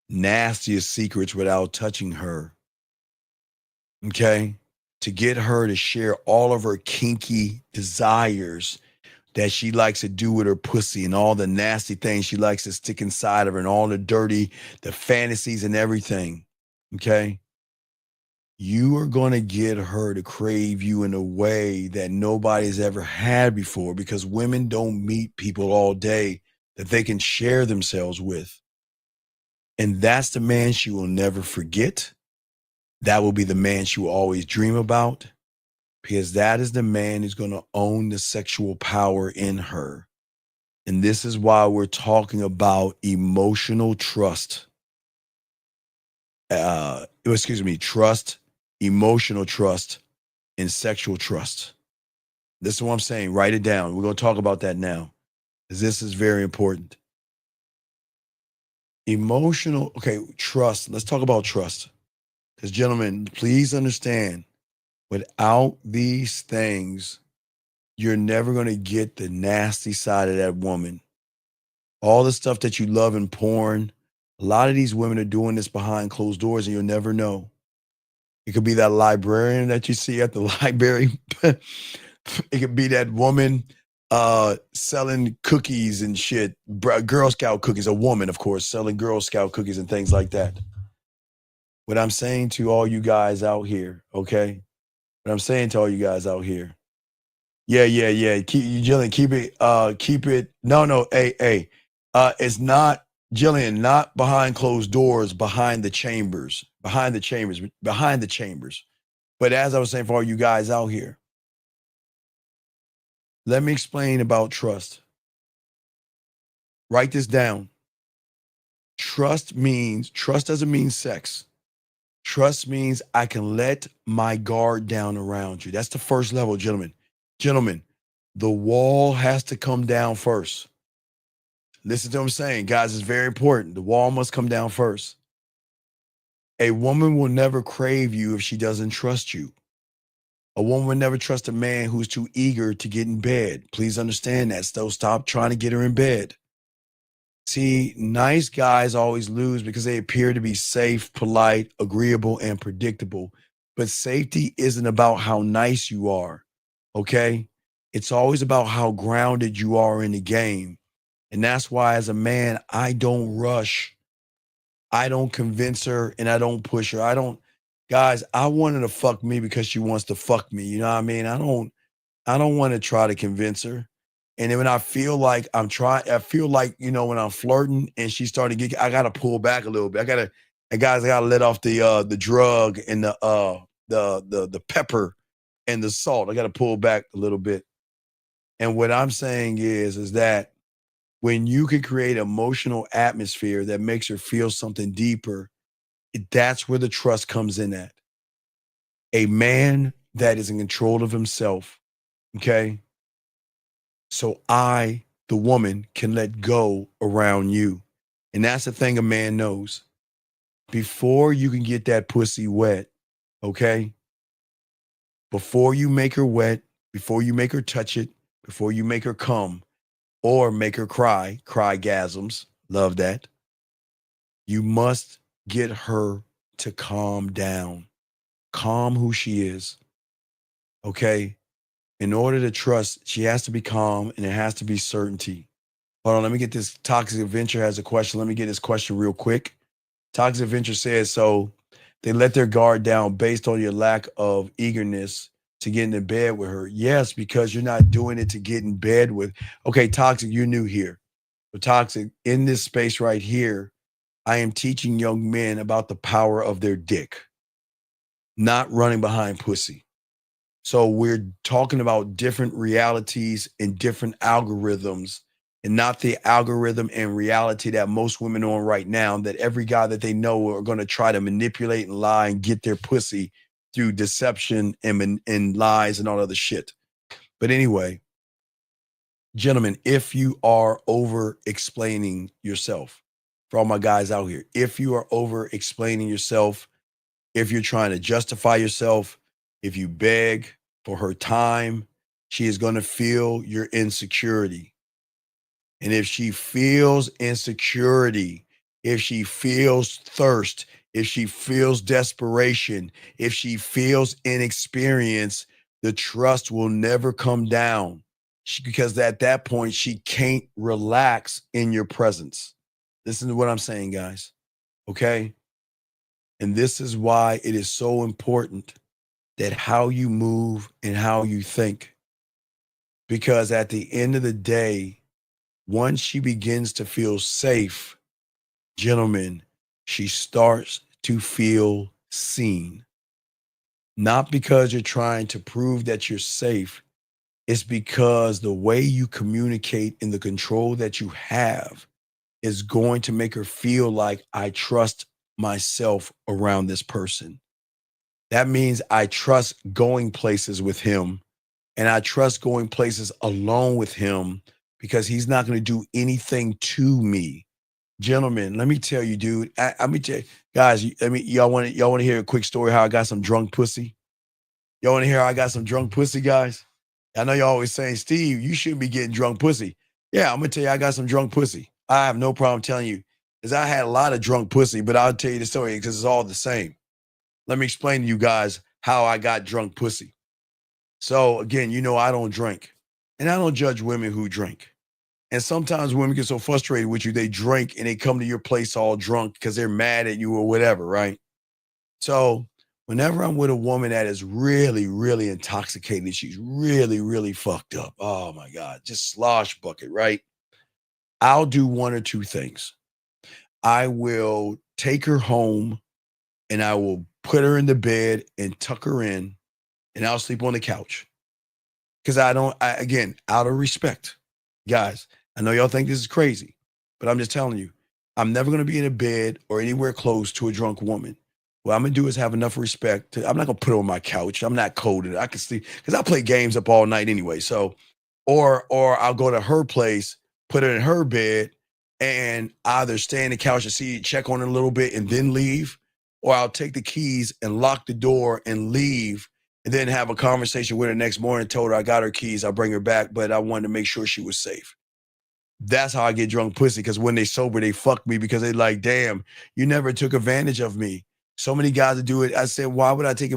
nastiest secrets without touching her, okay, to get her to share all of her kinky desires that she likes to do with her pussy and all the nasty things she likes to stick inside of her and all the dirty, the fantasies and everything, okay? You are going to get her to crave you in a way that nobody's ever had before, because women don't meet people all day that they can share themselves with. And that's the man she will never forget. That will be the man she will always dream about, because that is the man who's going to own the sexual power in her. And this is why we're talking about emotional trust. Trust, emotional trust, and sexual trust. This is what I'm saying. Write it down. We're going to talk about that now, because this is very important. Emotional, okay, trust. Let's talk about trust. Because, gentlemen, please understand, without these things, you're never going to get the nasty side of that woman. All the stuff that you love in porn, a lot of these women are doing this behind closed doors, and you'll never know. It could be that librarian that you see at the library. It could be that woman selling cookies and shit, Girl Scout cookies, a woman, of course, selling Girl Scout cookies and things like that. What I'm saying to all you guys out here, okay? What I'm saying to all you guys out here. Yeah. Jillian, keep it. No, hey. It's not, Jillian, not behind closed doors, behind the chambers. But as I was saying, for all you guys out here, let me explain about trust. Write this down. Trust doesn't mean sex. Trust means I can let my guard down around you. That's the first level, gentlemen. Gentlemen, the wall has to come down first. Listen to what I'm saying, guys. It's very important. The wall must come down first. A woman will never crave you if she doesn't trust you. A woman will never trust a man who's too eager to get in bed. Please understand that. So stop trying to get her in bed. See, nice guys always lose because they appear to be safe, polite, agreeable, and predictable. But safety isn't about how nice you are, okay? It's always about how grounded you are in the game. And that's why, as a man, I don't rush. I don't convince her and I don't push her. Guys, I want her to fuck me because she wants to fuck me. You know what I mean? I don't want to try to convince her. And then when I feel like when I'm flirting and she's starting to get, I gotta pull back a little bit. I gotta let off the drug and the pepper and the salt. I gotta pull back a little bit. And what I'm saying is that when you can create an emotional atmosphere that makes her feel something deeper, that's where the trust comes in at. A man that is in control of himself, okay? So I, the woman, can let go around you. And that's the thing a man knows. Before you can get that pussy wet, okay? Before you make her wet, before you make her touch it, before you make her come, or make her cry-gasms, love that. You must get her to calm down. Calm who she is, okay? In order to trust, she has to be calm and it has to be certainty. Hold on, let me get this. Toxic Adventure has a question. Let me get this question real quick. Toxic Adventure says, so they let their guard down based on your lack of eagerness to get into bed with her. Yes, because you're not doing it to get in bed with. Okay, Toxic, you're new here. But Toxic, in this space right here, I am teaching young men about the power of their dick, not running behind pussy. So we're talking about different realities and different algorithms, and not the algorithm and reality that most women are on right now, that every guy that they know are going to try to manipulate and lie and get their pussy through deception and lies and all other shit. But anyway, gentlemen, if you are over explaining yourself, for all my guys out here, if you are over explaining yourself, if you're trying to justify yourself, if you beg for her time, she is going to feel your insecurity. And if she feels insecurity, if she feels thirst, if she feels desperation, if she feels inexperience, the trust will never come down, because at that point, she can't relax in your presence. Listen to what I'm saying, guys. Okay? And this is why it is so important that how you move and how you think. Because at the end of the day, once she begins to feel safe, gentlemen, she starts to feel seen. Not because you're trying to prove that you're safe, it's because the way you communicate and the control that you have is going to make her feel like, I trust myself around this person. That means I trust going places with him, and I trust going places alone with him, because he's not going to do anything to me. Gentlemen, let me tell you, dude. Let me tell you, guys. Y'all want to hear a quick story how I got some drunk pussy? Y'all want to hear how I got some drunk pussy, guys? I know y'all always saying, Steve, you shouldn't be getting drunk pussy. Yeah, I'm gonna tell you, I got some drunk pussy. I have no problem telling you, because I had a lot of drunk pussy, but I'll tell you the story because it's all the same. Let me explain to you guys how I got drunk pussy. So again, I don't drink, and I don't judge women who drink. And sometimes women get so frustrated with you, they drink and they come to your place all drunk because they're mad at you or whatever, right? So whenever I'm with a woman that is really, really intoxicated, she's really, really fucked up. Oh my God, just slosh bucket, right? I'll do one or two things. I will take her home and I will put her in the bed and tuck her in, and I'll sleep on the couch. Because again, out of respect, guys, I know y'all think this is crazy, but I'm just telling you, I'm never going to be in a bed or anywhere close to a drunk woman. What I'm going to do is have enough respect. I'm not going to put her on my couch. I'm not coded. I can sleep because I play games up all night anyway. So, or I'll go to her place, put her in her bed, and either stay in the couch and see, check on her a little bit and then leave, or I'll take the keys and lock the door and leave, and then have a conversation with her next morning, told her I got her keys, I'll bring her back, but I wanted to make sure she was safe. That's how I get drunk pussy, because when they sober, they fuck me because they like, damn, you never took advantage of me. So many guys that do it. I said, why would I take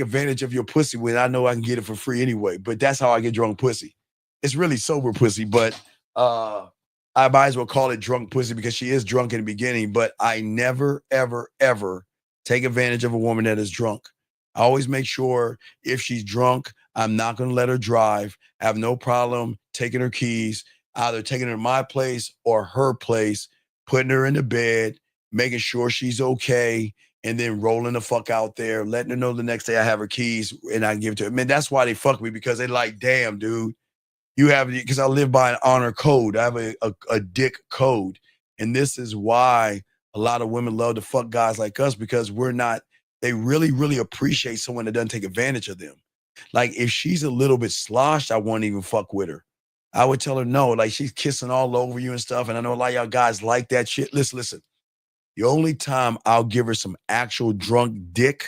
advantage of your pussy when I know I can get it for free anyway? But that's how I get drunk pussy. It's really sober pussy, but I might as well call it drunk pussy because she is drunk in the beginning, but I never, ever, ever take advantage of a woman that is drunk. I always make sure if she's drunk, I'm not going to let her drive. I have no problem taking her keys, either taking her to my place or her place, putting her in the bed, making sure she's okay, and then rolling the fuck out there, letting her know the next day I have her keys and I can give it to her. Man, that's why they fuck me, because they like, damn, dude, you have, because I live by an honor code. I have a dick code. And this is why a lot of women love to fuck guys like us, because they really, really appreciate someone that doesn't take advantage of them. Like if she's a little bit sloshed, I won't even fuck with her. I would tell her no, like she's kissing all over you and stuff. And I know a lot of y'all guys like that shit. Listen. The only time I'll give her some actual drunk dick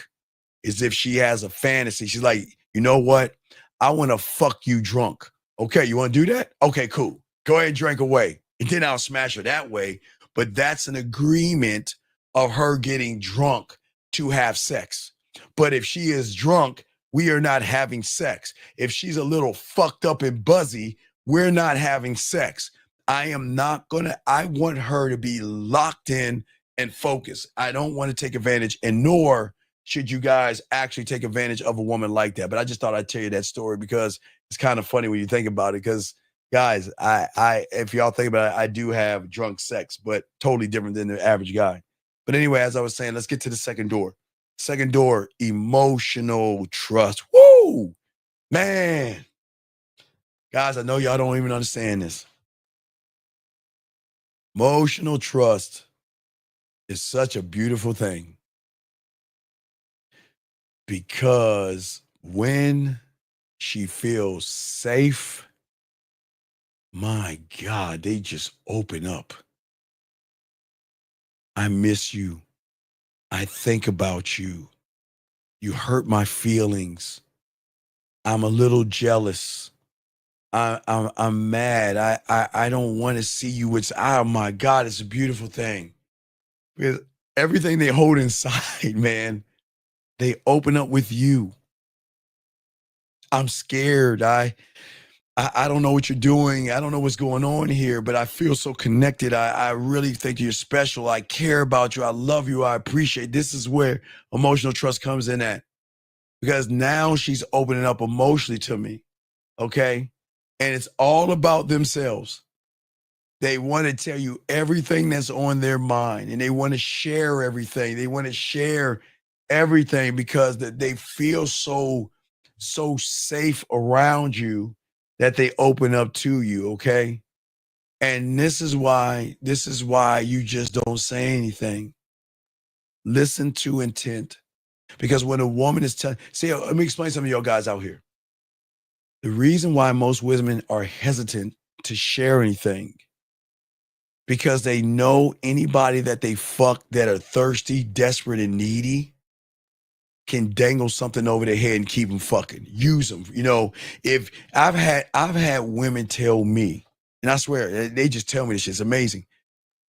is if she has a fantasy. She's like, you know what? I want to fuck you drunk. Okay, you want to do that? Okay, cool. Go ahead and drink away. And then I'll smash her that way. But that's an agreement of her getting drunk to have sex. But if she is drunk, we are not having sex. If she's a little fucked up and buzzy, we're not having sex. I want her to be locked in and focused. I don't want to take advantage, and nor should you guys actually take advantage of a woman like that. But I just thought I'd tell you that story because it's kind of funny when you think about it. Because guys, if y'all think about it, I do have drunk sex, but totally different than the average guy. But anyway, as I was saying, let's get to the second door. Second door, emotional trust. Woo! Man. Guys, I know y'all don't even understand this. Emotional trust is such a beautiful thing because when she feels safe, my God, they just open up. I miss you. I think about you. You hurt my feelings. I'm a little jealous. I'm mad. I don't want to see you. It's, oh my God, it's a beautiful thing. Because everything they hold inside, man, they open up with you. I'm scared. I don't know what you're doing. I don't know what's going on here, but I feel so connected. I really think you're special. I care about you. I love you. I appreciate. This is where emotional trust comes in at. Because now she's opening up emotionally to me. Okay? And it's all about themselves. They want to tell you everything that's on their mind, and they want to share everything. They want to share everything because they feel so safe around you that they open up to you, okay? And this is why you just don't say anything. Listen to intent. Because when a woman is telling, see, let me explain something to y'all guys out here. The reason why most women are hesitant to share anything because they know anybody that they fuck that are thirsty, desperate, and needy can dangle something over their head and keep them fucking. Use them. You know, if I've had women tell me, and I swear they just tell me this shit. It's amazing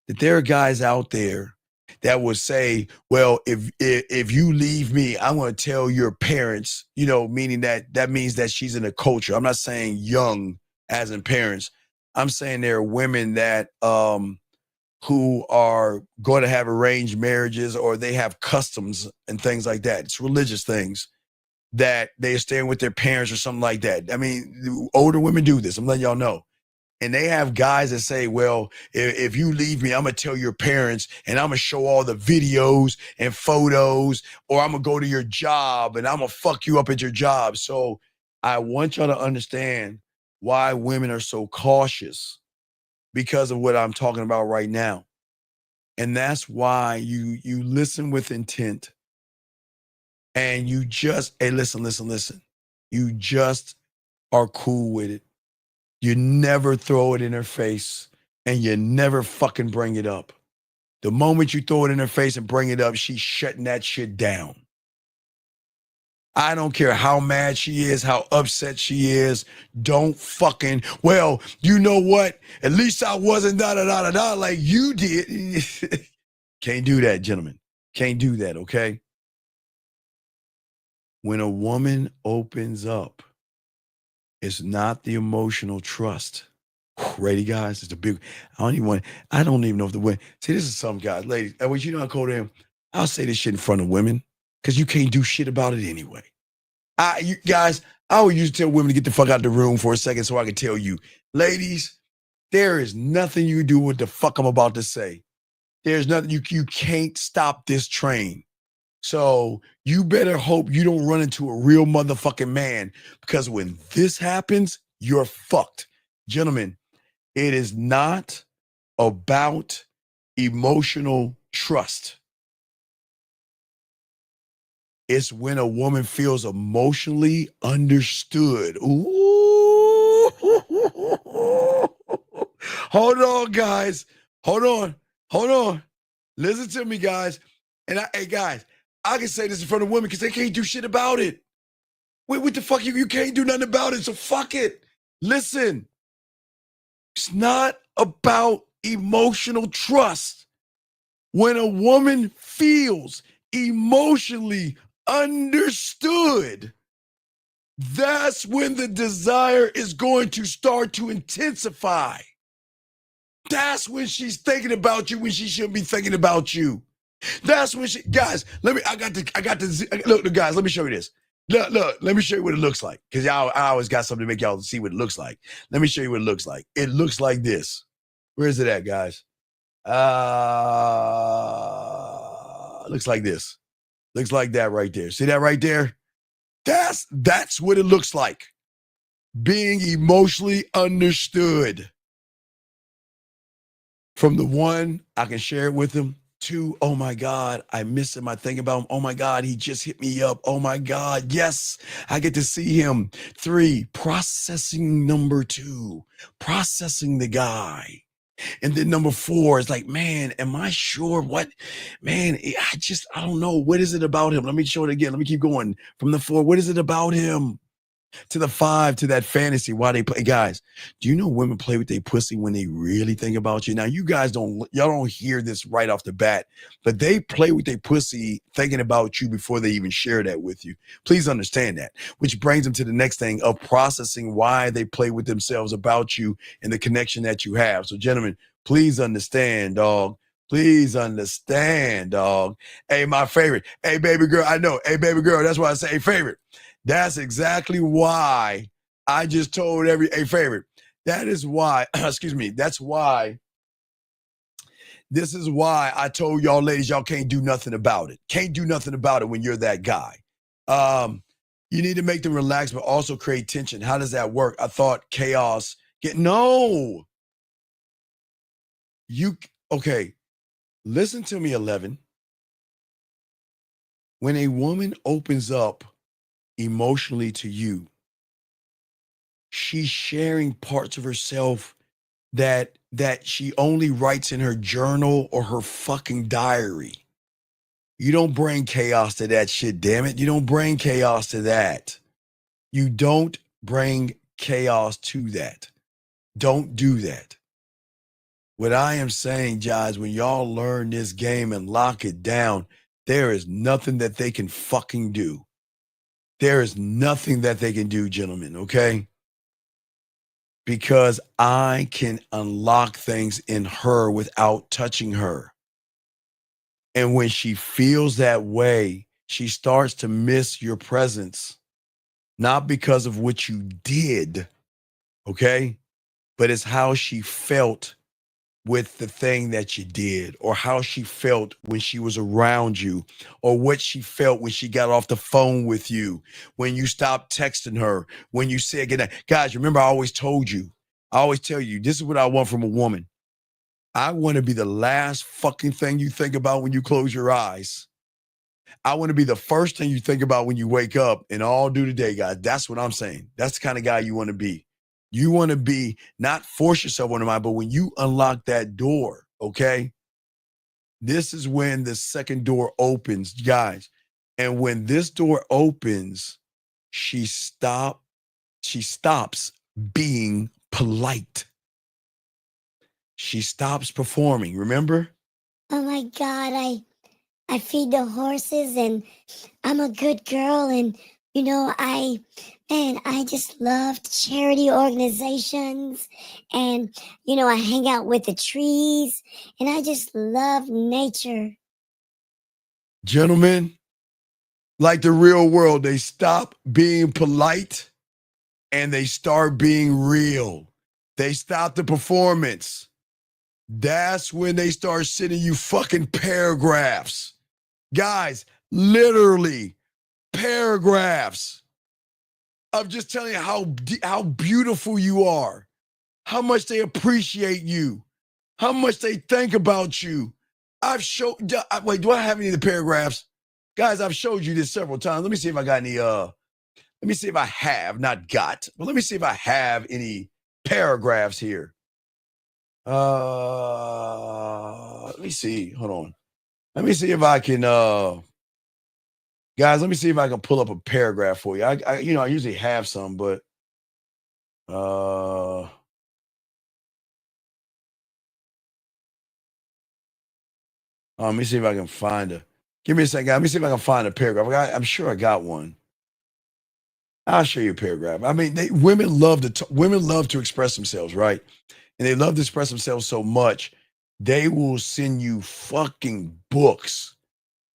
that there are guys out there that would say, well, if you leave me, I'm going to tell your parents, you know, meaning that means that she's in a culture. I'm not saying young as in parents. I'm saying there are women that who are going to have arranged marriages or they have customs and things like that. It's religious things that they're staying with their parents or something like that. I mean, older women do this. I'm letting y'all know. And they have guys that say, well, if you leave me, I'm going to tell your parents and I'm going to show all the videos and photos, or I'm going to go to your job and I'm going to fuck you up at your job. So I want y'all to understand why women are so cautious because of what I'm talking about right now. And that's why you listen with intent and you just, hey, listen. You just are cool with it. You never throw it in her face and you never fucking bring it up. The moment you throw it in her face and bring it up, she's shutting that shit down. I don't care how mad she is, how upset she is. Don't fucking, well, you know what? At least I wasn't da-da-da-da-da like you did. Can't do that, gentlemen. Can't do that, okay? When a woman opens up, it's not the emotional trust. Ready, guys? It's a big, I don't even know if the women, see, this is some guys, ladies, I want you know how cold I am. I'll say this shit in front of women because you can't do shit about it anyway. You guys, I always used to tell women to get the fuck out the room for a second so I can tell you, ladies, there is nothing you do with the fuck I'm about to say. There's nothing, you can't stop this train. So you better hope you don't run into a real motherfucking man because when this happens, you're fucked. Gentlemen, it is not about emotional trust. It's when a woman feels emotionally understood. Ooh. Hold on, guys. Hold on. Listen to me, guys. And hey, guys, I can say this in front of women because they can't do shit about it. Wait, what the fuck? You can't do nothing about it, so fuck it. Listen, it's not about emotional trust. When a woman feels emotionally understood, that's when the desire is going to start to intensify. That's when she's thinking about you when she shouldn't be thinking about you. That's when she, guys, look, guys, let me show you this. Look, let me show you what it looks like. Because I always got something to make y'all see what it looks like. Let me show you what it looks like. It looks like this. Where is it at, guys? Looks like this. Looks like that right there. See that right there? That's what it looks like. Being emotionally understood. From the one, I can share it with him. Two, oh my God, I miss him. I think about him. Oh my God, he just hit me up. Oh my God, yes, I get to see him. Three, processing number two, processing the guy. And then number four is like, man, am I sure what? Man, I don't know. What is it about him? Let me show it again. Let me keep going. From the four, what is it about him? To the five, to that fantasy, why they play. Guys, do you know women play with their pussy when they really think about you? Now, you guys y'all don't hear this right off the bat, but they play with their pussy thinking about you before they even share that with you. Please understand that, which brings them to the next thing of processing why they play with themselves about you and the connection that you have. So, gentlemen, please understand, dog. Please understand, dog. Hey, my favorite. Hey, baby girl. I know. Hey, baby girl. That's why I say, hey, favorite. That's exactly why I just told a favorite. That is why, excuse me, this is why I told y'all ladies, y'all can't do nothing about it. Can't do nothing about it when you're that guy. You need to make them relax, but also create tension. How does that work? I thought chaos. No. Okay, listen to me, 11. When a woman opens up emotionally to you, she's sharing parts of herself that she only writes in her journal or her fucking diary. You don't bring chaos to that shit, damn it. You don't bring chaos to that. You don't bring chaos to that. Don't do that. What I am saying, guys, when y'all learn this game and lock it down, there is nothing that they can fucking do. There is nothing that they can do, gentlemen, okay? Because I can unlock things in her without touching her. And when she feels that way, she starts to miss your presence, not because of what you did, okay? But it's how she felt with the thing that you did, or how she felt when she was around you, or what she felt when she got off the phone with you, when you stopped texting her, when you said good night. Guys, remember, I always tell you, this is what I want from a woman. I want to be the last fucking thing you think about when you close your eyes. I want to be the first thing you think about when you wake up and all do the day, guys. That's what I'm saying. That's the kind of guy you want to be. You want to be, not force yourself on the mind, but when you unlock that door, okay? This is when the second door opens, guys. And when this door opens, she stops being polite. She stops performing, remember? Oh my God, I feed the horses and I'm a good girl, and I just love charity organizations, and I hang out with the trees, and I just love nature. Gentlemen, like the real world, they stop being polite and they start being real. They stop the performance. That's when they start sending you fucking paragraphs. Guys, literally paragraphs of just telling you how beautiful you are, how much they appreciate you, how much they think about you. Wait, do I have any of the paragraphs? Guys, I've showed you this several times. Let me see if I got any, let me see if I have, not got, but let me see if I have any paragraphs here. Let me see. Hold on. Let me see if I can, guys, let me see if I can pull up a paragraph for you. I usually have some, but, let me see if I can find a. Give me a second. Let me see if I can find a paragraph. I'm sure I got one. I'll show you a paragraph. I mean, women love to express themselves, right? And they love to express themselves so much, they will send you fucking books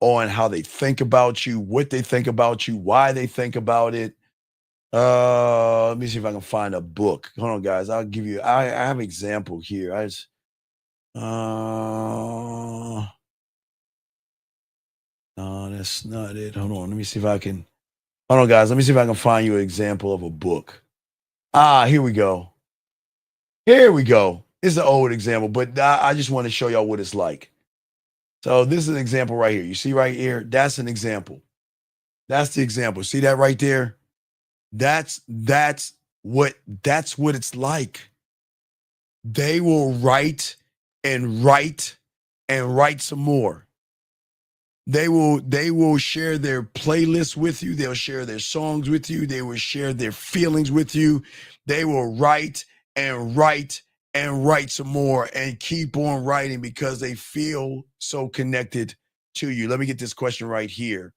on how they think about you, what they think about you, why they think about it. Let me see if I can find a book. Hold on, guys. I'll give you. I have an example here. that's not it. Hold on. Let me see if I can. Hold on, guys. Let me see if I can find you an example of a book. Here we go. Here we go. It's an old example, but I just want to show y'all what it's like. So this is an example right here. You see right here? That's an example. That's the example. See that right there? That's what it's like. They will write and write and write some more. They will share their playlists with you. They'll share their songs with you. They will share their feelings with you. They will write and write and write some more and keep on writing because they feel so connected to you. Let me get this question right here.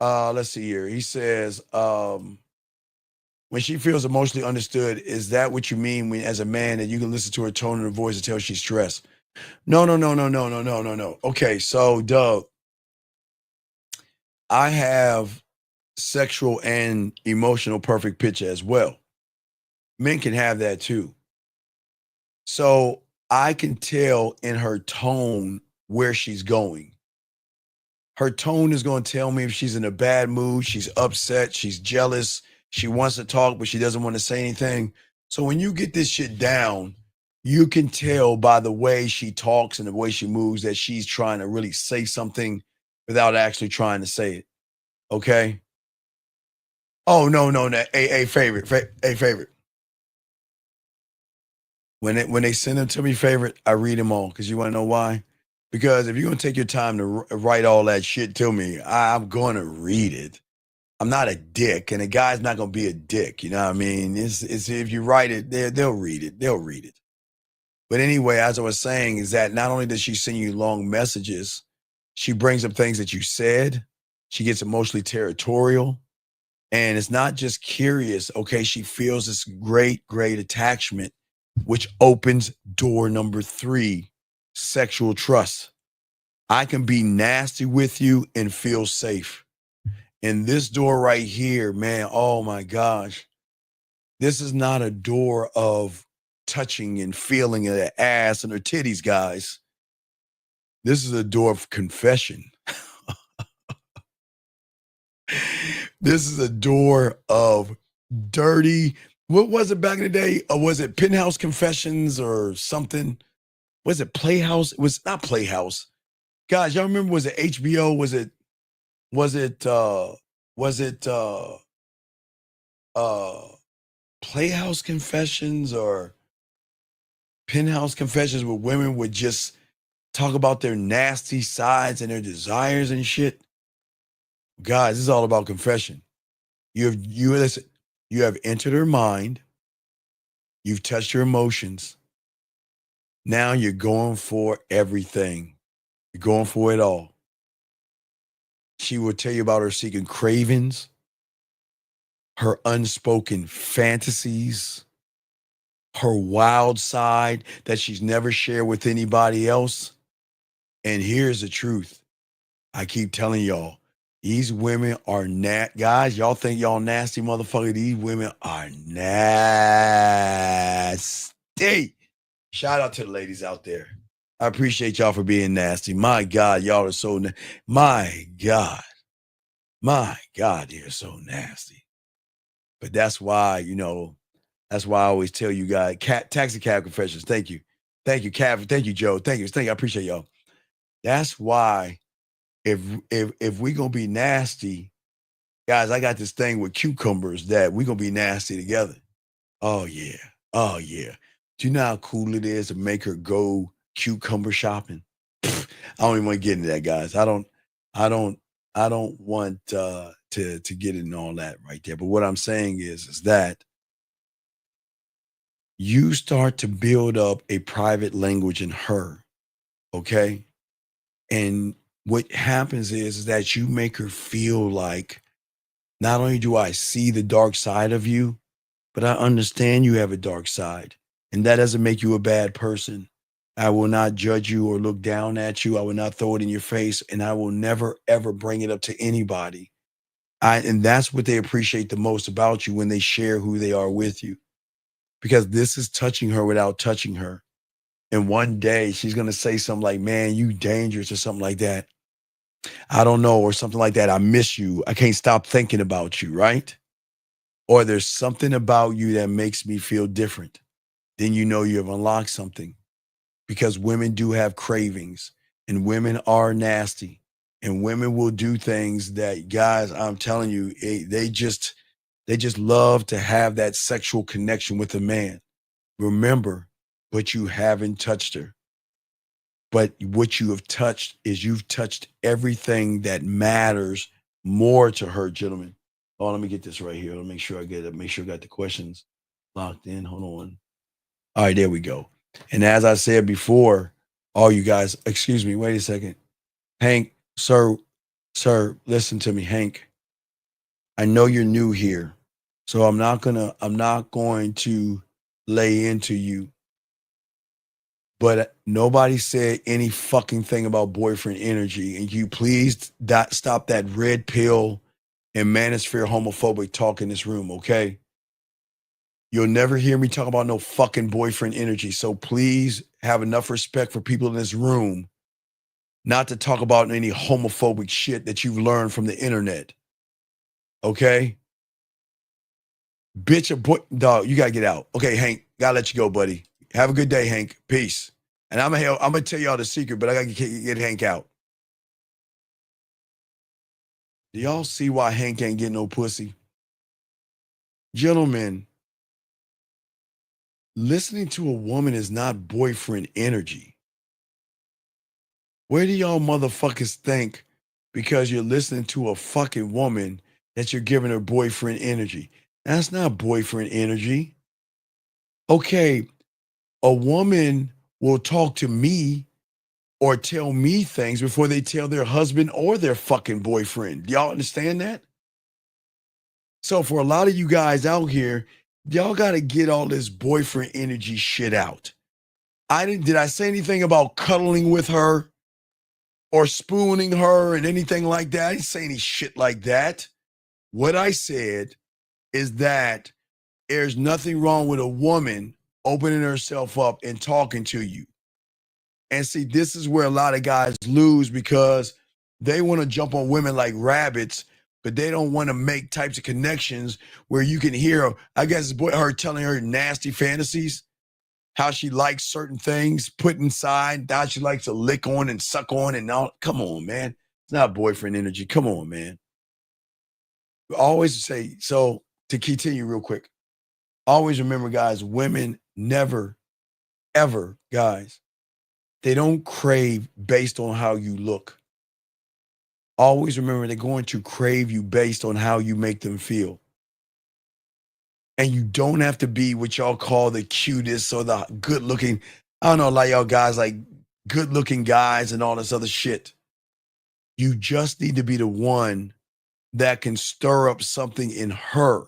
Let's see here. He says, when she feels emotionally understood, is that what you mean when, as a man, that you can listen to her tone of her voice and tell she's stressed? No. Okay, so Doug, I have sexual and emotional perfect pitch as well. Men can have that too. So I can tell in her tone where she's going. Her tone is going to tell me if she's in a bad mood, she's upset, she's jealous, she wants to talk, but she doesn't want to say anything. So when you get this shit down, you can tell by the way she talks and the way she moves that she's trying to really say something without actually trying to say it. Okay? Oh, no. Hey, favorite. When they send them to me, favorite, I read them all. Because you want to know why? Because if you're going to take your time to write all that shit to me, I'm going to read it. I'm not a dick, and a guy's not going to be a dick. You know what I mean? It's if you write it, they'll read it. They'll read it. But anyway, as I was saying, is that not only does she send you long messages, she brings up things that you said. She gets emotionally territorial. And it's not just curious. Okay, she feels this great attachment, which opens door number 3, sexual trust. I can be nasty with you and feel safe. And this door right here, man, oh my gosh. This is not a door of touching and feeling her ass and her titties, guys. This is a door of confession. This is a door of dirty. What was it back in the day? Was it Penthouse Confessions or something? Was it Playhouse? It was not Playhouse. Guys, y'all remember, was it HBO? Was it Playhouse Confessions or Penthouse Confessions, where women would just talk about their nasty sides and their desires and shit? Guys, this is all about confession. You have entered her mind. You've touched her emotions. Now you're going for everything. You're going for it all. She will tell you about her secret cravings, her unspoken fantasies, her wild side that she's never shared with anybody else. And here's the truth. I keep telling y'all, these women are guys, y'all think y'all nasty motherfucker. These women are nasty. Shout out to the ladies out there. I appreciate y'all for being nasty. My God, y'all are so my God, you're so nasty. But that's why, that's why I always tell you guys, taxi cab confessions. Thank you, Cav. Thank you, Joe. Thank you. I appreciate y'all. That's why if we gonna be nasty, guys, I got this thing with cucumbers that we gonna be nasty together. Oh yeah. Do you know how cool it is to make her go cucumber shopping? I don't even want to get into that, guys. I don't want to get into all that right there. But what I'm saying is that you start to build up a private language in her, okay? And what happens is that you make her feel like, not only do I see the dark side of you, but I understand you have a dark side. And that doesn't make you a bad person. I will not judge you or look down at you. I will not throw it in your face. And I will never, ever bring it up to anybody. And that's what they appreciate the most about you, when they share who they are with you. Because this is touching her without touching her. And one day she's going to say something like, man, you dangerous or something like that. I don't know, or something like that. I miss you. I can't stop thinking about you, right? Or there's something about you that makes me feel different. Then you know you have unlocked something, because women do have cravings and women are nasty and women will do things that, guys, I'm telling you, they just love to have that sexual connection with a man. Remember, but you haven't touched her. But what you have touched is you've touched everything that matters more to her, gentlemen. Oh, let me get this right here. Let me make sure I get it. Make sure I got the questions locked in. Hold on. All right, there we go. And as I said before, all you guys, excuse me, wait a second. Hank, sir, listen to me, Hank. I know you're new here, so I'm not going to lay into you. But nobody said any fucking thing about boyfriend energy. And you please stop that red pill and manosphere homophobic talk in this room, okay? You'll never hear me talk about no fucking boyfriend energy. So please have enough respect for people in this room not to talk about any homophobic shit that you've learned from the internet. Okay? Bitch, a boy, dog, you gotta get out. Okay, Hank, gotta let you go, buddy. Have a good day, Hank. Peace. And I'm gonna tell y'all the secret, but I gotta get Hank out. Do y'all see why Hank ain't getting no pussy? Gentlemen, listening to a woman is not boyfriend energy. Where do y'all motherfuckers think because you're listening to a fucking woman that you're giving her boyfriend energy? That's not boyfriend energy. Okay, a woman will talk to me or tell me things before they tell their husband or their fucking boyfriend. Do y'all understand that? So for a lot of you guys out here, y'all got to get all this boyfriend energy shit out. Did I say anything about cuddling with her or spooning her and anything like that? I didn't say any shit like that. What I said is that there's nothing wrong with a woman opening herself up and talking to you. And see, this is where a lot of guys lose because they want to jump on women like rabbits, but they don't want to make types of connections where you can hear, I guess, her telling her nasty fantasies, how she likes certain things put inside, how she likes to lick on and suck on and all. Come on, man. It's not boyfriend energy. Come on, man. Always say, so to continue real quick, always remember, guys, women never, ever, guys, they don't crave based on how you look. Always remember they're going to crave you based on how you make them feel. And you don't have to be what y'all call the cutest or the good looking. I don't know, like y'all guys like good looking guys and all this other shit. You just need to be the one that can stir up something in her.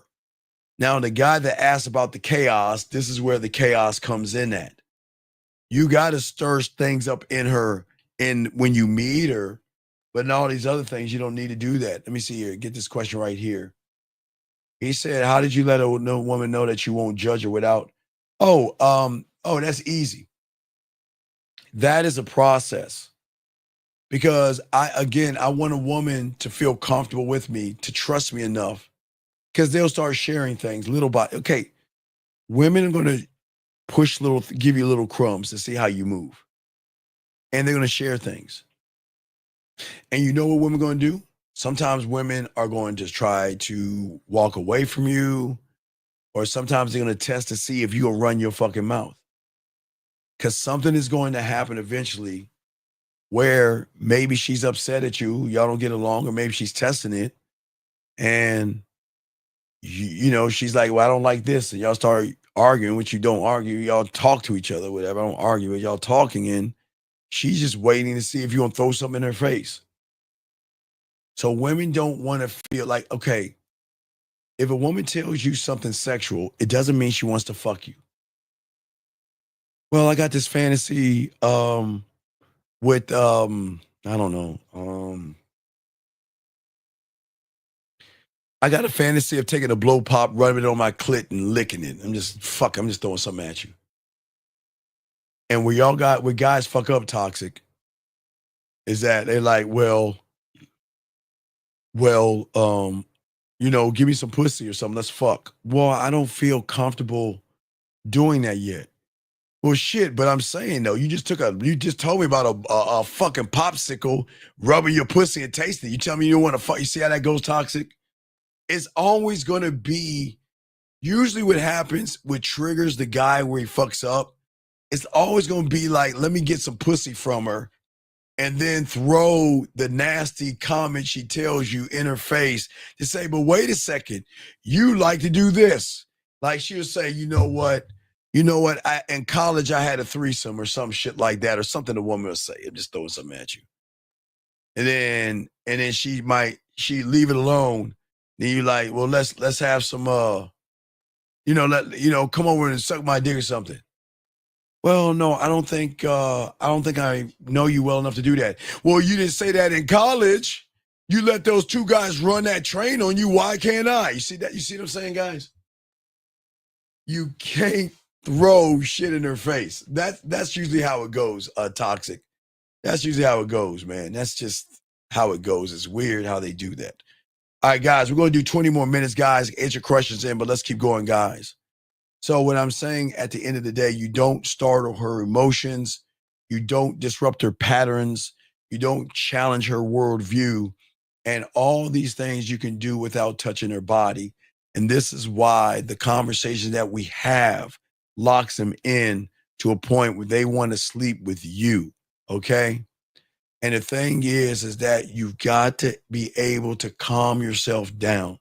Now, the guy that asked about the chaos, this is where the chaos comes in at. You got to stir things up in her when you meet her, but in all these other things, you don't need to do that. Let me see here. Get this question right here. He said, how did you let a woman know that you won't judge her without? That's easy. That is a process. Because I want a woman to feel comfortable with me, to trust me enough, because they'll start sharing things little by. Okay, women are going to give you little crumbs to see how you move. And they're going to share things. And you know what women are going to do? Sometimes women are going to try to walk away from you, or sometimes they're going to test to see if you'll run your fucking mouth. Because something is going to happen eventually where maybe she's upset at you, y'all don't get along, or maybe she's testing it. And, you know, she's like, well, I don't like this. And y'all start arguing, which you don't argue. Y'all talk to each other, whatever. I don't argue with y'all talking, and she's just waiting to see if you're going to throw something in her face. So women don't want to feel like, okay, if a woman tells you something sexual, it doesn't mean she wants to fuck you. Well, I got this fantasy with, I don't know. I got a fantasy of taking a blow pop, rubbing it on my clit and licking it. I'm just throwing something at you. And where guys fuck up toxic is that they're like, well, give me some pussy or something. Let's fuck. Well, I don't feel comfortable doing that yet. Well, shit, but I'm saying though, you just told me about a fucking popsicle, rubbing your pussy and tasting it. You tell me you don't want to fuck. You see how that goes toxic? It's always going to be, usually what happens, what triggers the guy where he fucks up, it's always going to be like, let me get some pussy from her and then throw the nasty comment she tells you in her face to say, but wait a second, you like to do this. Like she'll say, you know what, in college I had a threesome or some shit like that, or something the woman will say. I'm just throwing something at you. And then she leave it alone. Then you like, well, let's have some come over and suck my dick or something. Well, no, I don't think I know you well enough to do that. Well, you didn't say that in college. You let those two guys run that train on you. Why can't I? You see that? You see what I'm saying, guys? You can't throw shit in her face. That's usually how it goes, toxic. That's usually how it goes, man. That's just how it goes. It's weird how they do that. All right, guys, we're going to do 20 more minutes, guys. Get your questions in, but let's keep going, guys. So what I'm saying, at the end of the day, you don't startle her emotions. You don't disrupt her patterns. You don't challenge her worldview. And all these things you can do without touching her body. And this is why the conversation that we have locks them in to a point where they want to sleep with you, okay? And the thing is that you've got to be able to calm yourself down.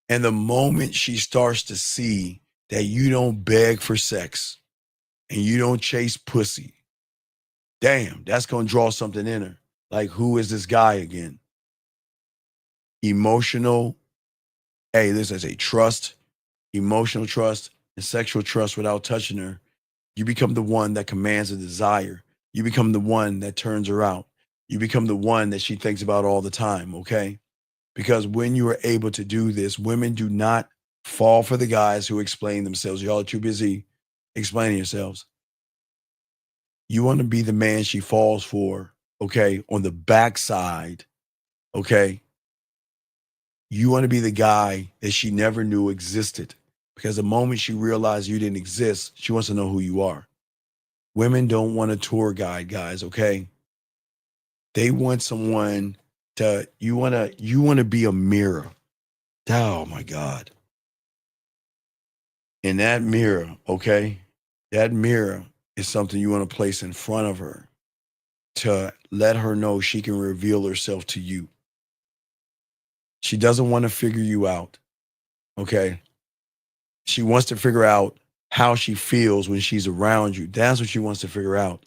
And the moment she starts to see that you don't beg for sex and you don't chase pussy, damn, that's going to draw something in her. Like, who is this guy again? Emotional, this is a trust, emotional trust, and sexual trust without touching her. You become the one that commands a desire. You become the one that turns her out. You become the one that she thinks about all the time, okay? Because when you are able to do this, women do not fall for the guys who explain themselves. Y'all are too busy explaining yourselves. You want to be the man she falls for, okay, on the backside, okay? You want to be the guy that she never knew existed. Because the moment she realized you didn't exist, she wants to know who you are. Women don't want a tour guide, guys, okay? They want someone you want to be a mirror. Oh my God. And that mirror, okay? That mirror is something you want to place in front of her to let her know she can reveal herself to you. She doesn't want to figure you out, okay? She wants to figure out how she feels when she's around you. That's what she wants to figure out.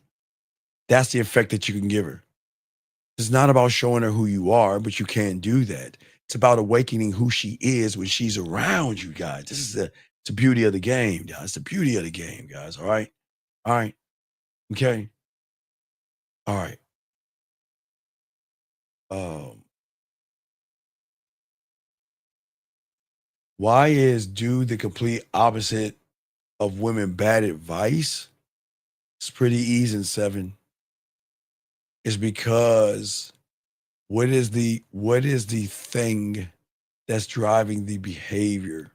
That's the effect that you can give her. It's not about showing her who you are, but you can't do that. It's about awakening who she is when she's around you, guys. This is the beauty of the game, guys. It's the beauty of the game, guys. All right? All right. Okay. All right. Why is do the complete opposite of women bad advice? It's pretty easy, 7. It's because what is the thing that's driving the behavior?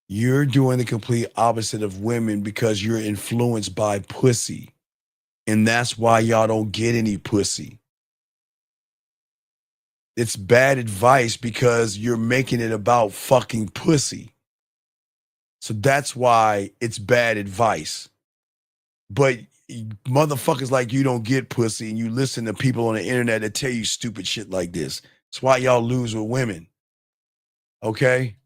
You're doing the complete opposite of women because you're influenced by pussy. And that's why y'all don't get any pussy. It's bad advice because you're making it about fucking pussy. So that's why it's bad advice. But motherfuckers like you don't get pussy and you listen to people on the internet that tell you stupid shit like this. That's why y'all lose with women. Okay?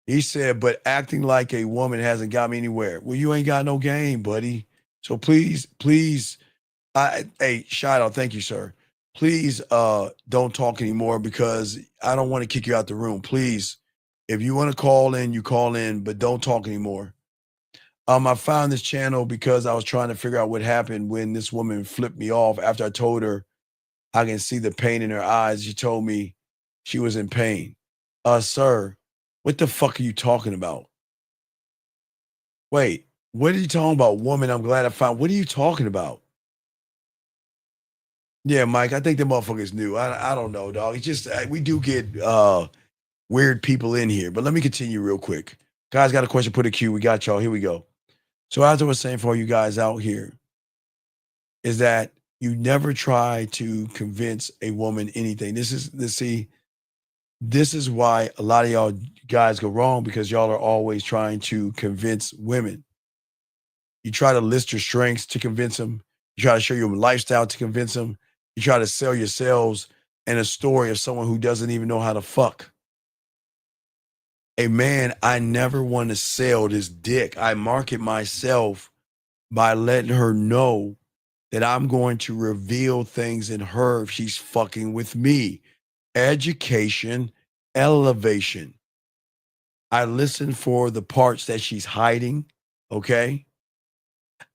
He said, but acting like a woman hasn't got me anywhere. Well, you ain't got no game, buddy. So please, hey, shout out, thank you, sir. Please don't talk anymore because I don't want to kick you out the room. Please, if you want to call in, you call in, but don't talk anymore. I found this channel because I was trying to figure out what happened when this woman flipped me off after I told her I can see the pain in her eyes. She told me she was in pain. Sir, what the fuck are you talking about? Wait, what are you talking about? Woman, I'm glad I found. What are you talking about? Yeah, Mike, I think the motherfuckers knew. I don't know, dog. It's just we do get weird people in here. But let me continue real quick. Guys, got a question, put a Q. We got y'all. Here we go. So as I was saying for all you guys out here, is that you never try to convince a woman anything. This is why a lot of y'all guys go wrong, because y'all are always trying to convince women. You try to list your strengths to convince them. You try to show your lifestyle to convince them. You try to sell yourselves and a story of someone who doesn't even know how to fuck. A man, I never want to sell this dick. I market myself by letting her know that I'm going to reveal things in her if she's fucking with me. Education, elevation. I listen for the parts that she's hiding, okay?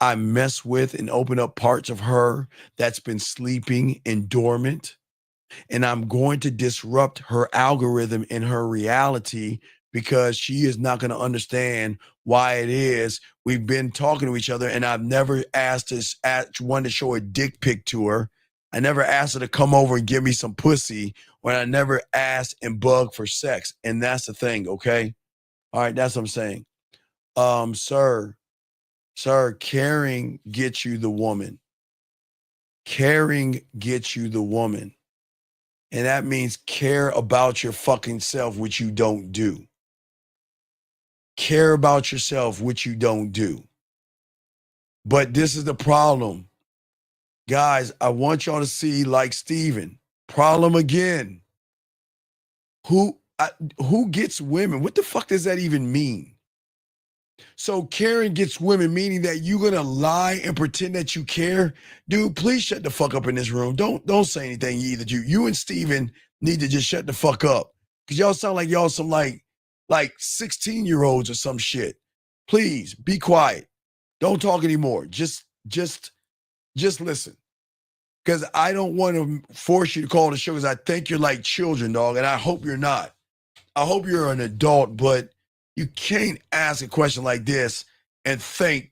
I mess with and open up parts of her that's been sleeping and dormant. And I'm going to disrupt her algorithm in her reality, because she is not going to understand why it is we've been talking to each other. And I've never asked one to show a dick pic to her. I never asked her to come over and give me some pussy, when I never asked and bugged for sex. And that's the thing, okay? All right, that's what I'm saying. Sir, caring gets you the woman. Caring gets you the woman. And that means care about your fucking self, which you don't do. Care about yourself, which you don't do. But this is the problem. Guys, I want y'all to see, like Steven, problem again. Who gets women? What the fuck does that even mean? So caring gets women, meaning that you're gonna lie and pretend that you care. Dude, please shut the fuck up in this room. Don't say anything either. You and Steven need to just shut the fuck up. Cause y'all sound like y'all some like 16-year-olds or some shit. Please be quiet. Don't talk anymore. Just listen. Cause I don't want to force you to call the show, because I think you're like children, dog, and I hope you're not. I hope you're an adult, but you can't ask a question like this and think,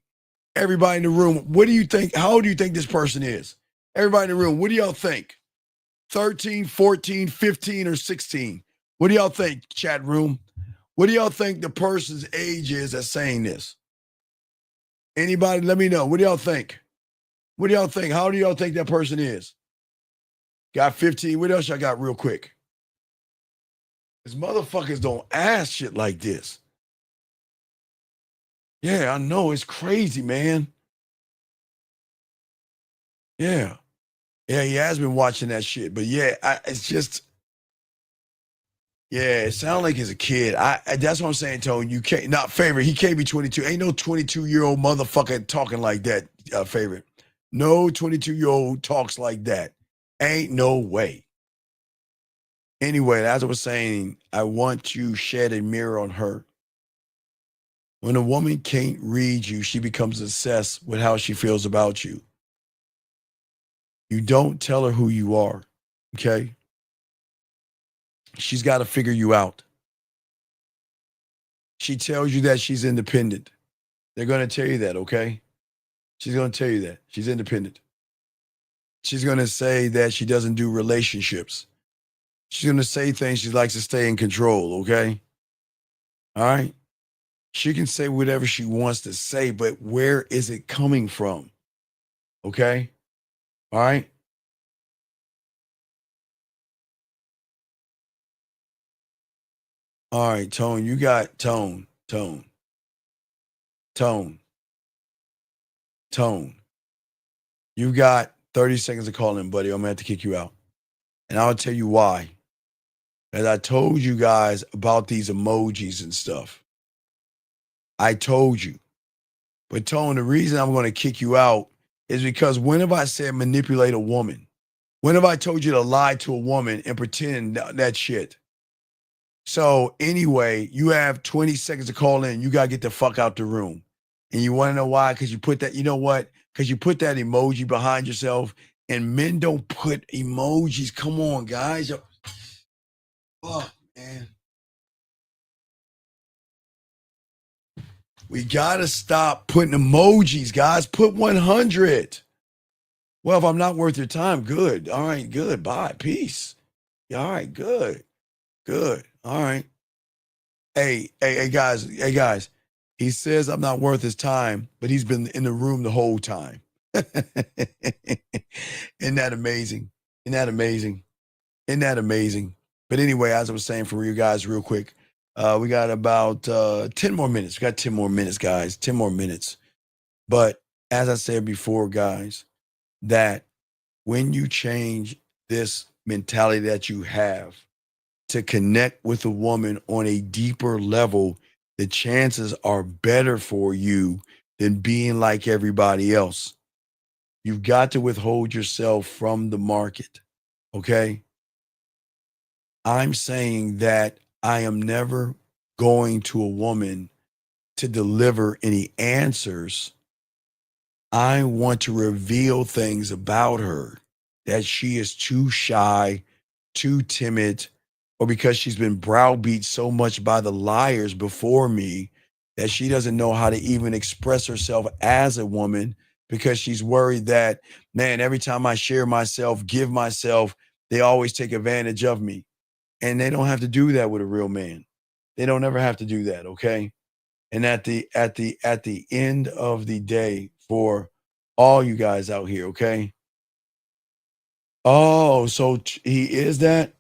everybody in the room, what do you think? How old do you think this person is? Everybody in the room, what do y'all think? 13, 14, 15, or 16? What do y'all think, chat room? What do y'all think the person's age is that's saying this? Anybody, let me know. What do y'all think? What do y'all think? How old do y'all think that person is? Got 15. What else y'all got real quick? Because motherfuckers don't ask shit like this. Yeah, I know. It's crazy, man. Yeah. Yeah, he has been watching that shit. But yeah, it's just, yeah, it sounds like he's a kid. That's what I'm saying, Tone. You can't, not favorite. He can't be 22. Ain't no 22-year-old motherfucker talking like that, favorite. No 22-year-old talks like that. Ain't no way. Anyway, as I was saying, I want to shed a mirror on her. When a woman can't read you, she becomes obsessed with how she feels about you. You don't tell her who you are, okay? She's got to figure you out. She tells you that she's independent. They're going to tell you that, okay? She's going to tell you that. She's independent. She's going to say that she doesn't do relationships. She's going to say things she likes to stay in control, okay? All right? She can say whatever she wants to say, but where is it coming from? Okay? All right? All right, Tone, you got Tone. You got 30 seconds to call in, buddy. I'm going to have to kick you out. And I'll tell you why. As I told you guys about these emojis and stuff. I told you. But Tone, the reason I'm going to kick you out is because when have I said manipulate a woman? When have I told you to lie to a woman and pretend that shit? So anyway, you have 20 seconds to call in. You got to get the fuck out the room. And you want to know why? Because you put that, you know what? Because you put that emoji behind yourself, and men don't put emojis. Come on, guys. Oh, man. We got to stop putting emojis, guys. Put 100. Well, if I'm not worth your time, good. All right, good. Bye. Peace. All right, good. Good. All right. Hey, guys. He says I'm not worth his time, but he's been in the room the whole time. Isn't that amazing? Isn't that amazing? Isn't that amazing? But anyway, as I was saying for you guys real quick, we got about 10 more minutes. We got 10 more minutes, guys. 10 more minutes. But as I said before, guys, that when you change this mentality that you have to connect with a woman on a deeper level, the chances are better for you than being like everybody else. You've got to withhold yourself from the market, okay? I'm saying that I am never going to a woman to deliver any answers. I want to reveal things about her that she is too shy, too timid, or because she's been browbeat so much by the liars before me that she doesn't know how to even express herself as a woman because she's worried that, man, every time I share myself, give myself, they always take advantage of me. And they don't have to do that with a real man. They don't ever have to do that, okay? And at the end of the day, for all you guys out here, okay? Oh, so he is that?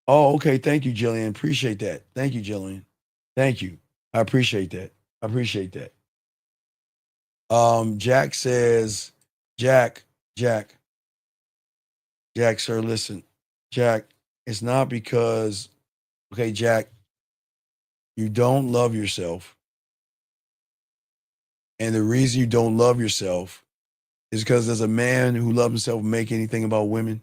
Oh, okay. Thank you, Jillian. Appreciate that. Thank you, Jillian. Thank you. I appreciate that. I appreciate that. Jack says, Jack, sir, listen. Jack, it's not because, okay, Jack, you don't love yourself. And the reason you don't love yourself is because does a man who loves himself make anything about women?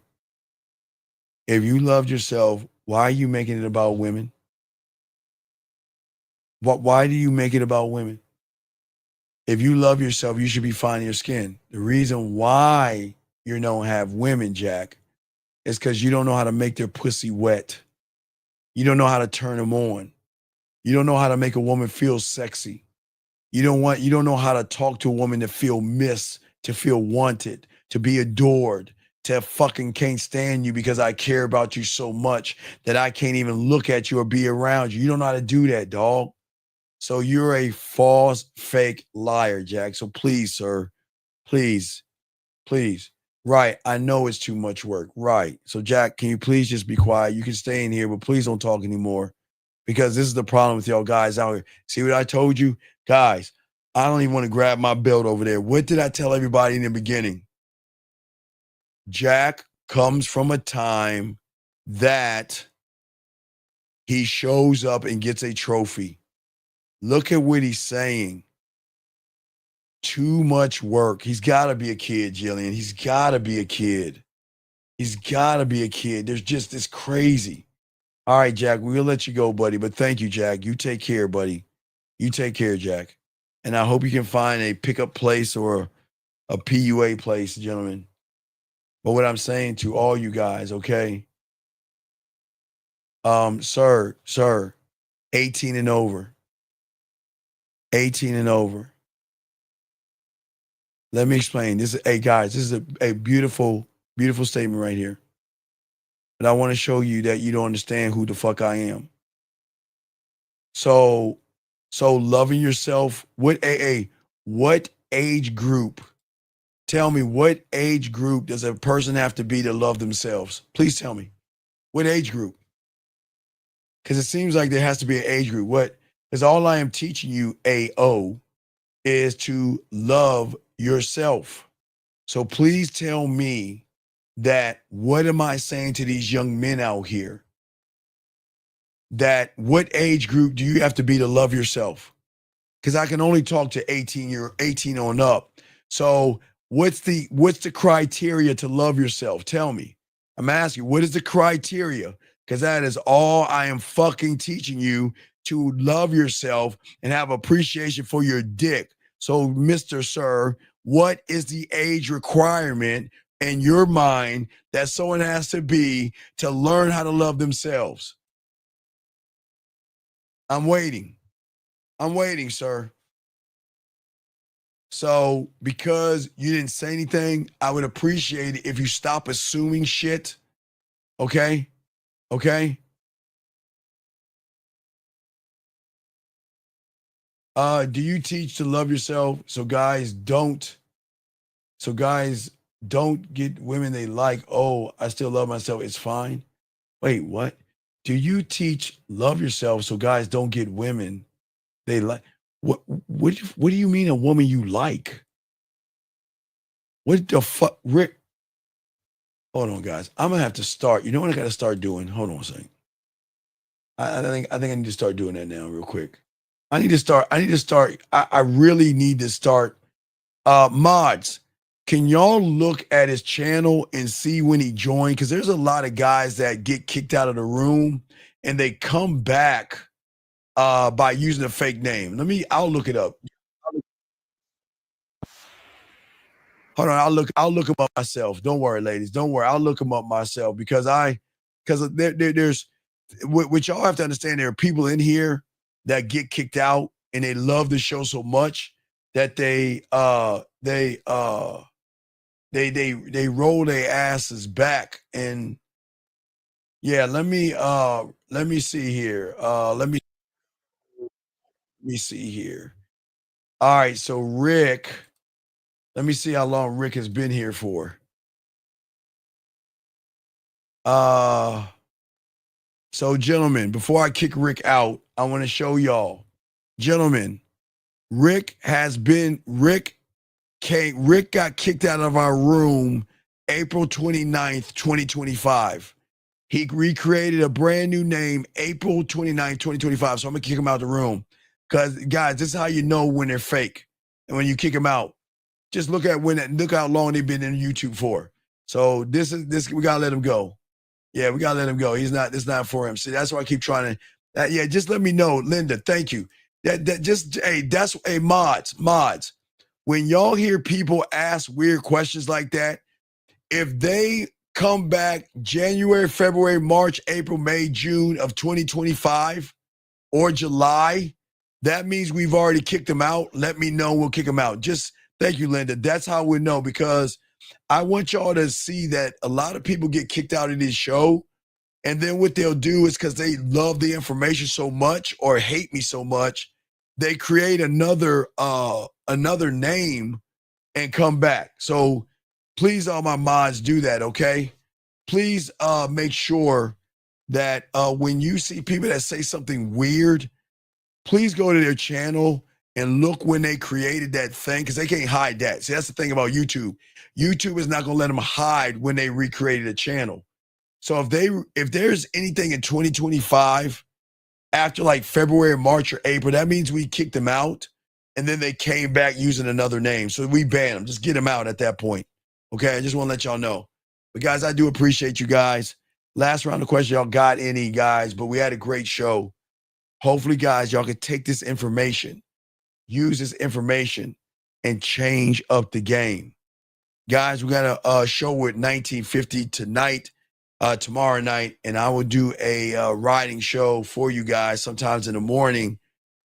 If you loved yourself, why are you making it about women? Why do you make it about women? If you love yourself, you should be fine in your skin. The reason why you don't have women, Jack, is because you don't know how to make their pussy wet. You don't know how to turn them on. You don't know how to make a woman feel sexy. You don't know how to talk to a woman to feel missed, to feel wanted, to be adored, to fucking can't stand you because I care about you so much that I can't even look at you or be around you. You don't know how to do that, dog. So you're a false, fake liar, Jack. So please, sir, please. Right. I know it's too much work. Right. So, Jack, can you please just be quiet? You can stay in here, but please don't talk anymore because this is the problem with y'all guys out here. See what I told you? Guys, I don't even want to grab my belt over there. What did I tell everybody in the beginning? Jack comes from a time that he shows up and gets a trophy. Look at what he's saying. Too much work. He's got to be a kid, Jillian. He's got to be a kid. He's got to be a kid. There's just this crazy. All right, Jack, we'll let you go, buddy. But thank you, Jack. You take care, buddy. You take care, Jack. And I hope you can find a pickup place or a PUA place, gentlemen. But what I'm saying to all you guys, okay? Sir, 18 and over. 18 and over. Let me explain. Hey guys, this is a beautiful, beautiful statement right here. But I want to show you that you don't understand who the fuck I am. So loving yourself, what age group? Tell me, what age group does a person have to be to love themselves? Please tell me. What age group? Because it seems like there has to be an age group. What? Because all I am teaching you, AO, is to love yourself. So please tell me that what am I saying to these young men out here? That what age group do you have to be to love yourself? Because I can only talk to 18 on up. So what's the criteria to love yourself? Tell me. I'm asking, what is the criteria? Because that is all I am fucking teaching you, to love yourself and have appreciation for your dick. So, Mr. Sir, what is the age requirement in your mind that someone has to be to learn how to love themselves? I'm waiting, sir. So because you didn't say anything, I would appreciate it if you stop assuming shit. Okay? Okay? Do you teach to love yourself so guys don't get women they like? Oh, I still love myself. It's fine. Wait, what? Do you teach love yourself so guys don't get women they like? What do you mean a woman you like? What the fuck, Rick? Hold on, guys. I'm gonna have to start. You know what I gotta start doing? Hold on a second. I think I need to start doing that now, real quick. I need to start. I really need to start. Mods, can y'all look at his channel and see when he joined? Because there's a lot of guys that get kicked out of the room and they come back by using a fake name. I'll look it up. Hold on, I'll look him up myself. Don't worry, ladies. Don't worry. I'll look him up myself because there's what y'all have to understand. There are people in here that get kicked out and they love the show so much that they roll their asses back. And yeah, let me see here. Let me see here. All right, so Rick, let me see how long Rick has been here for. So gentlemen, before I kick Rick out, I want to show y'all. Gentlemen, Rick got kicked out of our room April 29th, 2025. He recreated a brand new name April 29th, 2025. So I'm gonna kick him out of the room. Because guys, this is how you know when they're fake. And when you kick them out, just look how long they've been in YouTube for. So this we gotta let him go. Yeah, we gotta let him go. It's not for him. See, that's why I keep trying to. Yeah, just let me know, Linda. Thank you. Mods. When y'all hear people ask weird questions like that, if they come back January, February, March, April, May, June of 2025 or July, that means we've already kicked them out. Let me know. We'll kick them out. Just thank you, Linda. That's how we know, because I want y'all to see that a lot of people get kicked out of this show. And then what they'll do is because they love the information so much or hate me so much, they create another name and come back. So please, all my mods, do that, okay? Please make sure that when you see people that say something weird, please go to their channel and look when they created that thing, because they can't hide that. See, that's the thing about YouTube. YouTube is not going to let them hide when they recreated a channel. So if there's anything in 2025 after like February, March, or April, that means we kicked them out, and then they came back using another name. So we ban them. Just get them out at that point. Okay, I just want to let y'all know. But guys, I do appreciate you guys. Last round of questions, y'all got any, guys? But we had a great show. Hopefully, guys, y'all can take this information, use this information, and change up the game. Guys, we got a show with 1950 tonight, tomorrow night, and I will do a riding show for you guys sometimes in the morning,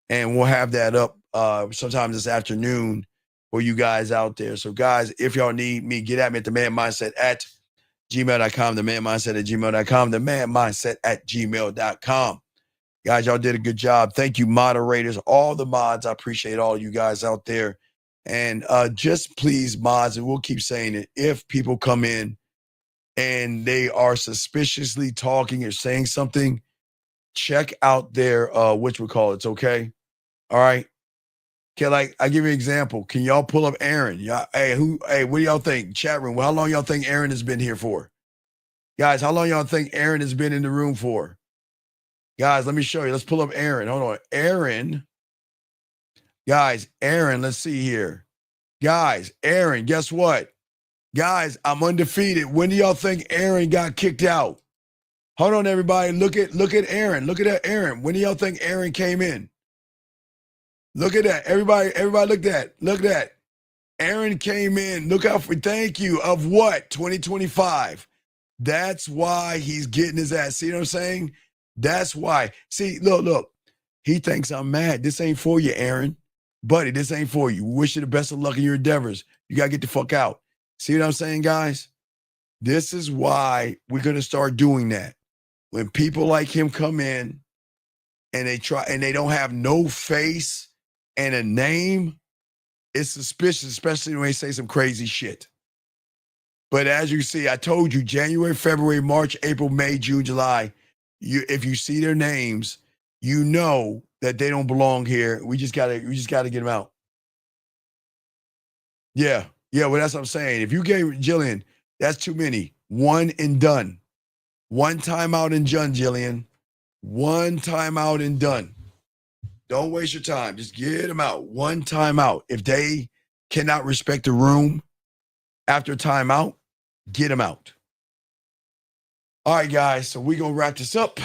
and we'll have that up sometime this afternoon for you guys out there. So, guys, if y'all need me, get at me at the Man Mindset at gmail.com, the Man Mindset at gmail.com, the Man Mindset at gmail.com. Guys, y'all did a good job. Thank you, moderators, all the mods. I appreciate all you guys out there. And just please, mods, and we'll keep saying it, if people come in and they are suspiciously talking or saying something, check out their whatchamacallits, okay? All right. Okay, like I give you an example. Can y'all pull up Aaron? Y'all, hey, what do y'all think? Chat room. Well, how long y'all think Aaron has been here for? Guys, how long y'all think Aaron has been in the room for? Guys, let me show you. Let's pull up Aaron. Hold on. Aaron. Guys, Aaron, let's see here. Guys, Aaron, guess what? Guys, I'm undefeated. When do y'all think Aaron got kicked out? Hold on, everybody. Look at Aaron. Look at that Aaron. When do y'all think Aaron came in? Look at that. Everybody look at that. Look at that. Aaron came in. Look out for, thank you, of what? 2025. That's why he's getting his ass. See what I'm saying? That's why. See, look. He thinks I'm mad. This ain't for you, Aaron. buddy, this ain't for you. We wish you the best of luck in your endeavors. You got to get the fuck out. See what I'm saying, guys? This is why we're going to start doing that. When people like him come in and they don't have no face and a name, it's suspicious, especially when they say some crazy shit. But as you see, I told you, January, February, March, April, May, June, July, if you see their names, you know that they don't belong here. We just gotta get them out. Yeah, well, that's what I'm saying. If you gave Jillian, that's too many. One and done. One time out and done, Jillian. One time out and done. Don't waste your time. Just get them out. One time out. If they cannot respect the room after time out, get them out. All right, guys. So we're going to wrap this up.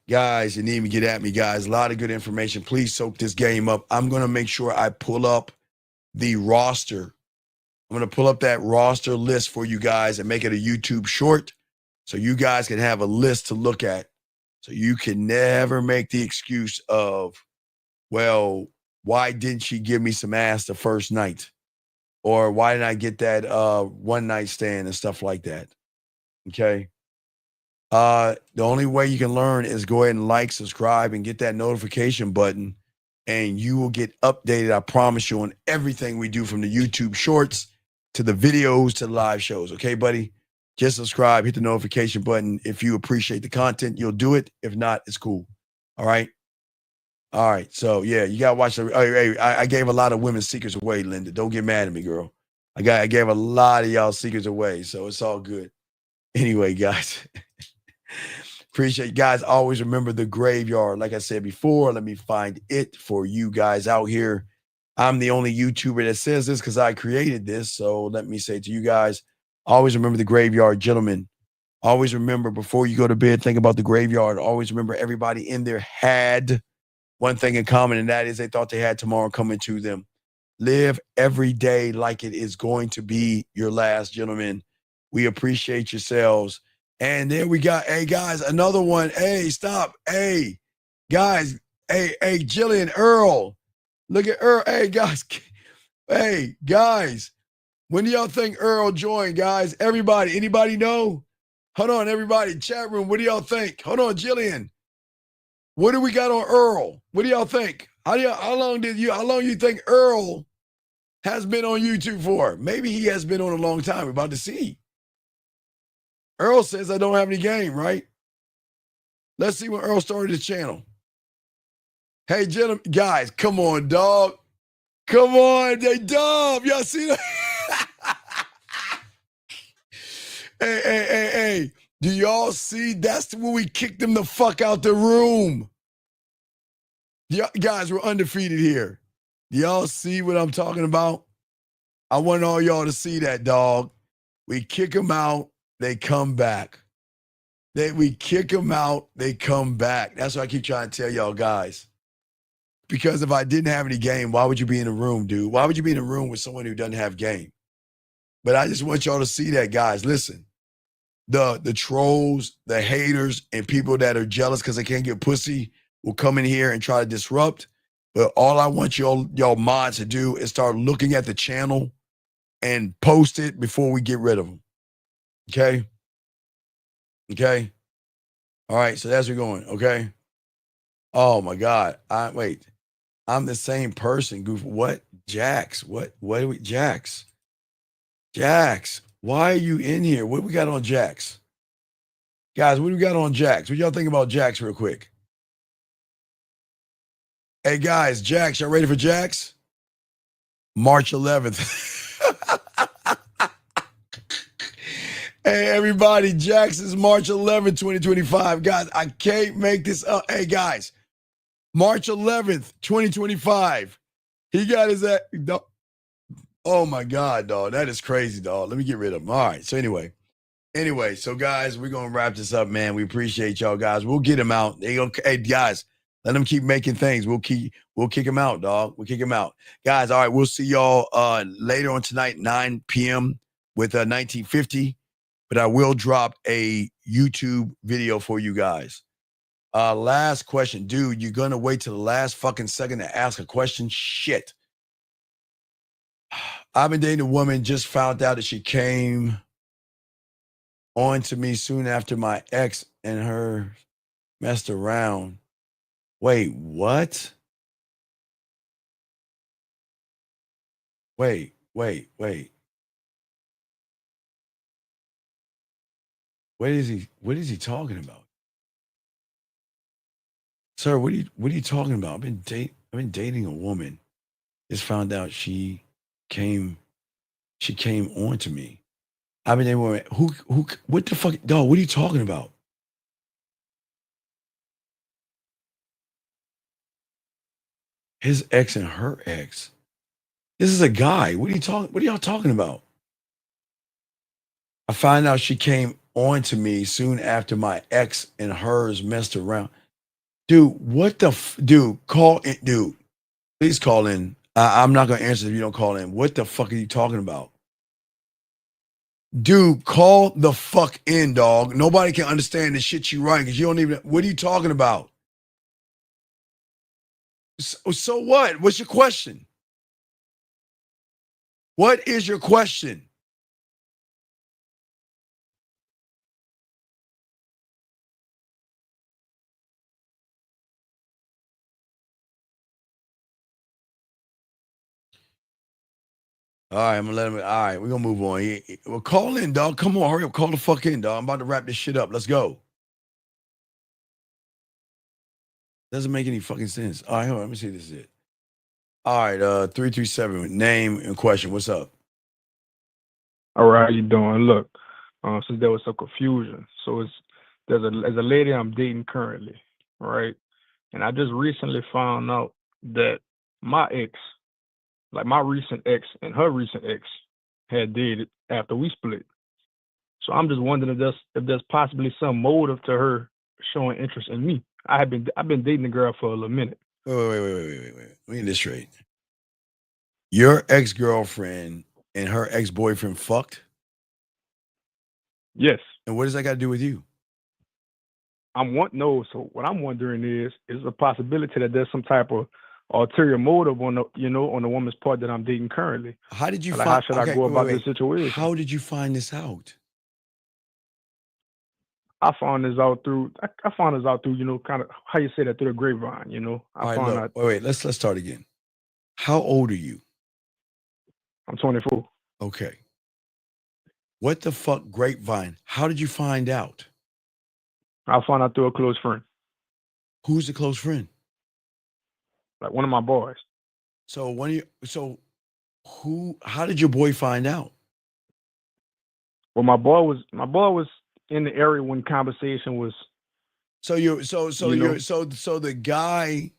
Guys, you need me, get at me, guys. A lot of good information. Please soak this game up. I'm going to make sure I pull up the roster. I'm going to pull up that roster list for you guys and make it a YouTube short so you guys can have a list to look at. So you can never make the excuse of, well, why didn't she give me some ass the first night? Or why didn't I get that one night stand and stuff like that? Okay. The only way you can learn is go ahead and like, subscribe, and get that notification button, and you will get updated, I promise you, on everything we do, from the YouTube shorts to the videos to the live shows. Okay, buddy? Just subscribe, hit the notification button. If you appreciate the content, you'll do it. If not, it's cool. All right? All right. So, yeah, you got to watch. I gave a lot of women's secrets away, Linda. Don't get mad at me, girl. I gave a lot of y'all secrets away, so it's all good. Anyway, guys. Appreciate you guys. Always remember the graveyard. Like I said before, let me find it for you guys out here. I'm the only YouTuber that says this because I created this. So let me say to you guys, always remember the graveyard, gentlemen. Always remember, before you go to bed, think about the graveyard. Always remember, everybody in there had one thing in common, and that is they thought they had tomorrow coming to them. Live every day like it is going to be your last, gentlemen. We appreciate yourselves. And then we got, hey, guys, another one. Hey, stop. Hey, guys. Hey, Jillian, Earl. Look at Earl. Hey, guys. Hey, guys. When do y'all think Earl joined, guys? Everybody. Anybody know? Hold on, everybody. Chat room. What do y'all think? Hold on, Jillian. What do we got on Earl? What do y'all think? How long you think Earl has been on YouTube for? Maybe he has been on a long time. We're about to see. Earl says I don't have any game, right? Let's see when Earl started his channel. Hey, gentlemen, guys, come on, dog. Come on, they dumb. Y'all see that? Hey. Do y'all see? That's when we kicked them the fuck out the room. Guys, we're undefeated here. Do y'all see what I'm talking about? I want all y'all to see that, dog. We kick them out. They come back. We kick them out, they come back. That's what I keep trying to tell y'all guys. Because if I didn't have any game, why would you be in a room, dude? Why would you be in a room with someone who doesn't have game? But I just want y'all to see that, guys. Listen, the trolls, the haters, and people that are jealous because they can't get pussy will come in here and try to disrupt. But all I want y'all mods to do is start looking at the channel and post it before we get rid of them. Okay? Okay? All right, so that's where we're going, okay? Oh, my God. Wait. I'm the same person, Goof. What? Jax. What are we? Jax. Jax. Why are you in here? What we got on Jax? Guys, what do we got on Jax? What y'all think about Jax real quick? Hey, guys, Jax, y'all ready for Jax? March 11th. Hey, everybody, Jax is March 11th, 2025. Guys, I can't make this up. Hey, guys, March 11th, 2025. He got his at. Oh, my God, dog. That is crazy, dog. Let me get rid of him. All right. So anyway, so, guys, we're going to wrap this up, man. We appreciate y'all, guys. We'll get him out. Hey, guys, let them keep making things. We'll kick him out, dog. We'll kick him out. Guys, all right, we'll see y'all later on tonight, 9 p.m. with 1950. But I will drop a YouTube video for you guys. Last question. Dude, you're going to wait till the last fucking second to ask a question? Shit. I've been dating a woman, just found out that she came on to me soon after my ex and her messed around. Wait, what? Wait. What is he talking about? Sir, what are you talking about? I've been dating a woman. Just found out she came on to me. I've been dating a woman. Who what the fuck, dog, what are you talking about? His ex and her ex. This is a guy. What are y'all talking about? I find out she came on to me soon after my ex and hers messed around. Dude, what the dude, call in, dude. Please call in. I'm not gonna answer if you don't call in. What the fuck are you talking about? Dude, call the fuck in, dog. Nobody can understand the shit you write because you don't even. What are you talking about? So what? What's your question? What is your question? All right, I'm gonna let him. All right, we're gonna move on. Well, call in, dog. Come on, hurry up. Call the fuck in, dog. I'm about to wrap this shit up. Let's go. Doesn't make any fucking sense. All right, hold on. Let me see if this is it. All right, 337. Name and question. What's up? All right, how you doing? Look, since there was some confusion, so there's a lady I'm dating currently, right? And I just recently found out that my ex, like my recent ex and her recent ex, had dated after we split. So I'm just wondering if there's possibly some motive to her showing interest in me. I've been dating the girl for a little minute. Wait. Let me get this straight. Your ex-girlfriend and her ex-boyfriend fucked? Yes. And what does that got to do with you? So what I'm wondering is a possibility that there's some type of ulterior motive on the woman's part that I'm dating currently. How did you Like, find? how should I go about this situation? How did you find this out? I found this out through kind of how you say that, through the grapevine. All right, look. Wait. Let's start again. How old are you? I'm 24. Okay. What the fuck, grapevine? How did you find out? I found out through a close friend. Who's a close friend? Like one of my boys. So how did your boy find out? Well, my boy was in the area when conversation was. So the guy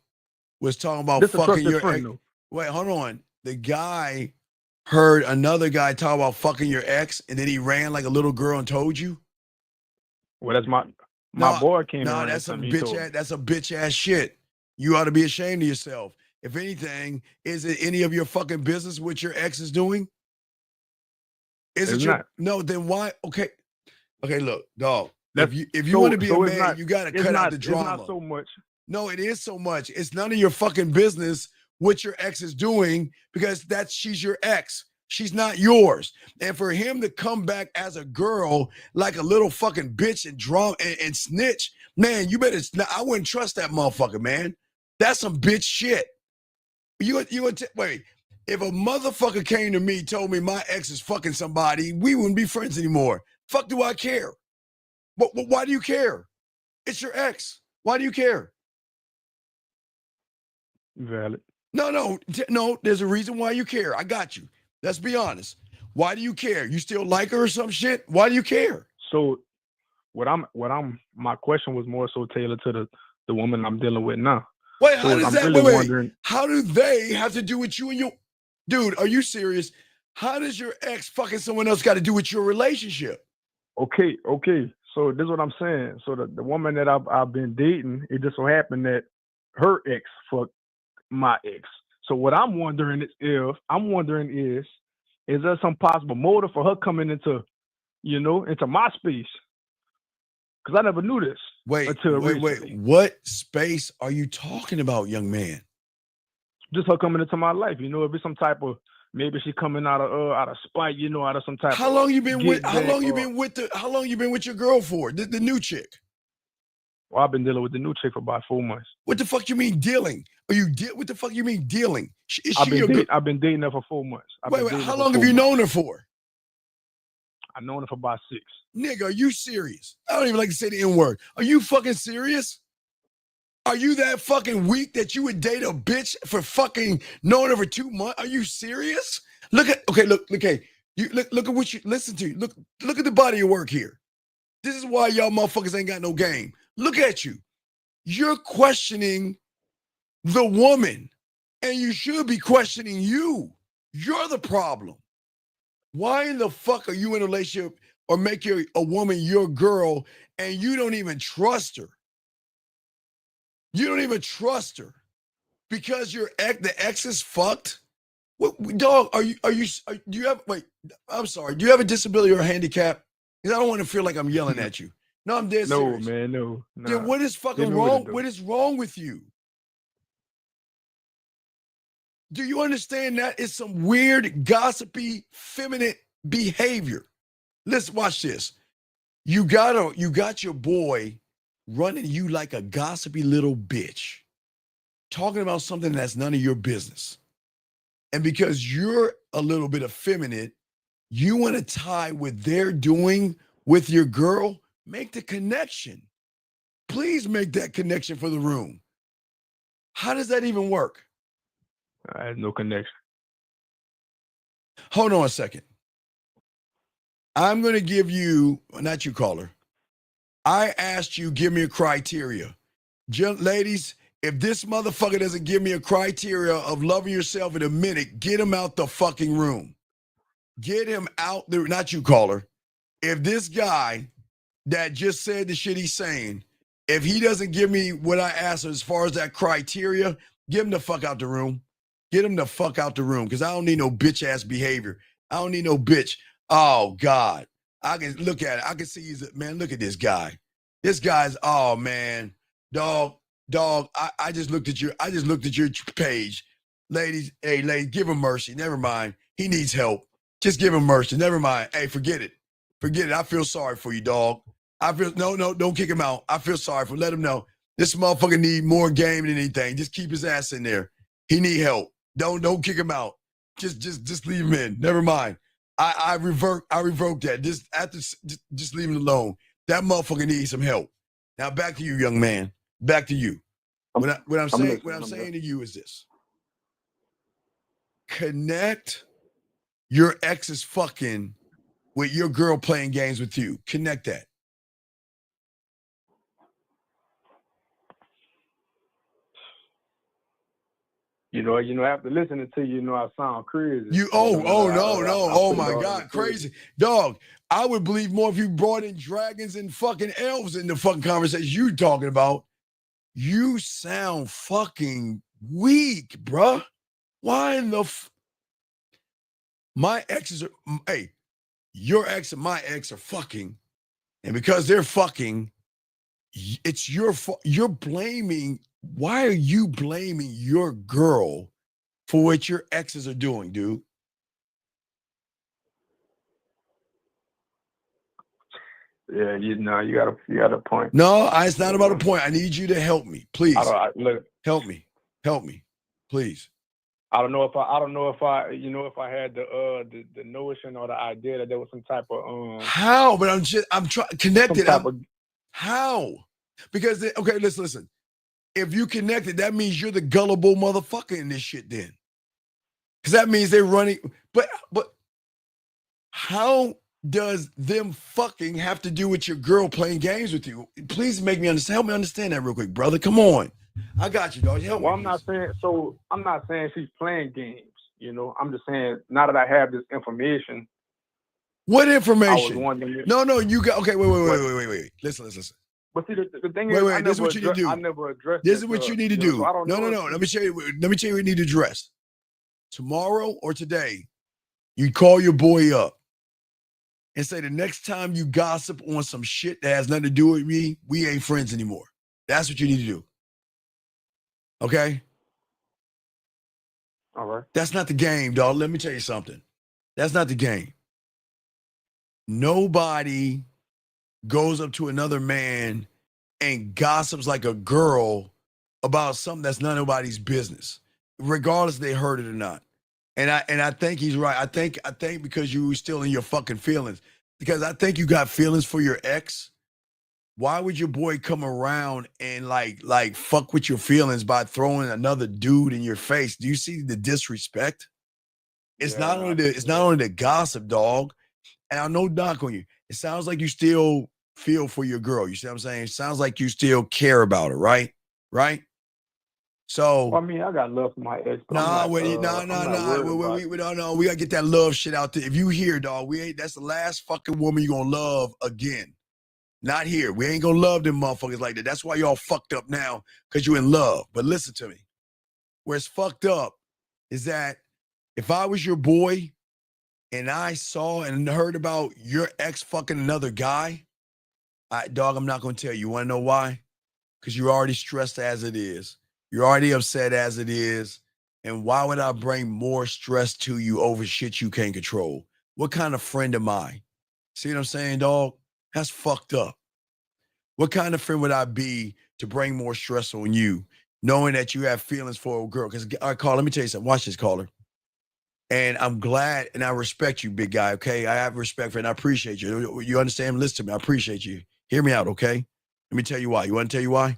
was talking about This a fucking trusted your friend, ex. though. Wait, hold on. The guy heard another guy talk about fucking your ex, and then he ran like a little girl and told you? Well, that's my boy came in. No, that's a bitch ass shit. You ought to be ashamed of yourself. If anything, is it any of your fucking business what your ex is doing? It's not. No, then why? Okay, look, dog. If you want to be a man, you got to cut out the drama. It's not so much. No, it is so much. It's none of your fucking business what your ex is doing, because she's your ex. She's not yours. And for him to come back as a girl like a little fucking bitch and drum and snitch, man, you better. I wouldn't trust that motherfucker, man. That's some bitch shit. Wait. If a motherfucker came to me, told me my ex is fucking somebody, we wouldn't be friends anymore. Fuck, do I care? Why do you care? It's your ex. Why do you care? Valid. No. There's a reason why you care. I got you. Let's be honest. Why do you care? You still like her or some shit? Why do you care? So, my question was more so tailored to the woman I'm dealing with now. Wait, so how does that? Really wait. How do they have to do with you and your? Dude, are you serious? How does your ex fucking someone else got to do with your relationship? Okay. So this is what I'm saying. So the woman that I've been dating, it just so happened that her ex fucked my ex. So what I'm wondering is there some possible motive for her coming into my space? Because I never knew this. Wait. What space are you talking about, young man? Just her coming into my life. If it's some type of maybe she coming out of spite, out of some type. How of long you been with? get How back long you or- been with the? How long you been with your girl for? The new chick. Well, I've been dealing with the new chick for about 4 months. What the fuck you mean dealing? Are you what the fuck you mean dealing? Is I've she been your girl? I've been dating her for 4 months. Wait, how long have you known her for? I've known her for about 6. Nigga, are you serious? I don't even like to say the N-word. Are you fucking serious? Are you that fucking weak that you would date a bitch for fucking knowing her for 2 months? Are you serious? Look, hey, you look at what you listen to. Look at the body of work here. This is why y'all motherfuckers ain't got no game. Look at you. You're questioning the woman, and you should be questioning you. You're the problem. Why in the fuck are you in a relationship or make a woman your girl and you don't even trust her? You don't even trust her because the ex is fucked. What, dog? Do you have? Wait, I'm sorry. Do you have a disability or a handicap? Because I don't want to feel like I'm yelling at you. No, I'm dead serious. No, man, no. Nah. Then what is fucking wrong? What is wrong with you? Do you understand that it's some weird, gossipy, feminine behavior? Let's watch this. You got your boy running you like a gossipy little bitch, talking about something that's none of your business. And because you're a little bit effeminate, you want to tie what they're doing with your girl, make the connection. Please make that connection for the room. How does that even work? I have no connection. Hold on a second. I'm going to give you, not you, caller. I asked you, give me a criteria. Ladies, if this motherfucker doesn't give me a criteria of loving yourself in a minute, get him out the fucking room. Get him out there, not you, caller. If this guy that just said the shit he's saying, if he doesn't give me what I asked as far as that criteria, get him the fuck out the room. Get him the fuck out the room because I don't need no bitch-ass behavior. I don't need no bitch. Oh, God. I can look at it. I can see man, look at this guy. This guy's, oh, man. Dog, I just looked at your page. Ladies, give him mercy. Never mind. He needs help. Just give him mercy. Never mind. Hey, forget it. Forget it. I feel sorry for you, dog. No, don't kick him out. I feel sorry for him. Let him know. This motherfucker need more game than anything. Just keep his ass in there. He need help. Don't kick him out. Just leave him in. Never mind. I revoke that. Just leave him alone. That motherfucker needs some help. Now back to you, young man. Back to you. What I'm saying to you is this. Connect your ex's fucking with your girl playing games with you. Connect that. After listening to you, I sound crazy. Oh my God, crazy. Dog, I would believe more if you brought in dragons and fucking elves in the fucking conversation you talking about. You sound fucking weak, bruh. Why in the my exes are, hey, your ex and my ex are fucking, and because they're fucking, it's your fault. You're blaming. Why are you blaming your girl for what your exes are doing, dude? Yeah, you got a point. No, it's not about a point. I need you to help me, please. Look, help me, please. I don't know if I had the notion or the idea that there was some type of how, but I'm trying connected. How? Because okay, listen. If you connected, that means you're the gullible motherfucker in this shit then. Because that means they're running. But how does them fucking have to do with your girl playing games with you? Please make me understand. Help me understand that real quick, brother. Come on. I got you, dog. Help me. I'm not saying she's playing games. I'm just saying now that I have this information. What information? I was wondering. No, you got okay. Wait. Listen. But see, the thing is, this is what you need to do. I never addressed this. Is what you need to do. So no. Let me tell you what you need to address. Tomorrow or today, you call your boy up and say the next time you gossip on some shit that has nothing to do with me, we ain't friends anymore. That's what you need to do. Okay? All right. That's not the game, dog. Let me tell you something. That's not the game. Nobody goes up to another man and gossips like a girl about something that's not nobody's business, regardless if they heard it or not. And I think he's right. I think because you were still in your fucking feelings, because I think you got feelings for your ex. Why would your boy come around and like fuck with your feelings by throwing another dude in your face? Do you see the disrespect? It's not only the gossip, dog. And I no knock on you. It sounds like you still feel for your girl. You see what I'm saying? It sounds like you still care about her, right? Right? So Well, I mean, I got love for my ex, but I'm nah, not wait, nah. I'm not worried about it. We don't know. We gotta get that love shit out there. If you hear, dog, that's the last fucking woman you gonna love again. Not here. We ain't gonna love them motherfuckers like that. That's why y'all fucked up now, because you in love. But listen to me. Where it's fucked up is that if I was your boy and I saw and heard about your ex fucking another guy, dog, I'm not gonna tell you. You wanna know why? Because you're already stressed as it is. You're already upset as it is. And why would I bring more stress to you over shit you can't control? What kind of friend am I? See what I'm saying, dog? That's fucked up. What kind of friend would I be to bring more stress on you, knowing that you have feelings for a girl? Because, all right, caller, let me tell you something. Watch this, caller. And I'm glad and I respect you, big guy, okay? I have respect for you and I appreciate you. You understand? Listen to me. I appreciate you. Hear me out, okay? Let me tell you why. You want to tell you why?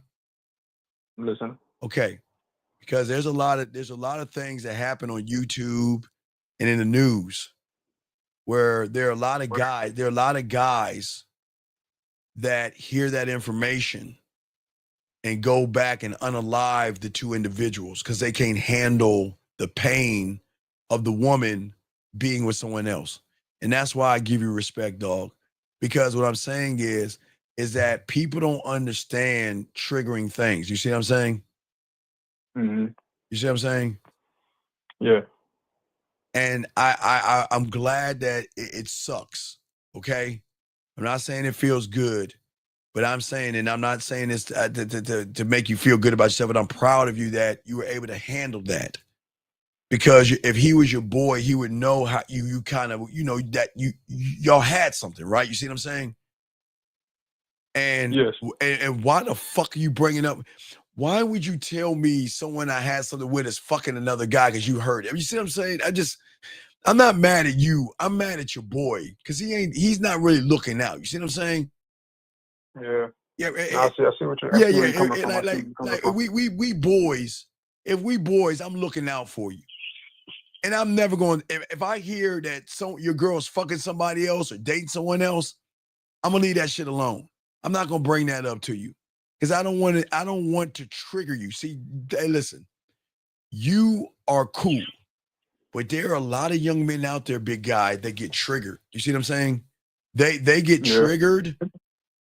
Listen. Okay. Because there's a lot of things that happen on YouTube and in the news where there are a lot of guys that hear that information and go back and unalive the two individuals because they can't handle the pain of the woman being with someone else. And that's why I give you respect, dog. Because what I'm saying is that people don't understand triggering things. You see what I'm saying? Mm-hmm. You see what I'm saying? Yeah. And I'm glad that it sucks. Okay. I'm not saying it feels good, but I'm saying, and I'm not saying this to make you feel good about yourself, but I'm proud of you that you were able to handle that. Because if he was your boy, he would know how you kind of, that y'all had something, right? You see what I'm saying? And, yes. And why the fuck are you bringing up? Why would you tell me someone I had something with is fucking another guy because you heard it? You see what I'm saying? I'm not mad at you. I'm mad at your boy because he's not really looking out. You see what I'm saying? Yeah. Yeah. I see what you're coming from. Like we boys, if we boys, I'm looking out for you. And I'm never going, if I hear that your girl's fucking somebody else or dating someone else, I'm gonna leave that shit alone. I'm not gonna bring that up to you. Because I don't want to trigger you. See, hey, listen, you are cool, but there are a lot of young men out there, big guy, that get triggered. You see what I'm saying? They get triggered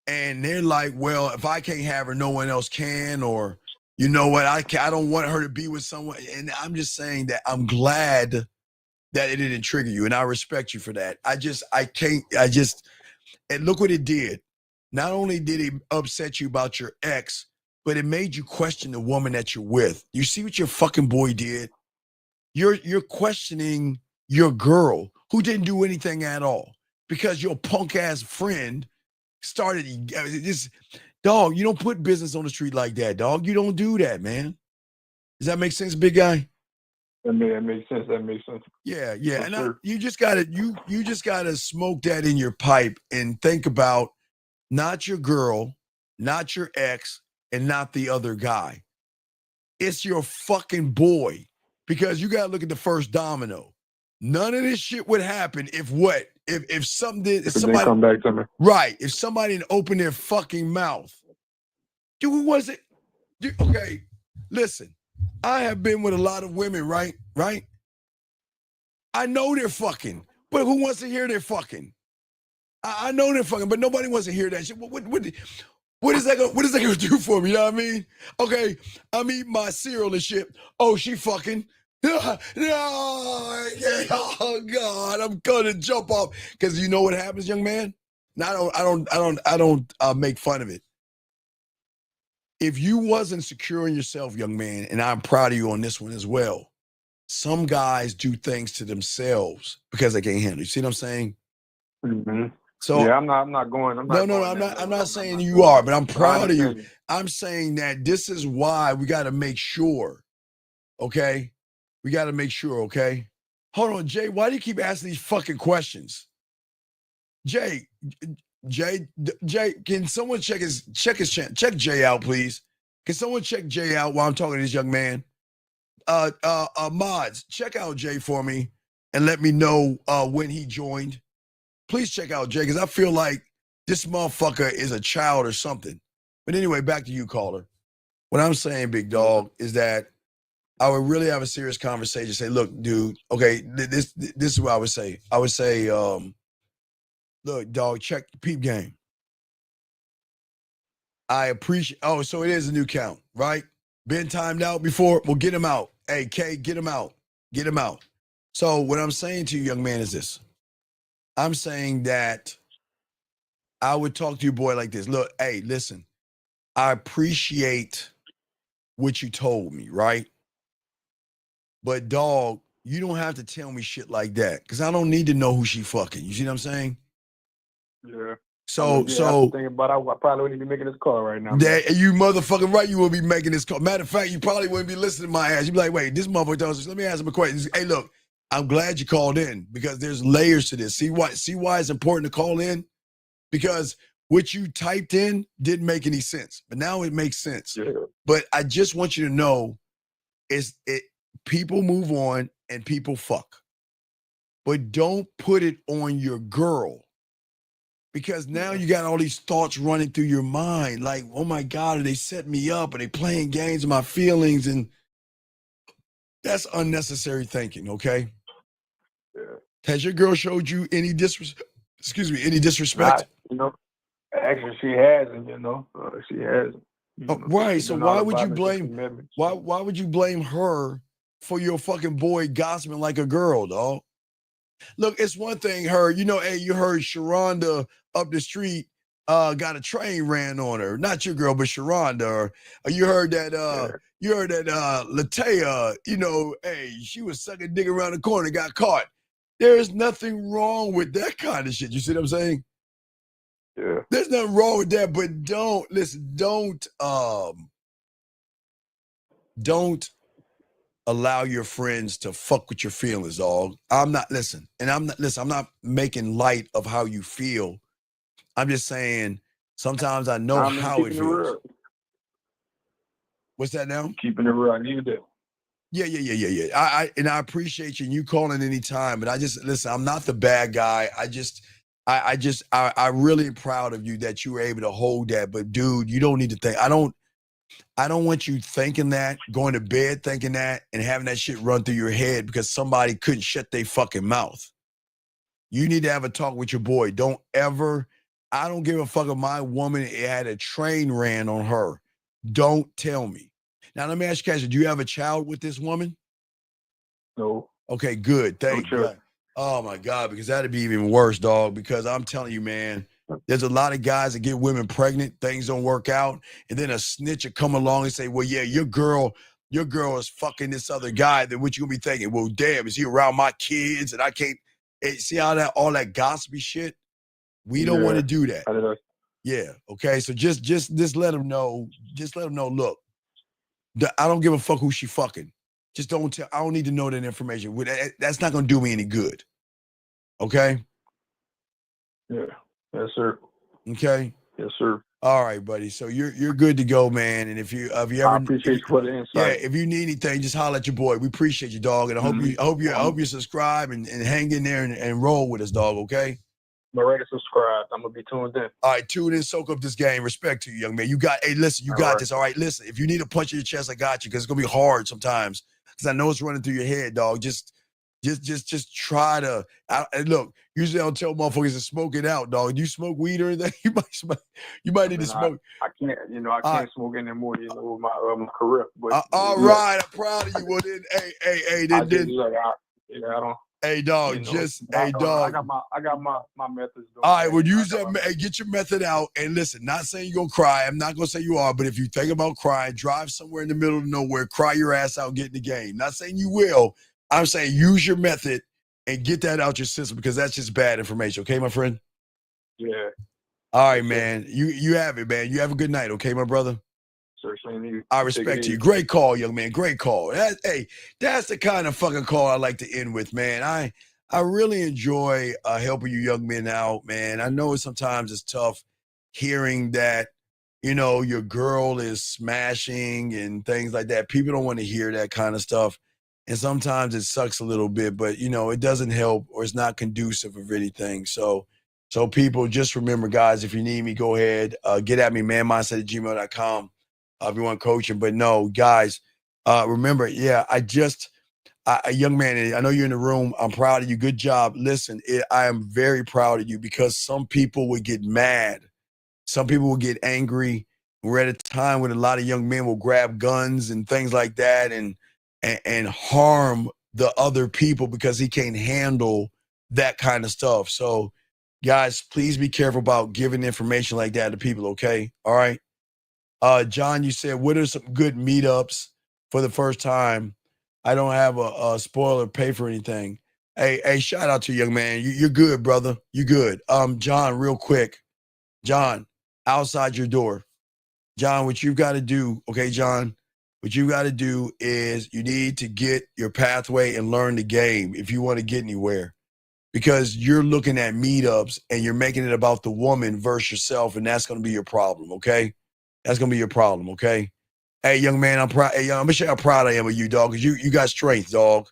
and they're like, well, if I can't have her, no one else can, or you know what, I don't want her to be with someone. And I'm just saying that I'm glad that it didn't trigger you, and I respect you for that. And look what it did. Not only did it upset you about your ex, but it made you question the woman that you're with. You see what your fucking boy did? You're questioning your girl who didn't do anything at all because your punk ass friend started this. Dog, you don't put business on the street like that, dog. You don't do that, man. Does that make sense, big guy? That makes sense. That makes sense. Yeah. And you just gotta smoke that in your pipe and think about not your girl, not your ex, and not the other guy. It's your fucking boy. Because you gotta look at the first domino. None of this shit would happen if somebody come back to me. Right. If somebody didn't open their fucking mouth. Dude, who was it? Okay, listen. I have been with a lot of women, right? Right? I know they're fucking, but who wants to hear they're fucking? I know they're fucking, but nobody wants to hear that shit. What is that gonna do for me? You know what I mean? Okay, I'm eating my cereal and shit. Oh, she fucking. No, oh God, I'm gonna jump off because you know what happens, young man. Now I don't make fun of it. If you wasn't secure in yourself, young man, and I'm proud of you on this one as well, some guys do things to themselves because they can't handle it. You see what I'm saying? Mm-hmm. So yeah, I'm not going. I'm not saying you are, but I'm proud of you. you. I'm saying that this is why we got to make sure. Okay, we got to make sure. Okay, hold on, Jay. Why do you keep asking these fucking questions, Jay? Jay, can someone check Jay out, please? Can someone check Jay out while I'm talking to this young man? Mods, check out Jay for me and let me know when he joined. Please check out Jay, because I feel like this motherfucker is a child or something. But anyway, back to you, caller. What I'm saying, big dog, is that I would really have a serious conversation. Say, look, dude, okay, this is what I would say. I would say, look, dog, check the peep game. I appreciate. Oh, so it is a new count, right? Been timed out before. Well, get him out. Hey, K, get him out. Get him out. So what I'm saying to you, young man, is this. I'm saying that I would talk to your boy like this. Look, hey, listen, I appreciate what you told me, right? But dog, you don't have to tell me shit like that, because I don't need to know who she fucking. You see what I'm saying? Yeah. So thinking about I probably wouldn't be making this call right now. That you motherfucking right, you will be making this call. Matter of fact, you probably wouldn't be listening to my ass. You'd be like, wait, this motherfucker tells us, let me ask him a question. Hey, look, I'm glad you called in, because there's layers to this. See why it's important to call in? Because what you typed in didn't make any sense, but now it makes sense. Yeah. But I just want you to know, people move on and people fuck. But don't put it on your girl. Because now you got all these thoughts running through your mind, like, oh my God, are they setting me up? Are they playing games with my feelings? And that's unnecessary thinking, okay? Yeah. Has your girl showed you any disrespect? Actually, she hasn't, she hasn't. Right. So why would you blame why would you blame her for your fucking boy gossiping like a girl, dog? Look, it's one thing hey, you heard Sharonda up the street got a train ran on her. Not your girl, but Sharonda. Or you heard that Latea, hey, she was sucking dick around the corner, got caught. There's nothing wrong with that kind of shit. You see what I'm saying? Yeah. There's nothing wrong with that, but don't allow your friends to fuck with your feelings, dog. I'm not making light of how you feel. I'm just saying, sometimes I know how it feels. What's that now? Keeping it real. I needed that. Yeah. I appreciate you and you calling any time, but I'm not the bad guy. I really am proud of you that you were able to hold that. But dude, you don't need to think. I don't want you thinking that, going to bed thinking that, and having that shit run through your head because somebody couldn't shut their fucking mouth. You need to have a talk with your boy. I don't give a fuck if my woman had a train ran on her. Don't tell me. Now, let me ask you, Cassie, do you have a child with this woman? No. Okay, good. Thank you. Oh, my God, because that'd be even worse, dog, because I'm telling you, man, there's a lot of guys that get women pregnant, things don't work out, and then a snitch will come along and say, well, yeah, your girl is fucking this other guy. Then what you gonna be thinking? Well, damn, is he around my kids and I can't see all that gossipy shit? We don't want to do that. Yeah, okay. So just let them know. Just let them know, look, I don't give a fuck who she fucking. Just don't tell. I don't need to know that information. That's not gonna do me any good. Okay? Yeah. Yes, sir. Okay. Yes, sir. All right, buddy. So you're good to go, man. And if you ever, I appreciate you for the insight. Yeah, if you need anything, just holler at your boy. We appreciate you, dog. And I hope you subscribe and hang in there and roll with us, dog. Okay. I'm already subscribed. I'm gonna be tuned in. All right, tune in, soak up this game. Respect to you, young man. You got this. All right, listen. If you need a punch in your chest, I got you, because it's gonna be hard sometimes. Because I know it's running through your head, dog. Just try to. Look, usually I don't tell motherfuckers to smoke it out, dog. Do you smoke weed or anything? You might need to smoke. I can't smoke anymore. With my career. But, all right, I'm proud of you. Well, then, hey, I don't. Hey, dog, I got my methods. All right, well, use that. Hey, get your method out. And listen, not saying you're going to cry. I'm not going to say you are. But if you think about crying, drive somewhere in the middle of nowhere, cry your ass out, get in the game. Not saying you will, I'm saying use your method and get that out your system because that's just bad information. Okay, my friend? Yeah. All right, man. You have it, man. You have a good night, okay, my brother? Sir, same to you. I Take it respect you. easy. Great call, young man. Great call. Hey, that's the kind of fucking call I like to end with, man. I really enjoy helping you young men out, man. I know sometimes it's tough hearing that, you know, your girl is smashing and things like that. People don't want to hear that kind of stuff. And sometimes it sucks a little bit, but, you know, it doesn't help or it's not conducive of anything. So people, just remember, guys, if you need me, go ahead. Get at me, manmindset@gmail.com. If you want coaching. But no, guys, remember, yeah, a young man, I know you're in the room. I'm proud of you. Good job. Listen, I am very proud of you because some people would get mad. Some people will get angry. We're at a time when a lot of young men will grab guns and things like that and harm the other people because he can't handle that kind of stuff. So, guys, please be careful about giving information like that to people, okay? All right? John, you said, what are some good meetups for the first time? I don't have a spoiler pay for anything. Hey, shout out to you, young man. You're good, brother. You good. John, real quick. John, outside your door. John, what you've got to do, okay, John, what you got to do is you need to get your pathway and learn the game if you want to get anywhere. Because you're looking at meetups and you're making it about the woman versus yourself, and that's going to be your problem, okay? That's going to be your problem, okay? Hey, young man, I'm proud. Hey, I'm going to show you how proud I am of you, dog, because you got strength, dog.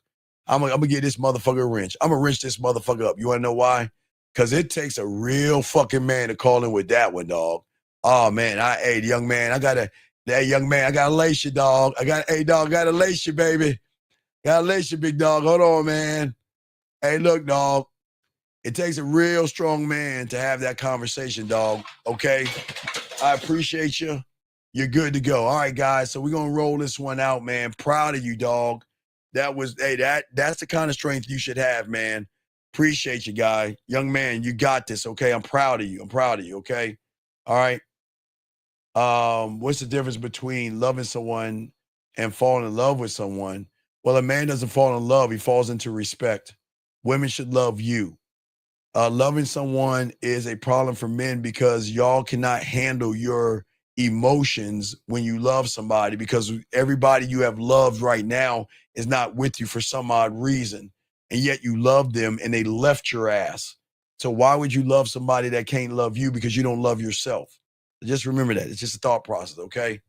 I'm going to get this motherfucker a wrench. I'm going to wrench this motherfucker up. You want to know why? Because it takes a real fucking man to call in with that one, dog. Oh, man. Hey, young man, I got to lace you, dog. I got to lace you, baby. Got to lace you, big dog. Hold on, man. Hey, look, dog. It takes a real strong man to have that conversation, dog. Okay? I appreciate you. You're good to go. All right, guys. So we're going to roll this one out, man. Proud of you, dog. That's the kind of strength you should have, man. Appreciate you, guy. Young man, you got this, okay? I'm proud of you. Okay? All right? What's the difference between loving someone and falling in love with someone? Well, a man doesn't fall in love. He falls into respect. Women should love you. Loving someone is a problem for men because y'all cannot handle your emotions when you love somebody because everybody you have loved right now is not with you for some odd reason. And yet you love them and they left your ass. So why would you love somebody that can't love you because you don't love yourself? Just remember that. It's just a thought process, okay?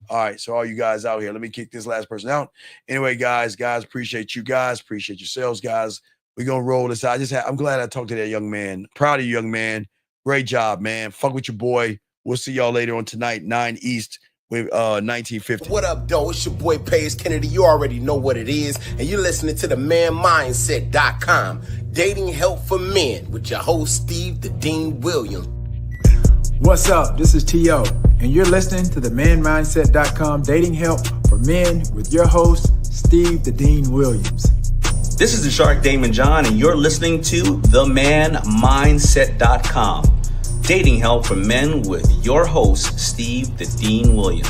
All right, so all you guys out here, let me kick this last person out. Anyway, guys, appreciate you guys. Appreciate yourselves, guys. We're going to roll this out. I'm glad I talked to that young man. Proud of you, young man. Great job, man. Fuck with your boy. We'll see y'all later on tonight, 9 East with 1950. What up, though? It's your boy, Paige Kennedy. You already know what it is. And you're listening to the manmindset.com. Dating help for men with your host, Steve the Dean Williams. What's up? This is T.O. And you're listening to the manmindset.com dating help for men with your host, Steve the Dean Williams. This is the Shark Damon John, and you're listening to themanmindset.com. Dating help for men with your host, Steve the Dean Williams.